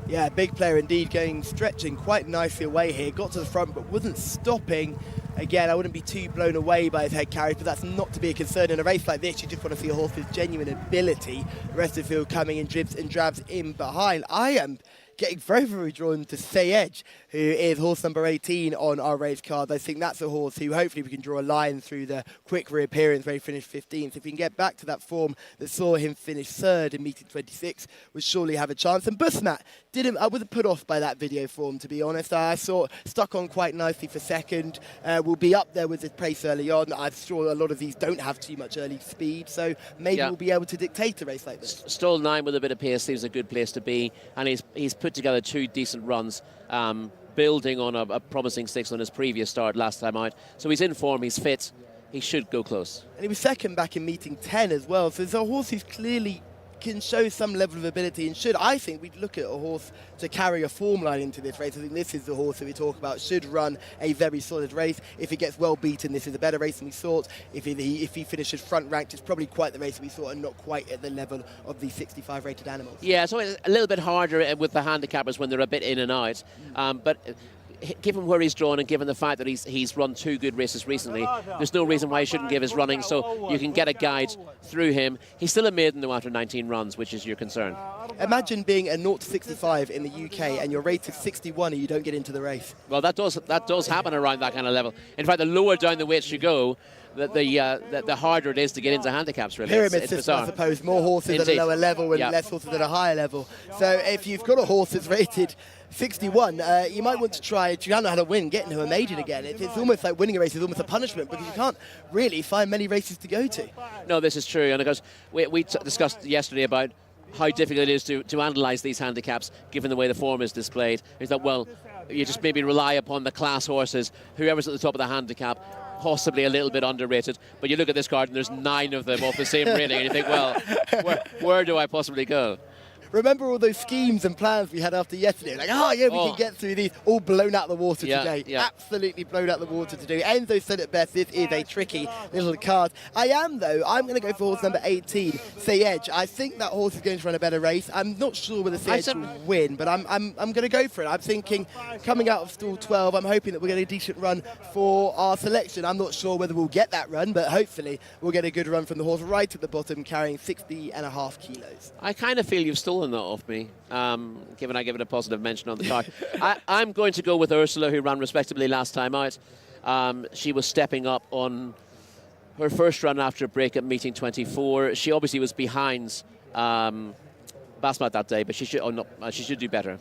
Yeah, big player indeed, stretching quite nicely away here. Got to the front, but wasn't stopping. Again, I wouldn't be too blown away by his head carriage, but that's not to be a concern in a race like this. You just want to see a horse with genuine ability. The rest of the field coming in dribs and drabs in behind. I am getting very, very drawn to Sayej, who is horse number 18 on our race card. I think that's a horse who hopefully we can draw a line through the quick reappearance where he finished 15th. If we can get back to that form that saw him finish 3rd in meeting 26, we'll surely have a chance. And Busmat, I wasn't put off by that video form, to be honest. I saw stuck on quite nicely for 2nd. We'll be up there with the pace early on. I'm sure a lot of these don't have too much early speed, so maybe we'll be able to dictate a race like this. Stall 9 with a bit of pace seems a good place to be, and he's put together 2 decent runs, building on a promising 6 on his previous start last time out. So he's in form, he's fit, he should go close. And he was 2nd back in meeting 10 as well, so it's a horse who's clearly can show some level of ability, and I think we'd look at a horse to carry a form line into this race. I think this is the horse that we talk about, should run a very solid race. If he gets well beaten, this is a better race than we thought. If he finishes front ranked, it's probably quite the race we thought, and not quite at the level of the 65 rated animals. Yeah, so it's a little bit harder with the handicappers when they're a bit in and out, but given where he's drawn and given the fact that he's run 2 good races recently, there's no reason why he shouldn't give his running, so you can get a guide through him. He's still a maiden though after 19 runs, which is your concern. Imagine being a 0-65 in the UK and you're rated 61 and you don't get into the race. Well, that does happen around that kind of level. In fact, the lower down the weights you go, the harder it is to get into handicaps, really. Pyramid system, I suppose. More horses at a lower level and less horses at a higher level. So if you've got a horse that's rated 61, you might want to try, if you don't know how to win, get into a maiden again. It's almost like winning a race is almost a punishment because you can't really find many races to go to. No, this is true. And of course, we discussed yesterday about how difficult it is to analyse these handicaps given the way the form is displayed. Is that, well, you just maybe rely upon the class horses, whoever's at the top of the handicap, possibly a little bit underrated. But you look at this card and there's 9 of them off the same rating, and you think, well, where do I possibly go? Remember all those schemes and plans we had after yesterday? Like, oh yeah, we can get through these. All blown out the water today. Yeah. Absolutely blown out the water today. Enzo said it best. This is a tricky little card. I'm going to go for horse number 18, Sayedge. I think that horse is going to run a better race. I'm not sure whether Sayedge will win, but I'm going to go for it. I'm thinking, coming out of stall 12, I'm hoping that we'll get a decent run for our selection. I'm not sure whether we'll get that run, but hopefully we'll get a good run from the horse right at the bottom, carrying 60.5 kilos. I kind of feel you've stolen that off me, given I give it a positive mention on the card. I'm going to go with Ursula, who ran respectably last time out. She was stepping up on her first run after a break at meeting 24. She obviously was behind Basmat that day, but she should do better.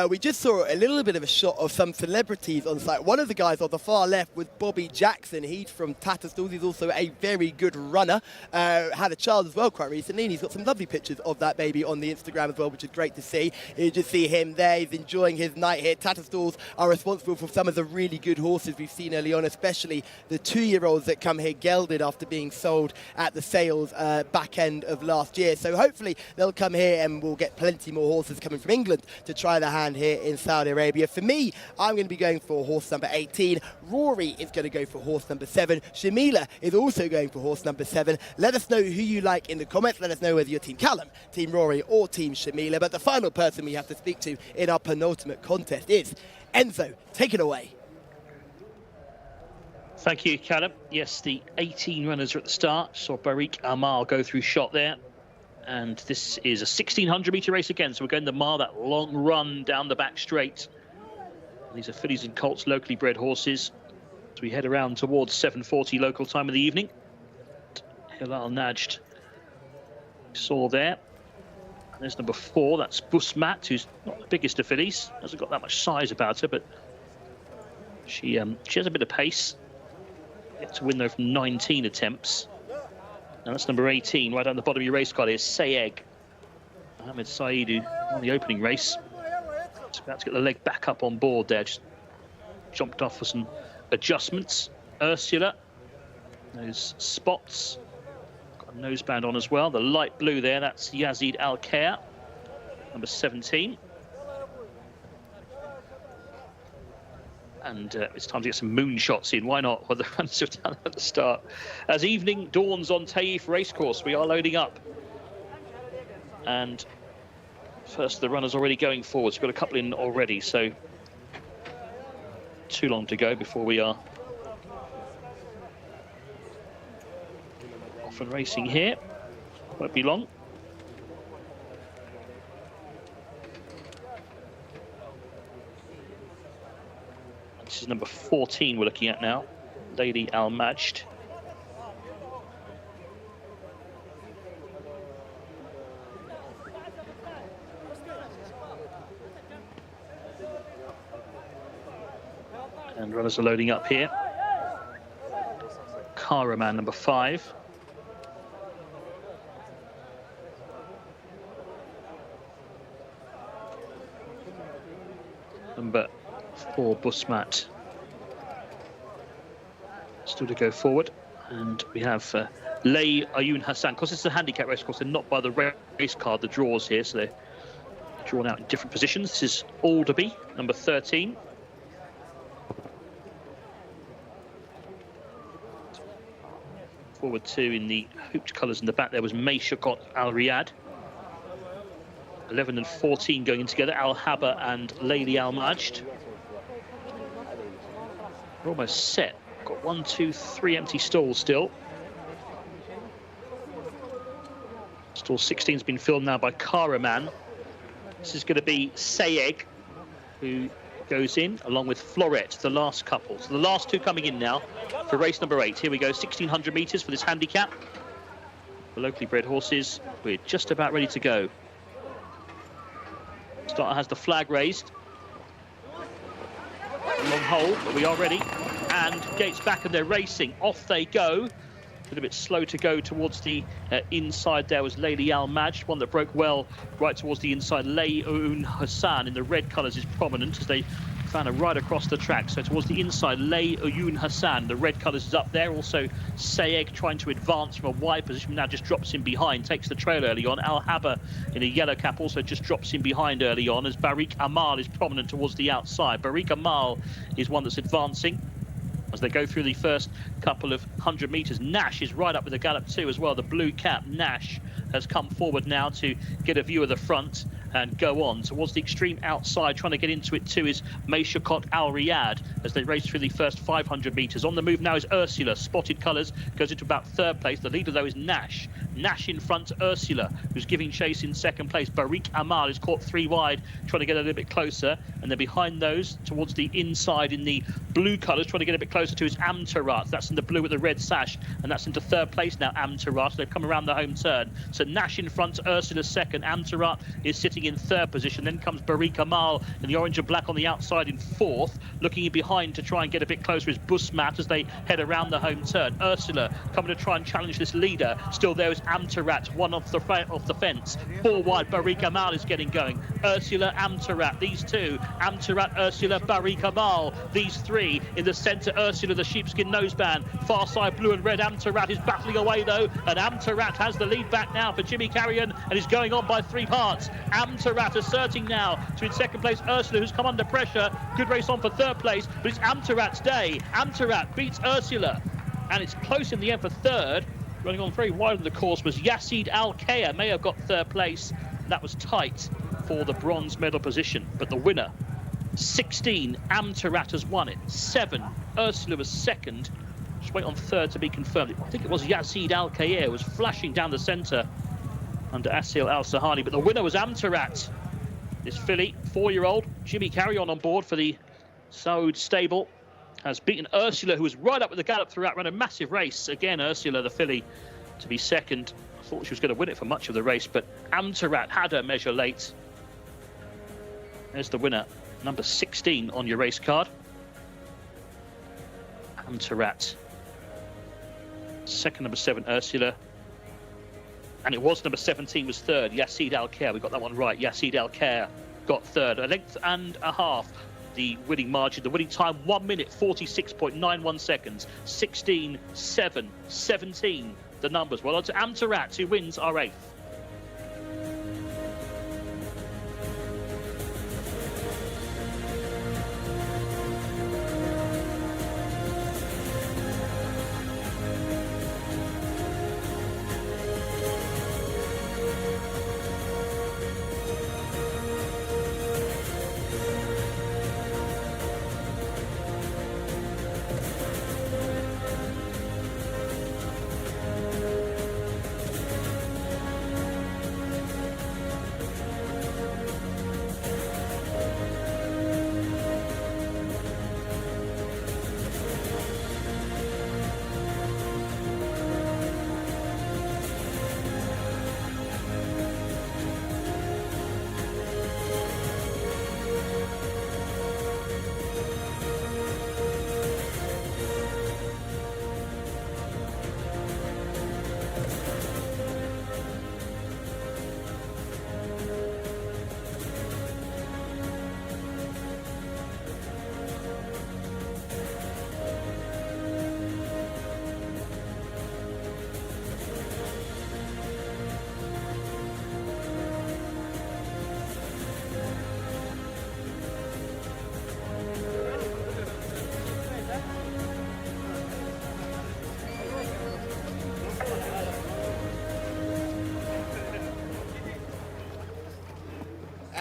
We just saw a little bit of a shot of some celebrities on site. One of the guys on the far left was Bobby Jackson. He's from Tatterstall. He's also a very good runner. Had a child as well quite recently, and he's got some lovely pictures of that baby on the Instagram as well, which is great to see. You just see him there. He's enjoying his night here. Tatterstalls are responsible for some of the really good horses we've seen early on, especially the 2-year-olds that come here gelded after being sold at the sales back end of last year. So hopefully they'll come here and we'll get plenty more horses coming from England to try their hand here in Saudi Arabia. For me, I'm going to be going for horse number 18. Rory is going to go for horse number 7. Shamila is also going for horse number 7. Let us know who you like in the comments. Let us know whether you're Team Callum, Team Rory or Team Shamila. But the final person we have to speak to in our penultimate contest is Enzo. Take it away. Thank you, Callum. Yes, the 18 runners are at the start. Saw Barik Amal go through shot there. And this is a 1,600-metre race again, so we're going to mile that long run down the back straight. These are fillies and colts, locally bred horses. As we head around towards 7:40 local time of the evening. Hilal Najd, saw there. And there's number 4, that's Busmat, who's not the biggest of fillies. Hasn't got that much size about her, but she has a bit of pace. Get to win though from 19 attempts. And that's number 18, right down the bottom of your race card is Sayeg. Mohamed Saeed, on the opening race. Just about to get the leg back up on board there. Just jumped off for some adjustments. Ursula, those spots. Got a noseband on as well. The light blue there, that's Yazid Al-Khair, number 17. And it's time to get some moonshots in. Why not? Well, the runs are down at the start. As evening dawns on Taif Racecourse, we are loading up. And first, the runners already going forwards. We've got a couple in already, so too long to go before we are off and racing here. Won't be long. This is number 14 we're looking at now, Lady Al Majd. And runners are loading up here. Karaman, number 5. Number 4, Busmat. Still to go forward. And we have Lay Ayun Hassan. Because it's a handicap race, of course, they're not by the race card, the draws here, so they're drawn out in different positions. This is Alderby, number 13. Forward 2 in the hooped colours in the back there was Mayshakot Al Riyad. 11 and 14 going in together, Al Haba and Lady Al Majd. We're almost set. Got 1, 2, 3 empty stalls still. Stall 16 has been filled now by Karaman. This is going to be Sayeg, who goes in along with Floret, the last couple. So the last 2 coming in now for race number 8. Here we go, 1,600 metres for this handicap. For locally bred horses, we're just about ready to go. Starter has the flag raised. Long hold, but we are ready. And gates back and they're racing. Off they go. A little bit slow to go towards the inside. There was Lady Al Majd, one that broke well right towards the inside. Layun Hassan in the red colours is prominent as they found her right across the track. So towards the inside, Lay Uyun Hassan, the red colours, is up there. Also, Sayeg trying to advance from a wide position, now just drops in behind, takes the trail early on. Al Haba in a yellow cap also just drops in behind early on, as Barik Amal is prominent towards the outside. Barik Amal is one that's advancing as they go through the first couple of 100 metres. Nash is right up with the gallop too as well. The blue cap, Nash, has come forward now to get a view of the front and go on. Towards the extreme outside, trying to get into it too, is Meishakot Al Riyad as they race through the first 500 metres. On the move now is Ursula, spotted colours, goes into about third place. The leader though is Nash. Nash in front to Ursula, who's giving chase in second place. Barik Amal is caught 3 wide, trying to get a little bit closer. And then behind those, towards the inside in the blue colours, trying to get a bit closer to is Amtarat. That's in the blue with the red sash, and that's into third place now, Amtarat. They've come around the home turn. So Nash in front, Ursula second. Amtarat is sitting in third position. Then comes Barik Amal in the orange and black on the outside in fourth. Looking in behind to try and get a bit closer is Busmat as they head around the home turn. Ursula coming to try and challenge this leader. Still there is Amtarat, one off the fence. 4 wide, Barik Amal is getting going. Ursula, Amtarat, these two. Amtarat, Ursula, Barik Amal. These 3 in the centre. Ursula, the sheepskin noseband. Far side, blue and red. Amtarat is battling away though, and Amtarat has the lead back now for Jimmy Carrion and is going on by 3 parts. Amtarat asserting now to in second place Ursula, who's come under pressure. Good race on for third place, but it's Amtarat's day. Amtarat beats Ursula, and it's close in the end for third. Running on very wide of the course was Yassid Al-Kaya, may have got third place. That was tight for the bronze medal position, but the winner, 16, Amtarat has won it. 7, Ursula was second. Just wait on third to be confirmed. I think it was Yassid Al-Kaya was flashing down the centre under Asil Al-Sahani, but the winner was Amtarat. This filly, 4-year-old, Jimmy Carrion on board for the Saud stable, has beaten Ursula, who was right up with the gallop throughout, ran a massive race. Again, Ursula, the filly, to be second. I thought she was going to win it for much of the race, but Amtarat had her measure late. There's the winner, number 16 on your race card. Amtarat. Second, number 7, Ursula. And it was number 17 was third, Yassid Al-Khair. We got that one right. Yassid Al-Khair got third. A length and a half. The winning margin, the winning time, 1 minute, 46.91 seconds. 16, 7, 17, the numbers. Well on to Amtarat, who wins our 8th.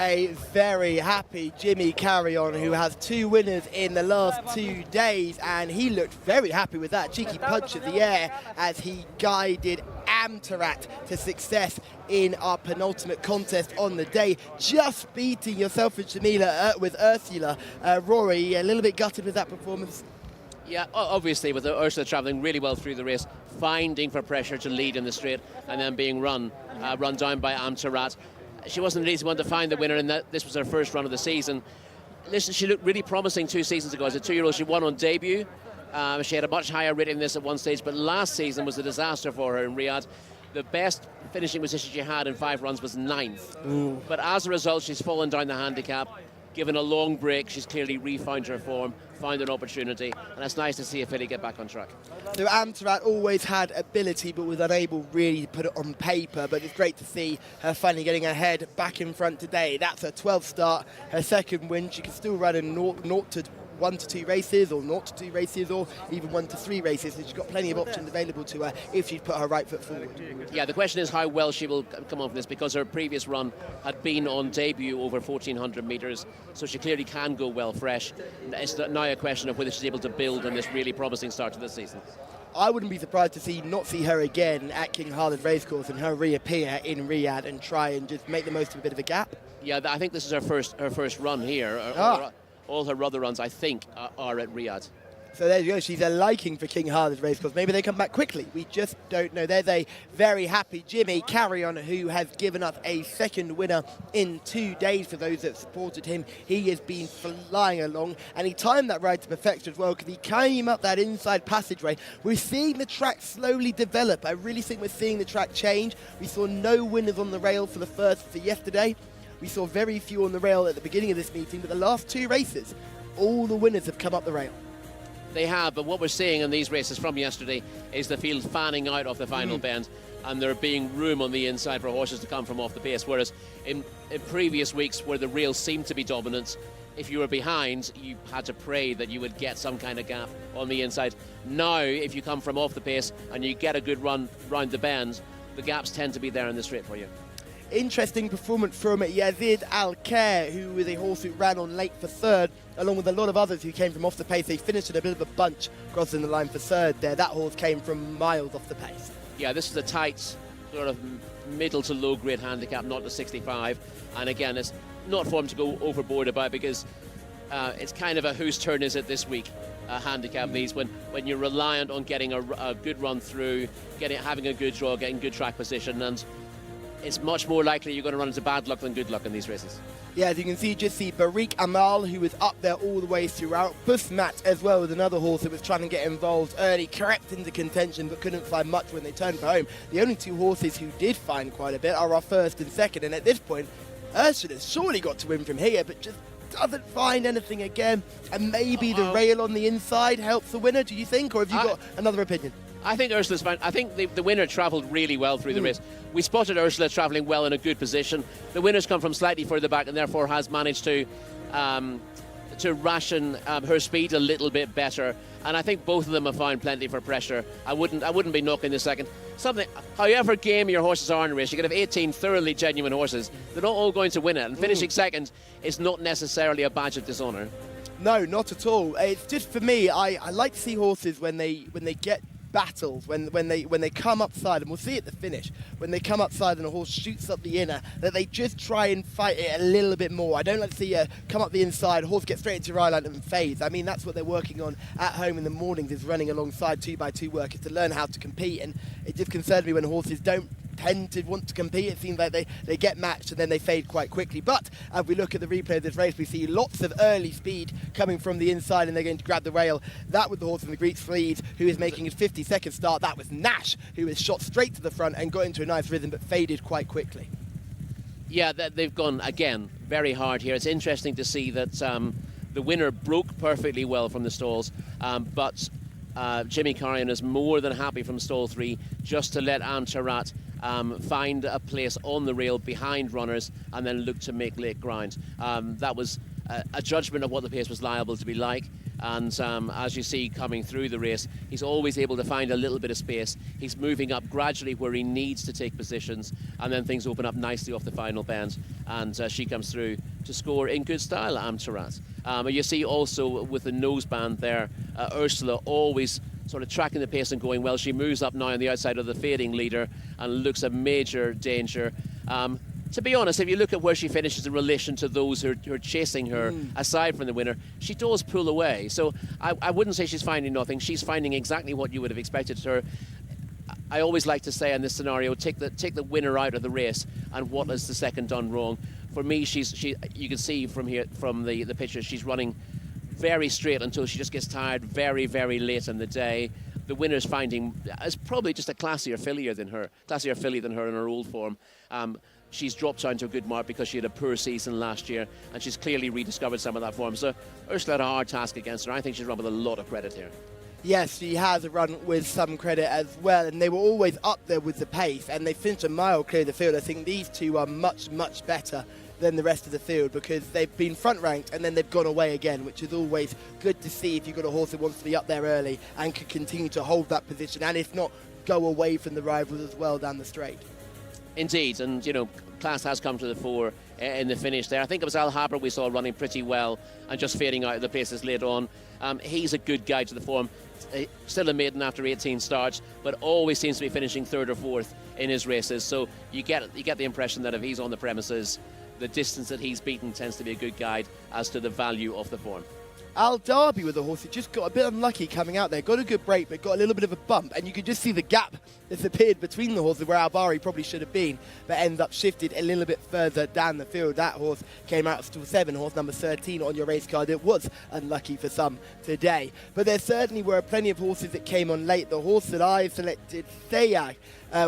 A very happy Jimmy Carrion, who has 2 winners in the last 2 days, and he looked very happy with that cheeky punch at the air as he guided Amtarat to success in our penultimate contest on the day, just beating yourself and Shamila with Ursula. Rory, a little bit gutted with that performance. Yeah, obviously with Ursula travelling really well through the race, finding for pressure to lead in the straight, and then being run down by Amtarat. She wasn't an easy one to find the winner, and that this was her first run of the season. Listen, she looked really promising 2 seasons ago. As a 2-year-old, she won on debut. She had a much higher rating than this at one stage, but last season was a disaster for her in Riyadh. The best finishing position she had in 5 runs was 9th. But as a result, she's fallen down the handicap, given a long break, she's clearly refound her form, found an opportunity, and it's nice to see a filly get back on track. So Amtarat always had ability but was unable really to put it on paper, but it's great to see her finally getting her head back in front today. That's her 12th start, her second win. She can still run in 0 to 1 to 2 races, or 0 to 2 races, or even 1 to 3 races. So she's got plenty of options available to her if she'd put her right foot forward. Yeah, the question is how well she will come on from this, because her previous run had been on debut over 1,400 metres, so she clearly can go well fresh. It's now a question of whether she's able to build on this really promising start to the season. I wouldn't be surprised to not see her again at King Khalid Racecourse and her reappear in Riyadh and try and just make the most of a bit of a gap. Yeah, I think this is her first run here. All her other runs, I think, are at Riyadh. So there you go. She's a liking for King Khalid Racecourse. Maybe they come back quickly. We just don't know. There's a very happy Jimmy Carrion who has given us a second winner in 2 days for those that supported him. He has been flying along, and he timed that ride to perfection as well, because he came up that inside passageway. We're seeing the track slowly develop. I really think we're seeing the track change. We saw no winners on the rail for yesterday. We saw very few on the rail at the beginning of this meeting, but the last 2 races, all the winners have come up the rail. They have, but what we're seeing in these races from yesterday is the field fanning out off the final bend, and there being room on the inside for horses to come from off the pace, whereas in previous weeks where the rail seemed to be dominant, if you were behind, you had to pray that you would get some kind of gap on the inside. Now, if you come from off the pace and you get a good run round the bend, the gaps tend to be there in the straight for you. Interesting performance from Yazid Al-Khair, who was a horse who ran on late for third, along with a lot of others who came from off the pace. They finished in a bit of a bunch crossing the line for third there. That horse came from miles off the pace. Yeah, this is a tight sort of middle to low grade handicap, not the 65. And again, it's not for him to go overboard about, because it's kind of a whose turn is it this week handicap these, when you're reliant on getting a good run through, having a good draw, getting good track position, and it's much more likely you're going to run into bad luck than good luck in these races. Yeah, as you can see, just see Barik Amal, who was up there all the way throughout. Busmat as well, with another horse that was trying to get involved early, crept into contention but couldn't find much when they turned for home. The only 2 horses who did find quite a bit are our first and second, and at this point, Ursula's surely got to win from here, but just doesn't find anything again. And maybe the rail on the inside helps the winner, do you think, or have you got another opinion? I think Ursula's fine. I think the winner travelled really well through the race. We spotted Ursula travelling well in a good position. The winner's come from slightly further back and therefore has managed to ration her speed a little bit better. And I think both of them have found plenty for pressure. I wouldn't be knocking the second. However game your horses are in a race, you could have 18 thoroughly genuine horses. They're not all going to win it. And finishing second is not necessarily a badge of dishonour. No, not at all. It's just, for me, I like to see horses when they get battles, when they come upside, and we'll see at the finish, when they come upside and a horse shoots up the inner, that they just try and fight it a little bit more. I don't like to see come up the inside, a horse get straight into your eye line and fades. I mean, that's what they're working on at home in the mornings, is running alongside 2x2 workers to learn how to compete. And it just concerns me when horses don't tend to want to compete. It seems like they get matched and then they fade quite quickly. But as we look at the replay of this race, we see lots of early speed coming from the inside, and they're going to grab the rail. That was the horse in the Greek sleeves, who is making his 52nd start. That was Nash, who was shot straight to the front and got into a nice rhythm but faded quite quickly. Yeah, they've gone, again, very hard here. It's interesting to see that the winner broke perfectly well from the stalls, but Jimmy Carrion is more than happy from stall 3 just to let Amtarat find a place on the rail behind runners and then look to make late ground. That was a judgment of what the pace was liable to be like, and as you see coming through the race, he's always able to find a little bit of space. He's moving up gradually where he needs to take positions, and then things open up nicely off the final bend, and she comes through to score in good style, Amtarat. You see also with the noseband there, Ursula always sort of tracking the pace and going well. She moves up now on the outside of the fading leader and looks a major danger. To be honest, if you look at where she finishes in relation to those who are chasing her, aside from the winner, she does pull away. So I wouldn't say she's finding nothing. She's finding exactly what you would have expected her. I always like to say in this scenario, take the winner out of the race, and what has the second done wrong? For me, you can see from here, from the picture, she's running very straight until she just gets tired very, very late in the day. the winner's finding is probably just a classier filly than her in her old form. She's dropped down to a good mark because she had a poor season last year, and she's clearly rediscovered some of that form. So Ursula had a hard task against her. I think she's run with a lot of credit here. Yes, she has run with some credit as well, and they were always up there with the pace, and they finished a mile clear of the field. I think these two are much, much better than the rest of the field because they've been front ranked and then they've gone away again, which is always good to see if you've got a horse that wants to be up there early and can continue to hold that position, and if not, go away from the rivals as well down the straight. Indeed, and class has come to the fore in the finish there. I think it was Al Haber we saw running pretty well and just fading out of the paces later on. He's a good guide to the form. Still a maiden after 18 starts, but always seems to be finishing third or fourth in his races. So you get the impression that if he's on the premises, the distance that he's beaten tends to be a good guide as to the value of the form. Al Derby with the horse who just got a bit unlucky coming out there. Got a good break, but got a little bit of a bump. And you could just see the gap that's appeared between the horses where Albari probably should have been, but ends up shifted a little bit further down the field. That horse came out to 7, horse number 13 on your race card. It was unlucky for some today. But there certainly were plenty of horses that came on late. The horse that I selected, Sayag,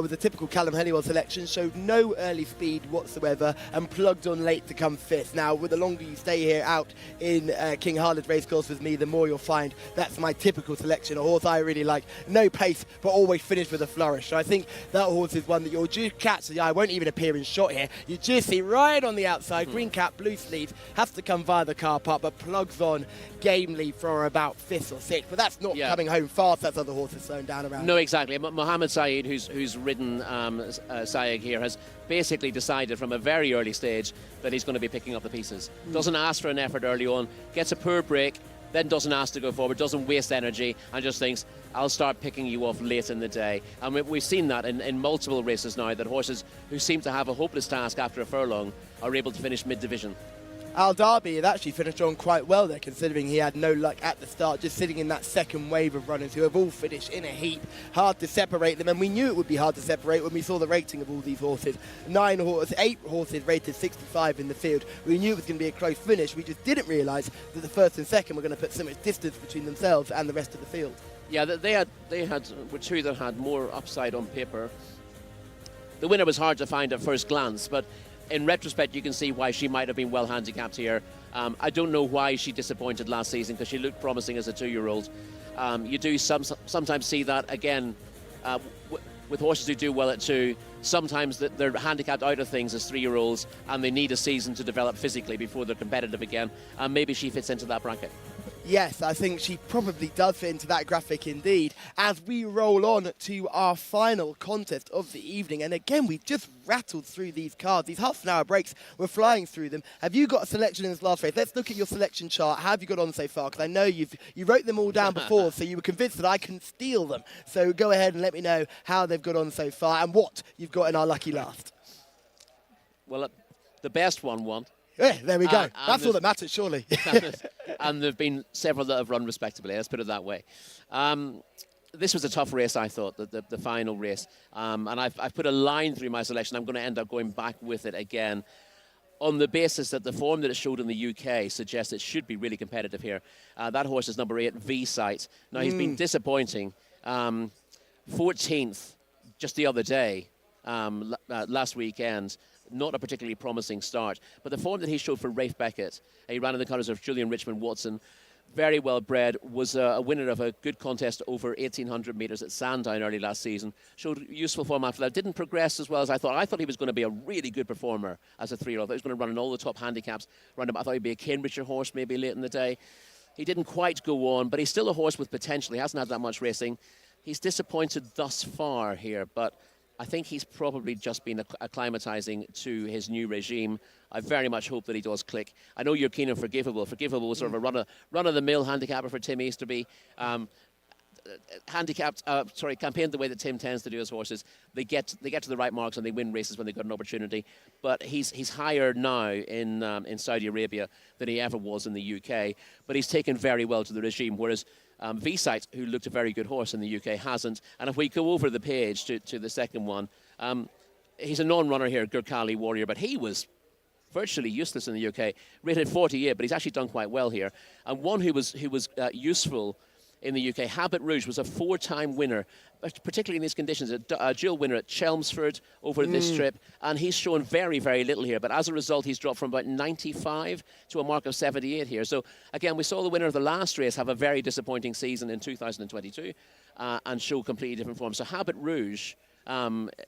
with a typical Callum Helliwell selection, showed no early speed whatsoever and plugged on late to come fifth. Now, with the longer you stay here out in King Harlot Racecourse with me, the more you'll find that's my typical selection. A horse I really like, no pace, but always finish with a flourish. So I think that horse is one that you'll just catch the eye, won't even appear in shot here. You just see right on the outside, green cap, blue sleeves, has to come via the car park, but plugs on gamely for about 5th or 6th. But that's not coming home fast, that's other horses slowing down around. No, exactly. Mohammed Saeed, who's ridden Sayeg here, has basically decided from a very early stage that he's going to be picking up the pieces. Doesn't ask for an effort early on, gets a poor break, then doesn't ask to go forward, doesn't waste energy, and just thinks, I'll start picking you off late in the day. And we've seen that in multiple races now, that horses who seem to have a hopeless task after a furlong are able to finish mid-division. Al Derby had actually finished on quite well there, considering he had no luck at the start, just sitting in that second wave of runners who have all finished in a heap. Hard to separate them, and we knew it would be hard to separate when we saw the rating of all these horses. 8 horses rated 65 in the field. We knew it was going to be a close finish. We just didn't realise that the first and second were going to put so much distance between themselves and the rest of the field. Yeah, they were two that had more upside on paper. The winner was hard to find at first glance, but in retrospect, you can see why she might have been well handicapped here. I don't know why she disappointed last season, because she looked promising as a 2-year-old. You do sometimes see that again with horses who do well at 2. Sometimes they're handicapped out of things as 3-year-olds, and they need a season to develop physically before they're competitive again. And maybe she fits into that bracket. Yes, I think she probably does fit into that graphic indeed. As we roll on to our final contest of the evening, and again, we've just rattled through these cards. These half-an-hour breaks, we're flying through them. Have you got a selection in this last race? Let's look at your selection chart. How have you got on so far? Because I know you wrote them all down before, so you were convinced that I can steal them. So go ahead and let me know how they've got on so far and what you've got in our lucky last. Well, the best one won. Yeah, there we go. That's all that matters, surely. And there have been several that have run respectably, let's put it that way. This was a tough race, I thought, the final race. And I've put a line through my selection. I'm going to end up going back with it again on the basis that the form that it showed in the UK suggests it should be really competitive here. That horse is number 8, V-Sight. Now, he's been disappointing. 14th just the other day, last weekend. Not a particularly promising start, but the form that he showed for Rafe Beckett, he ran in the colours of Julian Richmond Watson, very well bred, was a winner of a good contest over 1,800 metres at Sandown early last season, showed useful form after that, didn't progress as well as I thought. I thought he was going to be a really good performer as a 3-year-old. I thought he was going to run in all the top handicaps. I thought he'd be a Cambridgeshire horse maybe late in the day. He didn't quite go on, but he's still a horse with potential. He hasn't had that much racing. He's disappointed thus far here, but I think he's probably just been acclimatising to his new regime. I very much hope that he does click. I know you're keen on Forgivable. Forgivable was sort of a run-of-the-mill handicapper for Tim Easterby. Campaigned the way that Tim tends to do his horses. They get to the right marks and they win races when they've got an opportunity. But he's higher now in Saudi Arabia than he ever was in the UK. But he's taken very well to the regime, whereas V-Sight, who looked a very good horse in the UK, hasn't. And if we go over the page to the second one, he's a non-runner here, Gurkhali Warrior, but he was virtually useless in the UK, rated 48, but he's actually done quite well here. And one who was useful in the UK. Habit Rouge was a 4-time winner, particularly in these conditions, a dual winner at Chelmsford over this trip, and he's shown very, very little here. But as a result, he's dropped from about 95 to a mark of 78 here. So again, we saw the winner of the last race have a very disappointing season in 2022 and show completely different form. So Habit Rouge,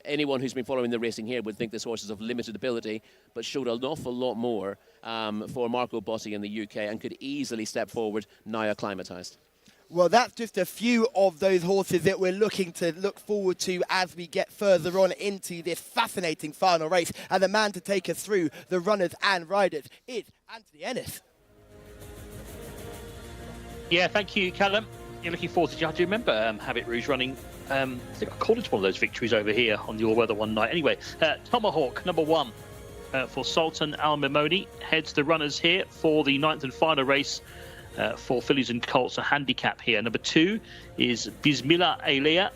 anyone who's been following the racing here would think this horse is of limited ability, but showed an awful lot more for Marco Botti in the UK and could easily step forward now acclimatised. Well, that's just a few of those horses that we're looking to look forward to as we get further on into this fascinating final race. And the man to take us through the runners and riders is Anthony Ennis. Yeah, thank you, Callum. You're looking forward to. I do remember Habit Rouge running. I think I called it one of those victories over here on the all-weather one night. Anyway, Tomahawk, number 1 for Sultan Al Mimoni, heads the runners here for the 9th and final race. For fillies and colts, a handicap here. Number 2 is Bismillah Alea,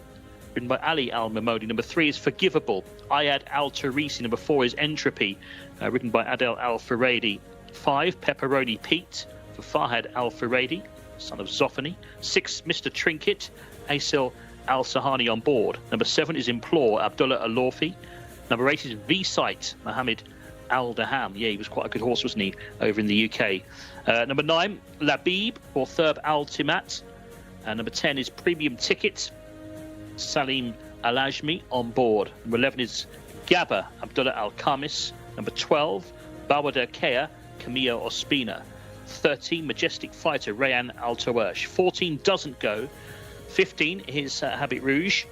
ridden by Ali Al Mimoni. Number 3 is Forgivable, Ayad Al Tarisi. Number 4 is Entropy, ridden by Adel Al Faradi. 5, Pepperoni Pete for Fahad Al Faradi, son of Zophany. 6, Mr. Trinket, Asil Al Sahani on board. Number 7 is Implore, Abdullah Al Lorfi. Number 8 is V-Sight, Mohammed Al Daham. Yeah, he was quite a good horse, wasn't he, over in the UK. Number 9, Labib or Thurb Al Timat. Number 10 is Premium Ticket, Salim Al Ajmi on board. Number 11 is Gabba, Abdullah Al Khamis. Number 12, Bawada Kea, Camilla Ospina. 13, Majestic Fighter, Rayan Al Tawash. 14, Doesn't Go. 15 is Habit Rouge.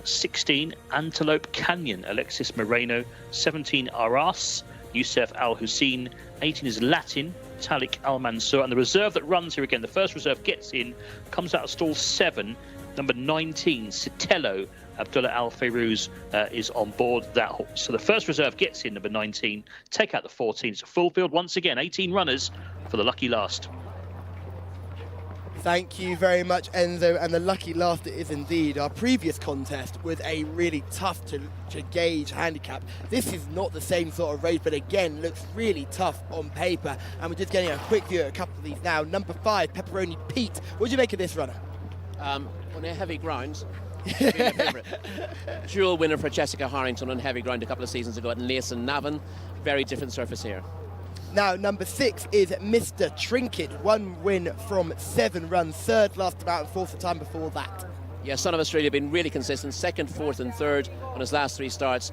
16, Antelope Canyon, Alexis Moreno. 17, Aras, Youssef Al Hussein. 18 is Latin, Talik Al Mansour. And the reserve that runs here again, the first reserve gets in, comes out of stall 7. Number 19, Citello, Abdullah Al Fayrouz is on board that horse. So the first reserve gets in, number 19. Take out the 14. It's a full field once again, 18 runners for the lucky last. Thank you very much, Enzo. And the lucky last it is indeed. Our previous contest was a really tough to gauge handicap. This is not the same sort of race, but again, looks really tough on paper. And we're just getting a quick view at a couple of these now. Number 5, Pepperoni Pete. What do you make of this runner? On a heavy ground, dual winner for Jessica Harrington on heavy ground a couple of seasons ago at Naas and Navan. Very different surface here. Now, number 6 is Mr. Trinket. 1 win from 7 runs. 3rd last time out and 4th the time before that. Yeah, Son of Australia been really consistent. 2nd, 4th and 3rd on his last 3 starts.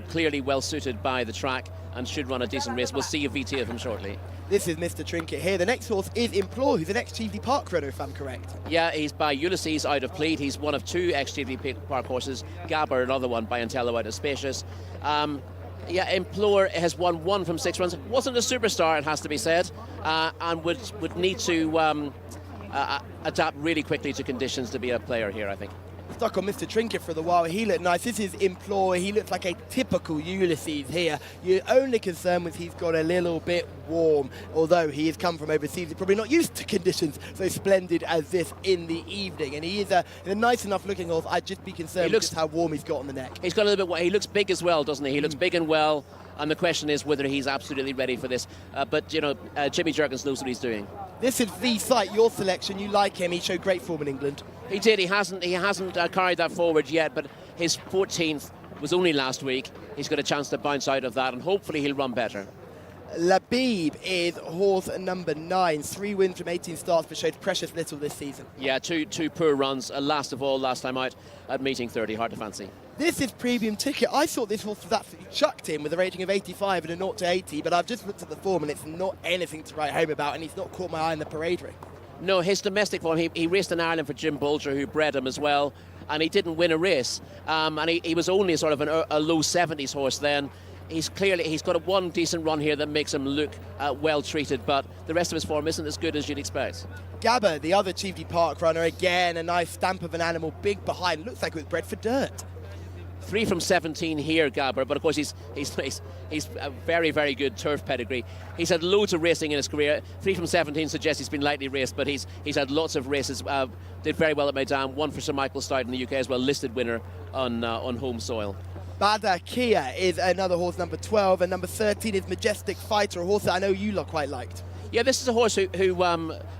Clearly well suited by the track and should run a decent race. We'll see a VT of him shortly. This is Mr. Trinket here. The next horse is Implore, who's an ex-Cheveley Park runner, if I'm correct. Yeah, he's by Ulysses out of Pleat. He's one of 2 ex-Cheveley Park horses. Gabber, another one by Antello out of Spacious. Yeah, Implore has won 1 from 6 runs. Wasn't a superstar, it has to be said, and would need to adapt really quickly to conditions to be a player here, I think. Stuck on Mr. Trinket for the while. He looked nice. This is Implore. He looks like a typical Ulysses here. Your only concern was he's got a little bit warm, although he has come from overseas. He's probably not used to conditions so splendid as this in the evening. And he is a nice enough looking horse. I'd just be concerned with just how warm he's got on the neck. He's got a little bit. He looks big as well, doesn't he? He looks big and well. And the question is whether he's absolutely ready for this. But, you know, Jimmy Jerkins knows what he's doing. This is V-Sight, your selection. You like him. He showed great form in England. He did. He hasn't carried that forward yet, but his 14th was only last week. He's got a chance to bounce out of that, and hopefully he'll run better. Labib is horse number 9. 3 wins from 18 starts, but showed precious little this season. Yeah, two poor runs. Last of all, last time out at meeting 30. Hard to fancy. This is Premium Ticket. I thought this horse was absolutely chucked in with a rating of 85 and a 0 to 80, but I've just looked at the form and it's not anything to write home about, and he's not caught my eye in the parade ring. No, his domestic form, he raced in Ireland for Jim Bolger, who bred him as well, and he didn't win a race. And he was only sort of a low 70s horse then. He's got a 1 decent run here that makes him look well treated, but the rest of his form isn't as good as you'd expect. Gabba, the other Cheveley Park runner, again a nice stamp of an animal, big behind, looks like it was bred for dirt. 3 from 17 here, Gabber, but of course he's a very, very good turf pedigree. He's had loads of racing in his career. 3 from 17 suggests he's been lightly raced, but he's had lots of races. Did very well at Maidan, 1 for Sir Michael Stout in the UK as well, listed winner on home soil. Bada Kia is another horse, number 12, and number 13 is Majestic Fighter, a horse that I know you lot quite liked. Yeah, this is a horse who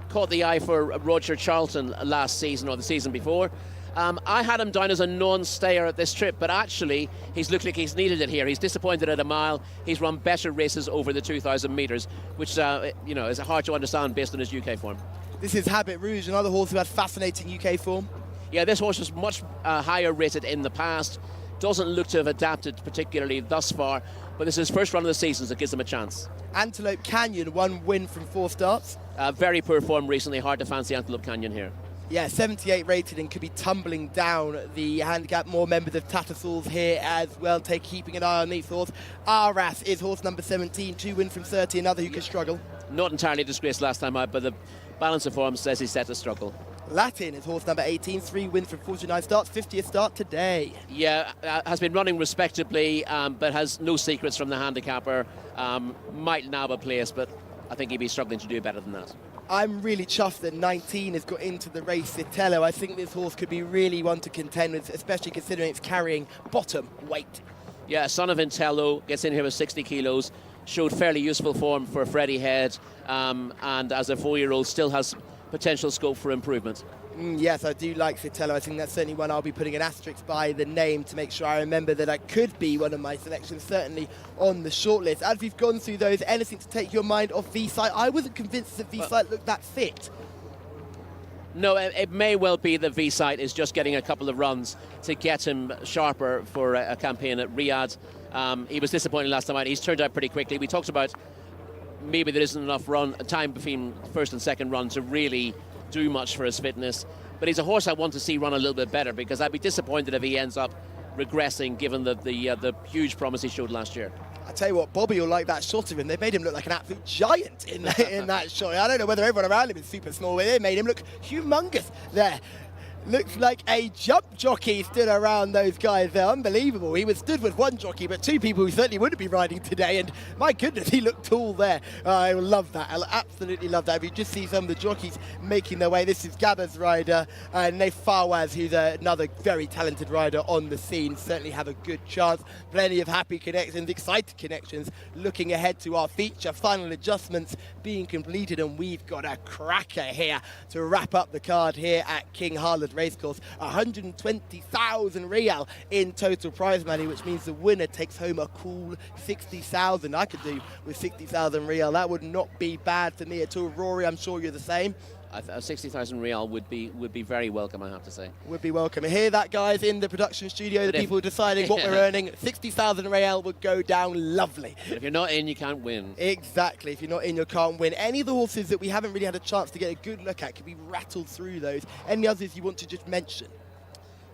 caught the eye for Roger Charlton last season or the season before. I had him down as a non-stayer at this trip, but actually he's looked like he's needed it here. He's disappointed at a mile. He's run better races over the 2,000 metres, which is hard to understand based on his UK form. This is Habit Rouge, another horse who had fascinating UK form. Yeah, this horse was much higher rated in the past. Doesn't look to have adapted particularly thus far, but this is his first run of the season, so it gives him a chance. Antelope Canyon, 1 win from 4 starts. Very poor form recently, hard to fancy Antelope Canyon here. Yeah, 78 rated and could be tumbling down the handicap. More members of Tattersalls here as well, keeping an eye on these horse. Arras is horse number 17, 2 win from 30, another who can struggle. Not entirely disgraced last time out, but the balance of form says he's set to struggle. Latin is horse number 18, 3 wins from 49 starts, 50th start today. Yeah, has been running respectably, but has no secrets from the handicapper. Might nab a place, but I think he'd be struggling to do better than that. I'm really chuffed that 19 has got into the race. Citello, I think this horse could be really one to contend with, especially considering it's carrying bottom weight. Yeah, son of Intello, gets in here with 60 kilos, showed fairly useful form for Freddie Head, and as a 4-year-old still has potential scope for improvement. Yes, I do like Citello. I think that's certainly one I'll be putting an asterisk by the name to make sure I remember that I could be one of my selections, certainly on the shortlist. As we've gone through those, anything to take your mind off V-Sight? I wasn't convinced that V-Sight looked that fit. No, it may well be that V-Sight is just getting a couple of runs to get him sharper for a campaign at Riyadh. He was disappointed last time out. He's turned out pretty quickly. We talked about maybe there isn't enough time between first and second run to really do much for his fitness, but he's a horse I want to see run a little bit better, because I'd be disappointed if he ends up regressing given the huge promise he showed last year. I tell you what, Bobby will like that shot of him. They made him look like an absolute giant in that shot. I don't know whether everyone around him is super small, but they made him look humongous there. Looks like a jump jockey stood around those guys there. Unbelievable. He was stood with one jockey, but 2 people who certainly wouldn't be riding today. And my goodness, he looked tall there. I love that. I absolutely love that. If you just see some of the jockeys making their way. This is Gabba's rider, Naif Fawaz, who's another very talented rider on the scene. Certainly have a good chance. Plenty of happy connections, excited connections. Looking ahead to our feature, final adjustments being completed, and we've got a cracker here to wrap up the card here at King Harlot Racecourse. 120,000 Real in total prize money, which means the winner takes home a cool 60,000. I could do with 60,000 Real. That would not be bad for me at all. Rory, I'm sure you're the same. 60,000 Real would be very welcome, I have to say. Would be welcome. And hear that, guys, in the production studio, the people deciding what we're earning. 60,000 Real would go down lovely. But if you're not in, you can't win. Exactly. If you're not in, you can't win. Any of the horses that we haven't really had a chance to get a good look at, could we rattle through those? Any others you want to just mention?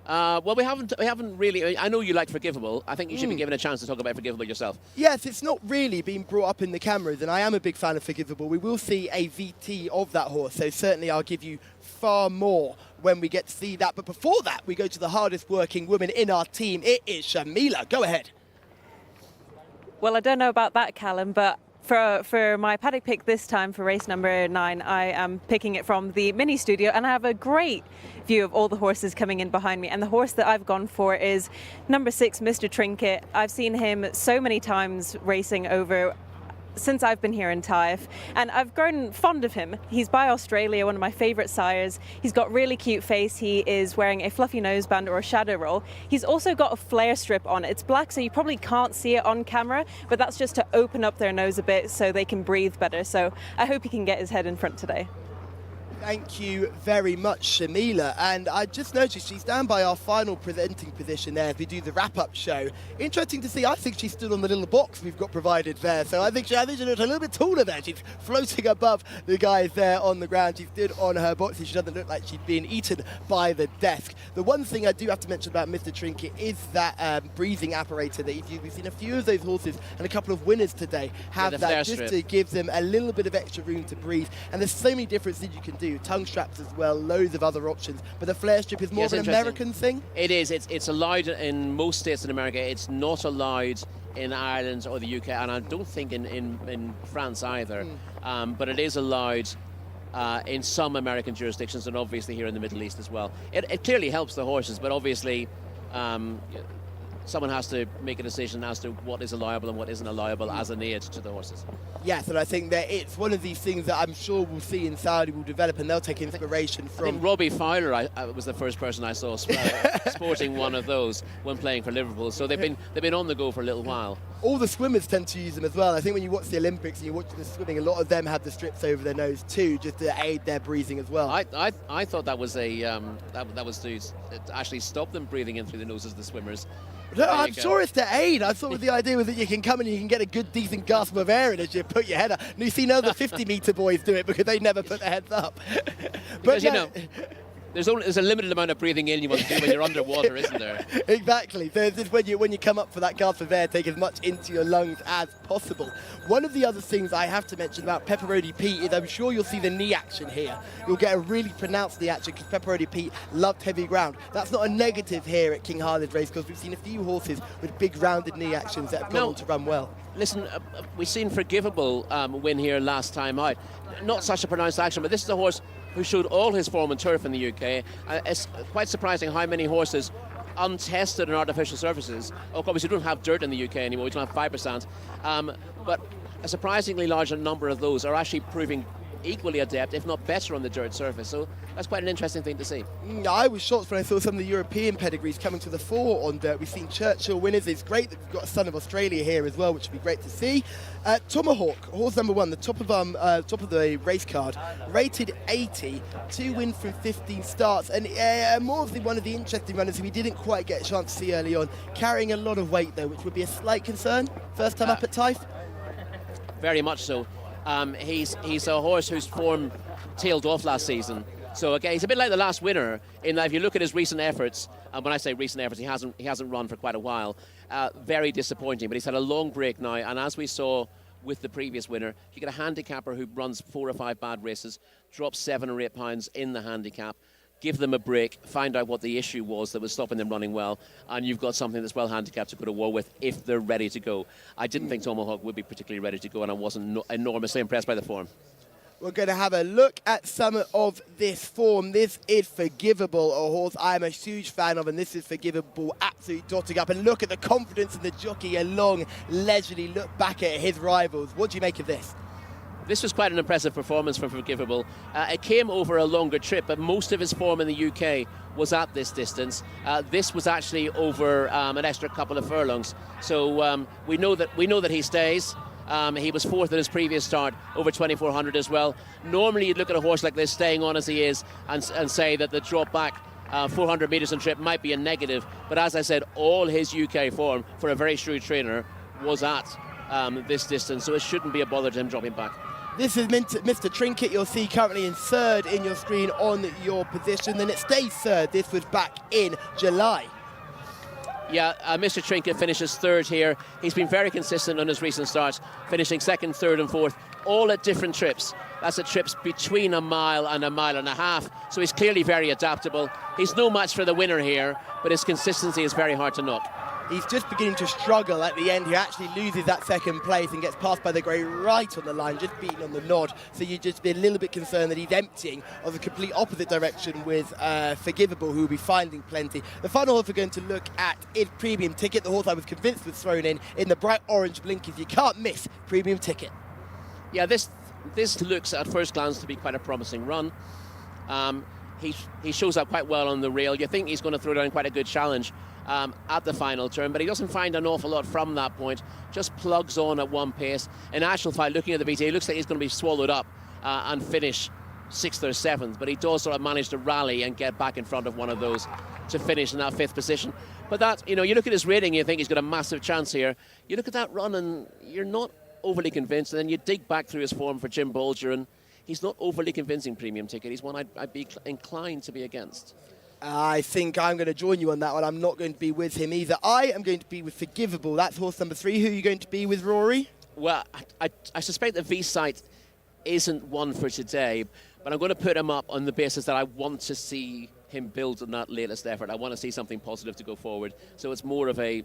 Well, we haven't really. I know you like Forgivable. I think you should be given a chance to talk about Forgivable yourself. Yes, it's not really been brought up in the cameras, and I am a big fan of Forgivable. We will see a VT of that horse, so certainly I'll give you far more when we get to see that. But before that, we go to the hardest working woman in our team. It is Shamila. Go ahead. Well, I don't know about that, Callum, but for my paddock pick this time for race number 9, I am picking it from the mini studio, and I have a great view of all the horses coming in behind me. And the horse that I've gone for is number 6, Mr. Trinket. I've seen him so many times racing over since I've been here in Taif, and I've grown fond of him. He's by Australia, one of my favourite sires. He's got really cute face. He is wearing a fluffy noseband or a shadow roll. He's also got a flare strip on. It's black, so you probably can't see it on camera, but that's just to open up their nose a bit so they can breathe better. So I hope he can get his head in front today. Thank you very much, Shamila. And I just noticed she's down by our final presenting position there as we do the wrap-up show. Interesting to see. I think she stood on the little box we've got provided there. So I think she looked a little bit taller there. She's floating above the guys there on the ground. She stood on her box. She doesn't look like she'd been eaten by the desk. The one thing I do have to mention about Mr. Trinket is that breathing apparatus that we've seen a few of those horses, and a couple of winners today have that, just to give them a little bit of extra room to breathe. And there's so many different things you can do. Tongue straps as well, loads of other options, but the flare strip is more of an American thing. It is. It's allowed in most states in America. It's not allowed in Ireland or the UK, and I don't think in France either. But it is allowed in some American jurisdictions, and obviously here in the Middle East as well. It clearly helps the horses, but obviously someone has to make a decision as to what is allowable and what isn't allowable as an aid to the horses. Yes, and I think that it's one of these things that I'm sure we'll see in Saudi will develop, and they'll take inspiration from. I think Robbie Fowler I was the first person I saw sporting one of those when playing for Liverpool. So they've been on the go for a little while. All the swimmers tend to use them as well. I think when you watch the Olympics and you watch the swimming, a lot of them have the strips over their nose too, just to aid their breathing as well. I thought that was that was to actually stop them breathing in through the noses of the swimmers. No, I'm sure it's to aid. I thought the idea was that you can come and you can get a good, decent gasp of air in as you put your head up. And you've seen other 50-metre boys do it because they never put their heads up. Because, you know, there's a limited amount of breathing in you want to do when you're underwater, isn't there? Exactly. So it's just when you come up for that gasp of air, take as much into your lungs as possible. One of the other things I have to mention about Pepperoni Pete is I'm sure you'll see the knee action here. You'll get a really pronounced knee action because Pepperoni Pete loved heavy ground. That's not a negative here at King Khalid race because we've seen a few horses with big rounded knee actions that have gone on to run well. Listen, we've seen Forgivable win here last time out. Not such a pronounced action, but this is a horse who showed all his form on turf in the UK. It's quite surprising how many horses untested on artificial surfaces. Obviously, we don't have dirt in the UK anymore. We don't have 5%. But a surprisingly large number of those are actually proving equally adept, if not better, on the dirt surface. So that's quite an interesting thing to see. I was shocked when I saw some of the European pedigrees coming to the fore on dirt. We've seen Churchill winners. It's great that we've got a son of Australia here as well, which would be great to see. Tomahawk, horse number 1, the top of the race card, rated 80, 2 wins from 15 starts, and more of one of the interesting runners who we didn't quite get a chance to see early on, carrying a lot of weight though, which would be a slight concern. First time up at Taif? Very much so. He's a horse whose form tailed off last season. So again, he's a bit like the last winner in that if you look at his recent efforts, and when I say recent efforts, he hasn't run for quite a while. Very disappointing, but he's had a long break now, and as we saw with the previous winner, you get a handicapper who runs 4 or 5 bad races, drops 7 or 8 pounds in the handicap, give them a break, find out what the issue was that was stopping them running well, and you've got something that's well handicapped to go to war with if they're ready to go. I didn't think Tomahawk would be particularly ready to go, and I wasn't enormously impressed by the form. We're going to have a look at some of this form. This is Forgivable, a horse I'm a huge fan of, and this is Forgivable absolutely dotting up. And look at the confidence in the jockey, a long, leisurely look back at his rivals. What do you make of this? This was quite an impressive performance from Forgivable. It came over a longer trip, but most of his form in the UK was at this distance. This was actually over an extra couple of furlongs. So we know that he stays. He was 4th at his previous start, over 2,400 as well. Normally you'd look at a horse like this staying on as he is and say that the drop back 400 metres on trip might be a negative. But as I said, all his UK form for a very shrewd trainer was at this distance, so it shouldn't be a bother to him dropping back. This is Mr. Trinket, you'll see currently in 3rd in your screen on your position. Then it stays 3rd. This was back in July. Yeah, Mr. Trinket finishes 3rd here. He's been very consistent on his recent starts, finishing 2nd, 3rd and 4th, all at different trips. That's at trips between a mile and a mile and a half, so he's clearly very adaptable. He's no match for the winner here, but his consistency is very hard to knock. He's just beginning to struggle at the end. He actually loses that 2nd place and gets passed by the grey right on the line, just beaten on the nod. So you just be a little bit concerned that he's emptying of the complete opposite direction with Forgivable, who will be finding plenty. The final horse we're going to look at is Premium Ticket, the horse I was convinced was thrown in the bright orange blinkers. You can't miss Premium Ticket. Yeah, this looks at first glance to be quite a promising run. He shows up quite well on the rail. You think he's going to throw down quite a good challenge at the final turn, but he doesn't find an awful lot from that point, just plugs on at one pace. In actual fact, looking at the VTA, it looks like he's going to be swallowed up and finish 6th or 7th, but he does sort of manage to rally and get back in front of one of those to finish in that 5th position. But that, you know, you look at his rating, you think he's got a massive chance here. You look at that run and you're not overly convinced, and then you dig back through his form for Jim Bolger, and he's not overly convincing Premium Ticket. He's one I'd be inclined to be against. I think I'm going to join you on that one. I'm not going to be with him either. I am going to be with Forgivable. That's horse number 3. Who are you going to be with, Rory? Well, I suspect that V-Sight isn't one for today, but I'm going to put him up on the basis that I want to see him build on that latest effort. I want to see something positive to go forward. So it's more of an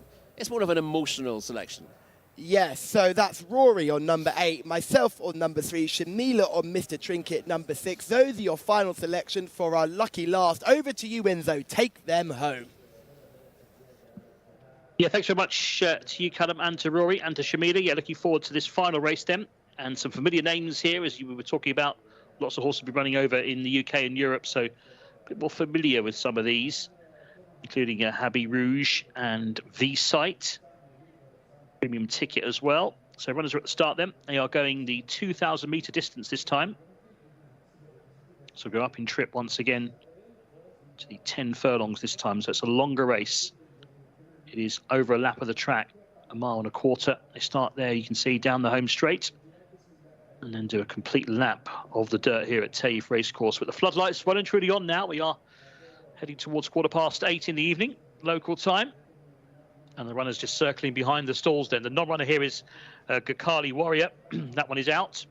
emotional selection. Yes, so that's Rory on number 8, myself on number 3, Shamila on Mr. Trinket number 6. Those are your final selection for our lucky last. Over to you, Enzo. Take them home. Yeah, thanks very much to you, Callum, and to Rory, and to Shamila. Yeah, looking forward to this final race then. And some familiar names here, as you were talking about. Lots of horses will be running over in the UK and Europe, so a bit more familiar with some of these, including Habby Rouge and V-Sight. Premium ticket as well. So runners are at the start then. They are going the 2,000 metre distance this time. So go up in trip once again to the 10 furlongs this time. So it's a longer race. It is over a lap of the track, 1.25 miles. They start there, you can see, down the home straight, and then do a complete lap of the dirt here at Taif Racecourse with the floodlights well and truly on now. We are heading towards 8:15 in the evening, local time. And the runner's just circling behind the stalls then. The non-runner here is Gakali Warrior. That one is out.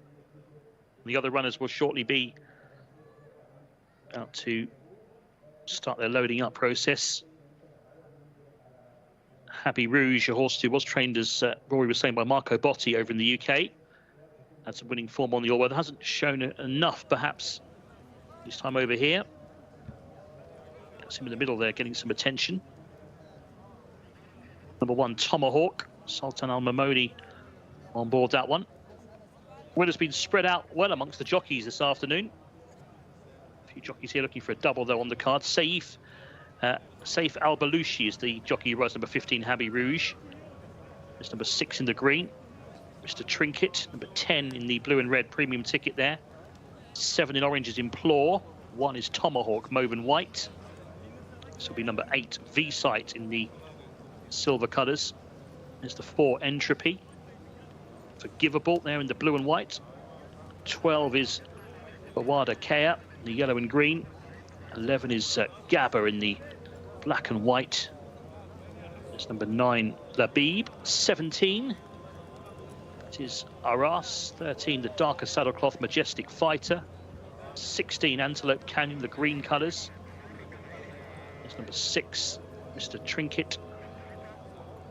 The other runners will shortly be out to start their loading up process. Habby Rouge, a horse who was trained, as Rory was saying, by Marco Botti over in the UK. Had some winning form on the all-weather. Hasn't shown enough, perhaps, this time over here. That's him in the middle there, getting some attention. Number 1, Tomahawk. Sultan Al Mamoni on board that one. Winner's been spread out well amongst the jockeys this afternoon. A few jockeys here looking for a double, though, on the card. Saif Al-Balushi is the jockey who rides number 15, Habby Rouge. It's number 6 in the green. Mr. Trinket, number 10 in the blue and red premium ticket there. 7 in orange is Implore. 1 is Tomahawk, mauve and white. This will be number 8, V-Sight, in the silver colours. There's the 4, Entropy. Forgivable there in the blue and white. 12 is Bawada Kea, in the yellow and green. 11 is Gabba in the black and white. There's number 9, Labib. 17, it is Aras. 13, the darker saddlecloth Majestic Fighter. 16, Antelope Canyon, the green colours. There's number 6, Mr. Trinket.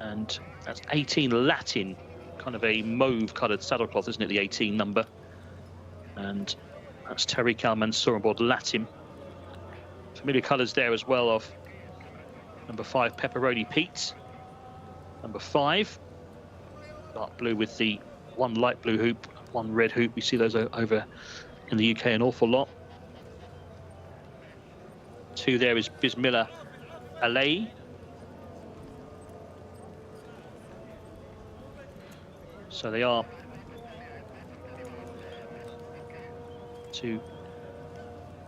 And that's 18, Latin, kind of a mauve coloured saddlecloth, isn't it, the 18 number? And that's Tariq Al Mansour on board Latin. Familiar colours there as well of number 5, Pepperoni Pete. Number 5, dark blue with the 1 light blue hoop, 1 red hoop. We see those over in the UK an awful lot. 2 there is Bismillah Alay. So they are to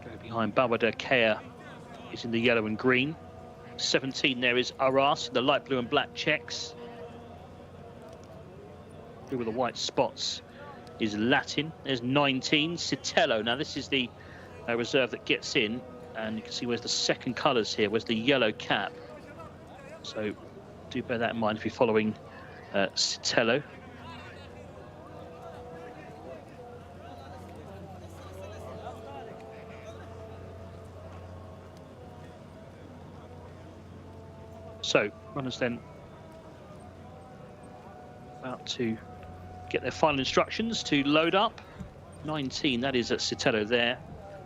go behind. Bawada Kea is in the yellow and green. 17 there is Aras in the light blue and black checks. Blue with the white spots is Latin. There's 19, Citello. Now this is the reserve that gets in, and you can see where's the second colours here, where's the yellow cap. So do bear that in mind if you're following Citello. So, runners then about to get their final instructions to load up. 19, that is at Citello there.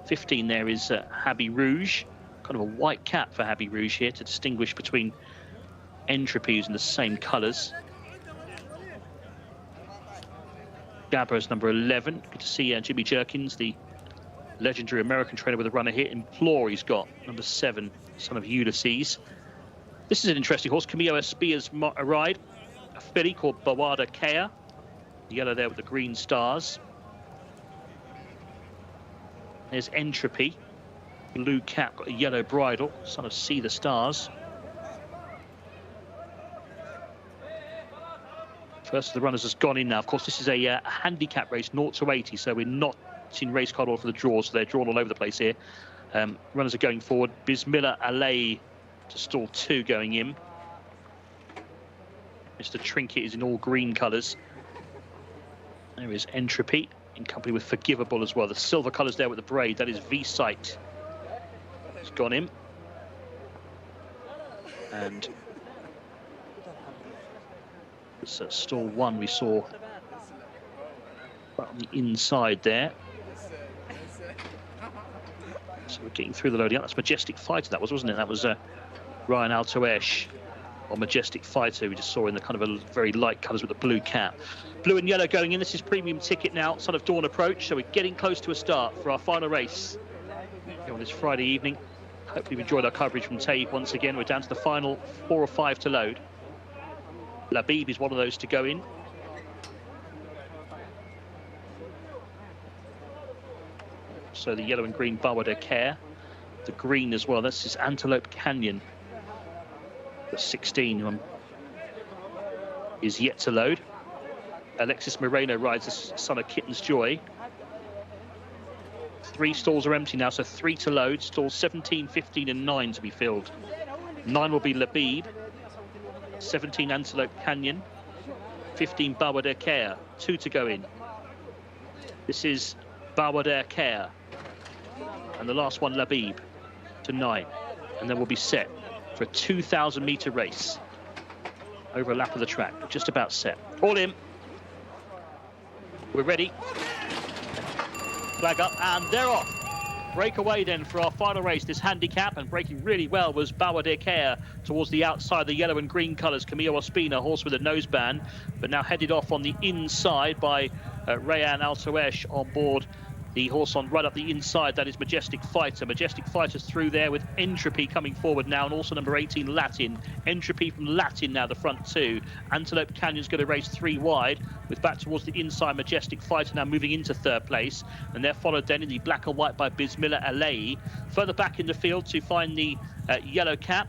15 there is Habby Rouge. Kind of a white cap for Habby Rouge here to distinguish between Entropies in the same colours. Gabba is number 11. Good to see Jimmy Jerkins, the legendary American trainer with a runner here. Implore he's got, number 7, son of Ulysses. This is an interesting horse. Camillo Espia's a ride. A filly called Bawada Kea. The yellow there with the green stars. There's Entropy. Blue cap, got a yellow bridle. Son of See the Stars. First of the runners has gone in now. Of course, this is a handicap race, 0 to 80. So we're not in race card order for the draws. So they're drawn all over the place here. Runners are going forward. Bismillah Alay to stall 2 going in. Mr. Trinket is in all green colours. There is Entropy in company with Forgivable as well. The silver colours there with the braid, that is V-Sight. It's gone in. And it's at stall 1 we saw right on the inside there. So we're getting through the loading up. That's Majestic Fighter, that was, wasn't it? That was Ryan Altoesh or Majestic Fighter, we just saw in the kind of a very light colours with the blue cap. Blue and yellow going in. This is Premium Ticket now, Son of Dawn approach. So we're getting close to a start for our final race on this Friday evening. Hopefully you've enjoyed our coverage from Taif once again. We're down to the final 4 or 5 to load. Labib is one of those to go in. So the yellow and green Bawa Care. The green as well. This is Antelope Canyon. The 16 is yet to load. Alexis Moreno rides the Son of Kitten's Joy. 3 stalls are empty now, so 3 to load. Stalls 17, 15 and 9 to be filled. 9 will be Labib. 17 Antelope Canyon. 15 Bawa Care. 2 to go in. This is Bawa Care. And the last one, Labib, to 9. And then we'll be set for a 2,000 metre race over a lap of the track. Just about set. All in. We're ready. Flag up, and they're off. Break away then for our final race, this handicap, and breaking really well was Bawa Care towards the outside, the yellow and green colours. Camillo Ospina, horse with a noseband, but now headed off on the inside by Rayan Altoesh on board. The horse on right up the inside, that is Majestic Fighter. Majestic Fighter's through there with Entropy coming forward now, and also number 18, Latin. Entropy from Latin now, the front 2. Antelope Canyon's going to race 3 wide, with back towards the inside, Majestic Fighter now moving into 3rd place. And they're followed then in the black and white by Bismillah Alei. Further back in the field to find the yellow cap.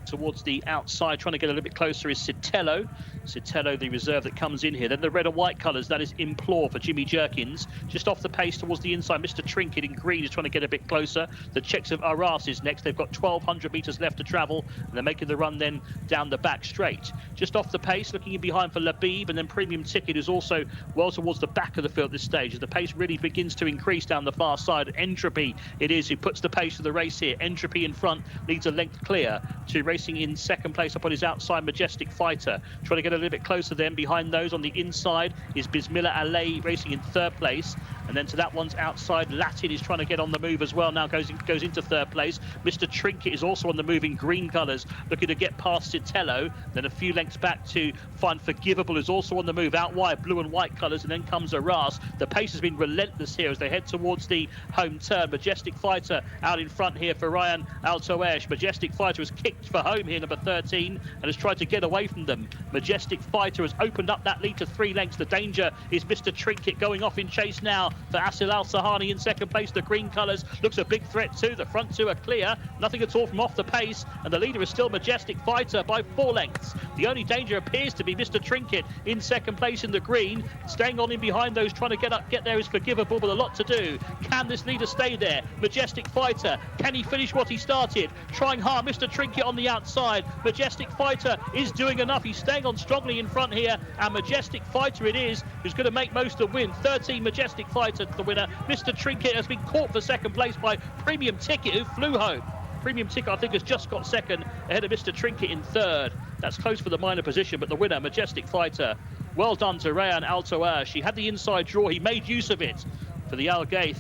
Towards the outside, trying to get a little bit closer is Citello. Citello, the reserve that comes in here. Then the red and white colours, that is Implore for Jimmy Jerkins. Just off the pace towards the inside, Mr. Trinket in green is trying to get a bit closer. The Czechs of Arras is next. They've got 1,200 metres left to travel, and they're making the run then down the back straight. Just off the pace, looking in behind for Labib, and then Premium Ticket is also well towards the back of the field at this stage, as the pace really begins to increase down the far side. Entropy it is who puts the pace for the race here. Entropy in front leads a length clear to racing in 2nd place up on his outside, Majestic Fighter. Trying to get a little bit closer then. Behind those on the inside is Bismillah Alei racing in 3rd place. And then to that one's outside, Latin is trying to get on the move as well. Now goes into 3rd place. Mr. Trinket is also on the move in green colours, looking to get past Citello. Then a few lengths back to find Forgivable, is also on the move out wide, blue and white colours. And then comes Arras. The pace has been relentless here as they head towards the home turn. Majestic Fighter out in front here for Rayan Altoesh. Majestic Fighter has kicked for home here, number 13, and has tried to get away from them. Majestic Fighter has opened up that lead to 3 lengths. The danger is Mr. Trinket going off in chase now for Asil Al-Sahani in 2nd place. The green colours looks a big threat too. The front 2 are clear, nothing at all from off the pace, and the leader is still Majestic Fighter by 4 lengths. The only danger appears to be Mr. Trinket in 2nd place in the green. Staying on in behind those, trying to get there is Forgivable, but a lot to do. Can this leader stay there? Majestic Fighter, can he finish what he started? Trying hard, Mr. Trinket on the outside. Majestic Fighter is doing enough. He's staying on strongly in front here, and Majestic Fighter it is who's going to make most of the win. 13 Majestic Fighter the winner. Mr. Trinket has been caught for 2nd place by Premium Ticket, who flew home. Premium Ticket, I think, has just got 2nd ahead of Mr. Trinket in 3rd. That's close for the minor position, but the winner, Majestic Fighter. Well done to Rayan Altoesh. He had the inside draw. He made use of it for the Algaith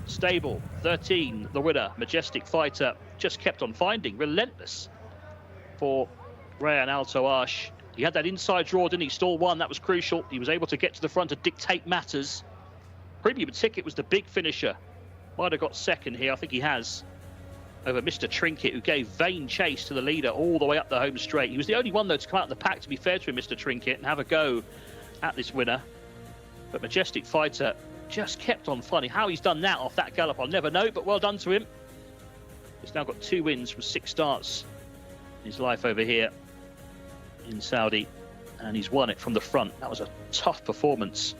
stable. 13, the winner, Majestic Fighter. Just kept on finding. Relentless for Rayan Altoesh. He had that inside draw, didn't he? Stall 1, that was crucial. He was able to get to the front to dictate matters. Premium Ticket was the big finisher. Might have got 2nd here, I think he has, over Mr. Trinket, who gave vain chase to the leader all the way up the home straight. He was the only one, though, to come out of the pack, to be fair to him, Mr. Trinket, and have a go at this winner. But Majestic Fighter just kept on finding. How he's done that off that gallop, I'll never know, but well done to him. He's now got 2 wins from 6 starts in his life over here in Saudi, and he's won it from the front. That was a tough performance.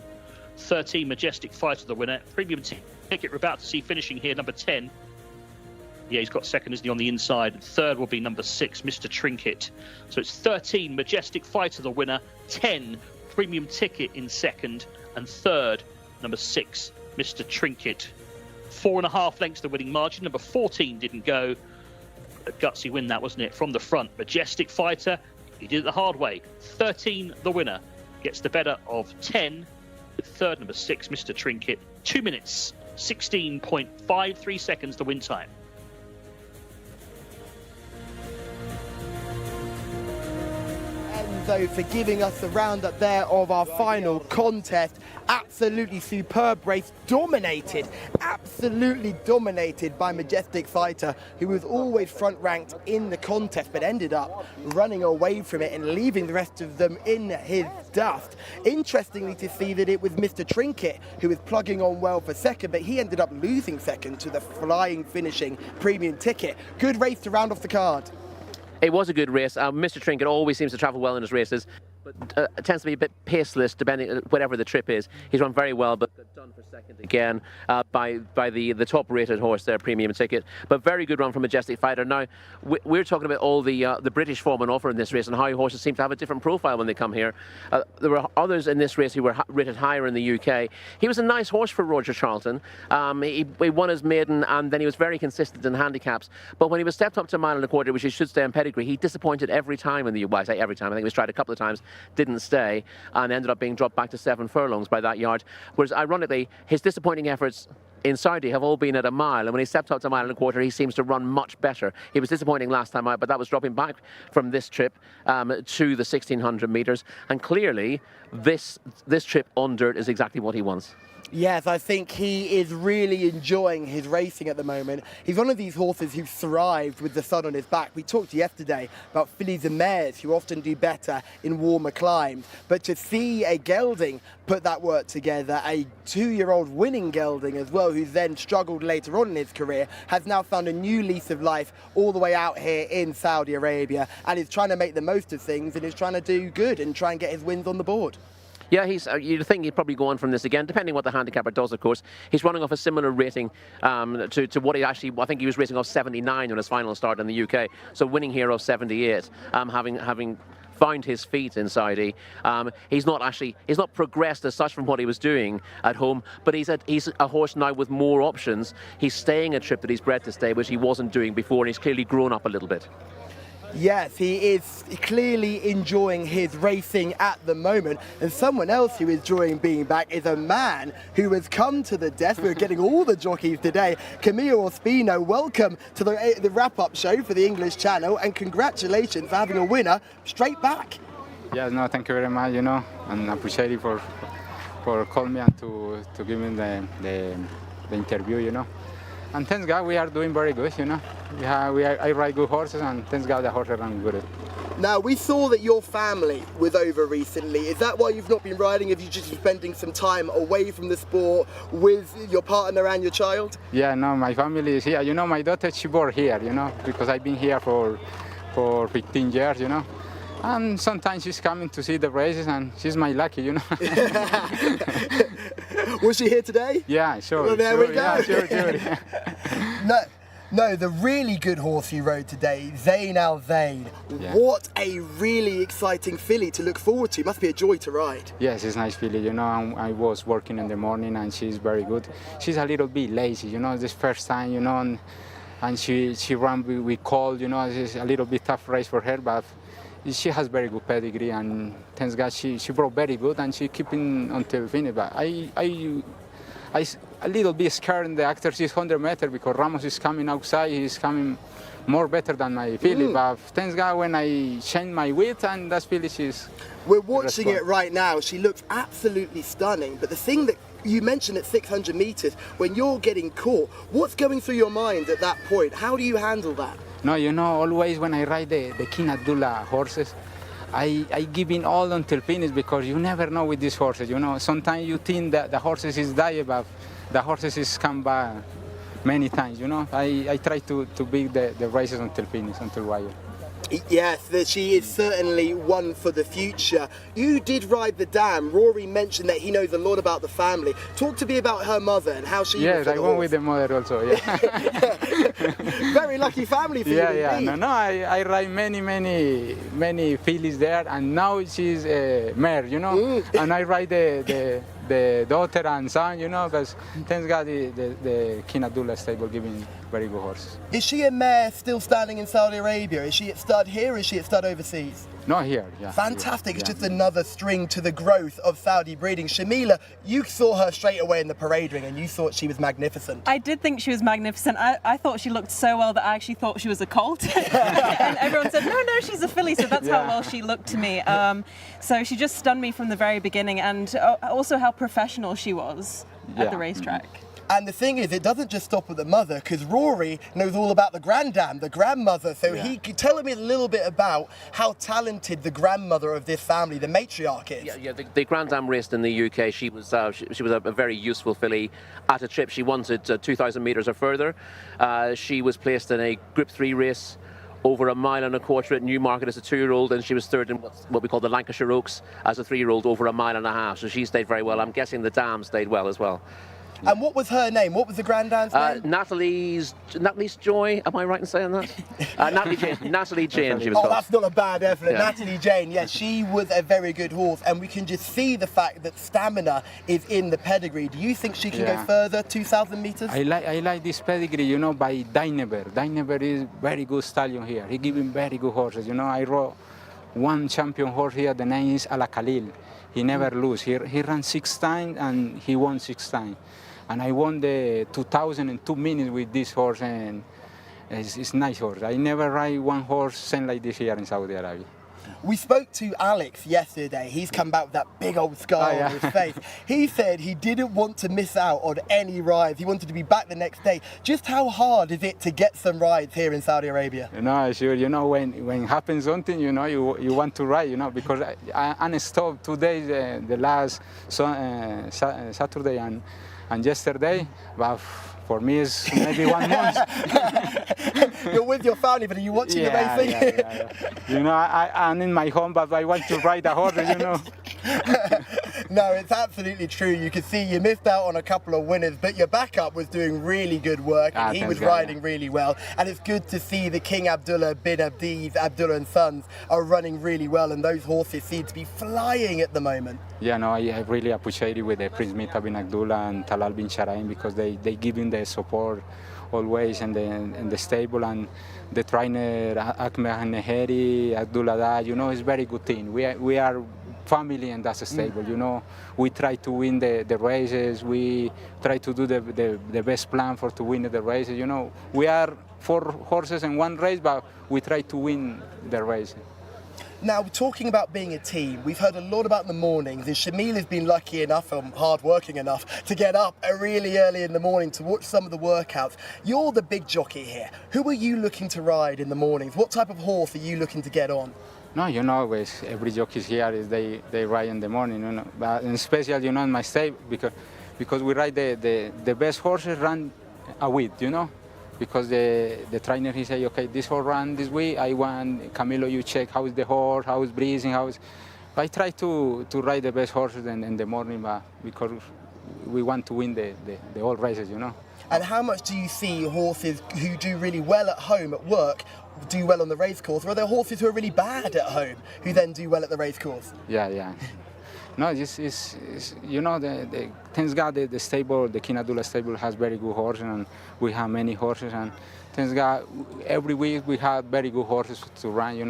13 Majestic Fighter, the winner. Premium Ticket, we're about to see finishing here, number 10. Yeah, he's got 2nd, isn't he, on the inside. And 3rd will be number 6, Mr. Trinket. So it's 13 Majestic Fighter, the winner. 10 Premium Ticket in 2nd, and 3rd, number 6, Mr. Trinket. 4.5 lengths the winning margin. Number 14 didn't go. A gutsy win that, wasn't it, from the front. Majestic Fighter, he did it the hard way. 13, the winner, gets the better of 10, with 3rd, number 6, Mr. Trinket. 2 minutes, 16.53 seconds the win time. though, for giving us the roundup there of our final contest. Absolutely superb race, absolutely dominated by Majestic Fighter, who was always front ranked in the contest, but ended up running away from it and leaving the rest of them in his dust. Interestingly to see that it was Mr. Trinket who was plugging on well for second, but he ended up losing second to the flying finishing Premium Ticket. Good race to round off the card. It was a good race. Mr. Trinket always seems to travel well in his races, but tends to be a bit paceless depending whatever the trip is. He's run very well, but done for second again by the top-rated horse there, Premium Ticket. But very good run from Majestic Fighter. Now we're talking about all the British form on offer in this race and how horses seem to have a different profile when they come here. There were others in this race who were rated higher in the UK. He was a nice horse for Roger Charlton. He won his maiden, and then he was very consistent in handicaps. But when he was stepped up to a mile and a quarter, which he should stay in pedigree, he disappointed every time in the well, I say every time. I think he was tried a couple of times, didn't stay, and ended up being dropped back to 7 furlongs by that yard. Whereas ironically, his disappointing efforts in Saudi have all been at a mile, and when he stepped up to a mile and a quarter, he seems to run much better. He was disappointing last time out, but that was dropping back from this trip to the 1600 metres, and clearly this trip on dirt is exactly what he wants. Yes, I think he is really enjoying his racing at the moment. He's one of these horses who thrived with the sun on his back. We talked yesterday about fillies and mares who often do better in warmer climes. But to see a gelding put that work together, a 2-year-old winning gelding as well, who's then struggled later on in his career, has now found a new lease of life all the way out here in Saudi Arabia, and is trying to make the most of things and is trying to do good and try and get his wins on the board. Yeah, you'd think he'd probably go on from this again, depending what the handicapper does, of course. He's running off a similar rating to what he actually, I think he was racing off 79 on his final start in the UK, so winning here off 78, having found his feet in Saudi. He's not progressed as such from what he was doing at home, but he's a horse now with more options. He's staying a trip that he's bred to stay, which he wasn't doing before, and he's clearly grown up a little bit. Yes, he is clearly enjoying his racing at the moment. And someone else who is enjoying being back is a man who has come to the desk. We're getting all the jockeys today. Camillo Ospino, welcome to the wrap-up show for the English Channel, and congratulations for having a winner straight back. Yes, no, thank you very much, and I appreciate it for calling me and to give me the interview, And thanks God we are doing very good, I ride good horses, and thanks God the horses run good. Now, we saw that your family was over recently. Is that why you've not been riding? Have you just been spending some time away from the sport with your partner and your child? Yeah, no, my family is here. My daughter, she born here, because I've been here for 15 years, And sometimes she's coming to see the races, and she's my lucky, Was she here today? Yeah, sure. Well, there we go. Yeah, sure. No, the really good horse you rode today, Zain Al Zain. Yeah. What a really exciting filly to look forward to. Must be a joy to ride. Yes, it's a nice filly. I was working in the morning, and she's very good. She's a little bit lazy, this first time, and she ran with cold, it's a little bit tough race for her, but she has very good pedigree, and thanks God she brought very good, and she keeping until finish. But I a little bit scared in the after 600 meters because Ramos is coming outside. He's coming more better than my filly. But thanks God when I change my weight, and that filly she's. We're watching it right now. She looks absolutely stunning. But the thing that you mentioned at 600 meters, when you're getting caught, what's going through your mind at that point? How do you handle that? No, always when I ride the King Abdullah horses, I give in all until finish, because you never know with these horses, Sometimes you think that the horses is die, but the horses is come back many times, I try to beat the races until finish, until wire. Yes, she is certainly one for the future. You did ride the dam. Rory mentioned that he knows a lot about the family. Talk to me about her mother and how she. Yes, I went with the mother also. Yeah. Very lucky family for you. Yeah. No, I ride many fillies there, and now she's a mare, and I ride the daughter and son, because thanks God the King Abdullah stable giving very good horses. Is she a mare still standing in Saudi Arabia? Is she at stud here or is she at stud overseas? No, here, yeah. Fantastic. Here, It's yeah. just another string to the growth of Saudi breeding. Shamila, you saw her straight away in the parade ring and you thought she was magnificent. I did think she was magnificent. I thought she looked so well that I actually thought she was a colt. And everyone said, no, she's a filly. So that's how well she looked to me. So she just stunned me from the very beginning, and also how professional she was at the racetrack. And the thing is, it doesn't just stop with the mother, because Rory knows all about the granddam, the grandmother. So he could tell me a little bit about how talented the grandmother of this family, the matriarch, is. Yeah. The Grandam raced in the UK. She was a very useful filly. At a trip, she wanted 2,000 metres or further. She was placed in a Group 3 race over 1.25 miles at Newmarket as a 2-year-old, and she was third in what we call the Lancashire Oaks as a 3-year-old over 1.5 miles. So she stayed very well. I'm guessing the dam stayed well as well. And what was her name? What was the granddam's name? Natalie's Joy. Am I right in saying that? Natalie Jane. She was called. That's not a bad effort. Yeah. Natalie Jane, yes, she was a very good horse, and we can just see the fact that stamina is in the pedigree. Do you think she can go further, 2,000 metres? I like this pedigree, by Dynever. Dynever is very good stallion here. He gives him very good horses. I rode one champion horse here. The name is Ala Khalil. He never lose. He ran 6 times and he won 6 times. And I won the 2,000 in 2 minutes with this horse, and it's nice horse. I never ride one horse same like this here in Saudi Arabia. We spoke to Alex yesterday. He's come back with that big old scar on his face. He said he didn't want to miss out on any rides. He wanted to be back the next day. Just how hard is it to get some rides here in Saudi Arabia? Sure. When happens something, you want to ride, because I stopped 2 days, the last Saturday and yesterday, but for me it's maybe 1 month. You're with your family, but are you watching the racing? Yeah. I'm in my home, but I want to ride a horse, No, it's absolutely true. You can see you missed out on a couple of winners, but your backup was doing really good work, and he was riding really well. And it's good to see the King Abdullah bin Abdullah and Sons are running really well, and those horses seem to be flying at the moment. I really appreciate it with the Prince Mita bin Abdullah and Talal bin Sharain, because they give him the support always in the stable, and the trainer Ahmed Neheri, Abdullah Da, it's very good team. We are family in that stable, We try to win the races. We try to do the best plan to win the races. We are 4 horses in 1 race, but we try to win the race. Now, talking about being a team, we've heard a lot about the mornings, and Shamila's been lucky enough and hard-working enough to get up really early in the morning to watch some of the workouts. You're the big jockey here. Who are you looking to ride in the mornings? What type of horse are you looking to get on? No, every jockey here is they ride in the morning, But in special, in my stable, because we ride the best horses run a week, Because the trainer, he say, okay, this horse run this way. I want Camilo, you check how is the horse, how is breathing, I try to ride the best horses in the morning, but because we want to win the all races, And how much do you see horses who do really well at home at work do well on the race course, or are there horses who are really bad at home who then do well at the race course? Yeah. No, thanks God the stable, the King Abdullah stable has very good horses, and we have many horses, and thanks God every week we have very good horses to run,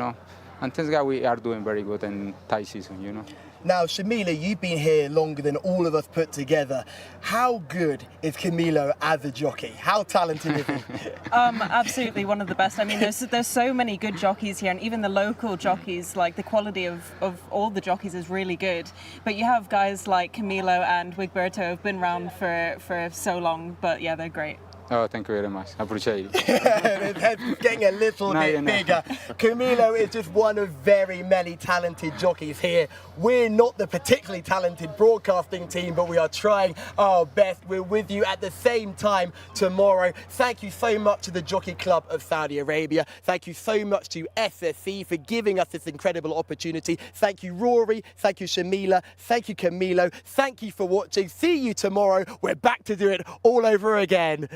and thanks God we are doing very good in Thai season, Now, Shamila, you've been here longer than all of us put together. How good is Camilo as a jockey? How talented is he? Absolutely one of the best. I mean, there's so many good jockeys here, and even the local jockeys, like the quality of all the jockeys is really good. But you have guys like Camilo and Wigberto who've been around for so long, but yeah, they're great. Oh, thank you very much. I appreciate it. His head's getting a little bit bigger. Camilo is just one of very many talented jockeys here. We're not the particularly talented broadcasting team, but we are trying our best. We're with you at the same time tomorrow. Thank you so much to the Jockey Club of Saudi Arabia. Thank you so much to SSC for giving us this incredible opportunity. Thank you, Rory. Thank you, Shamila. Thank you, Camilo. Thank you for watching. See you tomorrow. We're back to do it all over again.